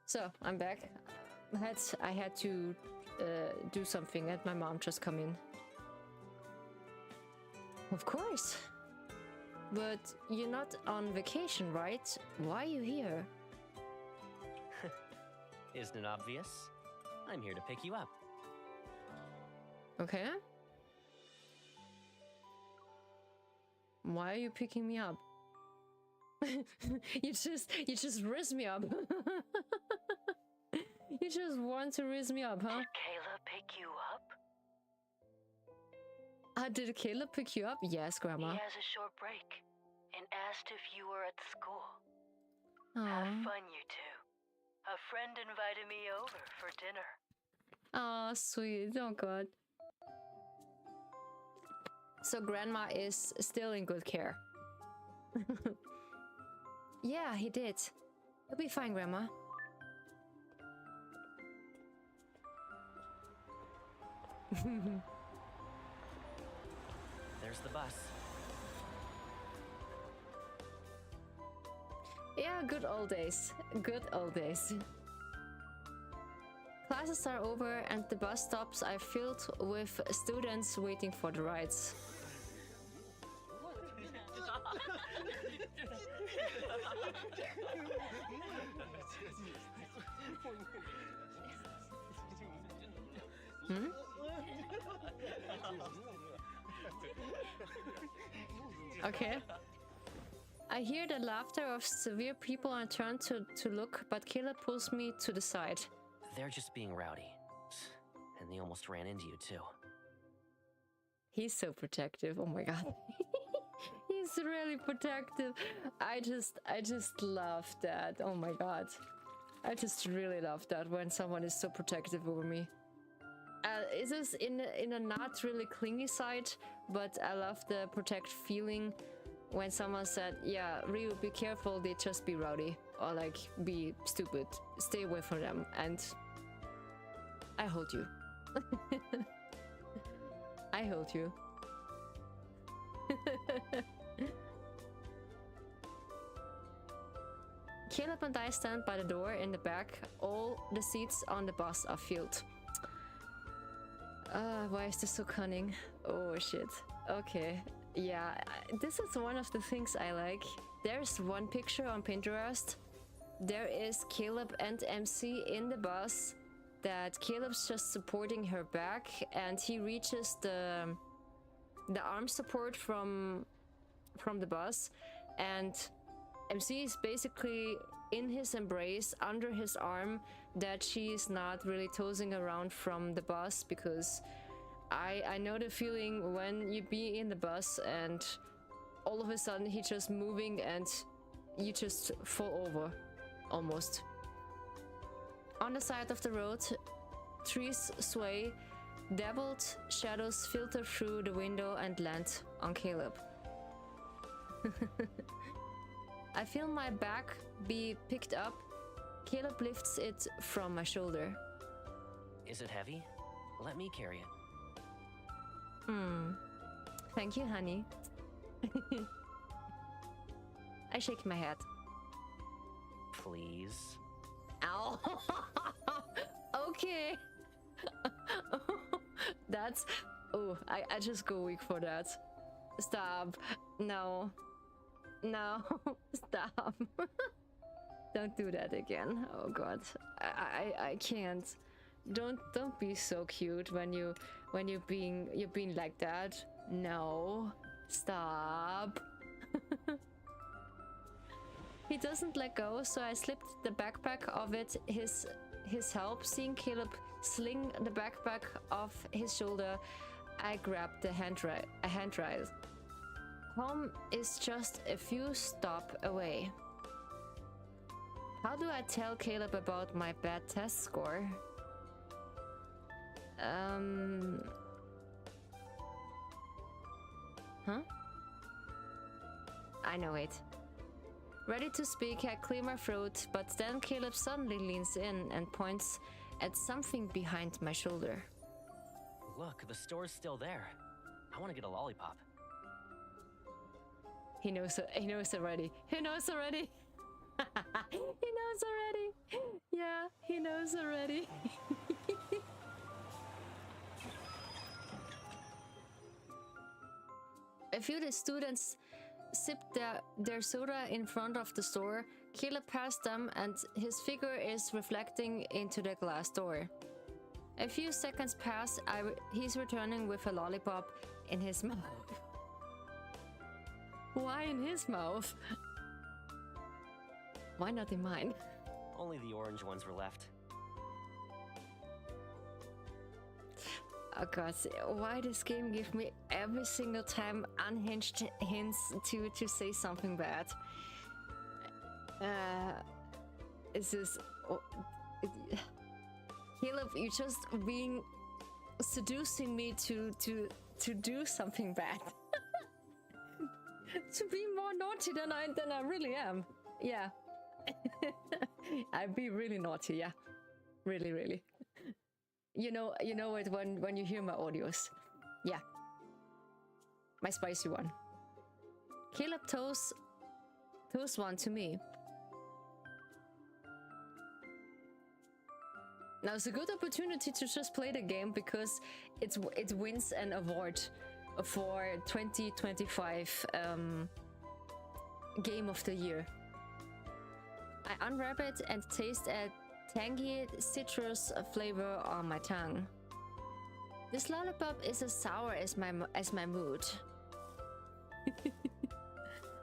So, I'm back. I had to do something and my mom just come in. Of course. But you're not on vacation, right? Why are you here? Isn't it obvious? I'm here to pick you up. Okay. Why are you picking me up? you just raise me up. You just want to raise me up, huh? Did Kayla pick you up? Did Caleb pick you up? Yes, Grandma. He has a short break and asked if you were at school. Aww. Have fun, you two. A friend invited me over for dinner. Oh, sweet. Oh, God. So Grandma is still in good care. Yeah, he did. He'll be fine, Grandma. There's the bus. Yeah, good old days. Good old days. Classes are over and the bus stops are filled with students waiting for the rides. Hmm? Okay. I hear the laughter of severe people and turn to look, but Caleb pulls me to the side. They're just being rowdy. And they almost ran into you, too. He's so protective. Oh my god. He's really protective. I just love that. Oh my god. I just really love that when someone is so protective over me. It is in a not really clingy side, but I love the protect feeling when someone said, yeah, Ryu, be careful, they just be rowdy. Or like, be stupid. Stay away from them. And I hold you. I hold you. Caleb and I stand by the door in the back. All the seats on the bus are filled. Why is this so cunning? Oh shit. Okay. Yeah, this is one of the things I like. There's one picture on Pinterest. There is Caleb and MC in the bus. That Caleb's just supporting her back, and he reaches the arm support from the bus, and MC is basically in his embrace under his arm, that she's not really tossing around from the bus, because I know the feeling when you be in the bus and all of a sudden he's just moving and you just fall over almost. On the side of the road, trees sway, dappled shadows filter through the window and land on Caleb. I feel my back be picked up. Caleb lifts it from my shoulder. Is it heavy? Let me carry it. Thank you, honey. I shake my head. Please. Ow. Okay. That's... Oh, I just go weak for that. Stop. No. No. Stop. Don't do that again. Oh god. I can't. Don't be so cute when you're being like that. No. Stop. He doesn't let go, so I slipped the backpack of it his help. Seeing Caleb sling the backpack off his shoulder, I grabbed the handrail. Home is just a few stops away. How do I tell Caleb about my bad test score? Huh? I know it. Ready to speak, I clear my throat, but then Caleb suddenly leans in and points at something behind my shoulder. Look, the store's still there. I want to get a lollipop. He knows already. He knows already. He knows already. Yeah, he knows already. A few of the students sipped their soda in front of the store. Caleb passed them and his figure is reflecting into the glass door. A few seconds pass, he's returning with a lollipop in his mouth. Why in his mouth? Why not in mine? Only the orange ones were left. Oh god, why this game give me every single time unhinged hints to say something bad? Is this... Caleb, you're just being... seducing me to do something bad. To be more naughty than I really am. Yeah. I'd be really naughty, yeah. Really, really. You know it when you hear my audios. Yeah. My spicy one. Caleb toast one to me. Now it's a good opportunity to just play the game because it wins an award for 2025 Game of the Year. I unwrap it and taste a tangy citrus flavor on my tongue. This lollipop is as sour as my mood.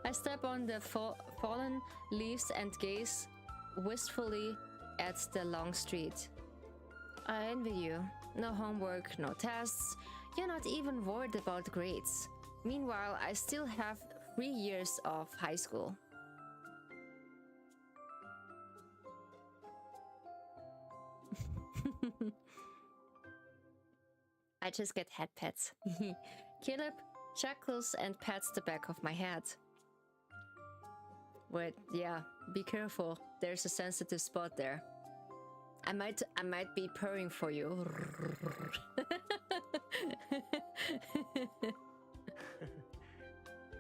I step on the fallen leaves and gaze wistfully at the long street. I envy you. No homework, no tests. You're not even worried about grades. Meanwhile, I still have 3 years of high school. I just get head pats. Caleb chuckles and pats the back of my head. Wait, yeah, be careful. There's a sensitive spot there. I might be purring for you.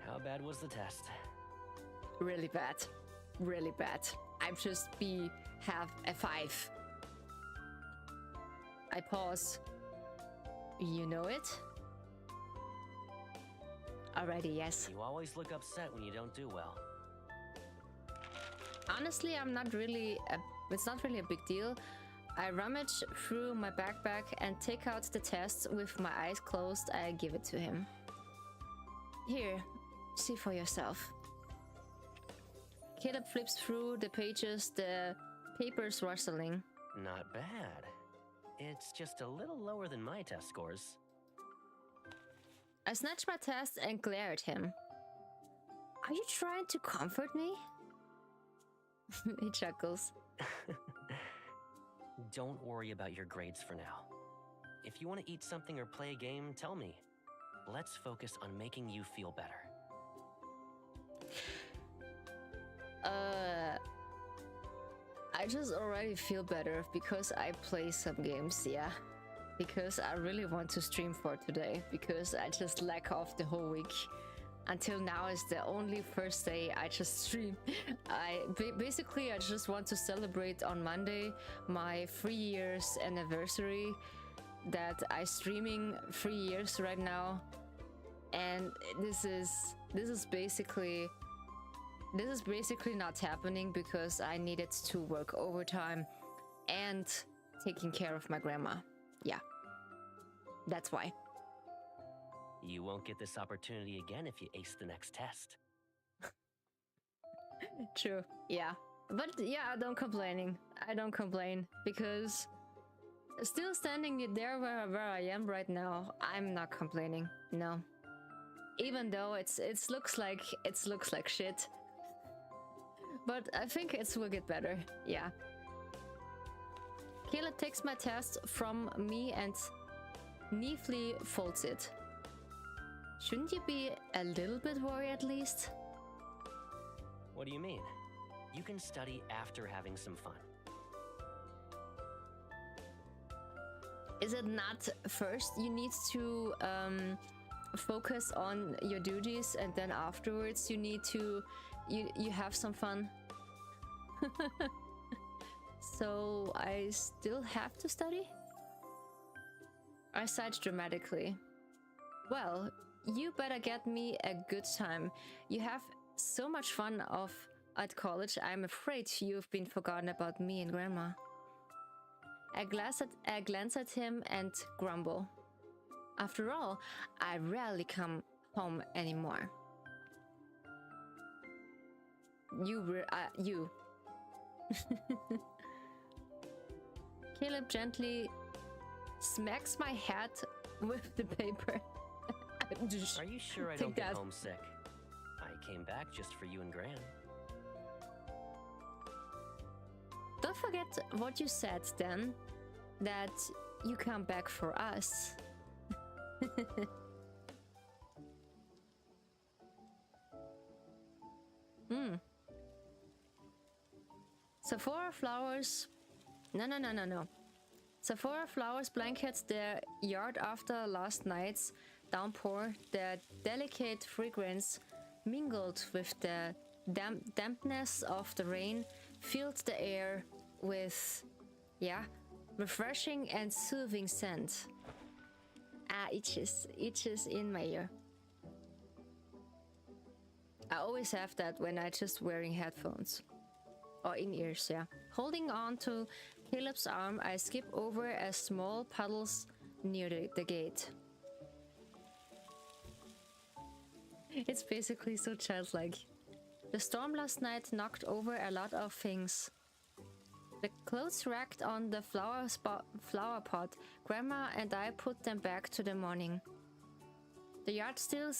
How bad was the test? Really bad. Really bad. I'd just have a 5. I pause. You know it? Alrighty, yes. You always look upset when you don't do well. Honestly, it's not really a big deal. I rummage through my backpack and take out the test. With my eyes closed, I give it to him. Here, see for yourself. Caleb flips through the pages, the paper's rustling. Not bad. It's just a little lower than my test scores. I snatch my test and glare at him. Are you trying to comfort me? He chuckles. Don't worry about your grades for now. If you want to eat something or play a game, tell me. Let's focus on making you feel better. I just already feel better because I play some games, yeah. Because I really want to stream for today, because I just lack off the whole week. Until now is the only first day I just stream. Basically I just want to celebrate on Monday my 3 years anniversary that I streaming 3 years right now, and this is basically not happening because I needed to work overtime and taking care of my grandma. Yeah, that's why. You won't get this opportunity again if you ace the next test. True, yeah. But yeah, I don't complain because still standing there where I am right now, I'm not complaining, no. Even though it looks like shit. But I think it will get better, yeah. Caleb takes my test from me and neatly folds it. Shouldn't you be a little bit worried at least? What do you mean? You can study after having some fun. Is it not first you need to focus on your duties and then afterwards you need to you have some fun? So I still have to study? I sighed dramatically. Well, you better get me a good time. You have so much fun at college. I'm afraid you've been forgotten about me and Grandma. I glance at him and grumble. After all, I rarely come home anymore. You. Caleb gently smacks my head with the paper. Are you sure I don't get homesick? I came back just for you and Gran. Don't forget what you said, then. That you come back for us. Sephora flowers. No. Sephora flowers blankets their yard after last night's downpour. Their delicate fragrance mingled with the dampness of the rain filled the air with, refreshing and soothing scent. Itches in my ear. I always have that when I just wearing headphones. Or in-ears, yeah. Holding on to Caleb's arm, I skip over a small puddles near the gate. It's basically so childlike. The storm last night knocked over a lot of things. The clothes racked on the flower pot, Grandma and I put them back to the morning. The yard still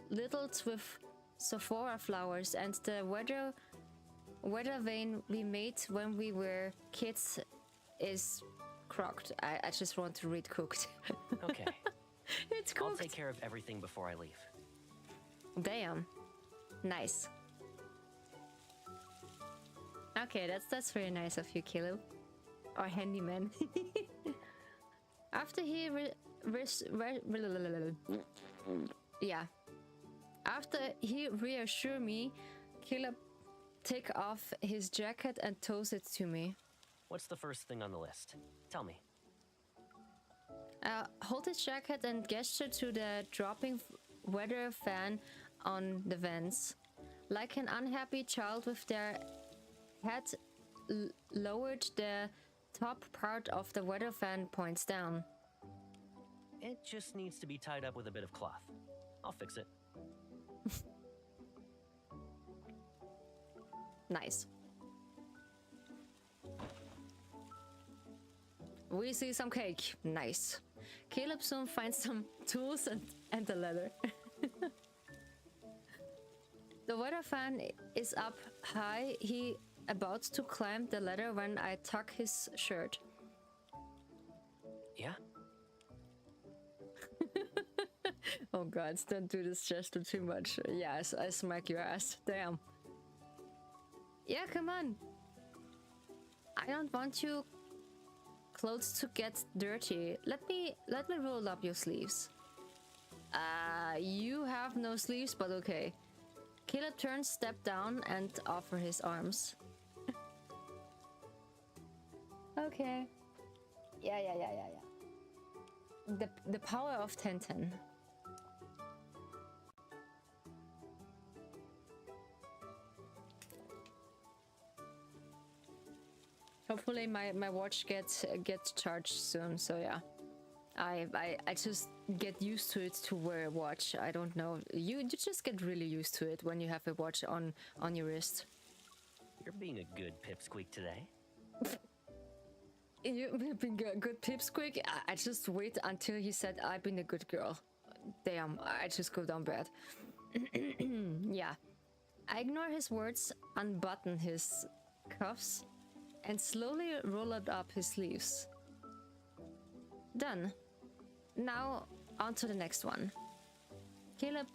littled with Sephora flowers, and the weather vane we made when we were kids is crocked. I just want to read cooked. Okay. It's cooked. I'll take care of everything before I leave. Damn. Nice. Okay, that's very nice of you, Caleb. Or handyman. After he After he reassured me, Caleb take off his jacket and toss it to me. What's the first thing on the list? Tell me. Hold his jacket and gesture to the dropping weather fan on the vents. Like an unhappy child with their head lowered, the top part of the weather fan points down. It just needs to be tied up with a bit of cloth. I'll fix it. Nice. We see some cake. Nice. Caleb soon finds some tools and a ladder. The weather fan is up high. He about to climb the ladder when I tuck his shirt. Yeah? Oh god, don't do this gesture too much. Yes, I smack your ass. Damn. Yeah, come on. I don't want your clothes to get dirty. Let me roll up your sleeves. You have no sleeves, but okay. Caleb turns, step down, and offer his arms. Okay. Yeah. The power of Tenten. Hopefully my watch gets charged soon, so yeah. I just get used to it to wear a watch. I don't know. You just get really used to it when you have a watch on your wrist. You're being a good pipsqueak today. You've been a good pipsqueak? I just wait until he said I've been a good girl. Damn, I just go down bad. Yeah. I ignore his words, unbutton his cuffs, and slowly rolled up his sleeves. Done. Now, on to the next one. Caleb,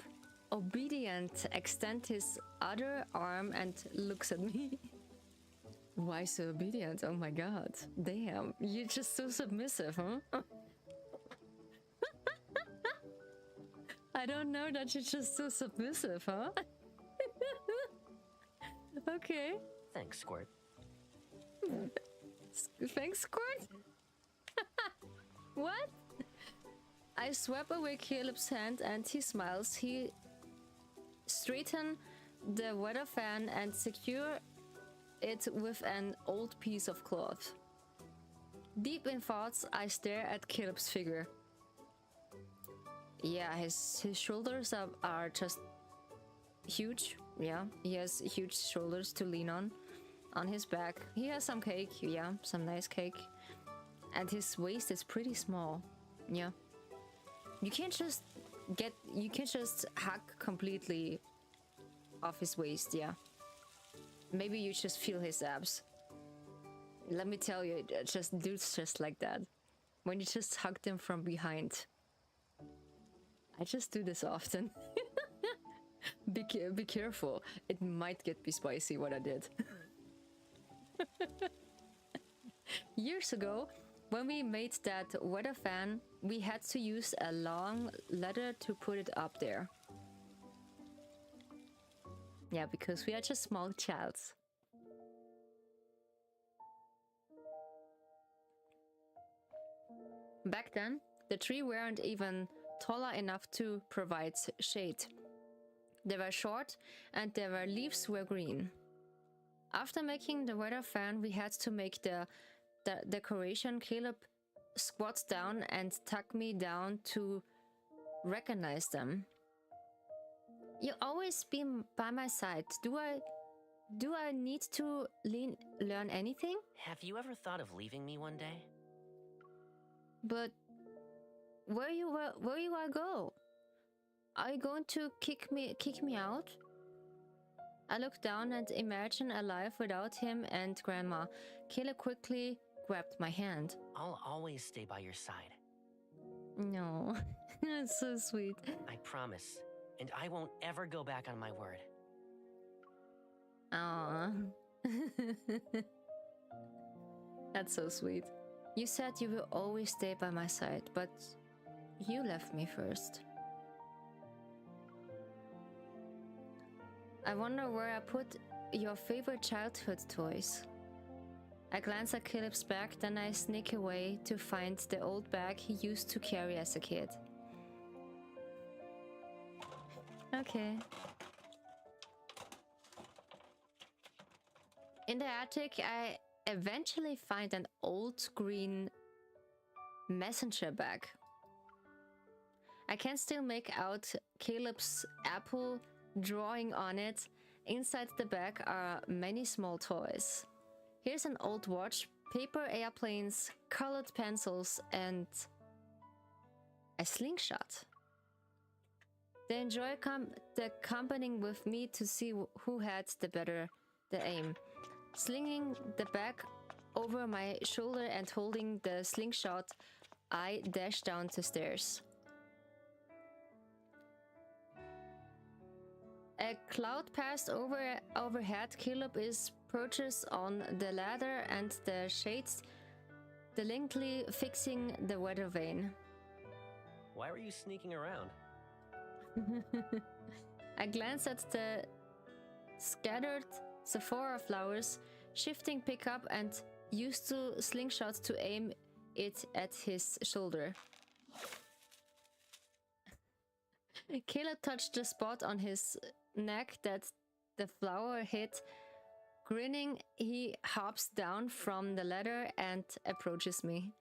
obedient, extends his other arm and looks at me. Why so obedient? Oh my god. Damn, you're just so submissive, huh? I don't know that you're just so submissive, huh? Okay. Thanks, Squirt. Thanks, Squirt? What? I swept away Caleb's hand and he smiles. He straightened the weather fan and secure it with an old piece of cloth. Deep in thoughts, I stare at Caleb's figure. Yeah, his shoulders are just huge. Yeah, he has huge shoulders to lean on his back. He has some cake, yeah, some nice cake. And his waist is pretty small. Yeah. You can't just hack completely off his waist, yeah. Maybe you just feel his abs. Let me tell you, just dudes just like that. When you just hug them from behind. I just do this often. Be careful. It might get me spicy what I did. Years ago, when we made that weather fan, we had to use a long ladder to put it up there. Yeah, because we are just small childs. Back then, the trees weren't even taller enough to provide shade. They were short and their leaves were green. After making the weather fan, we had to make the decoration. Caleb squats down and tuck me down to recognize them. You always be by my side. Do I need to learn anything? Have you ever thought of leaving me one day? But where you I go? Are you going to kick me out? I look down and imagine a life without him and Grandma. Caleb quickly grabbed my hand. I'll always stay by your side. No, that's so sweet. I promise, and I won't ever go back on my word. Aww. That's so sweet. You said you will always stay by my side, but you left me first. I wonder where I put your favorite childhood toys. I glance at Caleb's bag, then I sneak away to find the old bag he used to carry as a kid. Okay. In the attic, I eventually find an old green messenger bag. I can still make out Caleb's apple drawing on it. Inside the bag are many small toys. Here's an old watch, paper airplanes, colored pencils, and a slingshot. They enjoy accompanying with me to see who had the aim. Slinging the bag over my shoulder and holding the slingshot, I dash down the stairs. A cloud passed overhead. Caleb is perched on the ladder and the shades delicately fixing the weather vane. Why were you sneaking around? I glance at the scattered Sephora flowers, shifting pickup and used to slingshot to aim it at his shoulder. Caleb touched the spot on his neck that the flower hit. Grinning, he hops down from the ladder and approaches me.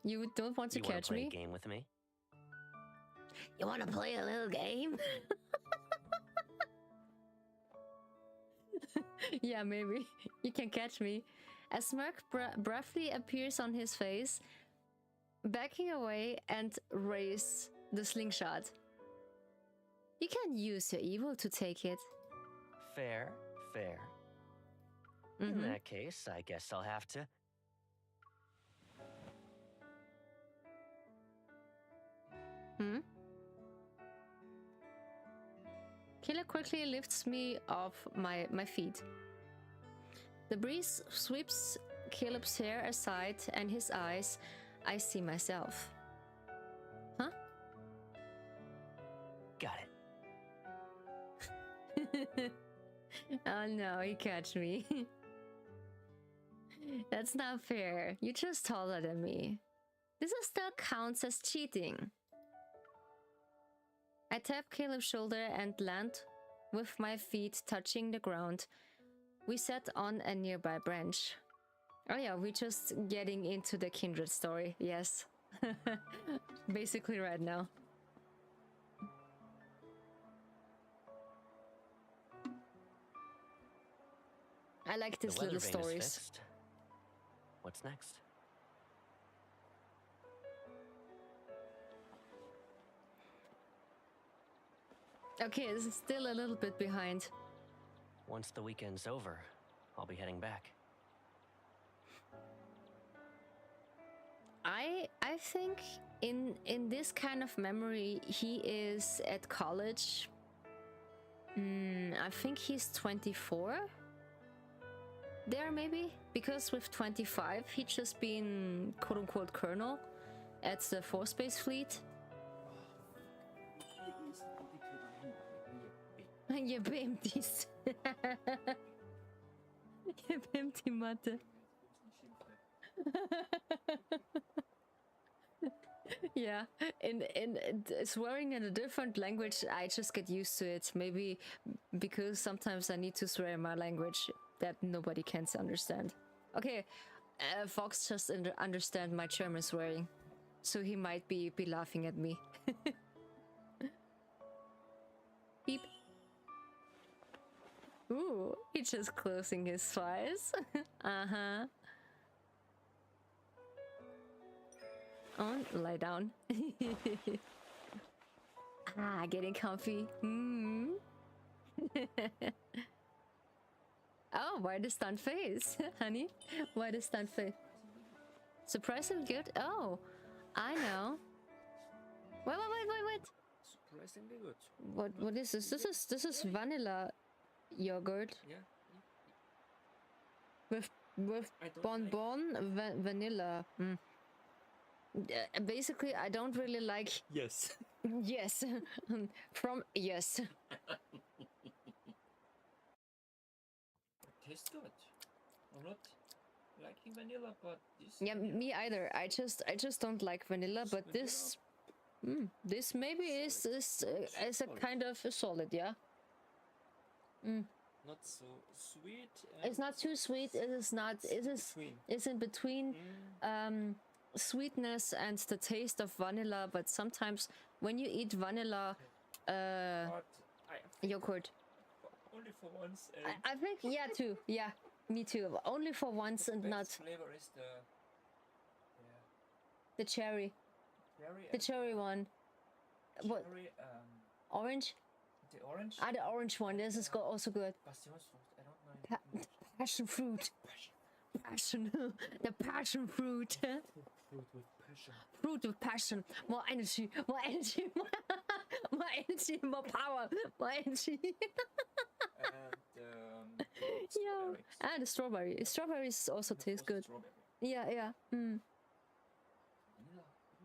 You don't want to catch me? You want to play a game with me? You want to play a little game? Yeah, maybe. You can catch me. A smirk briefly appears on his face, backing away and raise the slingshot. You can use your evil to take it. Fair, fair. In that case, I guess I'll have to. Killer quickly lifts me off my feet. The breeze sweeps Caleb's hair aside and his eyes. I see myself. Huh? Got it. Oh no, he catch me. That's not fair. You're just taller than me. This still counts as cheating. I tap Caleb's shoulder and land with my feet touching the ground. We sat on a nearby branch. Oh yeah, we're just getting into the kindred story. Yes. Basically right now. I like these little stories. What's next? Okay, it's still a little bit behind. Once the weekend's over, I'll be heading back. I think in this kind of memory he is at college. I think he's 24 there, maybe, because with 25 he'd just been quote-unquote colonel at the Force Space Fleet. Je bent dies. Je bent die Mathe. Yeah, in swearing in a different language, I just get used to it. Maybe because sometimes I need to swear in my language that nobody can understand. Okay, Fox just understand my German swearing, so he might be laughing at me. Beep. Ooh, he's just closing his eyes. Uh-huh. On, lie down. Ah, getting comfy. Oh, why the stunned face, honey? Why the stunned face? Surprisingly good? Oh, I know. Wait. Surprisingly good. What is this? This is vanilla yogurt. Yeah. With bonbon vanilla. Basically, I don't really like. Yes. Yes. Yes. Tastes good. I'm not liking vanilla, but this. Yeah, me either. I just don't like vanilla, but this. This maybe is a kind of solid, yeah. Not so sweet. It's not too sweet. It is not. It is. It's in between. Sweetness and the taste of vanilla, but sometimes when you eat vanilla yogurt, only for once. I think too. Yeah, me too. Only for once, and not. Flavor is the cherry. The cherry one. Cherry, what? Orange. The orange. Ah, the orange one. This is also good. I don't know. Passion fruit. Passion. The passion fruit. Fruit with passion. Fruit with passion. More energy. More energy. More energy. More power. More energy. And yeah. And the strawberry. Strawberries also taste good. Yeah.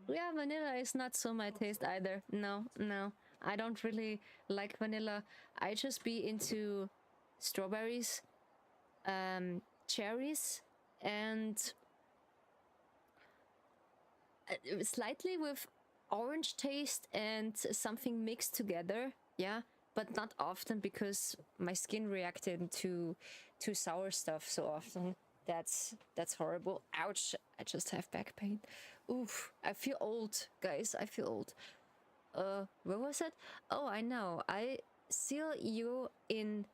Yeah, vanilla is not so my taste either. No. I don't really like vanilla. I just be into strawberries, cherries, and slightly with orange taste and something mixed together. Yeah, but not often because my skin reacted to sour stuff so often. That's horrible. Ouch, I just have back pain. Oof, I feel old, guys. I feel old. Where was it? Oh, I know. I see you in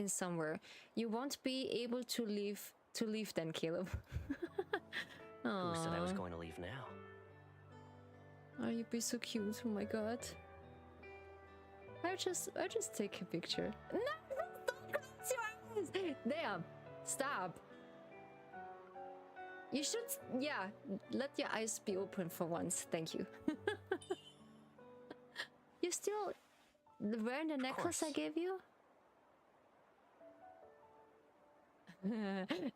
somewhere. You won't be able to leave then, Caleb. Who said I was going to leave now? Oh, you'd be so cute. Oh my god. I just take a picture. No, don't close your eyes. Damn. Stop. You should, yeah, let your eyes be open for once. Thank you. You still wearing the necklace I gave you?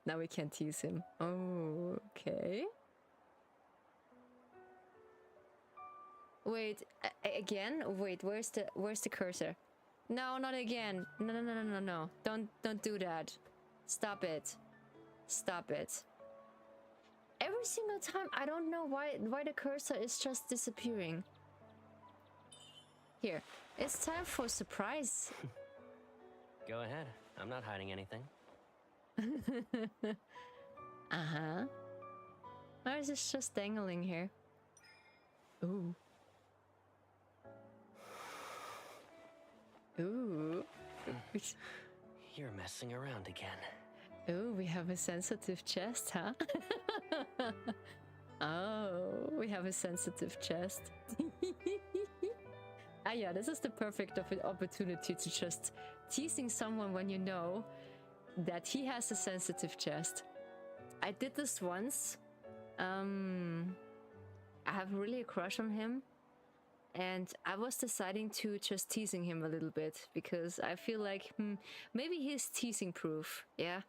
Now we can tease him. Oh, okay. Wait, again? Wait, where's the cursor? No, not again. No, no, no, no, no, no. Don't do that. Stop it. Stop it. Every single time, I don't know why the cursor is just disappearing. Here, it's time for surprise. Go ahead. I'm not hiding anything. Uh-huh. Or is this just dangling here? Ooh. Ooh. You're messing around again. Ooh, we have a sensitive chest, huh? Oh, we have a sensitive chest. Ah yeah, this is the perfect opportunity to just teasing someone when you know that he has a sensitive chest. I did this once. I have really a crush on him, and I was deciding to just teasing him a little bit because I feel like maybe he's teasing proof, yeah.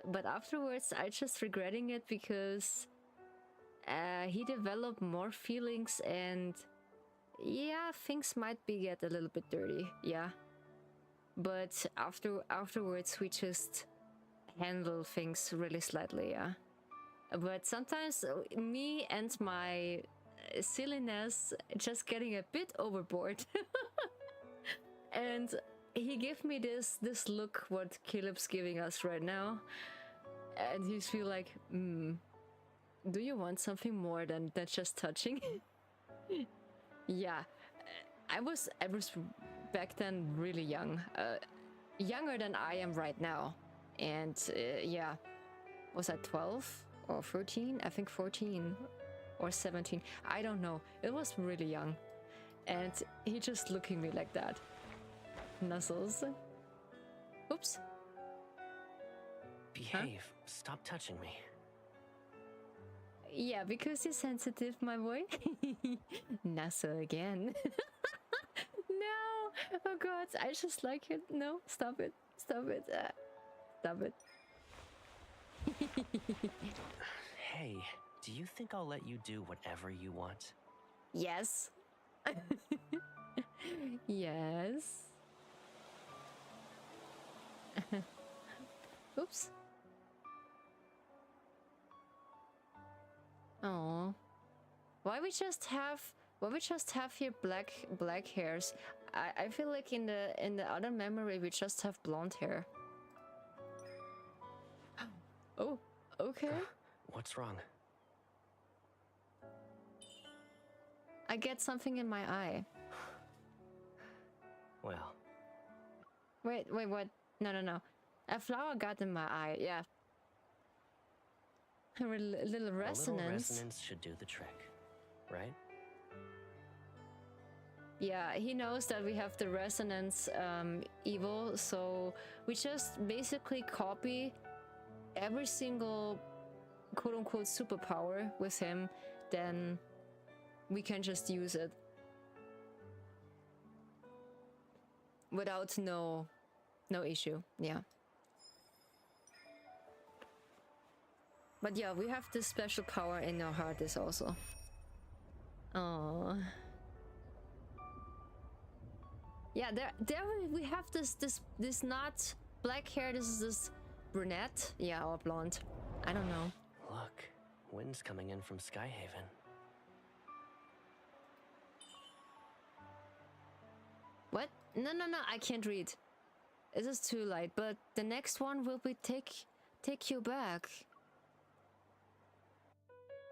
But afterwards, I just regretting it because he developed more feelings, and yeah, things might get a little bit dirty, yeah. But afterwards, we just handle things really slightly, yeah. But sometimes me and my silliness just getting a bit overboard. And he gave me this look what Caleb's giving us right now. And he's feel like, do you want something more than just touching? Yeah, I was back then really young, younger than I am right now. And yeah, was I 12 or 13? I think 14 or 17. I don't know. It was really young. And he just looking me like that. Nuzzles. Oops. Behave. Huh? Stop touching me. Yeah, because you're sensitive, my boy. Nuzzle again. No! Oh god, I just like it. No, stop it. Stop it. Stop it. Hey, do you think I'll let you do whatever you want? Yes. Yes. Oops. Oh. Why we just have here black hairs? I feel like in the other memory we just have blonde hair. Oh, okay. What's wrong? I get something in my eye. Well. Wait, what? No. A flower got in my eye, yeah. A little resonance. A little resonance should do the trick, right? Yeah, he knows that we have the resonance evil, so we just basically copy every single quote-unquote superpower with him, then we can just use it without no issue. Yeah, but yeah, we have this special power in our hearts also. Oh, yeah, there we have this not black hair. This is this brunette, yeah, or blonde. I don't know. Look, wind's coming in from Skyhaven. What? No, I can't read. It is too light, but the next one will be take you back.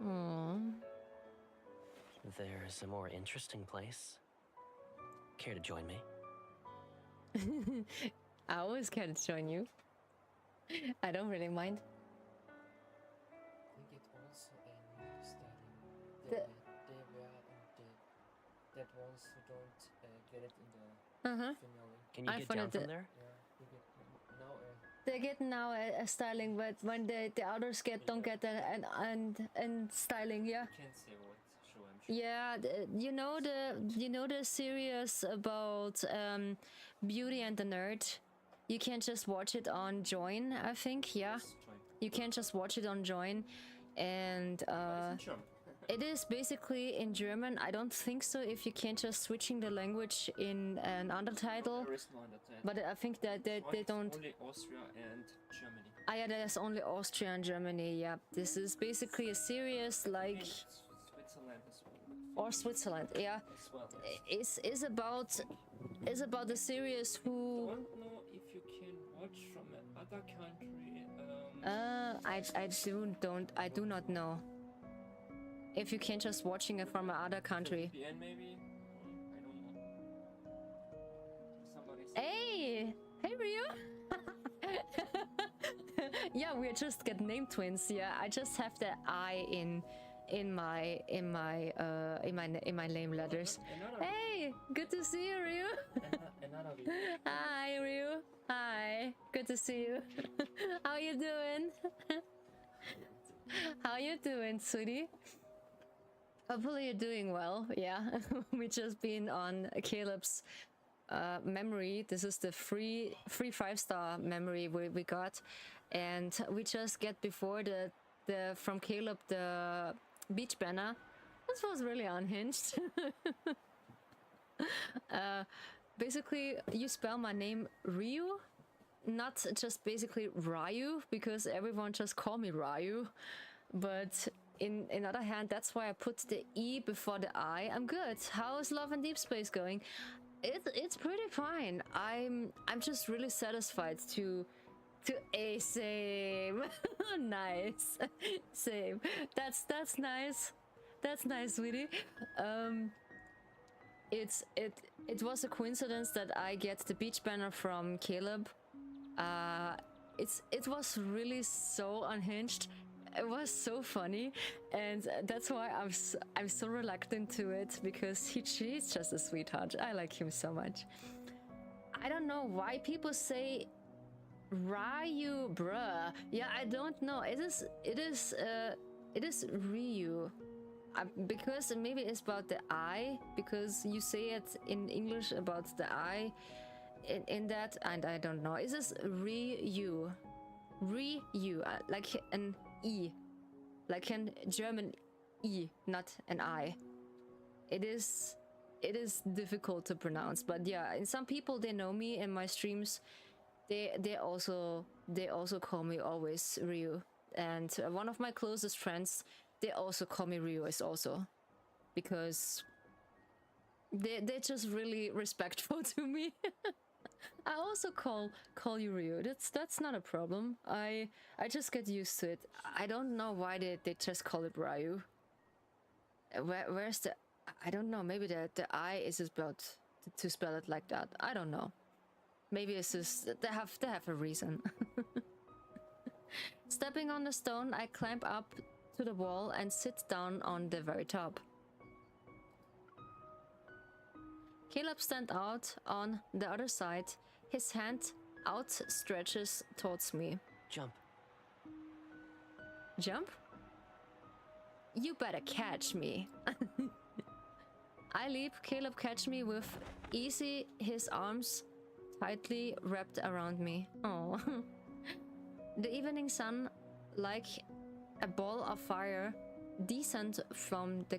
Aww. There's a more interesting place. Care to join me? I always care to join you. I don't really mind. I think it also a new study. They were that ones who don't get it in the finale. Can you get down from there? Yeah, you get now they get now a styling, but when the others don't get and styling, yeah. Can't say what show I'm sure. Yeah, you know the series about Beauty and the Nerd. You can just watch it on Join, I think. Yeah, you can just watch it on Join, and It is basically in German. I don't think so if you can't just switching the language in an undertitle. There is no undertitle. But I think that they don't... Only Austria and Germany. Ah, yeah, there's only Austria and Germany, yeah. This is basically a series like... Switzerland as well. Or Switzerland, yeah. As well. Is about the series I who... don't know if you can watch from another country. I do not know. If you can just watching it from another country. VPN maybe? I don't know. Somebody Hey! Hey, Ryu! Yeah, we just get name twins. Yeah, I just have the I in my name letters. Hey, good to see you, Ryu. Another video. Hi, Ryu. Hi, good to see you. How you doing? How you doing, sweetie? Hopefully you're doing well. Yeah, we just been on Caleb's memory. This is the free 5-star memory we got, and we just get before the from Caleb the beach banner. This was really unhinged. Basically, you spell my name Ryu, not just basically Ryu, because everyone just call me Ryu, but in other hand, that's why I put the E before the I. I'm good. How is Love and Deespace going? It's pretty fine. I'm just really satisfied to same. Nice. Same. That's nice. That's nice, sweetie. It was a coincidence that I get the beach banner from Caleb. It was really so unhinged. It was so funny, and that's why I'm so reluctant to it, because he's just a sweetheart. I like him so much. I don't know why people say Ryu, bruh. Yeah, I don't know. It is Ryu. Because maybe it's about the I, because you say it in English about the I in that, and I don't know. Is this Ryu? Ryu, like an E, like an German E, not an I. It is difficult to pronounce, but yeah, and some people, they know me in my streams. They also call me always Ryu, and one of my closest friends, they also call me Ryu as also, because they're just really respectful to me. I also call you Ryu. That's not a problem. I just get used to it. I don't know why they just call it Ryu. Where's the... I don't know. Maybe the I is about to spell it like that. I don't know. Maybe it's just they have a reason. Stepping on the stone, I climb up to the wall and sit down on the very top. Caleb stands out on the other side. His hand outstretches towards me. Jump. Jump? You better catch me. I leap. Caleb catch me with easy, his arms tightly wrapped around me. Oh. The evening sun, like a ball of fire, descends from the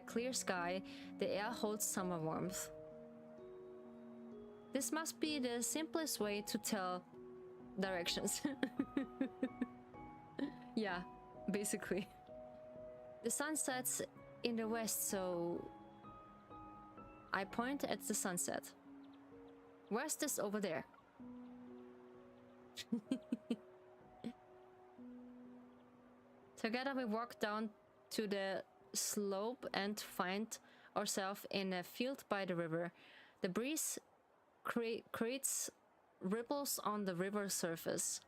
clear sky. The air holds summer warmth. This must be the simplest way to tell directions. Yeah, basically. The sun sets in the west, so I point at the sunset. Where's this over there? Together we walk down to the slope and find ourselves in a field by the river. The breeze creates ripples on the river surface.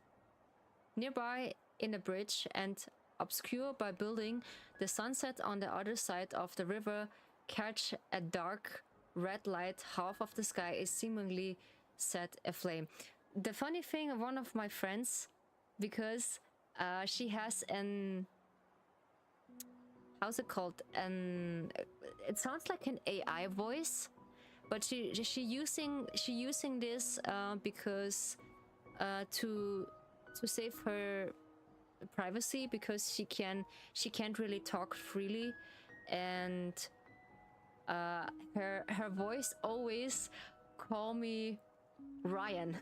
Nearby, in a bridge and obscured by building, the sunset on the other side of the river catch a dark red light. Half of the sky is seemingly set aflame. The funny thing, one of my friends, because she has an... how's it called? It sounds like an AI voice, but she using this because to save her privacy because she can't really talk freely, and her voice always call me Ryan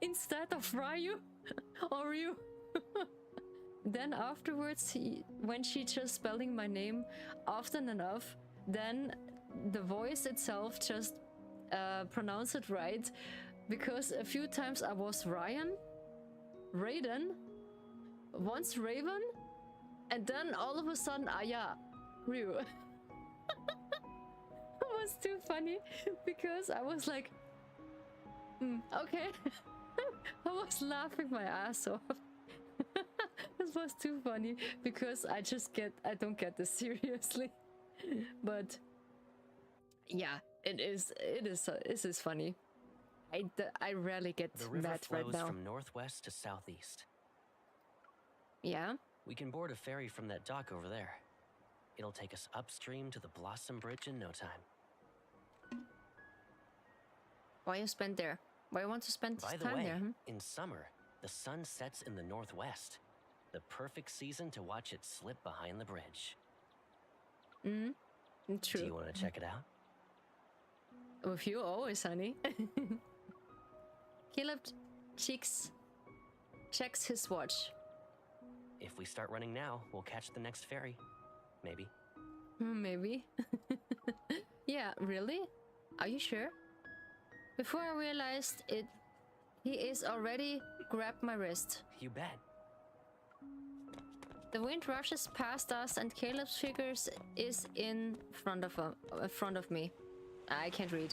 instead of Ryu or Ryu. Then afterwards, when she just spelling my name often enough, then the voice itself just pronounce it right, because a few times I was Ryan, Raiden, once Raven, and then all of a sudden, yeah, Ryu. It was too funny because I was like, okay. I was laughing my ass off. This was too funny because I don't get this seriously. But yeah, it is funny. I rarely get mad right now. The river flows from northwest to southeast. Yeah? We can board a ferry from that dock over there. It'll take us upstream to the Blossom Bridge in no time. Why you spend there? Why you want to spend By the time way, there? in summer, the sun sets in the northwest. The perfect season to watch it slip behind the bridge. True. Do you want to check it out? With you always, honey. Caleb checks his watch. If we start running now, we'll catch the next ferry. Maybe. Maybe. Yeah, really? Are you sure? Before I realized it, he is already grabbed my wrist. You bet. The wind rushes past us and Caleb's figure is in front of me. I can't read.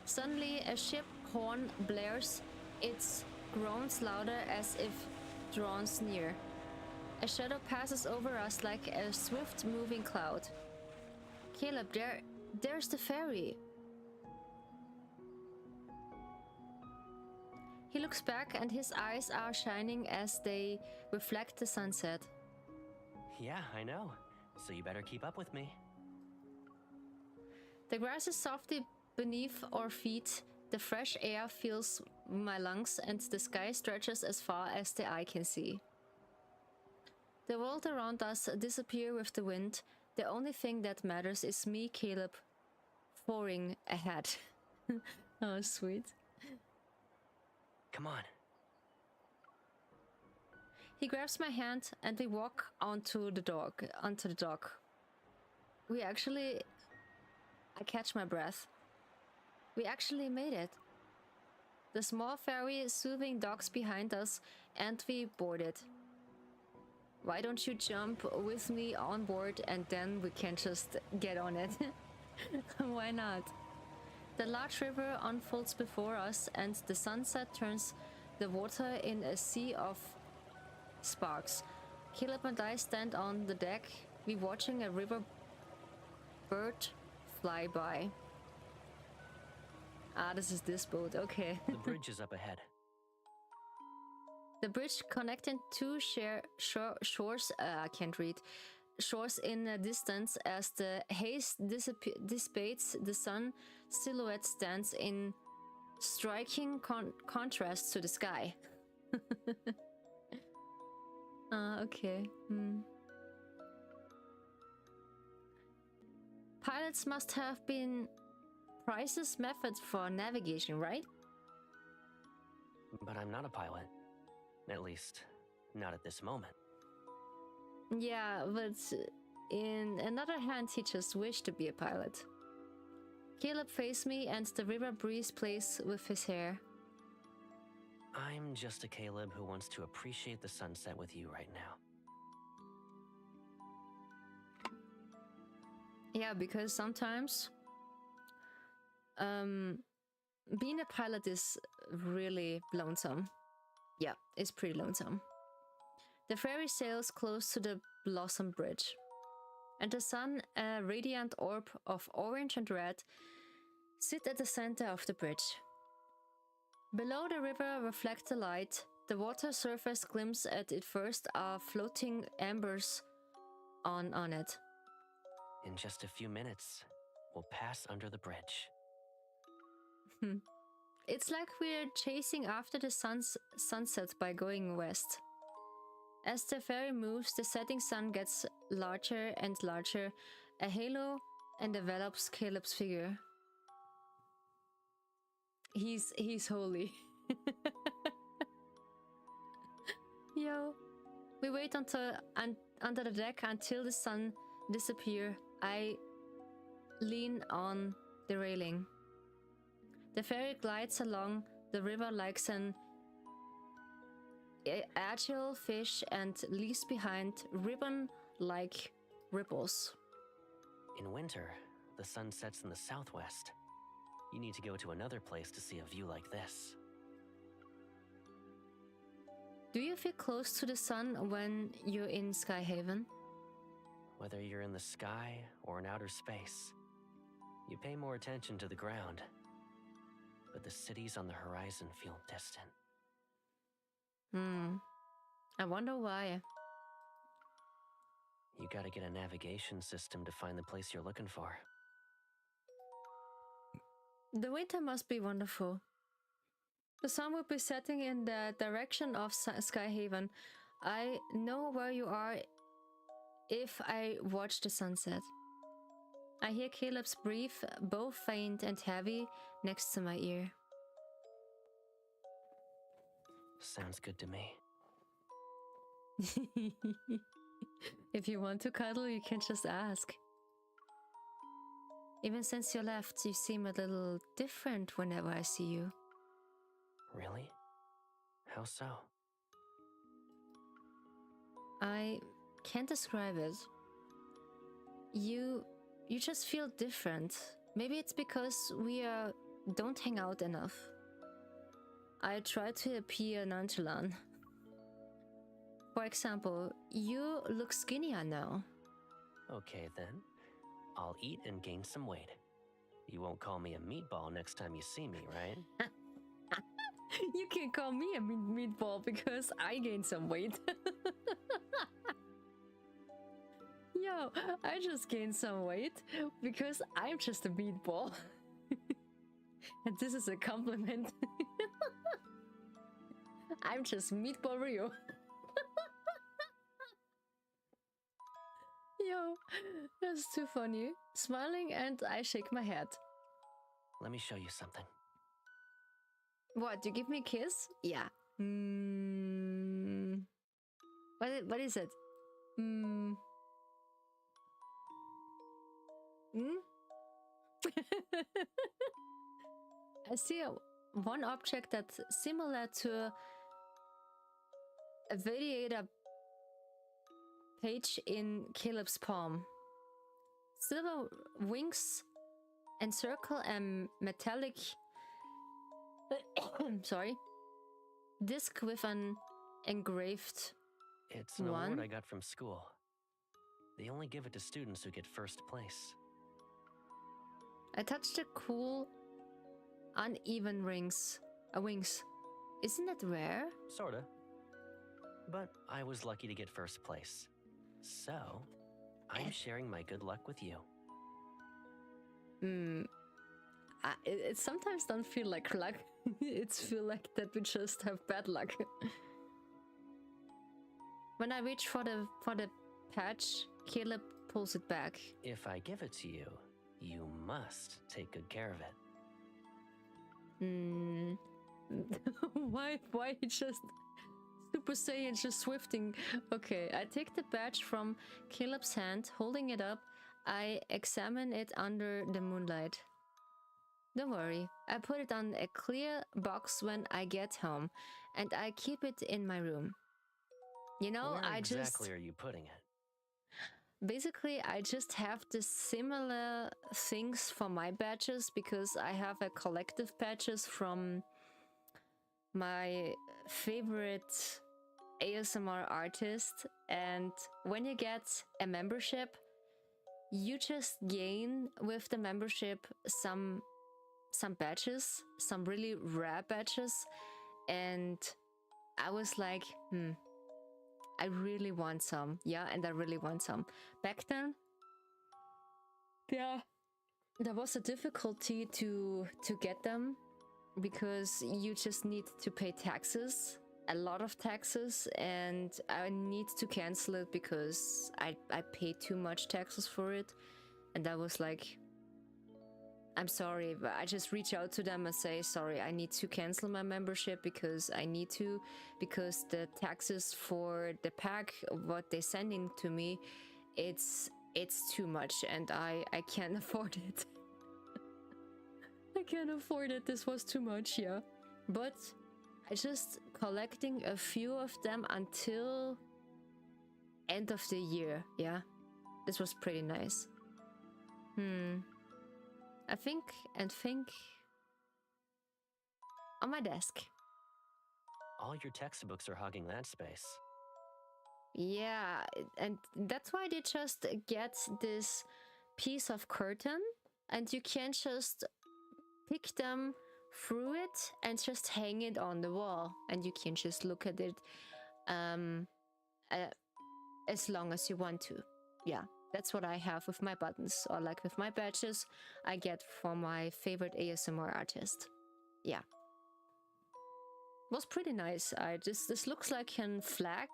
Suddenly, a ship horn blares. Its groans louder as if drawn near. A shadow passes over us like a swift-moving cloud. Caleb, there's the ferry. He looks back and his eyes are shining as they reflect the sunset. Yeah, I know. So you better keep up with me. The grass is softly beneath our feet. The fresh air fills my lungs and the sky stretches as far as the eye can see. The world around us disappears with the wind. The only thing that matters is me, Caleb, forging ahead. Oh, sweet. Come on. He grabs my hand and we walk onto the dock. I catch my breath. We actually made it. The small ferry soothing docks behind us and we board it. Why don't you jump with me on board and then we can just get on it? Why not? The large river unfolds before us and the sunset turns the water in a sea of sparks. Caleb and I stand on the deck. We watching a river bird fly by. Ah, this is this boat. Okay. The bridge is up ahead. The bridge connecting two shores. I can't read. Shores in a distance as the haze dissipates. The sun silhouette stands in striking contrast to the sky. Okay. Pilots must have been Price's method for navigation, right? But I'm not a pilot. At least, not at this moment. Yeah, but in another hand, he just wished to be a pilot. Caleb faced me and the river breeze plays with his hair. I'm just a Caleb who wants to appreciate the sunset with you right now. Yeah, because sometimes being a pilot is really lonesome. Yeah, it's pretty lonesome. The ferry sails close to the Blossom Bridge, and the sun, a radiant orb of orange and red, sit at the center of the bridge. Below the river reflects the light. The water surface glimpses at it first are floating embers on it. In just a few minutes, we'll pass under the bridge. it's like we're chasing after the sunset by going west. As the ferry moves, the setting sun gets larger and larger, a halo, and envelops Caleb's figure. He's holy. Yo. We wait under the deck until the sun disappears. I lean on the railing. The ferry glides along the river like an agile fish and leaves behind ribbon-like ripples. In winter, the sun sets in the southwest. You need to go to another place to see a view like this. Do you feel close to the sun when you're in Skyhaven? Whether you're in the sky or in outer space, you pay more attention to the ground. But the cities on the horizon feel distant. I wonder why. You gotta get a navigation system to find the place you're looking for. The winter must be wonderful. The sun will be setting in the direction of Skyhaven. I know where you are if I watch the sunset. I hear Caleb's breath, both faint and heavy, next to my ear. Sounds good to me. If you want to cuddle, you can just ask. Even since you left, you seem a little different whenever I see you. Really? How so? I can't describe it. You just feel different. Maybe it's because we don't hang out enough. I try to appear nonchalant. For example, you look skinnier now. Okay then. I'll eat and gain some weight. You won't call me a meatball next time you see me, right? You can call me a meatball because I gained some weight. Yo, I just gained some weight because I'm just a meatball. And this is a compliment. I'm just meatball Rio. Yo, that's too funny. Smiling and I shake my head. Let me show you something. What, you give me a kiss? Yeah. What is it? I see one object that's similar to a Vediator page in Caleb's palm. Silver wings encircle a metallic sorry, disc with an engraved It's an award I got from school. They only give it to students who get first place. I touched the cool, uneven wings. Isn't that rare? Sorta. But I was lucky to get first place. So, I'm sharing my good luck with you. It sometimes don't feel like luck. It's feel like that we just have bad luck. When I reach for the patch, Caleb pulls it back. If I give it to you, you must take good care of it. Why just Super Saiyan just swifting? Okay, I take the badge from Caleb's hand, holding it up. I examine it under the moonlight. Don't worry, I put it on a clear box when I get home, and I keep it in my room. You know, Where exactly are you putting it? Basically, I just have the similar things for my badges because I have a collective badges from my favorite ASMR artist, and when you get a membership, you just gain with the membership some badges, some really rare badges, and I was like, I really want some. Yeah, and I really want some. Back then, there was a difficulty to get them because you just need to pay taxes, a lot of taxes, and I need to cancel it because I paid too much taxes for it. And I was like, I'm sorry, but I just reach out to them and say, sorry, I need to cancel my membership because because the taxes for the pack, what they're sending to me, it's too much and I can't afford it. I can't afford it. This was too much, yeah. But I just collecting a few of them until end of the year, yeah. This was pretty nice. I think on my desk. All your textbooks are hogging that space. Yeah, and that's why they just get this piece of curtain and you can just pick them through it and just hang it on the wall and you can just look at it as long as you want to. Yeah, that's what I have with my buttons, or like with my badges I get from my favorite ASMR artist. Yeah, was pretty nice. This looks like a flag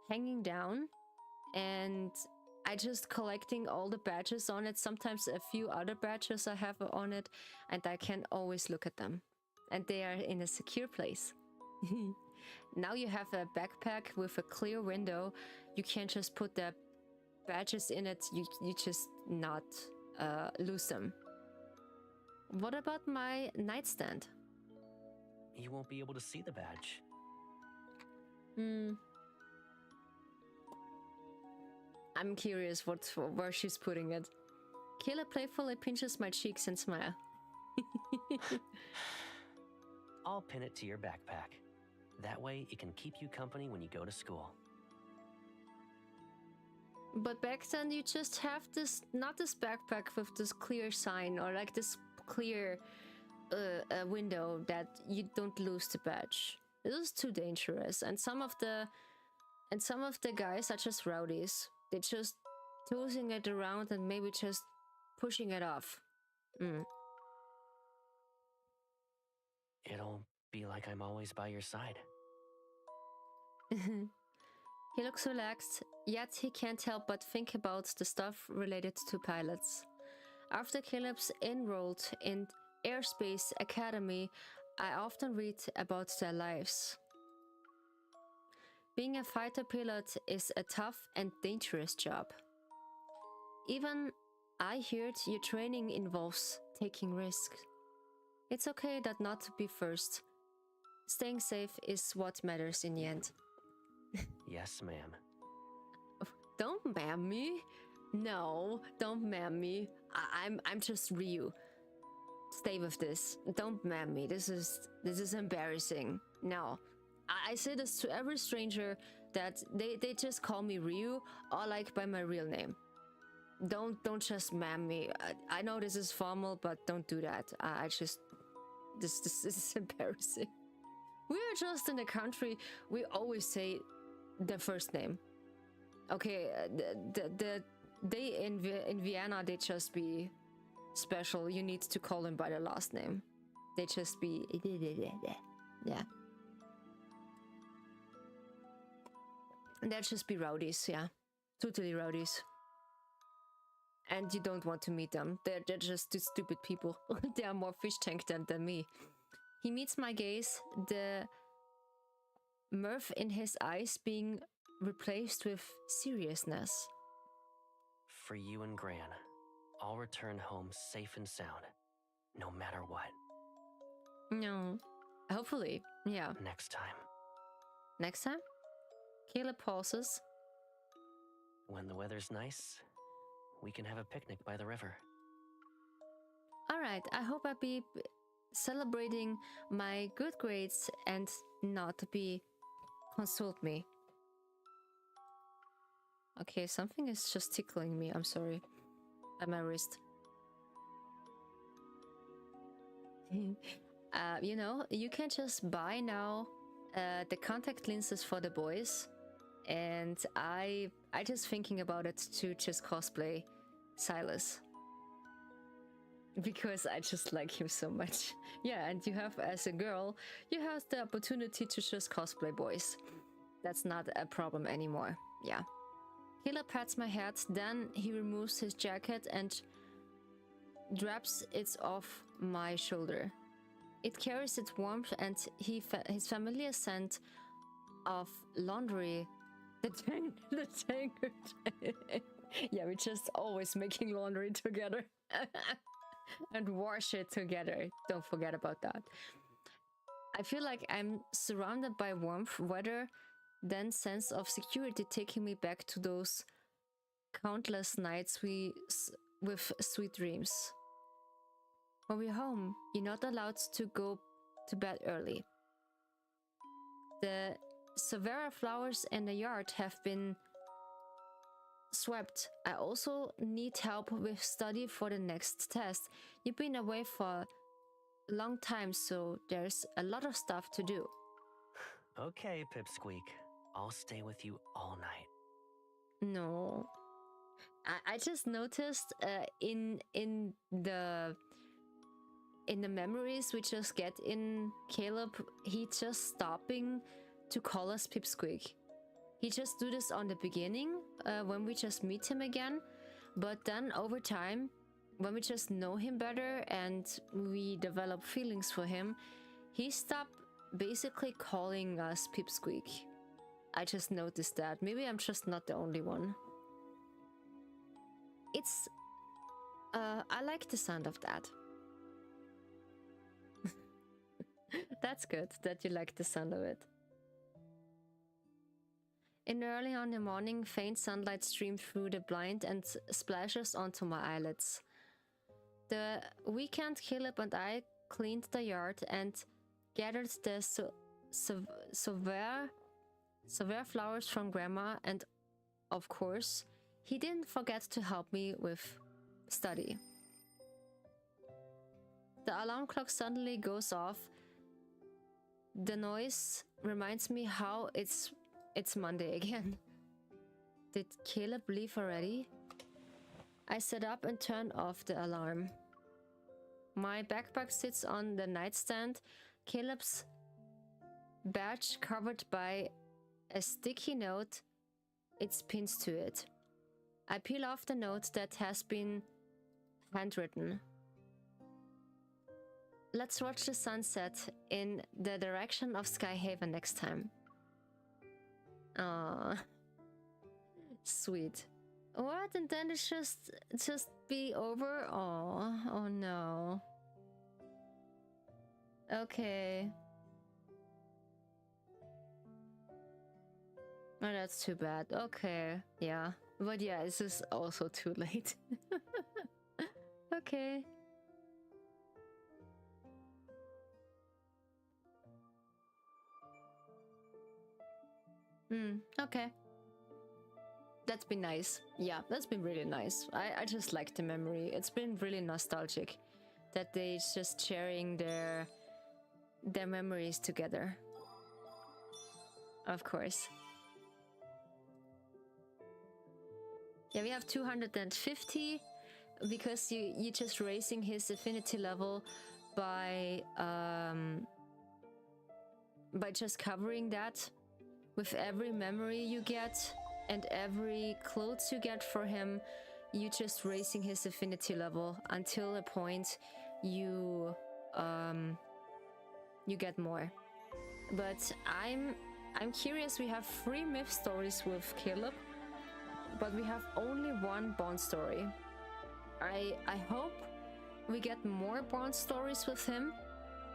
hanging down, and I just collecting all the badges on it, sometimes a few other badges I have on it, and I can always look at them. And they are in a secure place. Now you have a backpack with a clear window. You can't just put the badges in it, you just not lose them. What about my nightstand? You won't be able to see the badge. I'm curious where she's putting it. Kayla playfully pinches my cheeks and smile. I'll pin it to your backpack. That way it can keep you company when you go to school. But back then you just have this, not this backpack with this clear sign or like this clear window that you don't lose the badge. This is too dangerous. And some of the guys, such as rowdies, they're just tossing it around and maybe just pushing it off. It'll be like I'm always by your side. He looks relaxed, yet he can't help but think about the stuff related to pilots. After Caleb's enrolled in Airspace Academy, I often read about their lives. Being a fighter pilot is a tough and dangerous job. Even I heard your training involves taking risks. It's okay that not to be first. Staying safe is what matters in the end. Yes, ma'am. Don't ma'am me. No, don't ma'am me. I'm just Ryu. Stay with this. Don't ma'am me. This is embarrassing. No. I say this to every stranger that they just call me Ryu or like by my real name. Don't just ma'am me. I know this is formal, but don't do that. This is embarrassing. We're just in the country, we always say the first name. Okay, they in Vienna, they just be special. You need to call them by the last name. They just be yeah. They'll just be rowdies, yeah. Totally rowdies. And you don't want to meet them. They're just too stupid people. They are more fish tank than me. He meets my gaze, the mirth in his eyes being replaced with seriousness. For you and Gran, I'll return home safe and sound, no matter what. No. Hopefully, yeah. Next time. Next time? Caleb pauses. When the weather's nice, we can have a picnic by the river. Alright, I hope I'll be celebrating my good grades and not be consult me. Okay, something is just tickling me, I'm sorry. At my wrist. You know, you can just buy now the contact lenses for the boys, and I just thinking about it to just cosplay Silas. because I just like him so much. Yeah, and you have, as a girl, you have the opportunity to just cosplay boys. That's not a problem anymore. Yeah. Caleb pats my head, then he removes his jacket and drops it off my shoulder. It carries its warmth and his familiar scent of laundry. The tanker. Yeah, we're just always making laundry together. And wash it together. Don't forget about that. I feel like I'm surrounded by warmth, weather, then sense of security taking me back to those countless nights with sweet dreams. When we're home, you're not allowed to go to bed early. The Savera flowers in the yard have been swept. I also need help with study for the next test. You've been away for a long time, so there's a lot of stuff to do. Okay, Pipsqueak. I'll stay with you all night. No. I just noticed in the memories we just get in Caleb, he just stopping to call us Pipsqueak. He just do this on the beginning when we just meet him again, but then over time, when we just know him better and we develop feelings for him, he stopped basically calling us Pipsqueak. I just noticed that. Maybe I'm just not the only one. It's I like the sound of that. That's good that you like the sound of it. In early on in the morning, faint sunlight streamed through the blind and splashes onto my eyelids. The weekend, Caleb and I cleaned the yard and gathered the Sauveur flowers from Grandma, and of course, he didn't forget to help me with study. The alarm clock suddenly goes off. The noise reminds me how it's Monday again. Did Caleb leave already? I sit up and turn off the alarm. My backpack sits on the nightstand. Caleb's badge covered by a sticky note. It's pinned to it. I peel off the note that has been handwritten. Let's watch the sunset in the direction of Skyhaven next time. Aww. Sweet. What? And then it's just be over? Oh no. Okay. Oh, that's too bad. Okay, yeah. But yeah, this is also too late. Okay. Okay. That's been nice. Yeah, that's been really nice. I just like the memory. It's been really nostalgic that they just sharing their memories together. Of course. Yeah, we have 250 because you just raising his affinity level by just covering that with every memory you get and every clothes you get for him. You just raising his affinity level until a point you get more. But I'm curious. We have 3 myth stories with Caleb, but we have only 1 Bond story. I hope we get more Bond stories with him,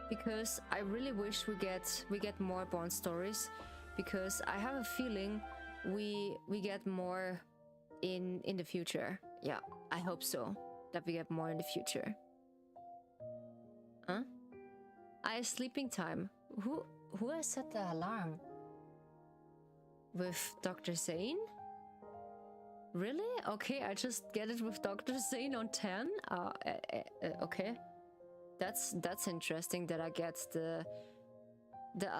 because I really wish we get more Bond stories, because I have a feeling we get more in the future. Yeah, I hope so, that we get more in the future. Huh? Sleeping time. Who has set the alarm? With Dr. Zane? Really? Okay, I just get it with Dr. Zane on 10? Okay. That's interesting that I get the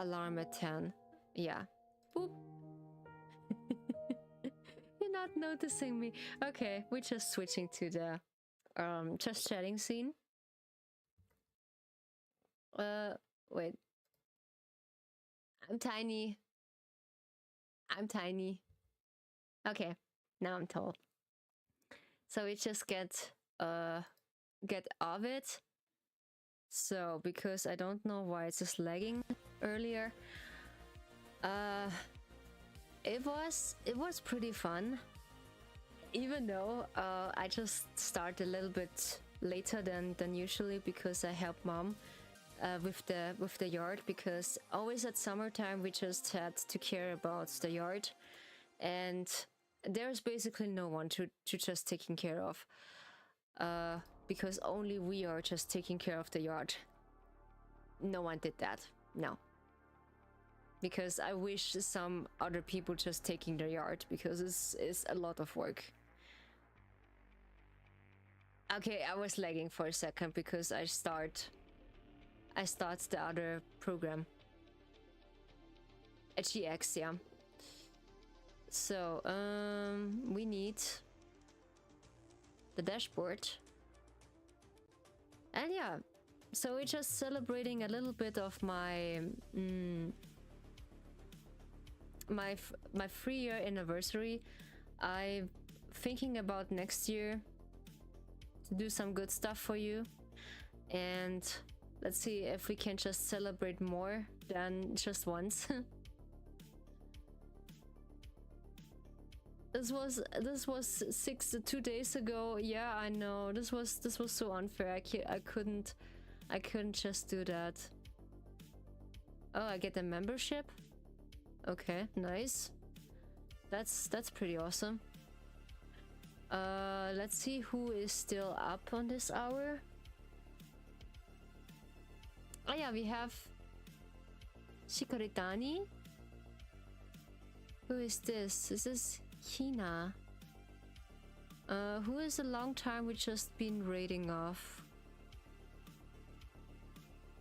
alarm at 10. Yeah. Boop. You're not noticing me. Okay, we're just switching to the just chatting scene. Wait. I'm tiny. I'm tiny. Okay, now I'm tall. So we just get of it. So because I don't know why it's just lagging earlier. It was pretty fun. Even though I just start a little bit later than usually because I help mom with the yard, because always at summertime we just had to care about the yard, and there's basically no one to just taking care of, because only we are just taking care of the yard. No one did that. No. Because I wish some other people just taking their yard, because it's a lot of work. Okay, I was lagging for a second because I start the other program. A GX, yeah. So, we need the dashboard. And yeah, so we're just celebrating a little bit of my my 3-year anniversary. I'm thinking about next year to do some good stuff for you, and let's see if we can just celebrate more than just once. This was 2 days ago. Yeah, I know. This was so unfair. I couldn't just do that. Oh, I get a membership? Okay, nice. That's pretty awesome. Let's see who is still up on this hour. Oh yeah, we have Shikaritani. Who is this? This is Hina. Who is a long time we just been raiding off?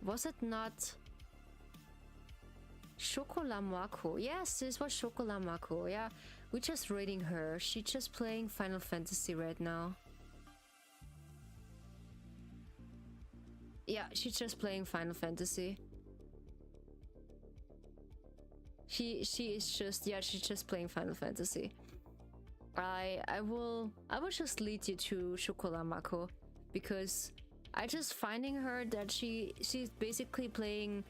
Was it not Shokolamako? Yes, this was Shokolamako. Yeah, we're just raiding her. She's just playing Final Fantasy right now. Yeah, she's just playing Final Fantasy. She is just, yeah, she's just playing Final Fantasy. I will just lead you to Shokolamako, because I just finding her that she's basically playing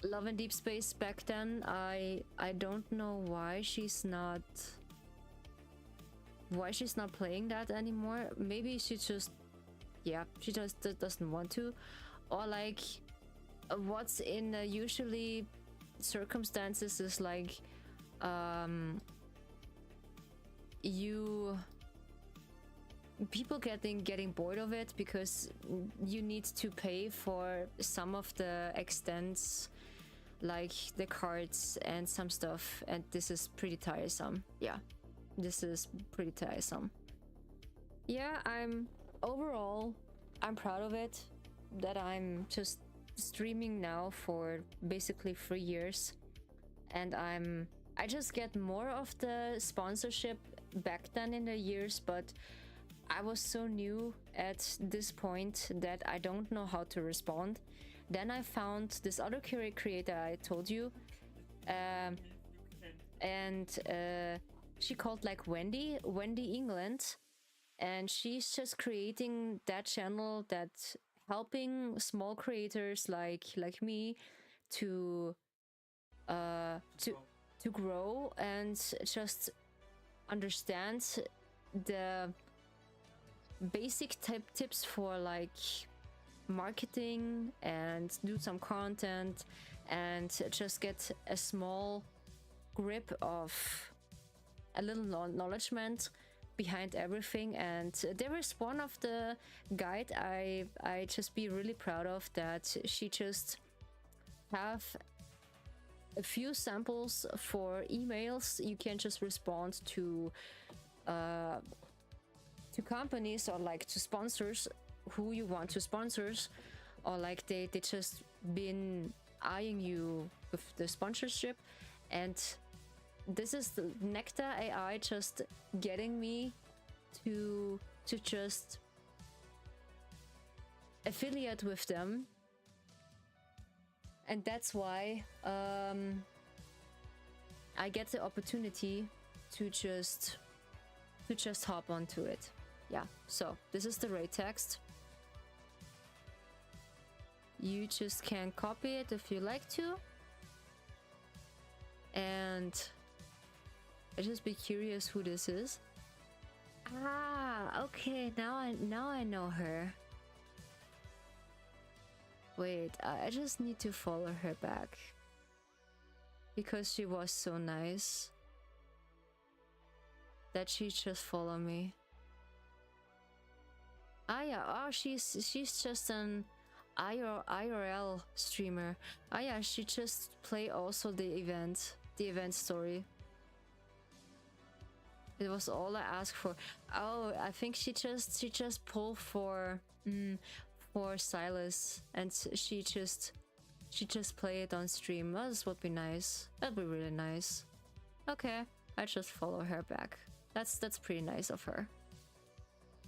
Love and Deespace back then. I don't know why she's not playing that anymore. Maybe she just, yeah, she just doesn't want to, or like what's in usually circumstances is like people getting bored of it, because you need to pay for some of the extents, like the cards and some stuff, and this is pretty tiresome. Yeah, this is pretty tiresome. Yeah, I'm proud of it that I'm just streaming now for basically 3 years, and I just get more of the sponsorship back then in the years, but I was so new at this point that I don't know how to respond. Then I found this other creator I told you, and she called like Wendy England, and she's just creating that channel that's helping small creators like me to grow and just understand the basic tips for like marketing and do some content and just get a small grip of a little knowledgement behind everything. And there is one of the guide I just be really proud of, that she just have a few samples for emails you can just respond to companies, or like to sponsors who you want to sponsors, or like they just been eyeing you with the sponsorship. And this is the Nectar AI just getting me to just affiliate with them And that's why I get the opportunity to just hop onto it. Yeah, so this is the raid text. You just can copy it if you like to. And I just be curious who this is. Ah, okay, now I know her. Wait, I just need to follow her back. Because she was so nice that she just followed me. Ah yeah, oh she's just an IRL streamer. Ah yeah, she just play also the event story. It was all I asked for. Oh, I think she just pulled for Silas, and she just play it on stream. Oh, this would be nice. That'd be really nice. Okay, I just follow her back. That's pretty nice of her.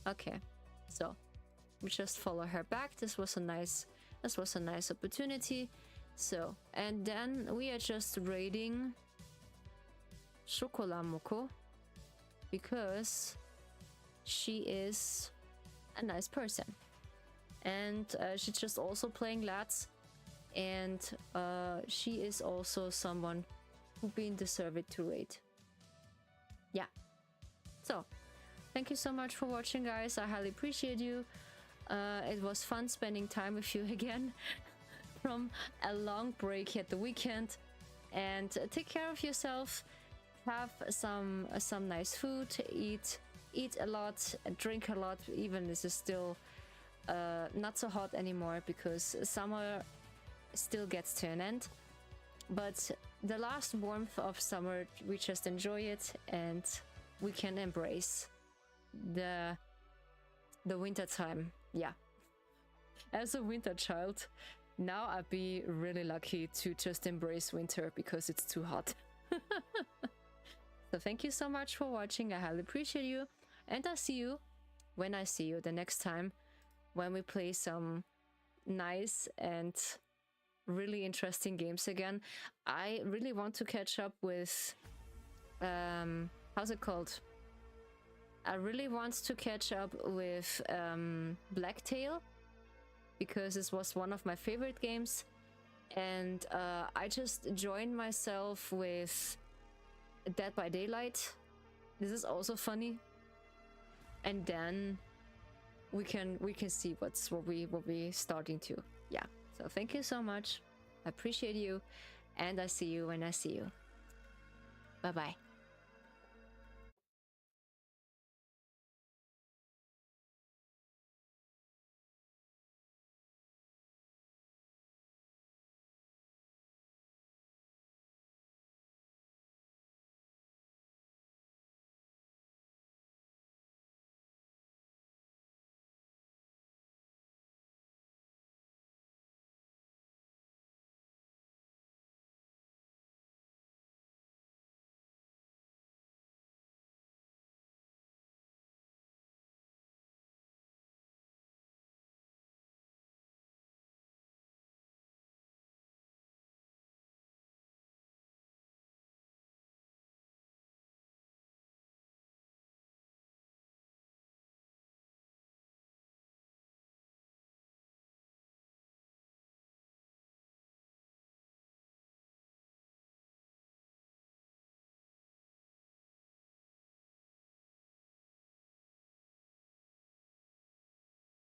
Okay, so we just follow her back. This was a nice opportunity. So, and then we are just raiding Shokolamoko because she is a nice person, and she's just also playing lads, and she is also someone who been deserved to raid. Yeah. So, thank you so much for watching, guys. I highly appreciate you. It was fun spending time with you again from a long break at the weekend. And take care of yourself. Have some nice food. Eat a lot. Drink a lot. Even this is still not so hot anymore because summer still gets to an end. But the last warmth of summer, we just enjoy it, and we can embrace the winter time. Yeah, as a winter child, now I'd be really lucky to just embrace winter because it's too hot. So thank you so much for watching. I highly appreciate you, and I'll see you when I see you the next time when we play some nice and really interesting games again. I really want to catch up with how's it called? I really want to catch up with Blacktail because this was one of my favorite games, and I just joined myself with Dead by Daylight. This is also funny, and then we can see what we starting to. Yeah. So thank you so much. I appreciate you, and I see you when I see you. Bye bye.